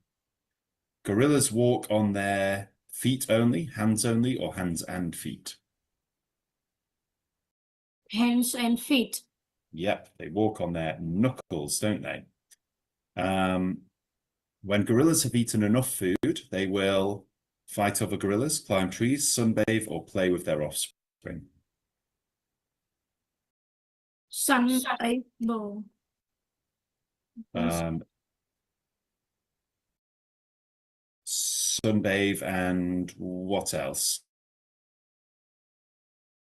Speaker 3: Gorillas walk on their feet only, hands only, or hands and feet?
Speaker 16: Hands and feet.
Speaker 3: Yep, they walk on their knuckles, don't they? When gorillas have eaten enough food, they will fight other gorillas, climb trees, sunbathe, or play with their offspring.
Speaker 16: Sunbathe.
Speaker 3: Sunbathe and what else?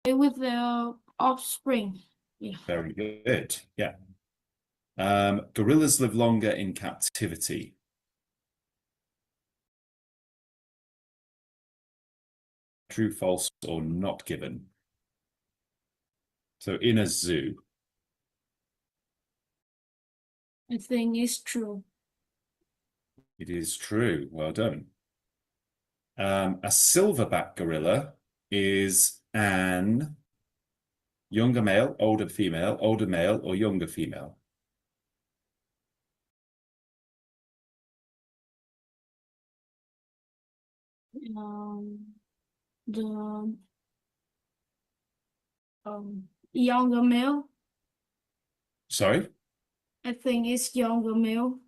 Speaker 16: Play with their offspring. Yeah.
Speaker 3: Very good. Yeah. Gorillas live longer in captivity. True, false, or not given? So in a zoo.
Speaker 16: I think it's true.
Speaker 3: It is true. Well done. A silverback gorilla is an younger male, older female, older male, or younger female?
Speaker 16: The younger male.
Speaker 3: Sorry?
Speaker 16: I think it's younger male.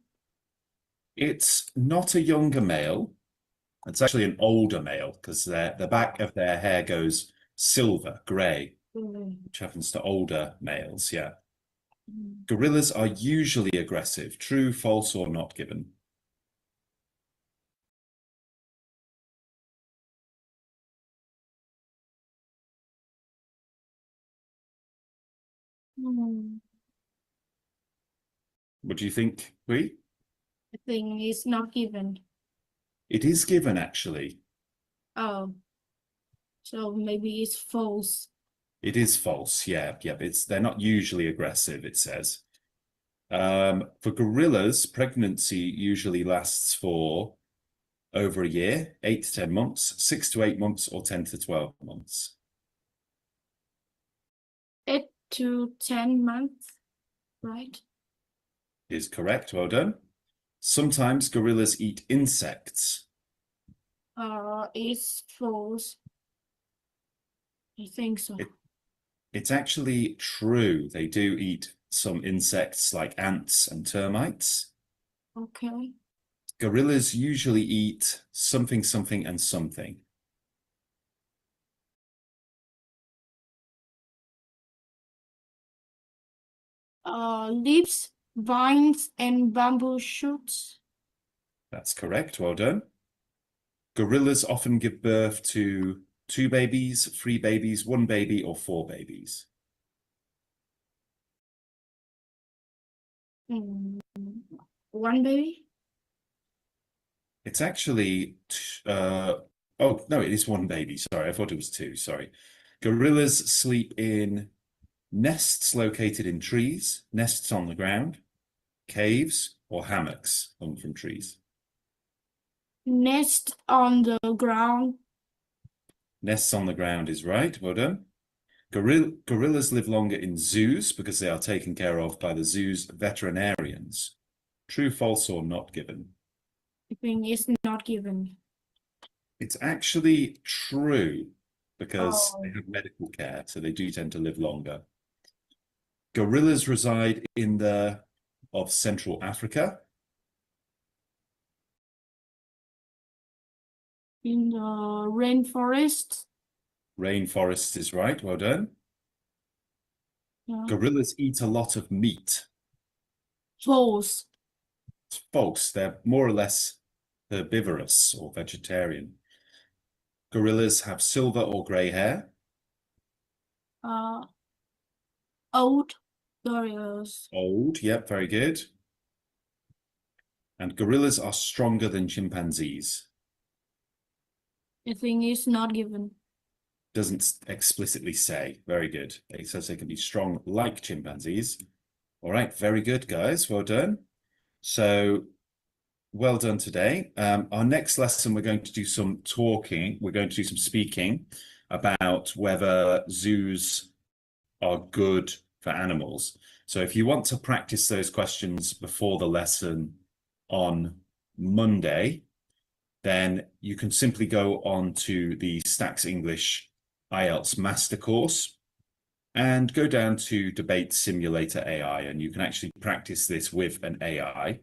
Speaker 3: It's not a younger male. It's actually an older male because the back of their hair goes silver, grey, which happens to older males, yeah. Gorillas are usually aggressive. True, false, or not given? What do you think, Hui?
Speaker 16: I think it's not given.
Speaker 3: It is given, actually.
Speaker 16: Oh. So maybe it's false.
Speaker 3: It is false, yeah. They're not usually aggressive, it says. For gorillas, pregnancy usually lasts for over a year, 8 to 10 months, 6 to 8 months, or 10 to 12 months.
Speaker 16: 8 to 10 months, right?
Speaker 3: Is correct, well done. Sometimes gorillas eat insects.
Speaker 16: It's false. I think so.
Speaker 3: It's actually true. They do eat some insects like ants and termites.
Speaker 16: Okay.
Speaker 3: Gorillas usually eat something, something, and something.
Speaker 16: Leaves, vines, and bamboo shoots.
Speaker 3: That's correct, well done. Gorillas often give birth to 2 babies, 3 babies, 1 baby, or 4 babies.
Speaker 16: One baby?
Speaker 3: It's actually, oh, no, it is 1 baby. Sorry, I thought it was 2, sorry. Gorillas sleep in nests located in trees, nests on the ground, caves, or hammocks hung from trees.
Speaker 16: Nest on the ground.
Speaker 3: Nests on the ground is right, well done. Gorillas live longer in zoos because they are taken care of by the zoo's veterinarians. True, false, or not given?
Speaker 16: I think it's not given.
Speaker 3: It's actually true because they have medical care, so they do tend to live longer. Gorillas reside in of Central Africa.
Speaker 16: In the rainforest.
Speaker 3: Rainforest is right, well done.
Speaker 16: Yeah.
Speaker 3: Gorillas eat a lot of meat.
Speaker 16: False.
Speaker 3: It's false. They're more or less herbivorous or vegetarian. Gorillas have silver or grey hair.
Speaker 16: Old gorillas.
Speaker 3: Old, yep, very good. And gorillas are stronger than chimpanzees.
Speaker 16: I think it's not given.
Speaker 3: Doesn't explicitly say. Very good. It says they can be strong like chimpanzees. All right, very good, guys. Well done. So, well done today. Our next lesson, we're going to do some talking. We're going to do some speaking about whether zoos are good for animals. So if you want to practice those questions before the lesson on Monday, then you can simply go on to the Stax English IELTS Master Course and go down to Debate Simulator AI, and you can actually practice this with an AI.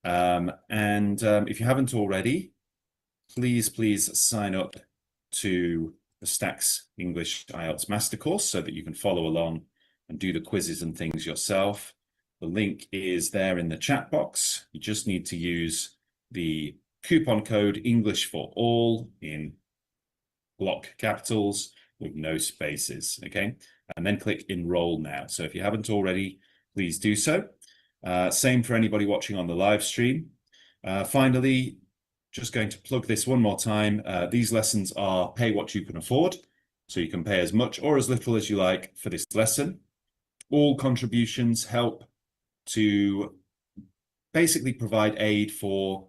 Speaker 3: If you haven't already, please sign up to the Stax English IELTS Master Course so that you can follow along and do the quizzes and things yourself. The link is there in the chat box. You just need to use the coupon code English for All in block capitals with no spaces, okay? And then click enroll now. So if you haven't already, please do so. Same for anybody watching on the live stream. Finally, just going to plug this one more time. These lessons are pay what you can afford. So you can pay as much or as little as you like for this lesson. All contributions help to basically provide aid for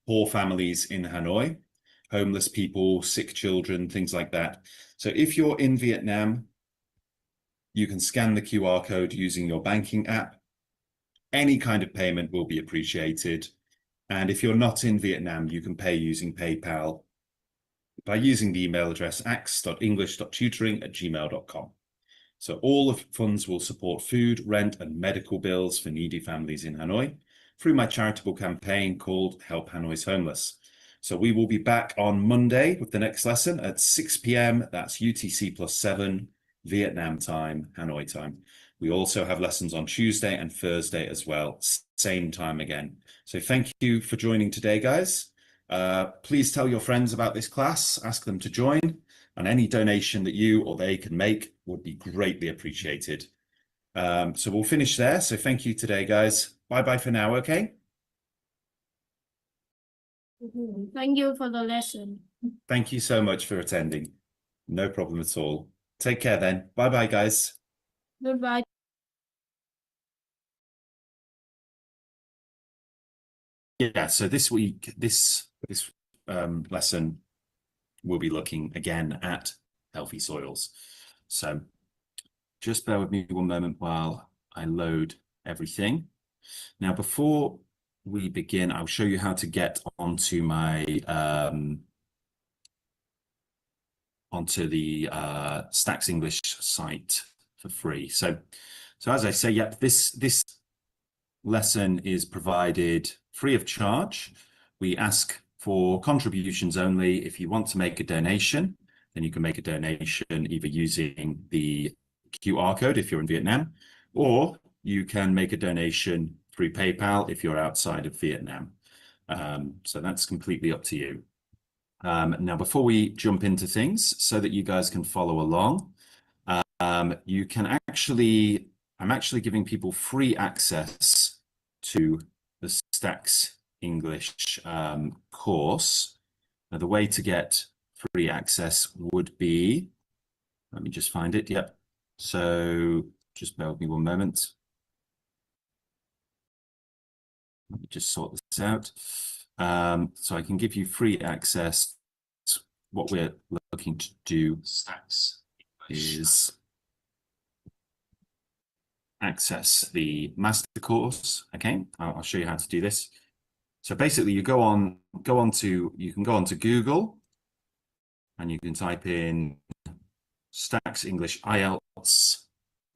Speaker 3: poor families in Hanoi, homeless people, sick children, things like that. So if you're in Vietnam, you can scan the QR code using your banking app. Any kind of payment will be appreciated. And if you're not in Vietnam, you can pay using PayPal by using the email address ax.english.tutoring@gmail.com. So all of funds will support food, rent, and medical bills for needy families in Hanoi through my charitable campaign called Help Hanoi's Homeless. So we will be back on Monday with the next lesson at 6 p.m. That's UTC +7, Vietnam time, Hanoi time. We also have lessons on Tuesday and Thursday as well, same time again. So thank you for joining today, guys. Please tell your friends about this class, ask them to join, and any donation that you or they can make would be greatly appreciated. So we'll finish there. So thank you today, guys. Bye-bye for now, okay?
Speaker 16: Thank you for the lesson.
Speaker 3: Thank you so much for attending. No problem at all. Take care then. Bye-bye, guys.
Speaker 16: Goodbye.
Speaker 3: Yeah, so this week, this lesson, we'll be looking again at healthy soils. So just bear with me one moment while I load everything. Now, before we begin, I'll show you how to get onto my onto the Stax English site for free. So as I say, yep, this lesson is provided free of charge. We ask for contributions only. If you want to make a donation, then you can make a donation either using the QR code if you're in Vietnam, or you can make a donation through PayPal if you're outside of Vietnam. So that's completely up to you. Now, before we jump into things, so that you guys can follow along, you can actually, I'm actually giving people free access to the Stax English course. Now, the way to get free access would be, let me just find it. Yep. So just bear with me one moment. Let me just sort this out. So I can give you free access. What we're looking to do is access the master course. Okay, I'll show you how to do this. So basically, you can go onto Google, and you can type in Stax English IELTS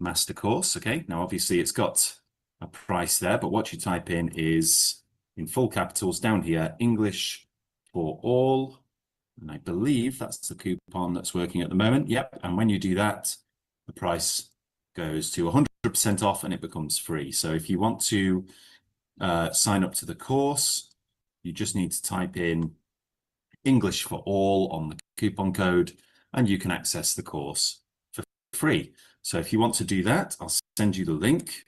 Speaker 3: master course. Okay, now obviously it's got a price there, but what you type in is in full capitals down here, English for all. And I believe that's the coupon that's working at the moment. Yep. And when you do that, the price goes to 100% off and it becomes free. So if you want to sign up to the course, you just need to type in English for all on the coupon code and you can access the course for free. So if you want to do that, I'll send you the link.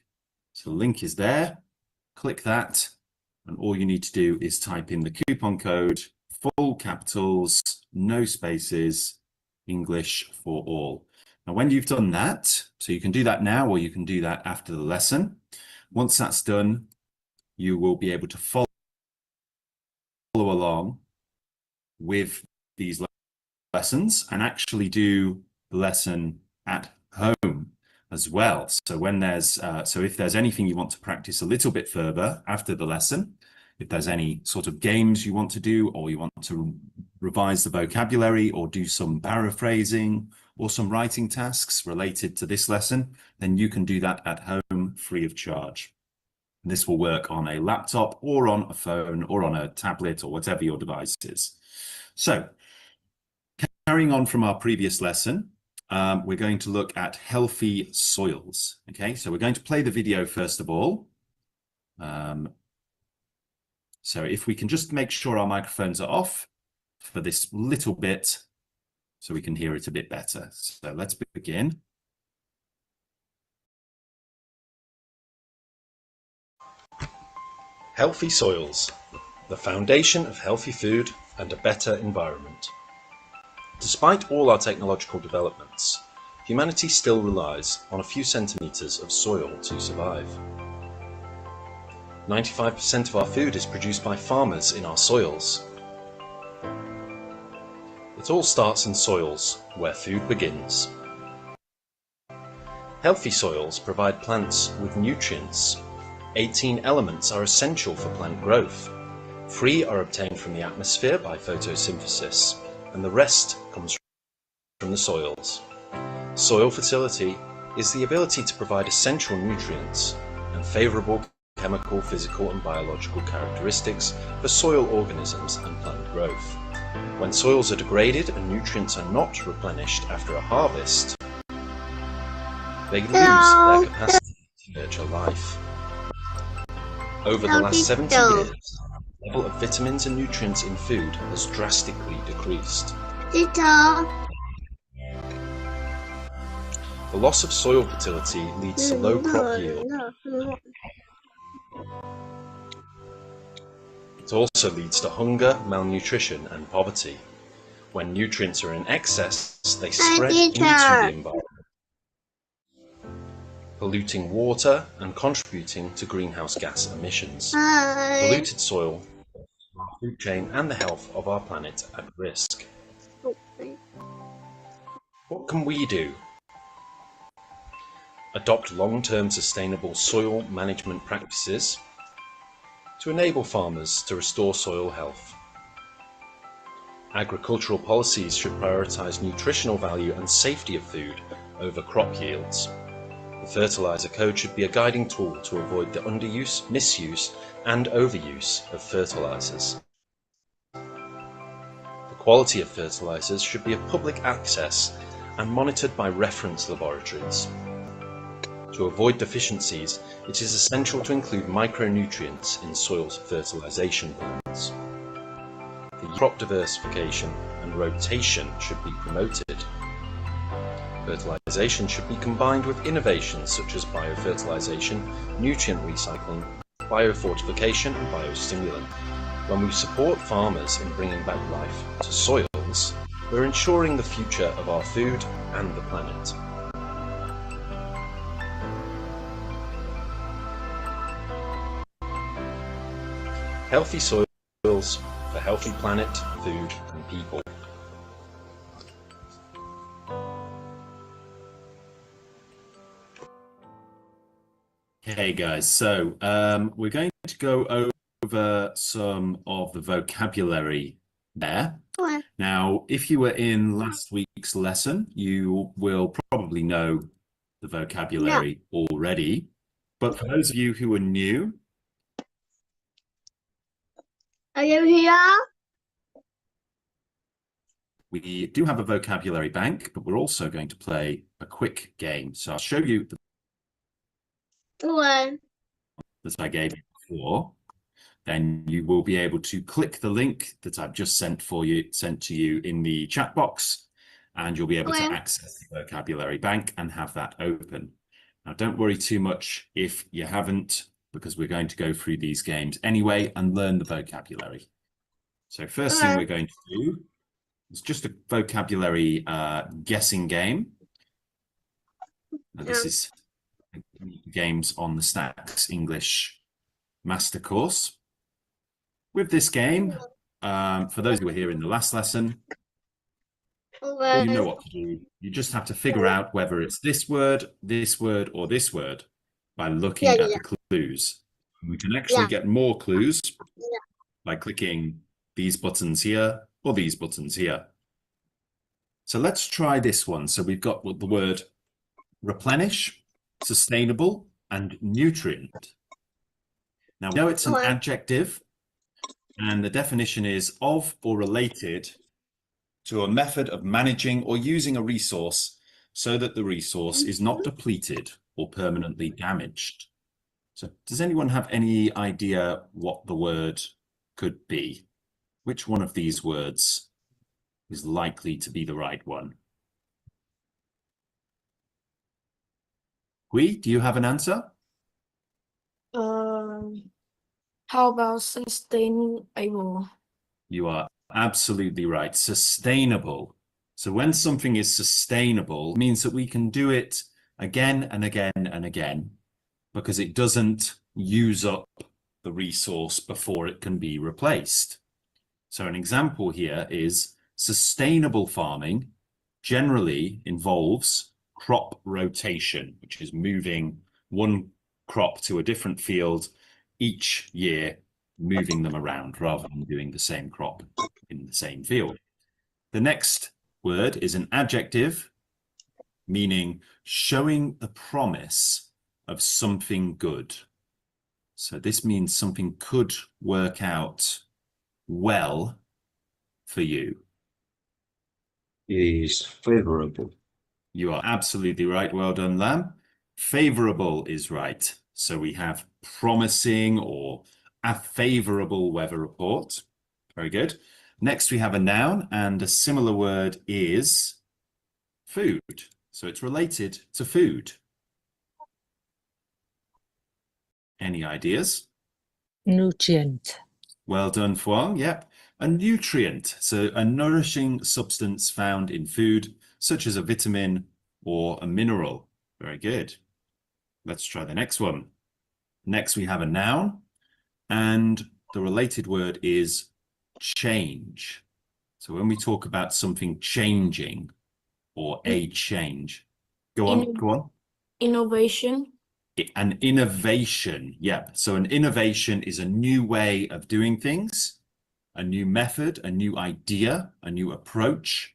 Speaker 3: So the link is there. Click that. And all you need to do is type in the coupon code, full capitals, no spaces, English for all. Now, when you've done that, so you can do that now or you can do that after the lesson. Once that's done, you will be able to follow along with these lessons and actually do the lesson at home as well. So when there's, so if there's anything you want to practice a little bit further after the lesson, if there's any sort of games you want to do, or you want to revise the vocabulary or do some paraphrasing or some writing tasks related to this lesson, then you can do that at home free of charge. And this will work on a laptop or on a phone or on a tablet or whatever your device is. So carrying on from our previous lesson, we're going to look at healthy soils. Okay, so we're going to play the video first of all. So if we can just make sure our microphones are off for this little bit so we can hear it a bit better. So let's begin.
Speaker 12: Healthy soils, the foundation of healthy food and a better environment. Despite all our technological developments, humanity still relies on a few centimeters of soil to survive. 95% of our food is produced by farmers in our soils. It all starts in soils, where food begins. Healthy soils provide plants with nutrients. 18 elements are essential for plant growth. 3 are obtained from the atmosphere by photosynthesis, and the rest comes from the soils. Soil fertility is the ability to provide essential nutrients and favourable chemical, physical and biological characteristics for soil organisms and plant growth. When soils are degraded and nutrients are not replenished after a harvest, they lose their capacity to nurture life. Over the last 70 years, the level of vitamins and nutrients in food has drastically decreased. The loss of soil fertility leads to low crop yield. It also leads to hunger, malnutrition and poverty. When nutrients are in excess, they spread into the environment, polluting water and contributing to greenhouse gas emissions. Polluted soil puts our food chain and the health of our planet at risk. What can we do? Adopt long-term sustainable soil management practices to enable farmers to restore soil health. Agricultural policies should prioritise nutritional value and safety of food over crop yields. The fertiliser code should be a guiding tool to avoid the underuse, misuse and overuse of fertilisers. The quality of fertilisers should be of public access and monitored by reference laboratories. To avoid deficiencies, it is essential to include micronutrients in soil fertilisation plans. The crop diversification and rotation should be promoted. Fertilisation should be combined with innovations such as biofertilisation, nutrient recycling, biofortification and biostimulant. When we support farmers in bringing back life to soils, we're ensuring the future of our food and the planet. Healthy soils for healthy planet, food and people.
Speaker 3: Okay, guys, so we're going to go over some of the vocabulary there. Now, if you were in last week's lesson, you will probably know the vocabulary already. But for those of you who are new,
Speaker 9: Are you here?
Speaker 3: we do have a vocabulary bank, but we're also going to play a quick game. So I'll show you the
Speaker 9: One.
Speaker 3: that I gave you before. Then you will be able to click the link that I've just sent to you in the chat box, and you'll be able to access the vocabulary bank and have that open. Now, don't worry too much if you haven't, because we're going to go through these games anyway and learn the vocabulary. So first thing we're going to do is just a vocabulary guessing game. Now, this is games on the Stax English Master Course. With this game, for those who were here in the last lesson, you know what to do. You just have to figure out whether it's this word, or this word by looking at the clues. We can actually get more clues by clicking these buttons here or these buttons here. So let's try this one. So we've got the word replenish, sustainable, and nutrient. Now, we know it's an adjective, and the definition is of or related to a method of managing or using a resource so that the resource is not depleted or permanently damaged. So does anyone have any idea what the word could be? Which one of these words is likely to be the right one? Gui, do you have an answer?
Speaker 16: How about sustainable?
Speaker 3: You are absolutely right. Sustainable. So when something is sustainable, it means that we can do it again and again and again because it doesn't use up the resource before it can be replaced. So an example here is sustainable farming generally involves crop rotation, which is moving one crop to a different field each year, moving them around rather than doing the same crop in the same field. The next word is an adjective, meaning showing the promise of something good. So this means something could work out well for you.
Speaker 17: It is favorable.
Speaker 3: You are absolutely right. Well done, Lam. Favorable is right. So we have promising or a favorable weather report. Very good. Next, we have a noun, and a similar word is food. So it's related to food. Any ideas?
Speaker 11: Nutrient.
Speaker 3: Well done, Fuang. Yep. A nutrient, so a nourishing substance found in food, such as a vitamin or a mineral. Very good. Let's try the next one. Next, we have a noun, and the related word is change. So when we talk about something changing or a change, go on.
Speaker 9: Innovation.
Speaker 3: An innovation, yeah. So an innovation is a new way of doing things, a new method, a new idea, a new approach.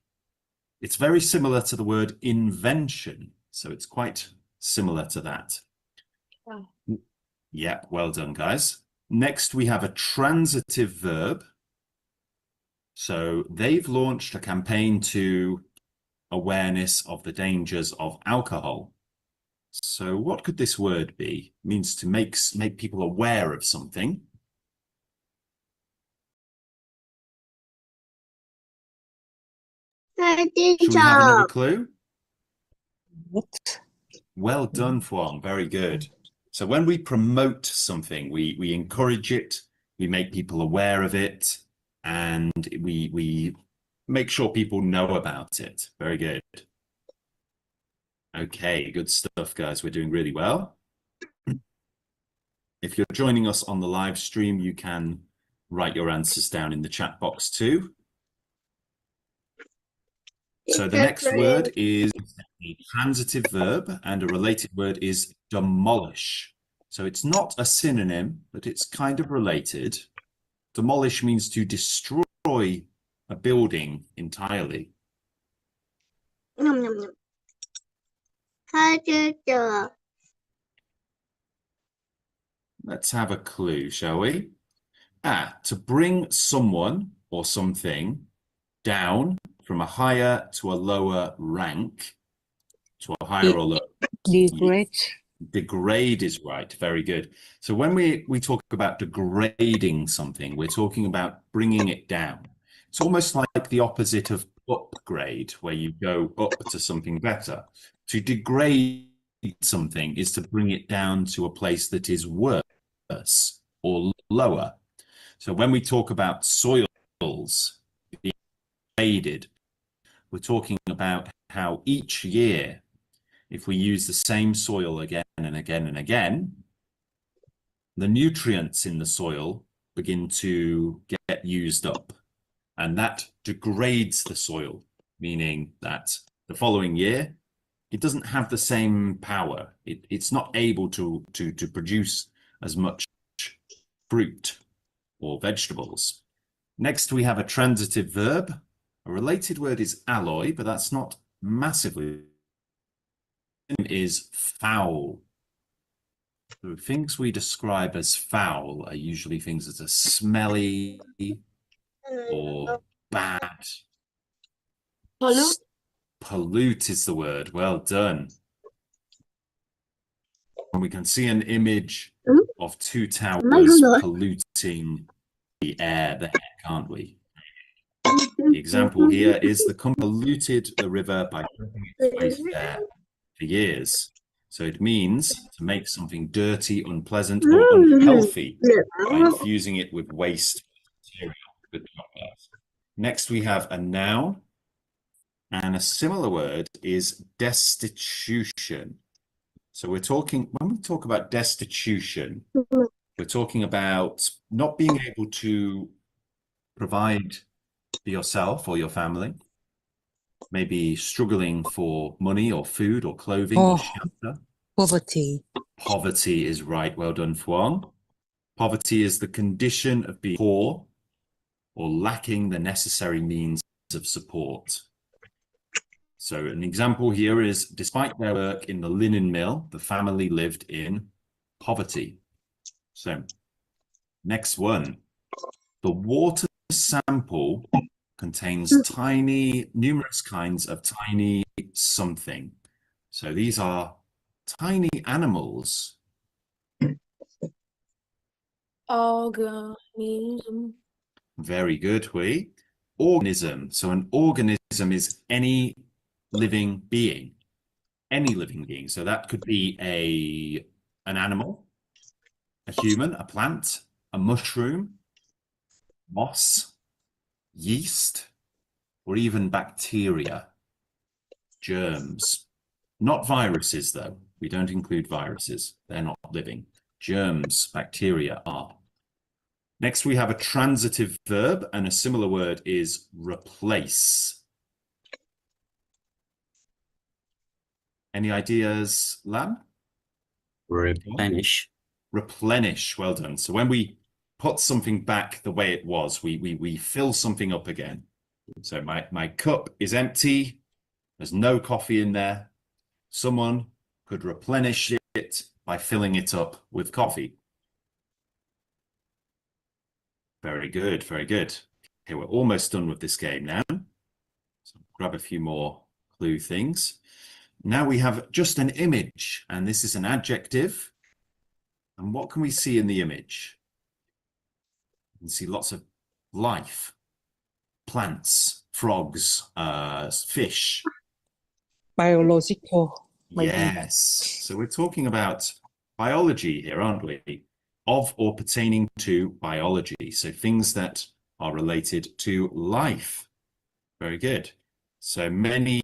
Speaker 3: It's very similar to the word invention, so it's quite similar to that.
Speaker 9: Wow.
Speaker 3: Yeah, well done, guys. Next, we have a transitive verb. So they've launched a campaign to awareness of the dangers of alcohol. So what could this word be? It means to make people aware of something. Should we have another clue?
Speaker 11: What?
Speaker 3: Well done, Fuang. Very good. So when we promote something, we encourage it, we make people aware of it, and we make sure people know about it. Very good. Okay, good stuff, guys. We're doing really well. If you're joining us on the live stream, you can write your answers down in the chat box too. So the next word is a transitive verb, and a related word is demolish. So it's not a synonym, but it's kind of related. Demolish means to destroy a building entirely. Let's have a clue, shall we? To bring someone or something down from a higher to a lower rank, to a higher or lower.
Speaker 11: Degrade.
Speaker 3: Degrade is right. Very good. So when we talk about degrading something, we're talking about bringing it down. It's almost like the opposite of upgrade, where you go up to something better. To degrade something is to bring it down to a place that is worse or lower. So when we talk about soils being degraded, we're talking about how each year, if we use the same soil again and again and again, the nutrients in the soil begin to get used up, and that degrades the soil, meaning that the following year, it doesn't have the same power. It's not able to produce as much fruit or vegetables. Next, we have a transitive verb. A related word is alloy, but that's not massively. Is foul. So things we describe as foul are usually things that are smelly or bad.
Speaker 9: Pollute.
Speaker 3: Pollute is the word. Well done. And we can see an image of two towers polluting the air, can't we? The example here is the company polluted the river by putting its waste there for years. So it means to make something dirty, unpleasant, or unhealthy by infusing it with waste material. Good job, guys. Next, we have a noun, and a similar word is destitution. So when we talk about destitution, we're talking about not being able to provide for yourself or your family, maybe struggling for money or food or clothing or shelter.
Speaker 11: Poverty.
Speaker 3: Poverty is right. Well done, Fuang. Poverty is the condition of being poor or lacking the necessary means of support. So an example here is, despite their work in the linen mill, the family lived in poverty. So next one, the water sample contains numerous kinds of tiny something. So these are tiny animals.
Speaker 9: Organism.
Speaker 3: Very good, Hui. Organism. So an organism is any living being. Any living being. So that could be an animal, a human, a plant, a mushroom, moss, yeast, or even bacteria, germs. Not viruses, though. We don't include viruses. They're not living. Germs, bacteria are. Next, we have a transitive verb, and a similar word is replace. Any ideas, Lam?
Speaker 17: Replenish.
Speaker 3: Replenish. Well done. So when we put something back the way it was, we fill something up again. So my cup is empty. There's no coffee in there. Someone could replenish it by filling it up with coffee. Very good, very good. Okay, we're almost done with this game now. So grab a few more clue things. Now we have just an image, and this is an adjective. And what can we see in the image? You can see lots of life, plants, frogs, fish.
Speaker 11: Biological. Maybe.
Speaker 3: Yes. So we're talking about biology here, aren't we? Of or pertaining to biology. So things that are related to life. Very good. So many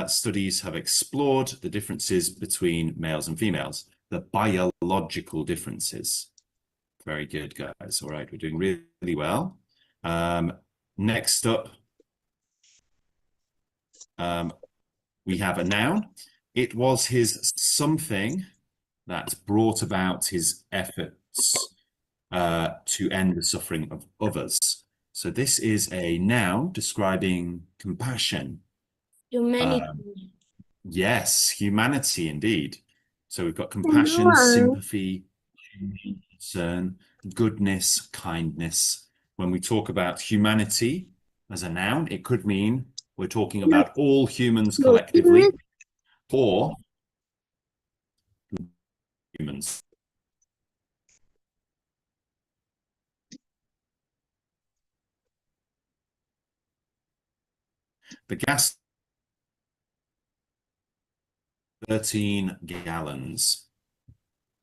Speaker 3: studies have explored the differences between males and females, the biological differences. Very good, guys. All right, we're doing really, really well. Next up, we have a noun. It was his something that brought about his efforts to end the suffering of others. So this is a noun describing compassion.
Speaker 13: Humanity.
Speaker 3: Yes, humanity indeed. So we've got compassion, sympathy, concern, goodness, kindness. When we talk about humanity as a noun, it could mean we're talking about all humans collectively, or humans. The gas, 13 gallons.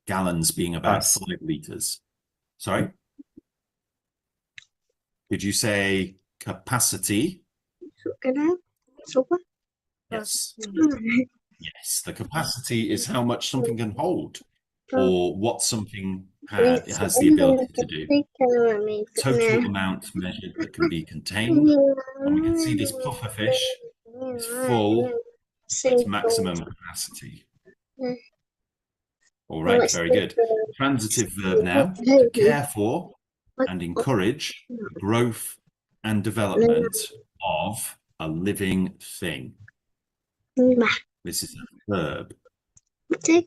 Speaker 3: Gallons being about 5 liters. Sorry? Did you say capacity? Yes. Yes, the capacity is how much something can hold, or what something has the ability to do. Total amount measured that can be contained. And we can see this pufferfish is full to its maximum capacity. All right, very good. Transitive verb now, to care for and encourage the growth and development of a living thing. This is a verb.
Speaker 1: Yes.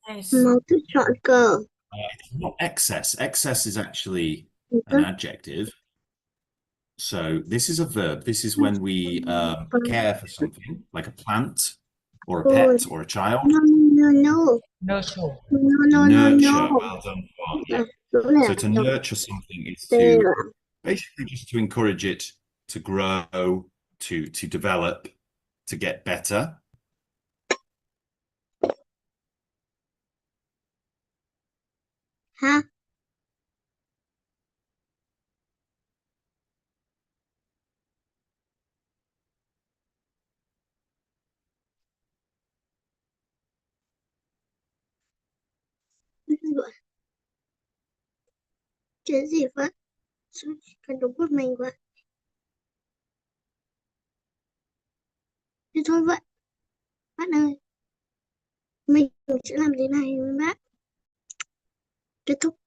Speaker 3: It's not excess. Excess is actually an adjective. So this is a verb. This is when we care for something, like a plant or a pet or a child.
Speaker 11: Nurture.
Speaker 3: Nurture. Well done, Fawn. So to nurture something is to basically just to encourage it to grow, to develop, to get better.
Speaker 13: Hả? Cái gì vậy? Sao cái đồ bút mình vậy? Thế thôi vậy. Bạn ơi, mình sẽ làm thế này với bác. Kết thúc.